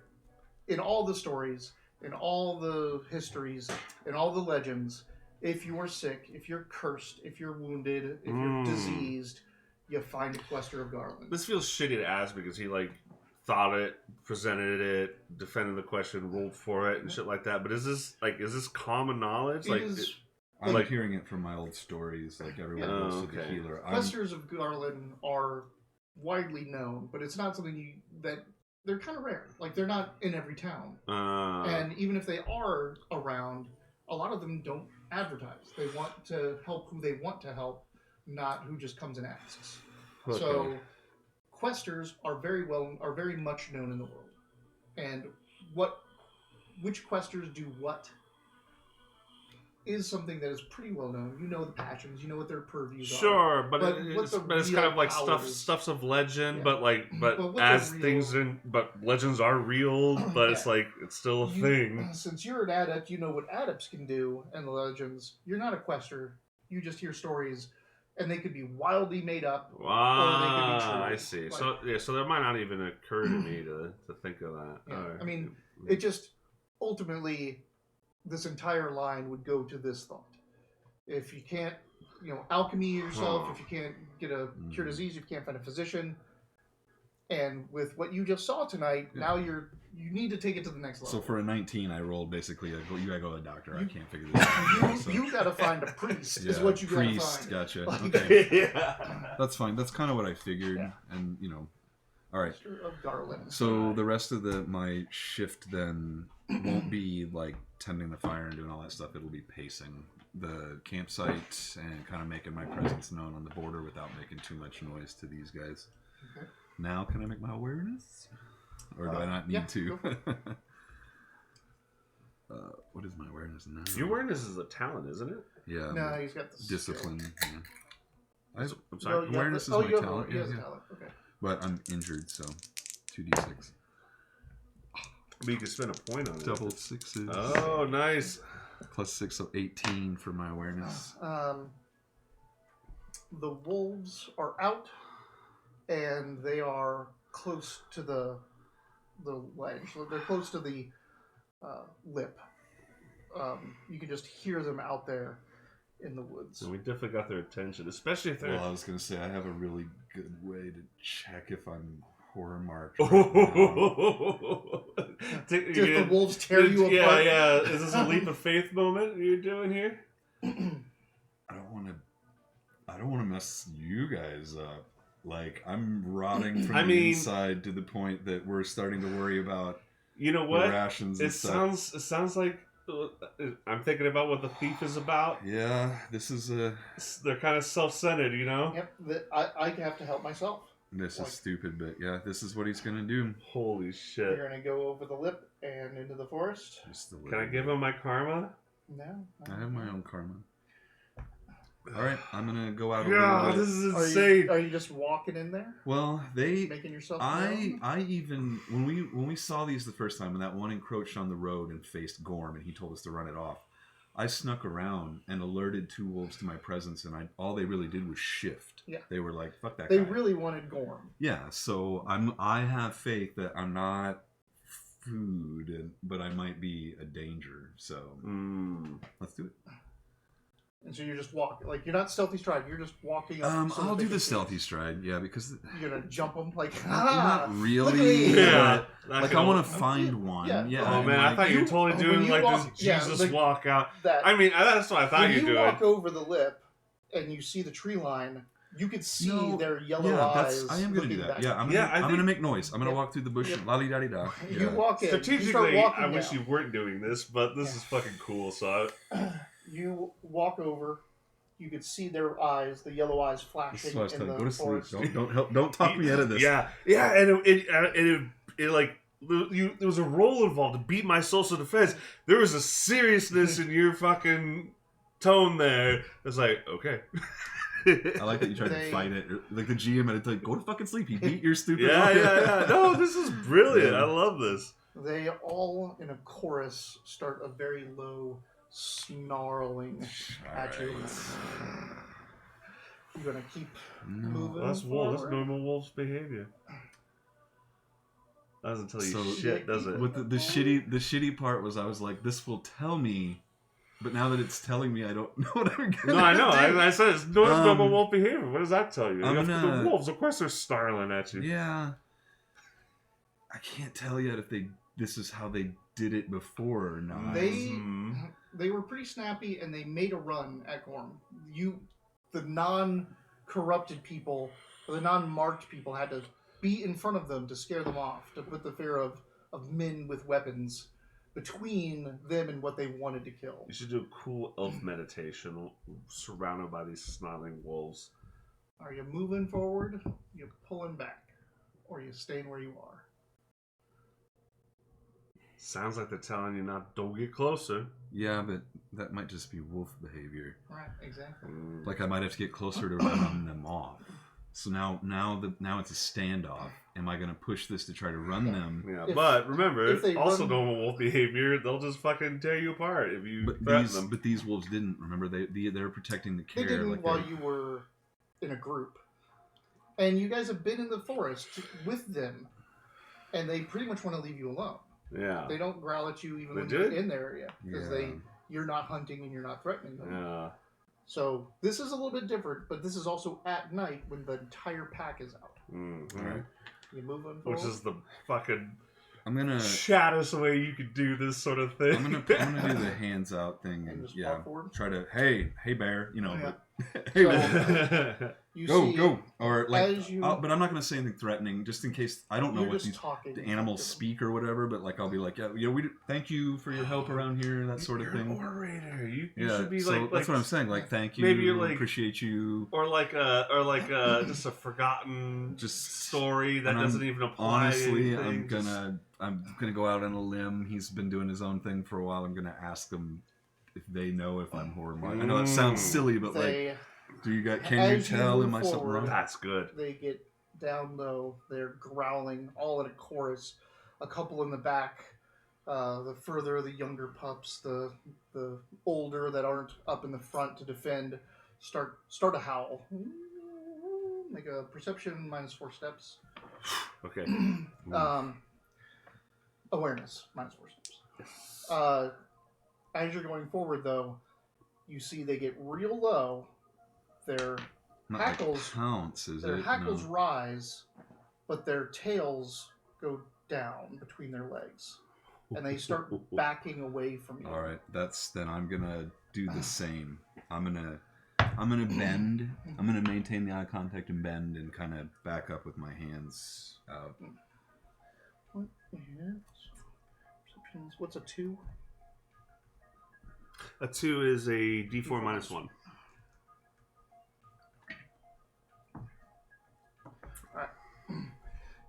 in all the stories, in all the histories, in all the legends, if you are sick, if you're cursed, if you're wounded, if you're diseased, you find a quester of Garland. This feels shitty to ask because he thought it, presented it, defended the question, rolled for it, and shit like that. But is this common knowledge? I'm hearing it from my old stories. Like everyone goes to the healer. Questers of Garland are widely known, but it's not something that they're kind of rare. Like they're not in every town, and even if they are around, a lot of them don't advertise. They want to help who they want to help, not who just comes and asks. Okay. So questers are very much known in the world, and which questers do what is something that is pretty well known. You know the passions, you know what their purviews are. Sure, but it's kind of like stuff's of legend, but legends are real, but it's like it's still a thing. Since you're an adept, you know what adepts can do and the legends. You're not a quester. You just hear stories, and they could be wildly made up. Wow, or they could be true. I see. So that might not even occur to me to think of that. Yeah. I mean, it just ultimately. This entire line would go to this thought. If you can't, alchemy yourself, if you can't get a cure disease, if you can't find a physician, and with what you just saw tonight, now you need to take it to the next level. So for a 19, I rolled basically, you gotta go to a doctor. I can't figure this out. You gotta find a priest, is what you gotta find. Gotcha. Okay. That's fine. That's kind of what I figured. Yeah. And, all right. Of Garland. So the rest of my shift then won't be like tending the fire and doing all that stuff. It'll be pacing the campsite and kind of making my presence known on the border without making too much noise to these guys. Okay. Now, can I make my awareness? Or do I not need to? What is my awareness now? Your awareness is a talent, isn't it? Yeah. No, he's got the discipline. Yeah. I'm No, sorry. Awareness is you my have talent. he has Yeah. talent. Okay. But I'm injured, so 2d6. But you can spend a point on it. Double sixes. Oh, nice. Plus 6, so 18 for my awareness. The wolves are out, and they are close to the ledge. They're close to the lip. You can just hear them out there in the woods. So we definitely got their attention, especially if they're. Well, I was going to say, I have a really good way to check if I'm horror marked. Did the wolves tear you apart? Yeah. Is this a leap of faith moment you're doing here? I don't want to mess you guys up. Like, I'm rotting from the inside to the point that we're starting to worry about the rations and stuff. It sounds like I'm thinking about what the thief is about. Yeah, this is They're kind of self-centered, you know? Yep, I have to help myself. This is stupid, but yeah, this is what he's gonna do. Holy shit. You're going to go over the lip and into the forest? Can I give him my karma? No. I have my own karma. Alright, I'm gonna go out a Yeah, little bit. this is insane. Are you just walking in there? Well, Making yourself known? I even when we saw these the first time and that one encroached on the road and faced Gorm and he told us to run it off, I snuck around and alerted two wolves to my presence, and all they really did was shift. Yeah. They were like, "Fuck that They guy." really wanted Gorm. Yeah, so I have faith that I'm not food, but I might be a danger. So let's do it. And so you're just walking, like you're not stealthy stride. You're just walking up. I'll do the stealthy stride, yeah, because you're gonna jump them, like not look at really. me. Yeah. Like I want to find one. Yeah. Yeah. Oh man, I thought you were totally when doing you like walk- this yeah, Jesus like walk out. That I mean, that's what I thought when you you were doing. walk over the lip and you see the tree line, you could see their yellow eyes. I am gonna do that. back. Yeah, I'm gonna make noise. I'm gonna walk through the bush. Yep. La di da di da. You walk in. You start Strategically, walking I wish down. you weren't doing this, but this is fucking cool. So You walk over. You could see their eyes, the yellow eyes flashing Go in the to sleep. forest. Don't talk me out of this. Yeah, and it like there was a role involved to beat my social defense. There was a seriousness in your fucking tone there. It's like, okay. I like that you tried to fight it. Like the GM had to like, go to fucking sleep. He beat your stupid. Yeah. No, this is brilliant. I love this. They all, in a chorus, start a very low snarling at you. You're gonna keep moving. That's wolf. That's forward. normal wolf's behavior. Doesn't tell you shit, does it? With the shitty part was I was like, this will tell me, but now that it's telling me, I don't know what I'm gonna No, I know. do. I said it's normal wolf behavior. What does that tell you? I'm The wolves, of course, they're snarling at you. Yeah, I can't tell yet if this is how they did it before or not. They were pretty snappy, and they made a run at Gorm. The non-corrupted people, or the non-marked people, had to be in front of them to scare them off, to put the fear of men with weapons between them and what they wanted to kill. You should do a cool elf meditation surrounded by these snarling wolves. Are you moving forward? You pulling back, or you staying where you are? Sounds like they're telling you not. Don't get closer. Yeah, but that might just be wolf behavior. Right, exactly. Like I might have to get closer to run them off. So now it's a standoff. Am I going to push this to try to run them? Yeah, but remember, also run... normal wolf behavior. They'll just fucking tear you apart if you threaten them. But these wolves didn't. Remember, they're protecting the care. They didn't while you were in a group, and you guys have been in the forest with them, and they pretty much want to leave you alone. Yeah. They don't growl at you even when you're in their area because you're not hunting and you're not threatening them. Yeah. So this is a little bit different, but this is also at night when the entire pack is out. Mm-hmm. All right. You moving forward? Which is the fucking I'm gonna shattest way you could do this sort of thing. I'm gonna do the hands out thing and walk forward? try to hey bear, you know. Yeah. But, hey So, bear. Go or like but I'm not gonna say anything threatening just in case I don't know what the animals speak or whatever, but like I'll be like thank you for your help around here, that sort of thing. You're an orator. You should be so like that's what I'm saying, like thank you, maybe you're like appreciate you, or like just a forgotten story that doesn't even apply. Honestly, I'm gonna go out on a limb. He's been doing his own thing for a while. I'm gonna ask him if they know if I'm horror minded. I know that sounds silly, but Can you As you tell? move Am I something forward, wrong? That's good. They get down low. They're growling all in a chorus. A couple in the back. The further the younger pups, the older that aren't up in the front to defend, start a howl. Make a perception -4 steps. Okay. Awareness -4 steps. As you're going forward, though, you see they get real low. Their Not hackles, like pounce, is their it? hackles No. rise, but their tails go down between their legs, and they start backing away from you. All right, then I'm gonna do the same. I'm gonna bend. I'm gonna maintain the eye contact and bend and kind of back up with my hands out. What is perceptions? What's a 2? A 2 is a D4 -1. Alright.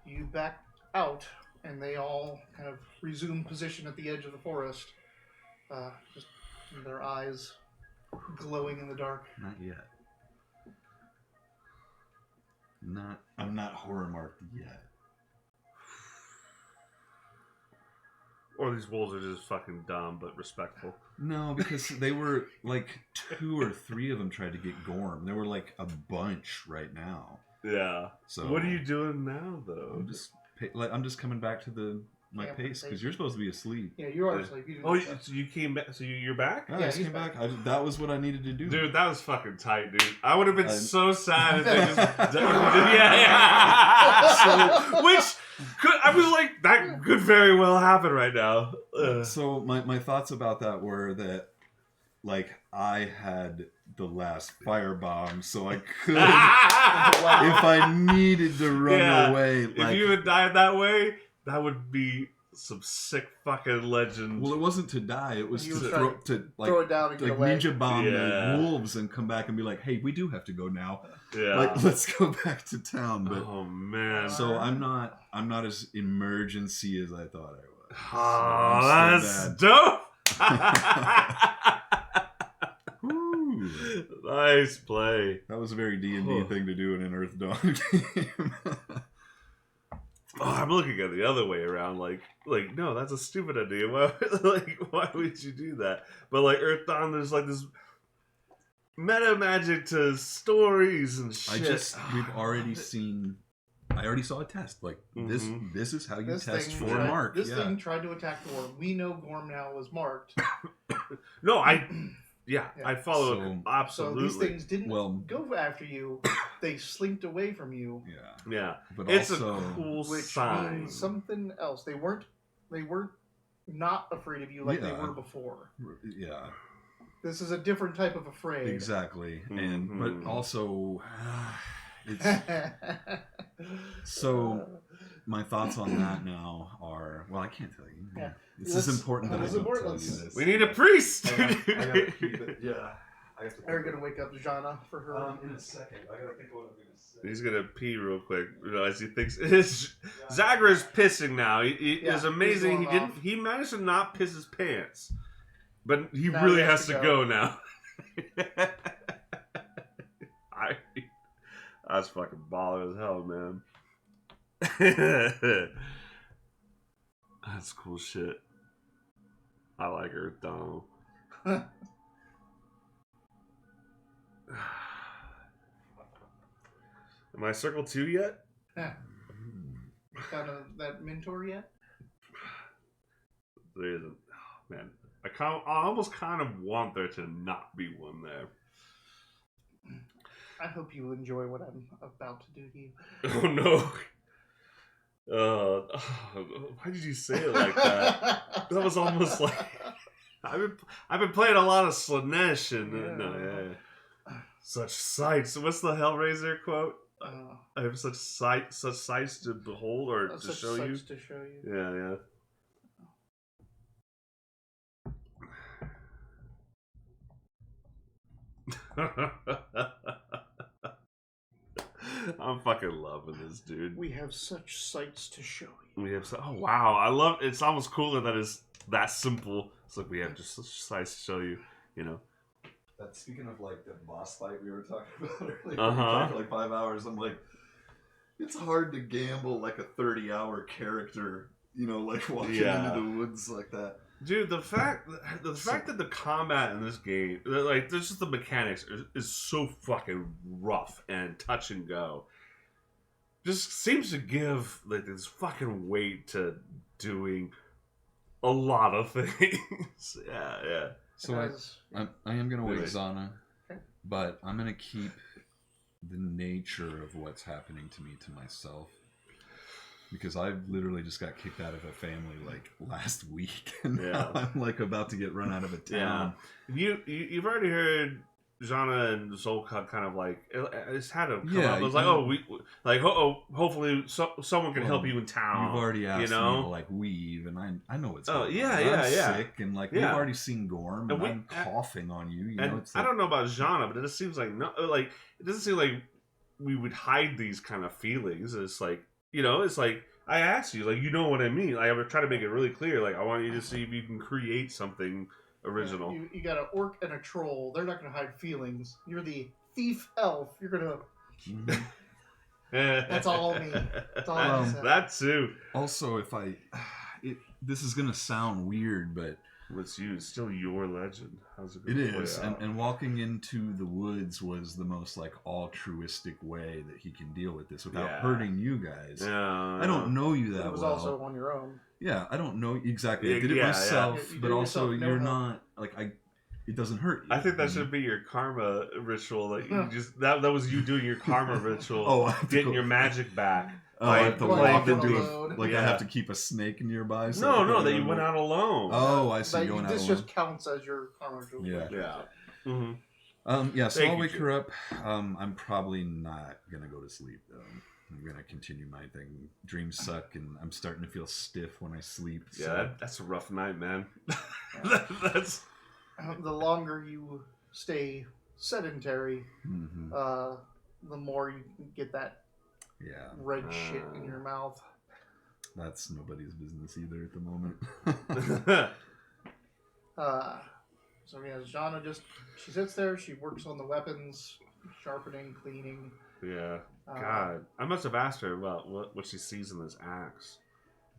You back out, and they all kind of resume position at the edge of the forest. Just their eyes glowing in the dark. Not yet. I'm not horror marked yet. Or these wolves are just fucking dumb but respectful. No, because they were like 2 or 3 of them tried to get Gorm. There were like a bunch right now. Yeah. So what are you doing now, though? I'm just coming back to my Yeah, pace because you're supposed to be asleep. Yeah, you are asleep. You Oh, so you came back? So you're back? Yeah, Yeah, I just he's came back. back. That was what I needed to do. Dude, that was fucking tight, dude. I would have been so sad if they just... yeah. Which... I was like, that could very well happen right now. So my thoughts about that were that, like, I had the last firebomb, so I could, if I needed to run away. If Like, you had died that way, that would be some sick fucking legend. well, it wasn't to die; it was You to were throw throw it down and get away. ninja bomb Yeah. the wolves and come back and be like, "Hey, we do have to go now. Yeah. Like, let's go back to town." But Oh man. so I'm not as emergency as I thought I was. Oh, So I'm that's still dope. Woo. Nice play. That was a very D&D thing to do in an Earthdawn game. Oh, I'm looking at the other way around. Like, no, that's a stupid idea. Why would you do that? But like Earthdawn, there's like this meta magic to stories and shit. We've already seen. I already saw a test. Like this is how you test for a mark. This thing tried to attack Gorm. We know Gorm now was marked. No, I follow it So absolutely. So these things didn't Well- go after you. They slinked away from you, Yeah, Yeah, but it's also a cool which sign. means something else. They weren't not afraid of you like they Yeah. were before. yeah, This is a different type of afraid. exactly. And Mhm. but also, it's so. My thoughts on that now are I can't tell you. Yeah. This is important that I This is don't tell important. you this. We need a priest. I gotta keep it. Yeah. They're gonna wake up Jana for her. In a second. I gotta think of what I'm gonna say. He's gonna pee real quick as he thinks. Zagra's pissing now. He Yeah, is amazing. he's going off. He managed to not piss his pants, but he Now really he has to go now. That's fucking baller as hell, man. That's cool shit. I like Earthdawn. Am I circle 2 yet? Got that mentor yet? There isn't. Oh, man, I almost kind of want there to not be one there. I hope you enjoy what I'm about to do to you. Oh no. Why did you say it like that? That was almost like I've been playing a lot of Slanesh and such sights. What's the Hellraiser quote? I have such sights to behold or to Such show you. sights to show you. Yeah. I'm fucking loving this, dude. We have such sights to show you. We have oh wow, I love it's almost cooler that it's that simple. It's like we have just such sights to show you, you know. speaking of like the boss fight we were talking about earlier, Uh-huh. for like 5 hours. I'm like, it's hard to gamble like a 30-hour character, like walking into the woods like that. Dude, the fact that the combat in this game, like, there's just the mechanics is so fucking rough and touch and go. Just seems to give like this fucking weight to doing a lot of things. Yeah. So I am gonna wake Zana, Okay. but I'm gonna keep the nature of what's happening to me to myself. Because I literally just got kicked out of a family like last week, and now I'm like about to get run out of a town. Yeah. You've already heard Jana and Zolka kind of like it's had them come up. It was like, hopefully someone can help you in town. You've already asked me to like weave, and I know it's I'm sick, and like we've already seen Gorm, and I'm coughing on you. And it's I don't know about Jana, but it just seems like it doesn't seem like we would hide these kind of feelings. It's like. It's like I asked you, like, you know what I mean. Like, I would try to make it really clear. Like, I want you to see if you can create something original. You got an orc and a troll. They're not going to hide feelings. You're the thief elf. You're going to. That's all me. That's all I said. That too. Also, this is gonna sound weird, but it's still your legend. How's it? It is, and walking into the woods was the most like altruistic way that he can deal with this without hurting you guys. Yeah, I don't know you that well. It was also on your own. Yeah, I don't know exactly. I did it myself, but also you're not like It doesn't hurt you. I think that should be your karma ritual. That you just that was you doing your karma ritual, getting your magic back. I have to walk into I have to keep a snake nearby. So no, that you went out alone. Oh, I see. Going out this alone. just counts as your karma ritual. Yeah. Mm-hmm. So I'll wake her up. I'm probably not gonna go to sleep though. I'm gonna continue my thing. Dreams suck, and I'm starting to feel stiff when I sleep. Yeah, so. that's a rough night, man. That's the longer you stay sedentary, the more you get that red shit in your mouth. That's nobody's business either at the moment. So Jana she sits there, she works on the weapons, sharpening, cleaning. Yeah. God. I must have asked her about what she sees in this axe.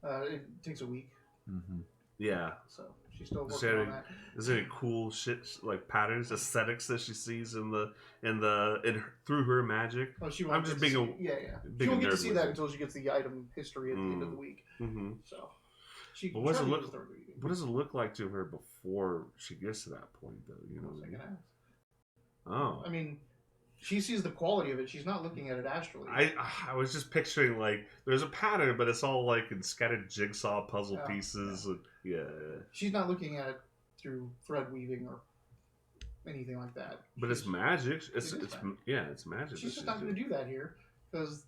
It takes a week. Mm-hmm. Yeah. So she's still working on that. Is there any cool shit like patterns, aesthetics that she sees through her magic? Oh, she won't. I'm just being She won't get to see that until she gets the item history at the end of the week. Mm-hmm. So she. What does it look like to her before she gets to that point, though? You know what I mean? Oh. I mean, she sees the quality of it. She's not looking at it astrally. I was just picturing like there's a pattern, but it's all like in scattered jigsaw puzzle pieces. Yeah. And, she's not looking at it through thread weaving or anything like that. But it's magic. It's magic. She's just not going to do that here because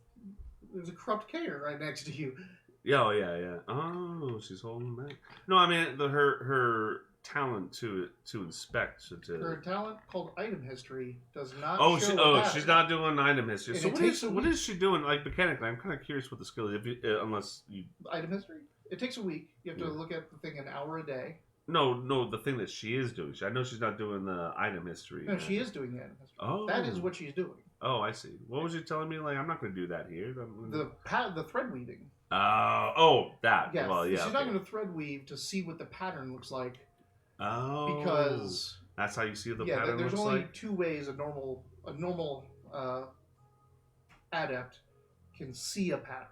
there's a corrupt Kayer right next to you. Yeah. Oh, she's holding back. No, I mean her talent to inspect. Her talent called item history does not. She's not doing item history. And so what is she doing? Like mechanically, I'm kind of curious what the skill is. Unless you item history, it takes a week. You have to look at the thing an hour a day. No, the thing that she is doing. I know she's not doing the item history. No, she is doing the item history. Oh, that is what she's doing. Oh, I see. What was you telling me? Like, I'm not going to do that here. The thread weaving. That. Yeah. Well, yeah. She's not going to thread weave to see what the pattern looks like. Oh. Because that's how you see the pattern there's looks only like? two ways a normal adept can see a pattern.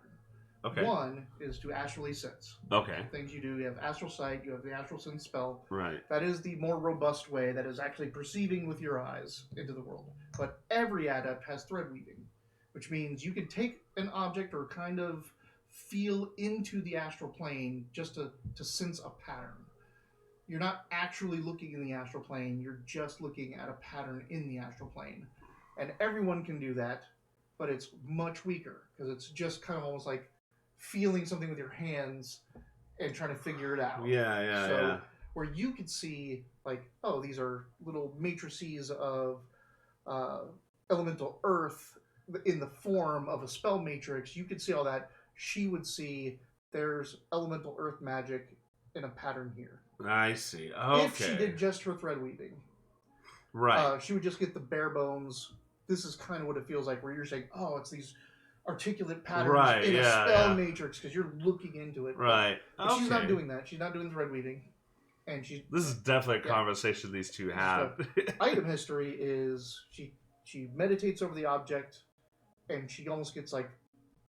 Okay. One is to astrally sense. Okay. Things you do, you have astral sight, you have the astral sense spell. Right. That is the more robust way, that is actually perceiving with your eyes into the world. But every adept has thread weaving, which means you can take an object or kind of feel into the astral plane just to sense a pattern. You're not actually looking in the astral plane, you're just looking at a pattern in the astral plane. And everyone can do that, but it's much weaker, because it's just kind of almost like feeling something with your hands and trying to figure it out. Yeah. Where you could see, like, oh, these are little matrices of elemental earth in the form of a spell matrix, you could see all that. She would see there's elemental earth magic in a pattern here. I see. Okay. If she did just her thread weaving. Right. She would just get the bare bones. This is kind of what it feels like, where you're saying, "Oh, it's these articulate patterns in a spell matrix," because you're looking into it. Right. But she's not doing that. She's not doing thread weaving, and she's. This is definitely a conversation these two have. Item history is she meditates over the object, and she almost gets like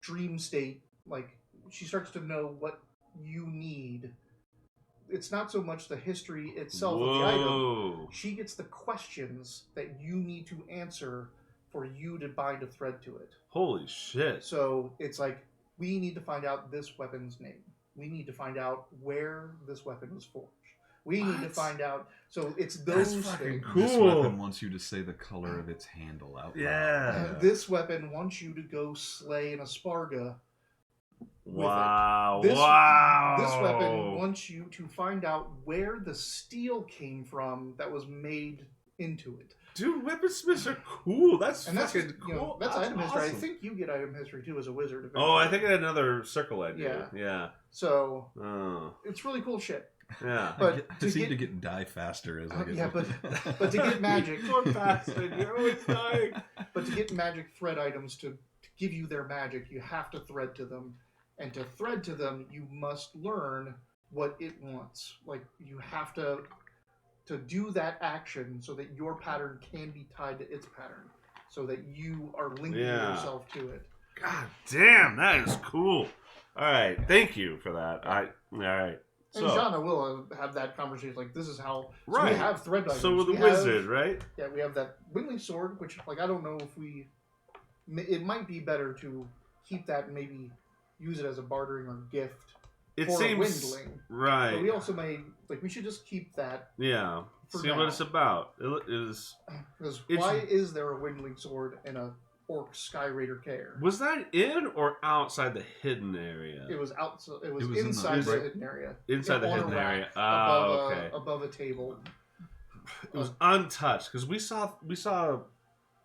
dream state. Like she starts to know what you need. It's not so much the history itself of the item. She gets the questions that you need to answer for you to bind a thread to it. Holy shit. So it's like, we need to find out this weapon's name. We need to find out where this weapon was forged. We need to find out. So it's those things. Cool. This weapon wants you to say the color of its handle out loud. Yeah. This weapon wants you to go slay an Asparga. Wow. This wow. weapon wants you to find out where the steel came from that was made into it. Dude, weaponsmiths are cool. That's And that's fucking cool. You know, that's item awesome. history. I think you get item history too as a wizard. Eventually. Oh, I think I had another circle I did. Yeah. Yeah. So Oh. it's really cool shit. Yeah. But I seem to die faster as I get. Yeah, but to get magic, You're bastard. You're always dying. but to get magic thread items to give you their magic, you have to thread to them, and to thread to them, you must learn what it wants. Like you have to do that action so that your pattern can be tied to its pattern, so that you are linking yourself to it. God damn, that is cool. All right, thank you for that. All right. And Jana will have that conversation. Like, this is how. So Right. we have thread items. So with the wizard, right? Yeah, we have that Windling sword, which, like, I don't know if we. It might be better to keep that and maybe use it as a bartering or gift It for seems a Windling. right. But we also may, like, we should just keep that. Yeah. For See now. what it's about. It is. Because why is there a Windling sword in a Orc Sky Raider care? Was that in or outside the hidden area? It was outside. It was, It was inside the right? hidden area. Inside the on a hidden rack area. above Oh, okay. above a table. It was untouched because we saw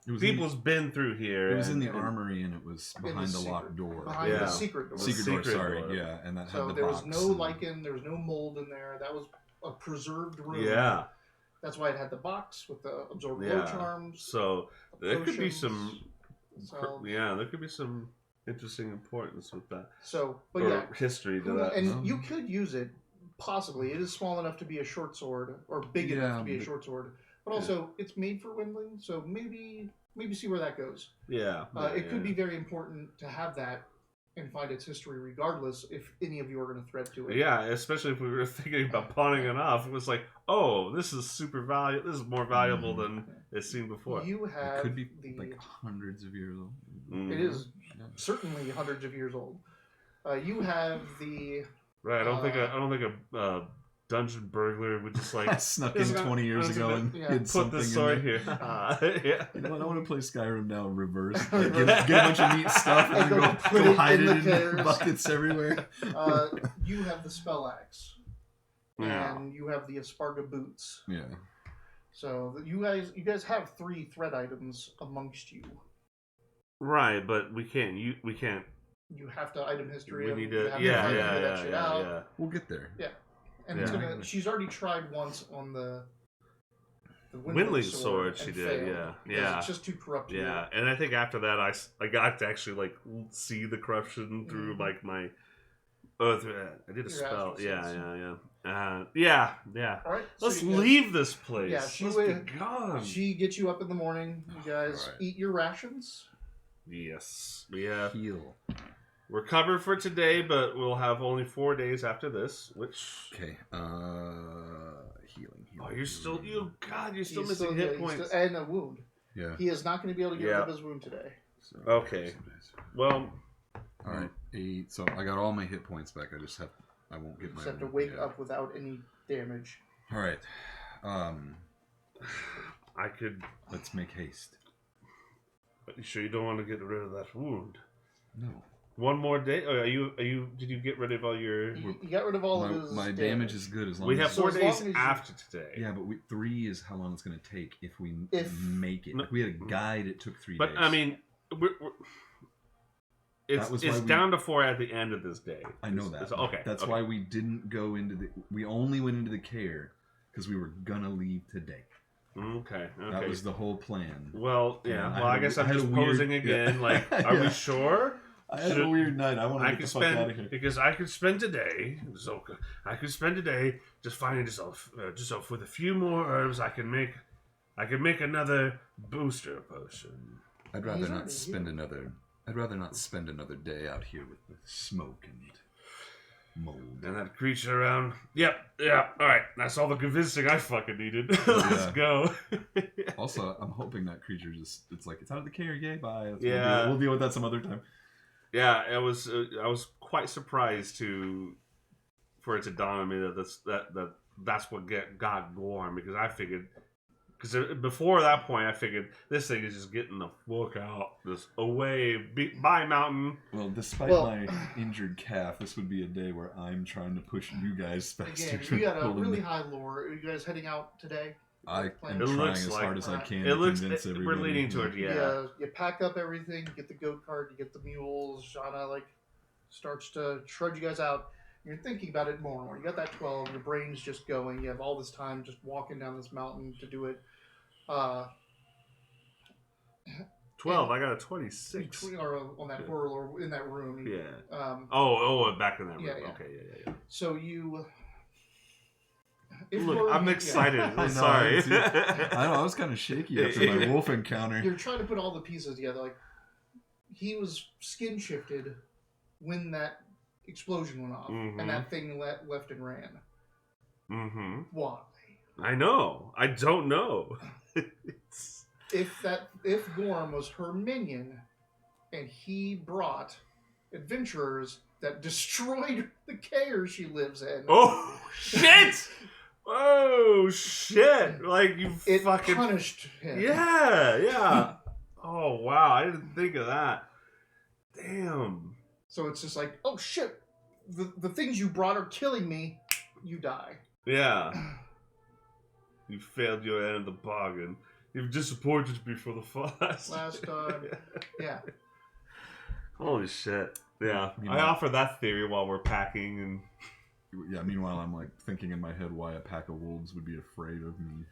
It was people's been through here. It was in the and- armory and it was behind the locked door. Behind the secret door. Secret door, Secret sorry. door. Yeah, and that So had the there box. was no lichen, there was no mold in there. That was a preserved room. Yeah. That's why it had the box with the absorb glow Yeah. charms. So there could be potions, some. So, Yeah, there could be some interesting importance with that. so but or yeah, history to that. and you could use it possibly. It is small enough to be a short sword, or big enough to be a short sword. But also, it's made for Windling, so maybe see where that goes. Yeah. It could be very important to have that and find its history, regardless if any of you are going to thread to it. Yeah, especially if we were thinking about pawning it off. It was like, oh, this is super valuable. This is more valuable than it seemed before. You have It could be the. like hundreds of years old. It is certainly hundreds of years old. You have the. Right. I don't think a dungeon burglar would just like snuck in 20 years ago and hid put something this sword in there. here. Yeah. You know what? I want to play Skyrim now in reverse. Like, get a bunch of neat stuff and And then put go it hide in it the in cares. buckets everywhere. You have the spell axe, Yeah. and you have the Asparga boots. Yeah. So you guys have 3 thread items amongst you. Right, but we can't. We can't. You have to item history. We them, need you to. have Yeah, figure yeah, that yeah, shit yeah, out. yeah. We'll get there. And it's Yeah. gonna. She's already tried once on the Windling sword, she and did. failed, Yeah, because yeah. It's just too corrupt. to Yeah, and I think after that, I got to actually like see the corruption through like my. I did a Your spell. astral Yeah, sense. yeah. All right. so Let's you guys- leave this place. Yeah, she Let's would- be gone. She gets you up in the morning. You guys Alright. eat your rations. Yes, we have. Heal. We're covered for today, but we'll have only 4 days after this. Which. Okay. Healing. Oh, you're still God, you're still He's missing yeah, hit he's points. still- and a wound. Yeah. He is not going to be able to get rid Yeah. of his wound today. So, Okay. Well, All right. 8. So I got all my hit points back. I won't get You my. just have to wake up without any damage. All right. I could. Let's make haste. But you sure you don't want to get rid of that wound? No. One more day? Are you? Did you get rid of all your? You got rid of all of his My damage is good as long We as have So 4 as long days as you- after today. Yeah, but 3 is how long it's going to take if we If- make it. No. If we had a guide, it took 3 But days. I mean, That was it's why we- down to 4 at the end of this day. I know that. Okay. That's okay. why we didn't go into the. We only went into the care because we were gonna leave today. Okay. That was the whole plan. Well, yeah. And Well, I guess I'm just posing again. Yeah. Like, are we sure? I had a weird night. I want to get the fuck out of here. Because I could spend a day, Zolka. I could spend a day just finding yourself with a few more herbs. I can make another booster potion. I'd rather not spend another day out here with the smoke and mold. And that creature around. Yep. All right. That's all the convincing I fucking needed. Let's go. Also, I'm hoping that creature it's out of the care. Yay, bye. Yeah. We'll deal with that some other time. Yeah, I was quite surprised for it to dawn on me that's what got Gorm, because I figured, before that point I figured this thing is just getting the fuck out, just away by mountain. Well, despite my injured calf, this would be a day where I'm trying to push you guys faster. Again, you got a really high lure. Are you guys heading out today? I am trying as hard as I can to convince everybody. We're leaning toward You pack up everything, you get the goat cart, you get the mules. Shauna starts to trudge you guys out. You're thinking about it more and more. You got that 12, your brain's just going. You have all this time just walking down this mountain to do it. 12. I got a 26. Or on that whirl or in that room. Yeah. Back in that room. Yeah. Okay. Yeah. So you. Look, I'm excited. I'm sorry. I know, I was kind of shaky after my wolf encounter. You're trying to put all the pieces together. Like, he was skin shifted when that explosion went off, and that thing left and ran. Mm-hmm. Why? I know. I don't know. If Gorm was her minion, and he brought adventurers that destroyed the care she lives in. Oh shit! Oh shit! Like it fucking punished him. Yeah. Oh wow! I didn't think of that. Damn. So it's just like, oh shit! The things you brought are killing me. You die. Yeah. You failed your end of the bargain. You've disappointed me for the last time. Yeah. Holy shit. Yeah. I offer that theory while we're packing and. Yeah, meanwhile, I'm thinking in my head why a pack of wolves would be afraid of me.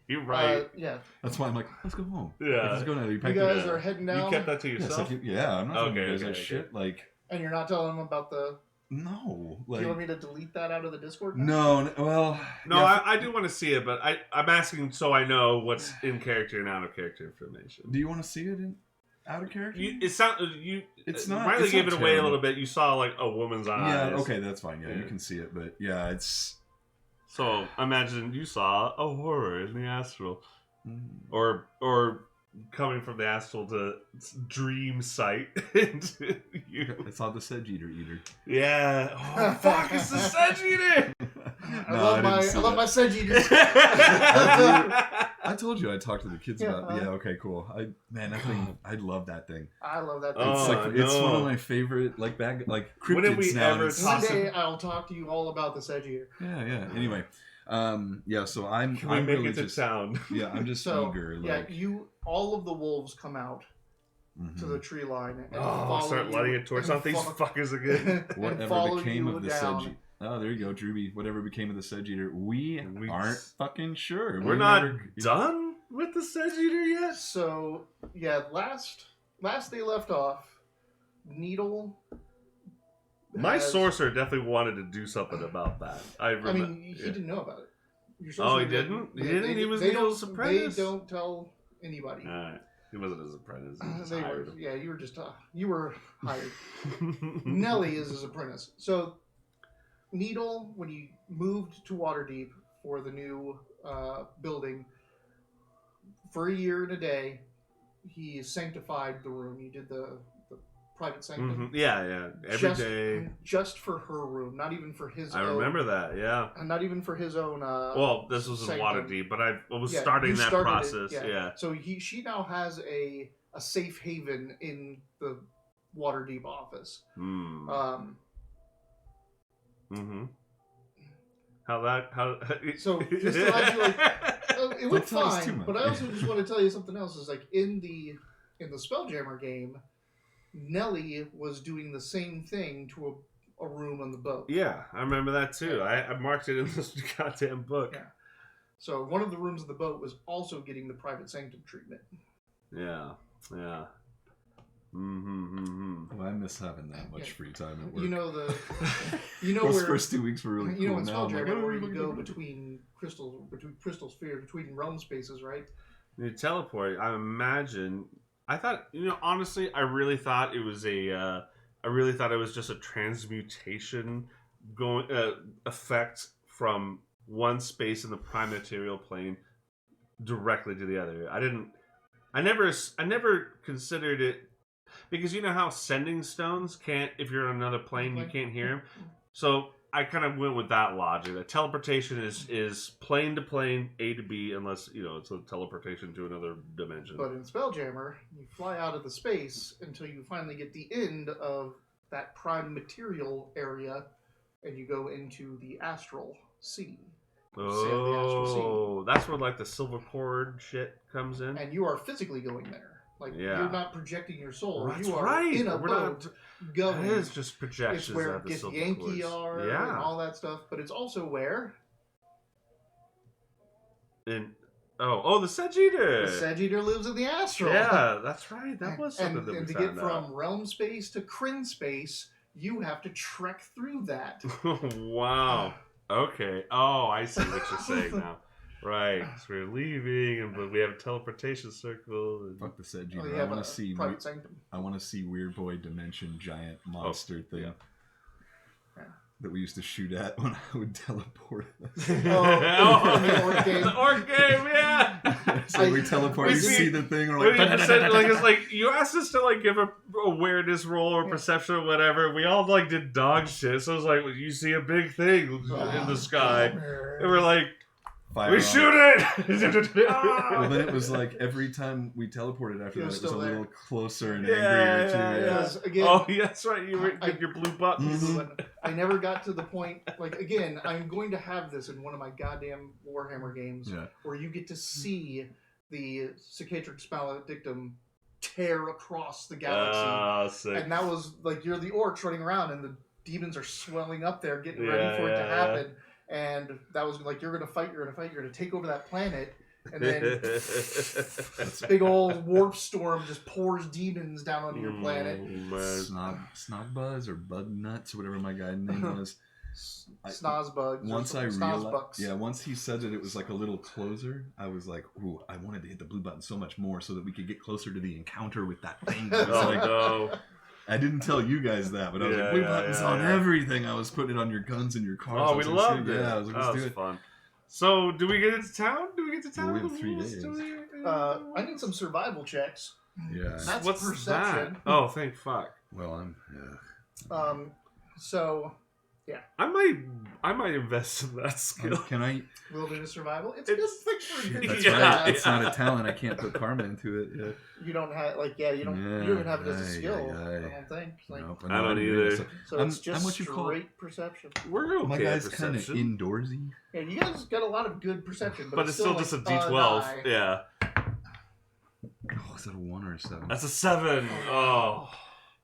You're right. Yeah. That's why I'm like, let's go home. Yeah. Let's go now. You guys are heading down. You kept that to yourself? Yeah, I'm not telling you guys that shit. And you're not telling them about the... No. Do you want me to delete that out of the Discord? No, well... No, yeah. I do want to see it, but I'm asking so I know what's in character and out of character information. Do you want to see it in... Out of character? It's not. Riley gave it away a little bit. You saw a woman's eyes. Yeah, okay, that's fine. Yeah, you can see it, but yeah, it's. So imagine you saw a horror in the astral, or coming from the astral to dream sight. I saw the Sedge Eater. Yeah. Oh fuck! It's the Sedge Eater. I love my Sedge Eaters. I told you I talked to the kids about. Yeah, okay, cool. That thing. I love that thing. I love that thing. It's one of my favorite cryptids. When did we ever one day I'll talk to you all about the Sedge Eater. Yeah. Anyway, so I'm. Can we I'm make really it to town? Yeah, I'm just eager. All of the wolves come out to the tree line and start lighting a torch on these fuckers again. Whatever became of the Sedge Eater? Oh, there you go, Drewby. Whatever became of the Sedge Eater, we aren't fucking sure. We're not done with the Sedge Eater yet. So last they left off, Needle. My sorcerer definitely wanted to do something about that. I mean, he didn't know about it. He didn't. He didn't. He was Needle's apprentice. They don't tell anybody. All right. He wasn't his apprentice. You were just you were hired. Nelly is his apprentice. So Needle, when he moved to Waterdeep for the new building, for a year and a day, he sanctified the room. He did the private sanctum. Mm-hmm. Yeah. Every day. Just for her room, not even for his own. I remember that, yeah. And not even for his own well, this was in Waterdeep, but I was starting that process. Yeah. So she now has a safe haven in the Waterdeep office. So just to let you it went fine, but I also just want to tell you something else. Is in the Spelljammer game, Nelly was doing the same thing to a room on the boat. Yeah, I remember that too. I marked it in this goddamn book. Yeah. So one of the rooms of the boat was also getting the private sanctum treatment. Yeah. Well, I miss having that much free time at work. You know Those where first 2 weeks were really cool. you know in Now I'm like, Spelljammer where you go between crystal spheres, between realm spaces, right? You teleport. I imagine. I thought. Honestly, I really thought it was just a transmutation effect from one space in the prime material plane directly to the other. I never considered it, because you know how sending stones can't, if you're on another plane, you can't hear them. So I kind of went with that logic. That teleportation is plane to plane, A to B, unless it's a teleportation to another dimension. But in Spelljammer, you fly out of the space until you finally get the end of that prime material area, and you go into the astral sea. Oh, that's where like the silver cord shit comes in. And you are physically going there. Like, you're not projecting your soul. That's you are right. in a boat going. It is just projections. It's where Githyanki are and all that stuff. But it's also where... the Sedge Eater. The Sedge Eater lives in the astral. Yeah, that's right. That was something that we and to found get from realm space to Kryn space, you have to trek through that. Wow. Okay. Oh, I see what you're saying now. Right. So we're leaving, but we have a teleportation circle. And... Fuck the Sedge Eater. Oh, I want to see Weird Boy Dimension giant monster thing. Yeah. That we used to shoot at when I would teleport. The orc game. The orc game, yeah. So we teleport, you see the thing, or like, it's like you asked us to like give a awareness roll or perception or whatever. We all like did dog shit. So it was like, you see a big thing in the sky, and we're like, we shoot it. Well, then it was like every time we teleported after that, it was a little closer and angrier too. Yeah. Again, oh, yeah, that's right. You with your blue buttons. I never got to the point. Like, again, I'm going to have this in one of my goddamn Warhammer games where you get to see the Cicatrix Maledictum tear across the galaxy. Sick. And that was like, you're the orcs running around and the demons are swelling up there, getting ready for it to happen. And that was like, you're going to fight, you're going to take over that planet. And then this big old warp storm just pours demons down onto your planet. Snog Buzz or Bug Nuts or whatever my guy's name was. Snozbugs. Once I realized, once he said that it was like a little closer, I was like, ooh, I wanted to hit the blue button so much more so that we could get closer to the encounter with that thing. No. I didn't tell you guys that, but I was like, blue buttons on everything. I was putting it on your guns and your cars. Oh, we loved it. Yeah, I was like, let's do it. Fun. So, do we get into town? We have 3 days. I need some survival checks. Yeah. That's What's perception. That? Oh, thank fuck. Well, So, yeah. I might invest in that skill. Can I? Wilderness survival. It's a good thing for you. That's right. It's not a talent. I can't put karma into it. Yeah. You don't have you don't even have it as a skill. I don't think. Nope, I don't either. So it's just straight perception. We're okay. My guy's kind of indoorsy. Yeah, you guys got a lot of good perception, but it's still like, just a D12. Yeah. Oh, is that a 1 or a 7? That's a 7. Oh.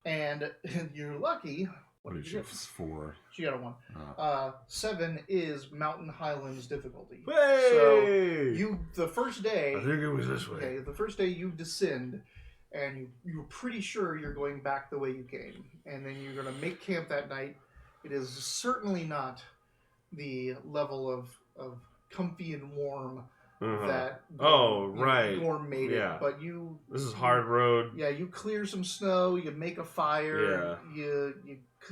And you're lucky. What did you get? 4. She got a 1. 7 is Mountain Highlands difficulty. Hey! So the first day. I think it was this way. Okay, the first day you descend, and you're pretty sure you're going back the way you came, and then you're going to make camp that night. It is certainly not the level of comfy and warm that Gorm made it. But this is hard road. Yeah, you clear some snow, you make a fire, you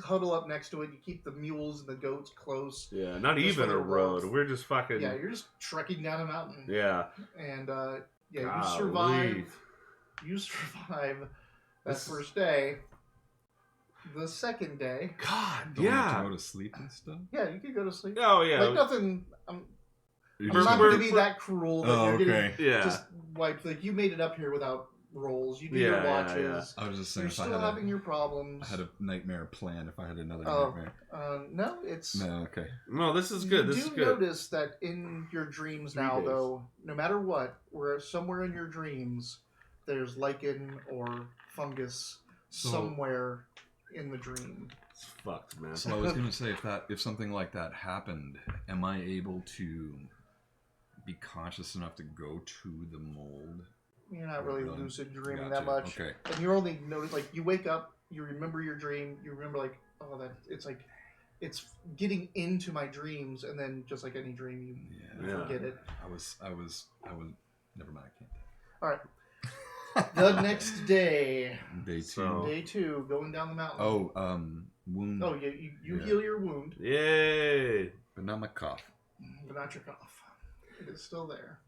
huddle up next to it, you keep the mules and the goats close. Yeah, not even a road. We're just fucking. Yeah, you're just trekking down a mountain. Yeah. And you survive. You survive that first day. The second day. God, Don't you have to go to sleep and stuff? Yeah, you could go to sleep. Oh yeah. Like nothing. I'm not going to be that cruel that you're getting just wiped. Like, you made it up here without rolls. You do your watches. I was just saying, you're still having your problems. I had a nightmare plan if I had another nightmare. No, it's... No, okay. No, this is good. You do notice that in your dreams now, though, no matter what, where somewhere in your dreams, there's lichen or fungus somewhere in the dream. It's fucked, man. So I was going to say, if something like that happened, am I able to be conscious enough to go to the mold. You're not really Really? lucid dreaming Gotcha. that much. Okay. And you're only notice like you wake up, you remember your dream, you remember like, oh, that it's like it's getting into my dreams, and then just like any dream, you forget it. I was. Never mind. I can't. All right. The next day, Day 2. day 2, going down the mountain. Oh, wound. Oh, yeah, you heal your wound, Yay! But not my cough. but not your cough. It is still there.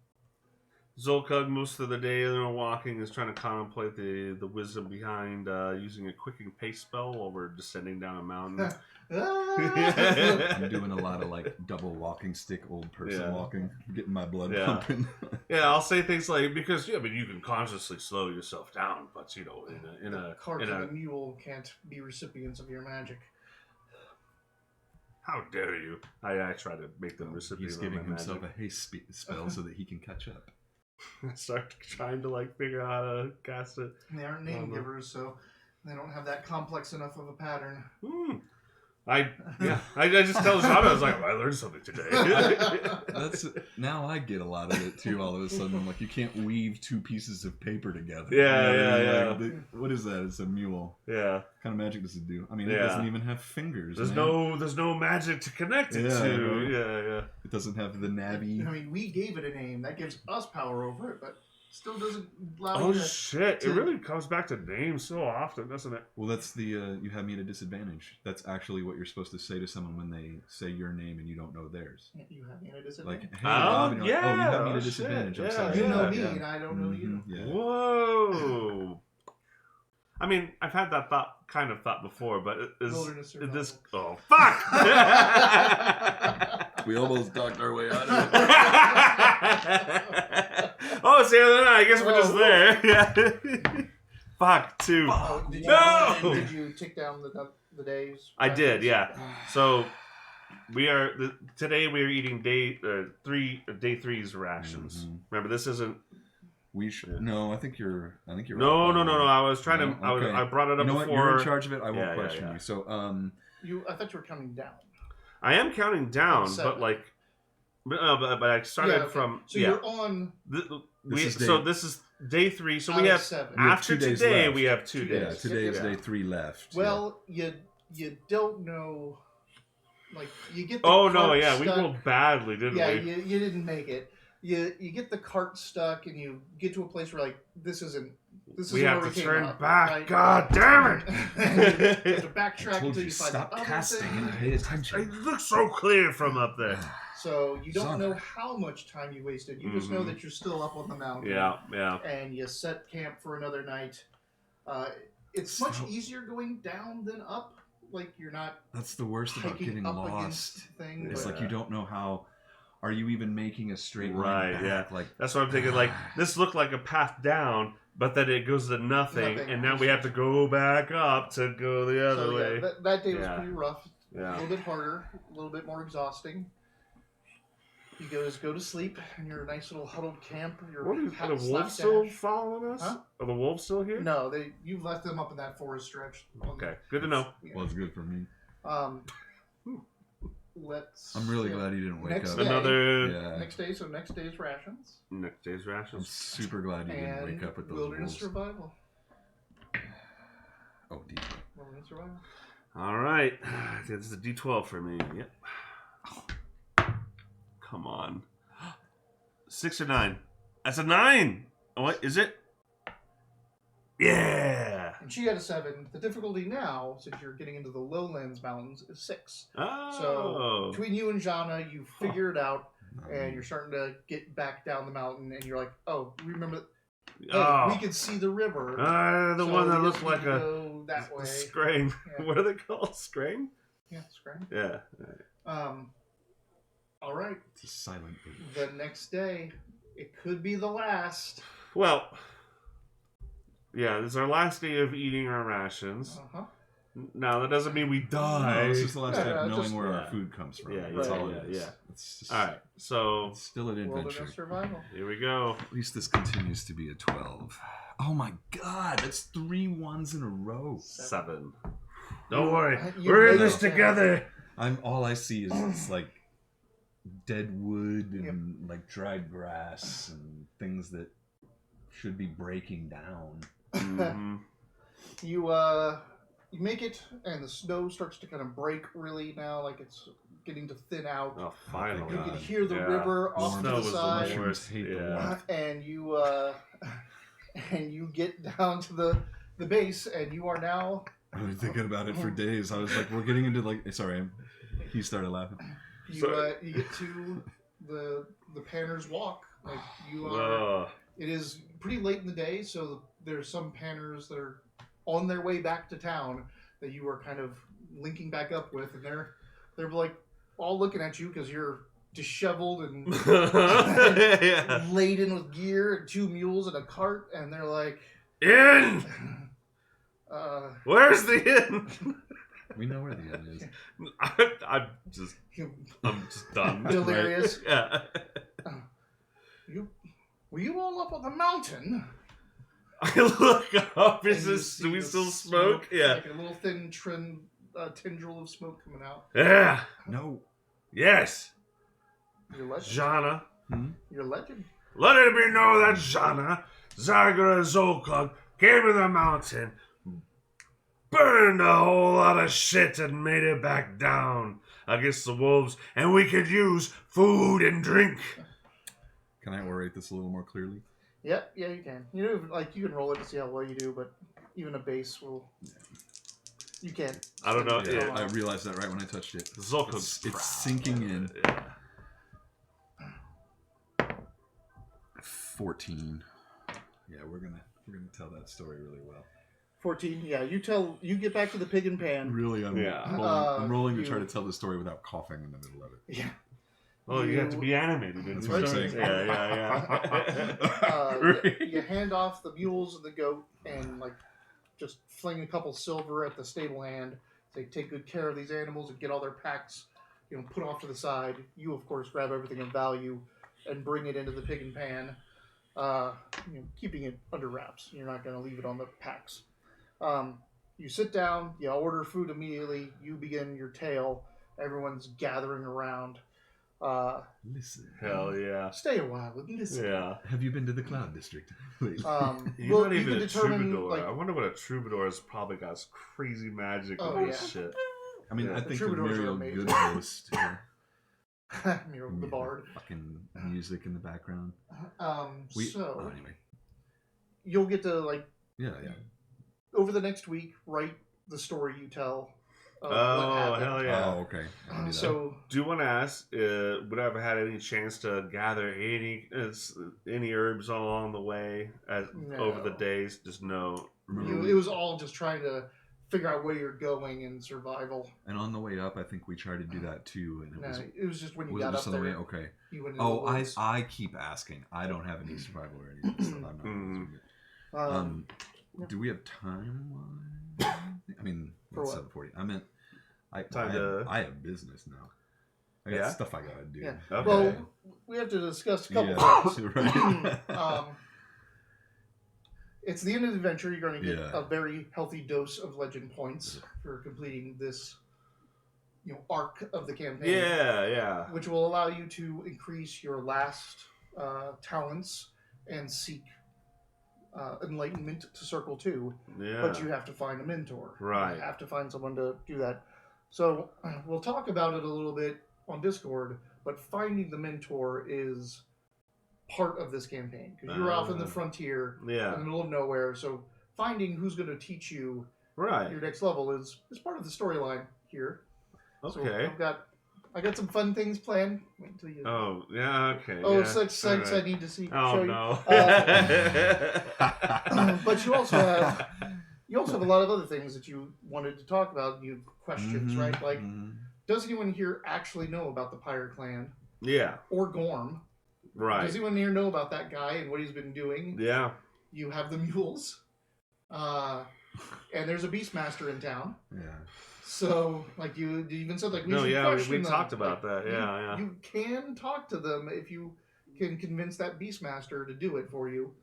Zolkug most of the day walking is trying to contemplate the wisdom behind using a quickening pace spell while we're descending down a mountain. I'm doing a lot of like double walking stick, old person walking, getting my blood pumping. Yeah, I'll say things like because you can consciously slow yourself down, but in a cart and a mule can't be recipients of your magic. How dare you? I try to make them recipients. He's giving of my himself magic. a haste spell so that he can catch up. I start trying to figure out how to cast it. And they aren't name givers, so they don't have that complex enough of a pattern. I just tell Zana, I was like, I learned something today. Now I get a lot of it too. All of a sudden, I'm like, you can't weave 2 pieces of paper together. Yeah. What is that? It's a mule. Yeah. What kind of magic does it do? I mean, it doesn't even have fingers. There's no magic to connect it to. Yeah. It doesn't have the nabby. I mean, we gave it a name that gives us power over it, but still doesn't allow Oh you to... shit! It really comes back to names so often, doesn't it? Well, that's the you have me at a disadvantage. That's actually what you're supposed to say to someone when they say your name and you don't know theirs. You have me at a disadvantage. Like, hey, Bob, and you're like, oh, you have me at a shit. disadvantage. I'm Yeah, sorry. You know me, Yeah. and I don't know you. Yeah. Whoa! I mean, I've had that thought before, but Wilderness is this? survival. Oh fuck! We almost talked our way out of it. Oh, see, I guess we're just there. Yeah. Fuck, 2. Oh, No! Did you take down the days? I did, yeah. So today we are eating day 3's rations. Mm-hmm. Remember, this isn't. We should. No, I think you're. No. I was trying to. Okay. I brought it up You know before. what? You're in charge of it. I won't Yeah, question yeah. you. So, I thought you were counting down. I am counting down, Seven. but I started okay. from. So you're on. This is day 3. So out we of have 7. We have after 2 days today left. we have 2 yeah, days. today is Yeah. day 3 left. Well, you don't know. Like you get. The Oh no! cart Yeah, we stuck. rolled badly, didn't Yeah, we? you didn't make it. You get the cart stuck, and you get to a place where this isn't We where have we to came turn up, back. right? God damn you have to backtrack I told until you, you find stop the other casting thing. and pay attention. It looks so clear from up there. So you don't Son. know how much time you wasted. You just know that you're still up on the mountain. Yeah. And you set camp for another night. It's much easier going down than up. Like you're not. That's the worst about hiking getting up lost. against thing, It's but- like you don't know how. Are you even making a straight Right, line back? Like That's what I'm thinking. This looked like a path down, but then it goes to nothing, Nothing. and now we have to go back up to go the other So, way. that day was Yeah. pretty rough. A Yeah. little bit harder, a little bit more exhausting. You go to sleep in your nice little huddled camp. Your What are hat the wolves still slapdash. following us? Huh? Are the wolves still here? No, you've left them up in that forest stretch. Okay, good to know. Yeah. well, it's good for me. Let's. I'm really glad you didn't wake Next up. day. Another Yeah, Next day's rations next day's I'm rations. super glad you didn't and wake up with those wilderness wolves. survival. Oh, deep. Wilderness survival. All right, this is a D12 for me. Yep. Come on. 6 or 9? That's a 9. Oh, what is it? Yeah. And she had a 7. The difficulty now, since you're getting into the lowlands mountains, is 6. Oh. So between you and Jana, you figure it out, and you're starting to get back down the mountain, and you're like, oh, remember, hey, we can see the river. The so one that we looks just like need to a go that way. scrane. Yeah. What are they called? Scrane? Yeah, scram. Yeah. All right. It's a silent age. The next day, it could be the last. Well, yeah, this is our last day of eating our rations. Uh-huh. Now, that doesn't mean we die. No, it's just the last Yeah, step knowing just- where yeah. our food comes from. Yeah, That's yeah, all it is. yeah. It's just, All right, so it's still an adventure. Wilderness survival. here we go. At least this continues to be a 12. Oh my god, that's 3 1s in a row. 7. Don't worry, You we're in made this it. together. All I see is it's like dead wood and like dried grass and things that should be breaking down. Mm-hmm. You make it, and the snow starts to kind of break really now, like it's getting to thin out. Oh, finally. You can hear the river off to Snow the was side, the worst. Hate the Yeah. warmth. and you get down to the base, and you are now. I was thinking about it for days. I was like, we're getting into like. Sorry, he started laughing. You get to the Panner's Walk. Like you are. It is pretty late in the day, so there's some Panners that are on their way back to town that you are kind of linking back up with, and they're like all looking at you because you're disheveled and laden with gear and 2 mules and a cart, and they're like, Inn! Where's the inn? We know where the inn is. I'm just done. delirious. Yeah. Were you all up on the mountain? I look up. And Is you this? see Do we the still smoke? Yeah. like a little thin tendril of smoke coming out. Yeah. No. Yes. Your legend. Jana. Your legend. Let it be known that Jana, Zagra Zolkog, came to the mountain, burned a whole lot of shit, and made it back down against the wolves, and we could use food and drink. Can I orate this a little more clearly? Yeah, you can. You know, like you can roll it to see how well you do, but even a base will. You can't. I don't know. Yeah, Yeah. I realized that right when I touched it. Zolkog's It's sinking in. Yeah. 14. Yeah, we're gonna tell that story really well. 14. Yeah, you get back to the pig and pan. Really, I'm rolling to try to tell the story without coughing in the middle of it. Yeah. Oh, you have to be animated. That's what I'm saying. Yeah. You hand off the mules and the goat, and like just fling a couple silver at the stable hand. Say, take good care of these animals and get all their packs, put off to the side. You, of course, grab everything of value and bring it into the pig and pan, keeping it under wraps. You're not going to leave it on the packs. You sit down. You order food immediately. You begin your tale. Everyone's gathering around. Listen. Hell yeah. Stay a while and listen. Yeah. Have you been to the Cloud District? You're Well, not you even can a determine, troubadour. like- I wonder what a troubadour has probably got crazy magic Oh, and yeah. shit. I mean, Yeah. I think of Troubadours are Muriel amazing. Goodhost. Muriel the Bard. Fucking music in the background. So anyway. you'll get to Yeah. over the next week write the story you tell. Of what Oh, happened. hell yeah. Oh, okay. I'll do that. So Do you want to ask, would I have had any chance to gather any herbs along the way over the No. days? Just no. it was all just trying to figure out where you're going in survival. And on the way up, I think we tried to do that too. And It was just when you was it got just up on the there. way? Okay. You went into Oh, the woods. I keep asking. I don't have any survival or anything. So I'm not answering it. Do we have time? I mean, For it's what? 7:40. I meant, I to- have business now. I got Yeah? stuff I gotta do. Yeah. Okay. Well, we have to discuss a couple things. right. It's the end of the adventure. You're going to get Yeah. a very healthy dose of legend points for completing this, arc of the campaign. yeah. Which will allow you to increase your last talents and seek enlightenment to Circle 2. Yeah. But you have to find a mentor. Right. You have to find someone to do that. So we'll talk about it a little bit on Discord, but finding the mentor is part of this campaign. Because you're off in the frontier, in Yeah. the middle of nowhere, so finding who's going to teach you Right. your next level is part of the storyline here. So Okay. I got some fun things planned. Wait until you. Oh, yeah, okay. Oh, yeah. such sights Alright. I need to see. Oh, show no. But you also have a lot of other things that you wanted to talk about. You questions, Mhm, right? Like, mhm. does anyone here actually know about the Pyre Clan Yeah, or Gorm? right. Does anyone here know about that guy and what he's been doing? Yeah. You have the mules, and there's a Beastmaster in town. Yeah. So, you even said, we No, should yeah, question we them. talked about that. you- Yeah. You can talk to them if you can convince that Beastmaster to do it for you.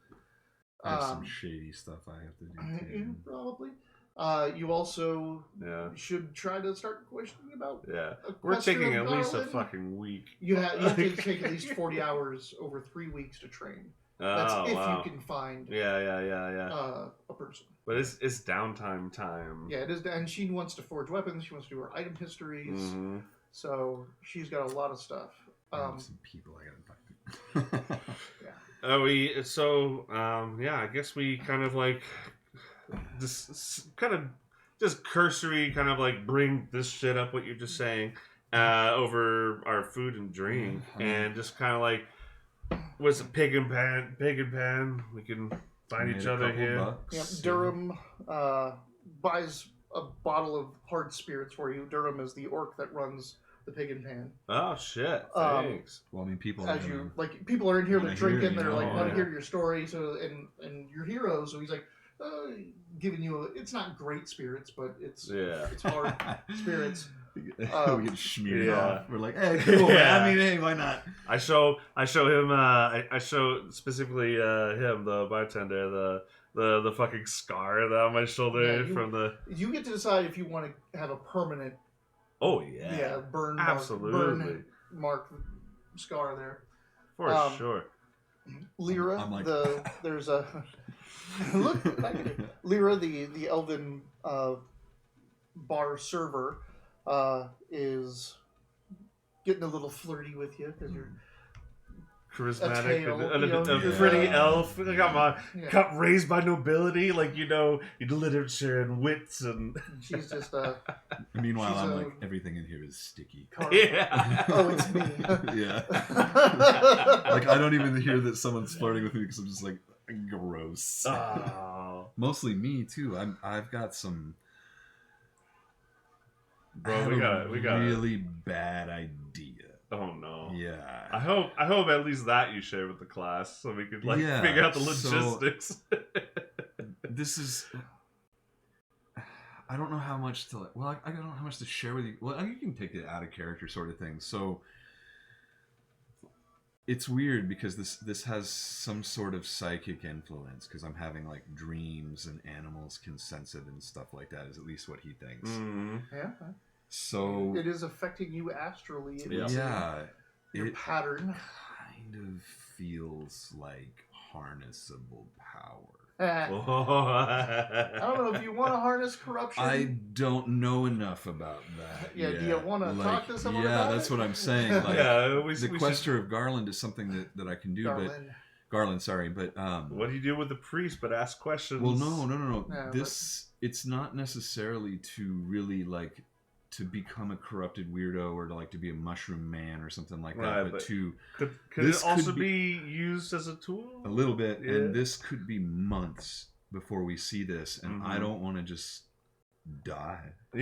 I have some shady stuff I have to do too. Probably. You also Yeah. should try to start questioning about. Yeah. a We're quester taking of at least a Garland. fucking week. You have to take at least 40 hours over 3 weeks to train. That's Oh, if wow. you can find Yeah. a person. But it's downtime time. Yeah, it is. And she wants to forge weapons. She wants to do her item histories. Mm-hmm. So she's got a lot of stuff. Some people I gotta talk to. Yeah, I guess we kind of like just cursory kind of like bring this shit up what you're just saying over our food and drink and just kind of like what's a pig and pan we can find each other here. Yep, Durham buys a bottle of hard spirits for you. Durham is the orc that runs the Pig and Pan. Oh shit! Thanks. Well, I mean, people As you people are in here, they're drinking. They're like, want to yeah. hear your story. So and your hero. So he's like, giving you it's not great spirits, but it's hard spirits. We get smeared off. We're like, hey, cool, Yeah. man. I mean, hey, why not? I show him. I show specifically him, the bartender, the fucking scar on my shoulder from the. You get to decide if you want to have a permanent. Oh yeah. Burn. Absolutely. Burn mark scar there. For sure. Lyra, I'm like... there's a look back at it. Lyra, the elven bar server, is getting a little flirty with you because you're charismatic, a pretty elf. Come on, yeah. Raised by nobility, like literature and wits, and she's just Meanwhile, she's I'm like, everything in here is sticky. Yeah. Oh, it's me. Yeah. Like, I don't even hear that someone's flirting with me because I'm just like, gross. Oh. Mostly me too. I've got some. Bro, we got really bad idea. Oh no. Yeah. I hope at least that you share with the class so we could figure out the logistics. This is. I don't know how much to. Well, I don't know how much to share with you. Well, you can take it out of character sort of thing. So. It's weird because this has some sort of psychic influence because I'm having like dreams and animals can sense it and stuff like that is at least what he thinks. Mm-hmm. Yeah. So it is affecting you astrally. Your pattern kind of feels like harnessable power. I don't know if you want to harness corruption. I don't know enough about that. Yeah, do you want to talk to someone about that's it? what I'm saying. Like, the Quester of Garland is something that I can do, Garland, sorry, but what do you do with the priest but ask questions? Well, no. It's not necessarily to really like to become a corrupted weirdo or to be a mushroom man or something like that, but to could it also be used as a tool a little bit, and this could be months before we see this, and I don't want to just die, or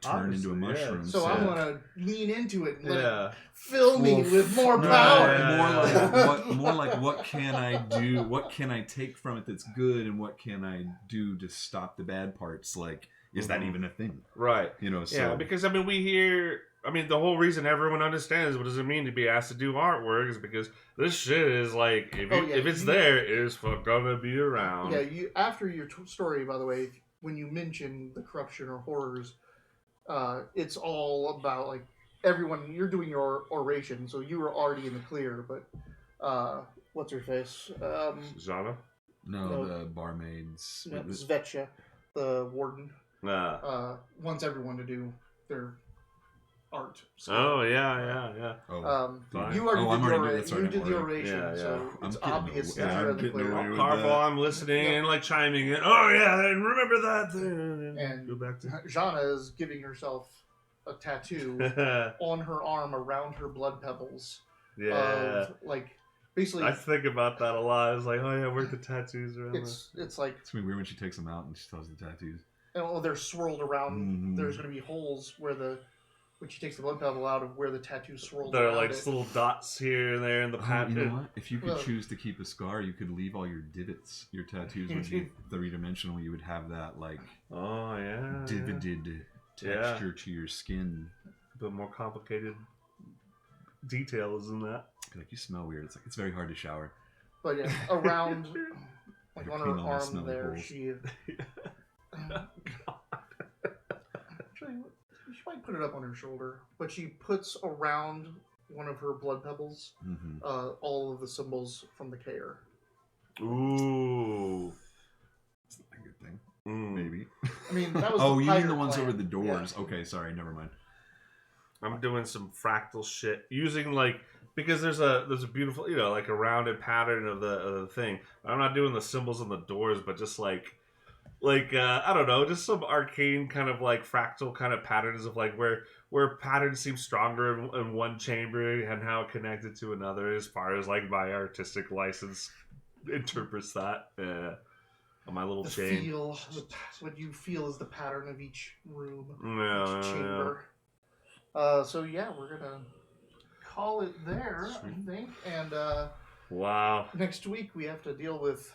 turn into a mushroom. So I want to lean into it and let it fill me with more power. More like what can I do? What can I take from it that's good, and what can I do to stop the bad parts? Like. Is that even a thing? Right. So. Because, we hear... the whole reason everyone understands what does it mean to be asked to do artwork is because this shit is like... If it's there, it's gonna be around. Yeah, after your story, by the way, when you mention the corruption or horrors, it's all about, everyone... You're doing your oration, so you were already in the clear, but... what's her face? Zana? No, the barmaids. No, Svetcha, the warden. Wants everyone to do their art. So, Oh yeah. You did the oration, so it's obvious that you're in the clear. Carvel, I'm listening and chiming in. Oh yeah, and remember that thing. And go back to Jana is giving herself a tattoo on her arm around her blood pebbles. Yeah. Of, basically. I think about that a lot. It's like, oh yeah, where's the tattoos around? It's like it's gonna be weird when she takes them out and she tells the tattoos. And they're swirled around. Mm-hmm. There's going to be holes where when she takes the blood pebble out of where the tattoo's swirled around. There are little dots here and there in the pattern. You know what? If you could choose to keep a scar, you could leave all your divots. Your tattoos would be three-dimensional. You would have that divoted texture to your skin. But more complicated details than that. You smell weird. It's very hard to shower. But around on her arm there, she put it up on her shoulder, but she puts around one of her blood pebbles all of the symbols from the care. Ooh. That's not a good thing. Mm. Maybe. I mean, that was oh, the you mean Pyre the ones plan. over the doors? Yeah. Okay, sorry, never mind. I'm doing some fractal shit using because there's a beautiful like a rounded pattern of the thing. I'm not doing the symbols on the doors, but just like I don't know, just some arcane kind of like fractal kind of patterns of like where patterns seem stronger in one chamber and how it connected to another as far as like my artistic license interprets that. On my little chain. What you feel is the pattern of each room, Yeah, each chamber. So yeah, we're gonna call it there, I think. And wow. Next week we have to deal with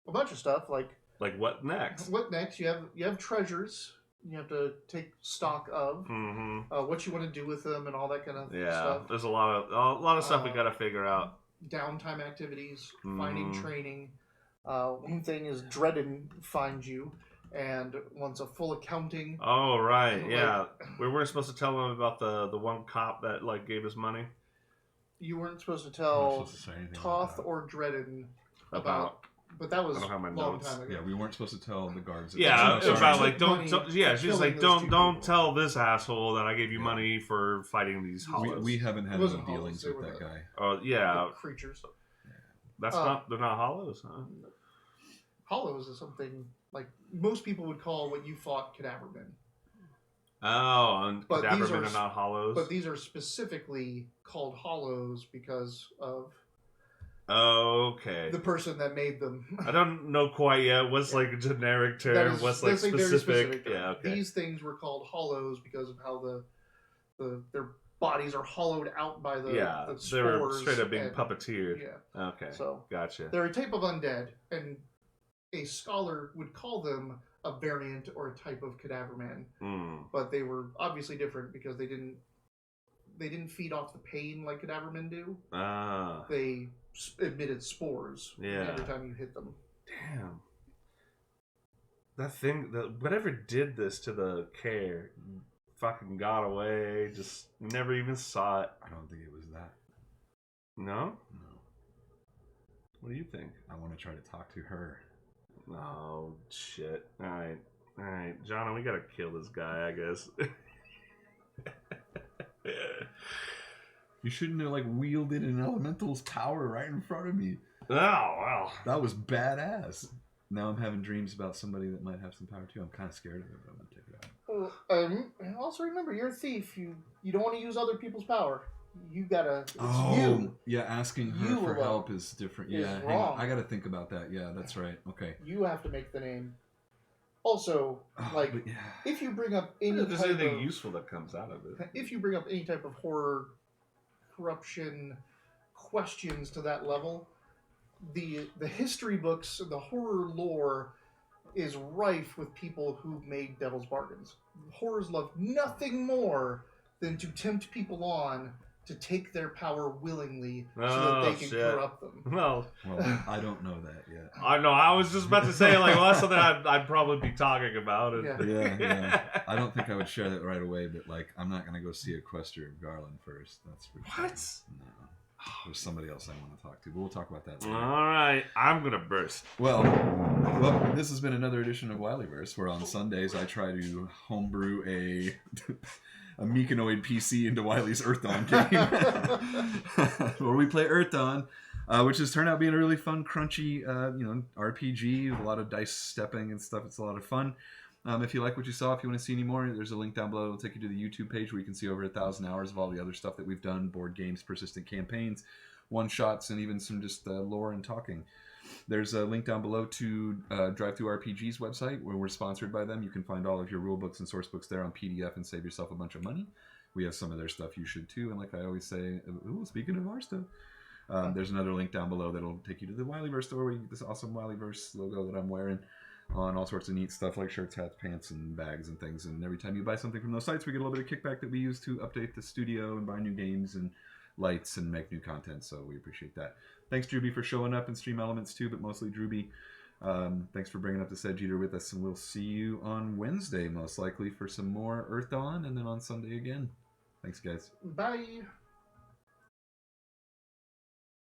a bunch of stuff like what next? What next? You have treasures. You have to take stock of what you want to do with them and all that kind of stuff. There's a lot of stuff we gotta figure out. Downtime activities, finding training. One thing is Dredden finds you and wants a full accounting. Oh right, yeah. We weren't supposed to tell him about the one cop that like gave us money. You weren't supposed to tell Toth or Dredden about. But that was a long time ago. Yeah, we weren't supposed to tell the guards. Yeah, about like she's like don't tell this asshole that I gave you money for fighting these hollows. We haven't had any dealings with that guy. Oh yeah, creatures. That's they're not hollows, huh? Hollows is something like most people would call what you fought cadavermen. Oh, and cadavermen are not hollows. But these are specifically called hollows because of. Okay. The person that made them. I don't know quite yet. What's like a generic term? What's like specific? Yeah. Okay. These things were called hollows because of how their bodies are hollowed out by the the spores. They're straight up being puppeteered. Yeah. Okay. So gotcha. They're a type of undead, and a scholar would call them a variant or a type of cadaverman. But they were obviously different because they didn't feed off the pain like cadavermen do. They emitted spores every time you hit them. Damn. That thing, whatever did this to the care, fucking got away. Just never even saw it. I don't think it was that. No? No. What do you think? I want to try to talk to her. Oh, shit. Alright. John, we gotta kill this guy, I guess. You shouldn't have wielded an elemental's power right in front of me. Oh, wow. That was badass. Now I'm having dreams about somebody that might have some power too. I'm kind of scared of it, but I'm gonna take it out. And also remember, you're a thief. You don't want to use other people's power. You gotta. Yeah, asking her for help is different. Yeah, hang on. I gotta think about that. Yeah, that's right. Okay. You have to make the name. Also, if you bring up anything useful that comes out of it. If you bring up any type of horror, corruption questions to that level, the history books, the horror lore is rife with people who've made devil's bargains. Horrors love nothing more than to tempt people on to take their power willingly so that they can corrupt them. Well, I don't know that yet. I know. I was just about to say, that's something I'd probably be talking about. Yeah. I don't think I would share that right away, but I'm not gonna go see a Quester of Garland first. That's for sure. What? No. There's somebody else I want to talk to, but we'll talk about that later. All right, I'm gonna burst. Well, this has been another edition of Wilyverse, where on Sundays I try to homebrew a Mechanoid PC into Wily's Earthdawn game, where we play Earthdawn, which has turned out being a really fun, crunchy, RPG with a lot of dice stepping and stuff. It's a lot of fun. If you like what you saw, if you want to see any more, there's a link down below. It'll take you to the YouTube page where you can see over 1,000 hours of all the other stuff that we've done: board games, persistent campaigns, one-shots, and even some just lore and talking. There's a link down below to Drive Through RPG's website, where we're sponsored by them. You can find all of your rule books and source books there on PDF and save yourself a bunch of money. We have some of their stuff. You should too. And like I always say, speaking of our stuff, there's another link down below that'll take you to the Wilyverse store, where you get this awesome Wilyverse logo that I'm wearing on all sorts of neat stuff like shirts, hats, pants, and bags and things. And every time you buy something from those sites, we get a little bit of kickback that we use to update the studio and buy new games and lights and make new content. So we appreciate that. Thanks, Drewby, for showing up, and Stream Elements too, but mostly Drewby. Thanks for bringing up the Sedge Eater with us, and we'll see you on Wednesday, most likely, for some more Earthdawn, and then on Sunday again. Thanks, guys. Bye.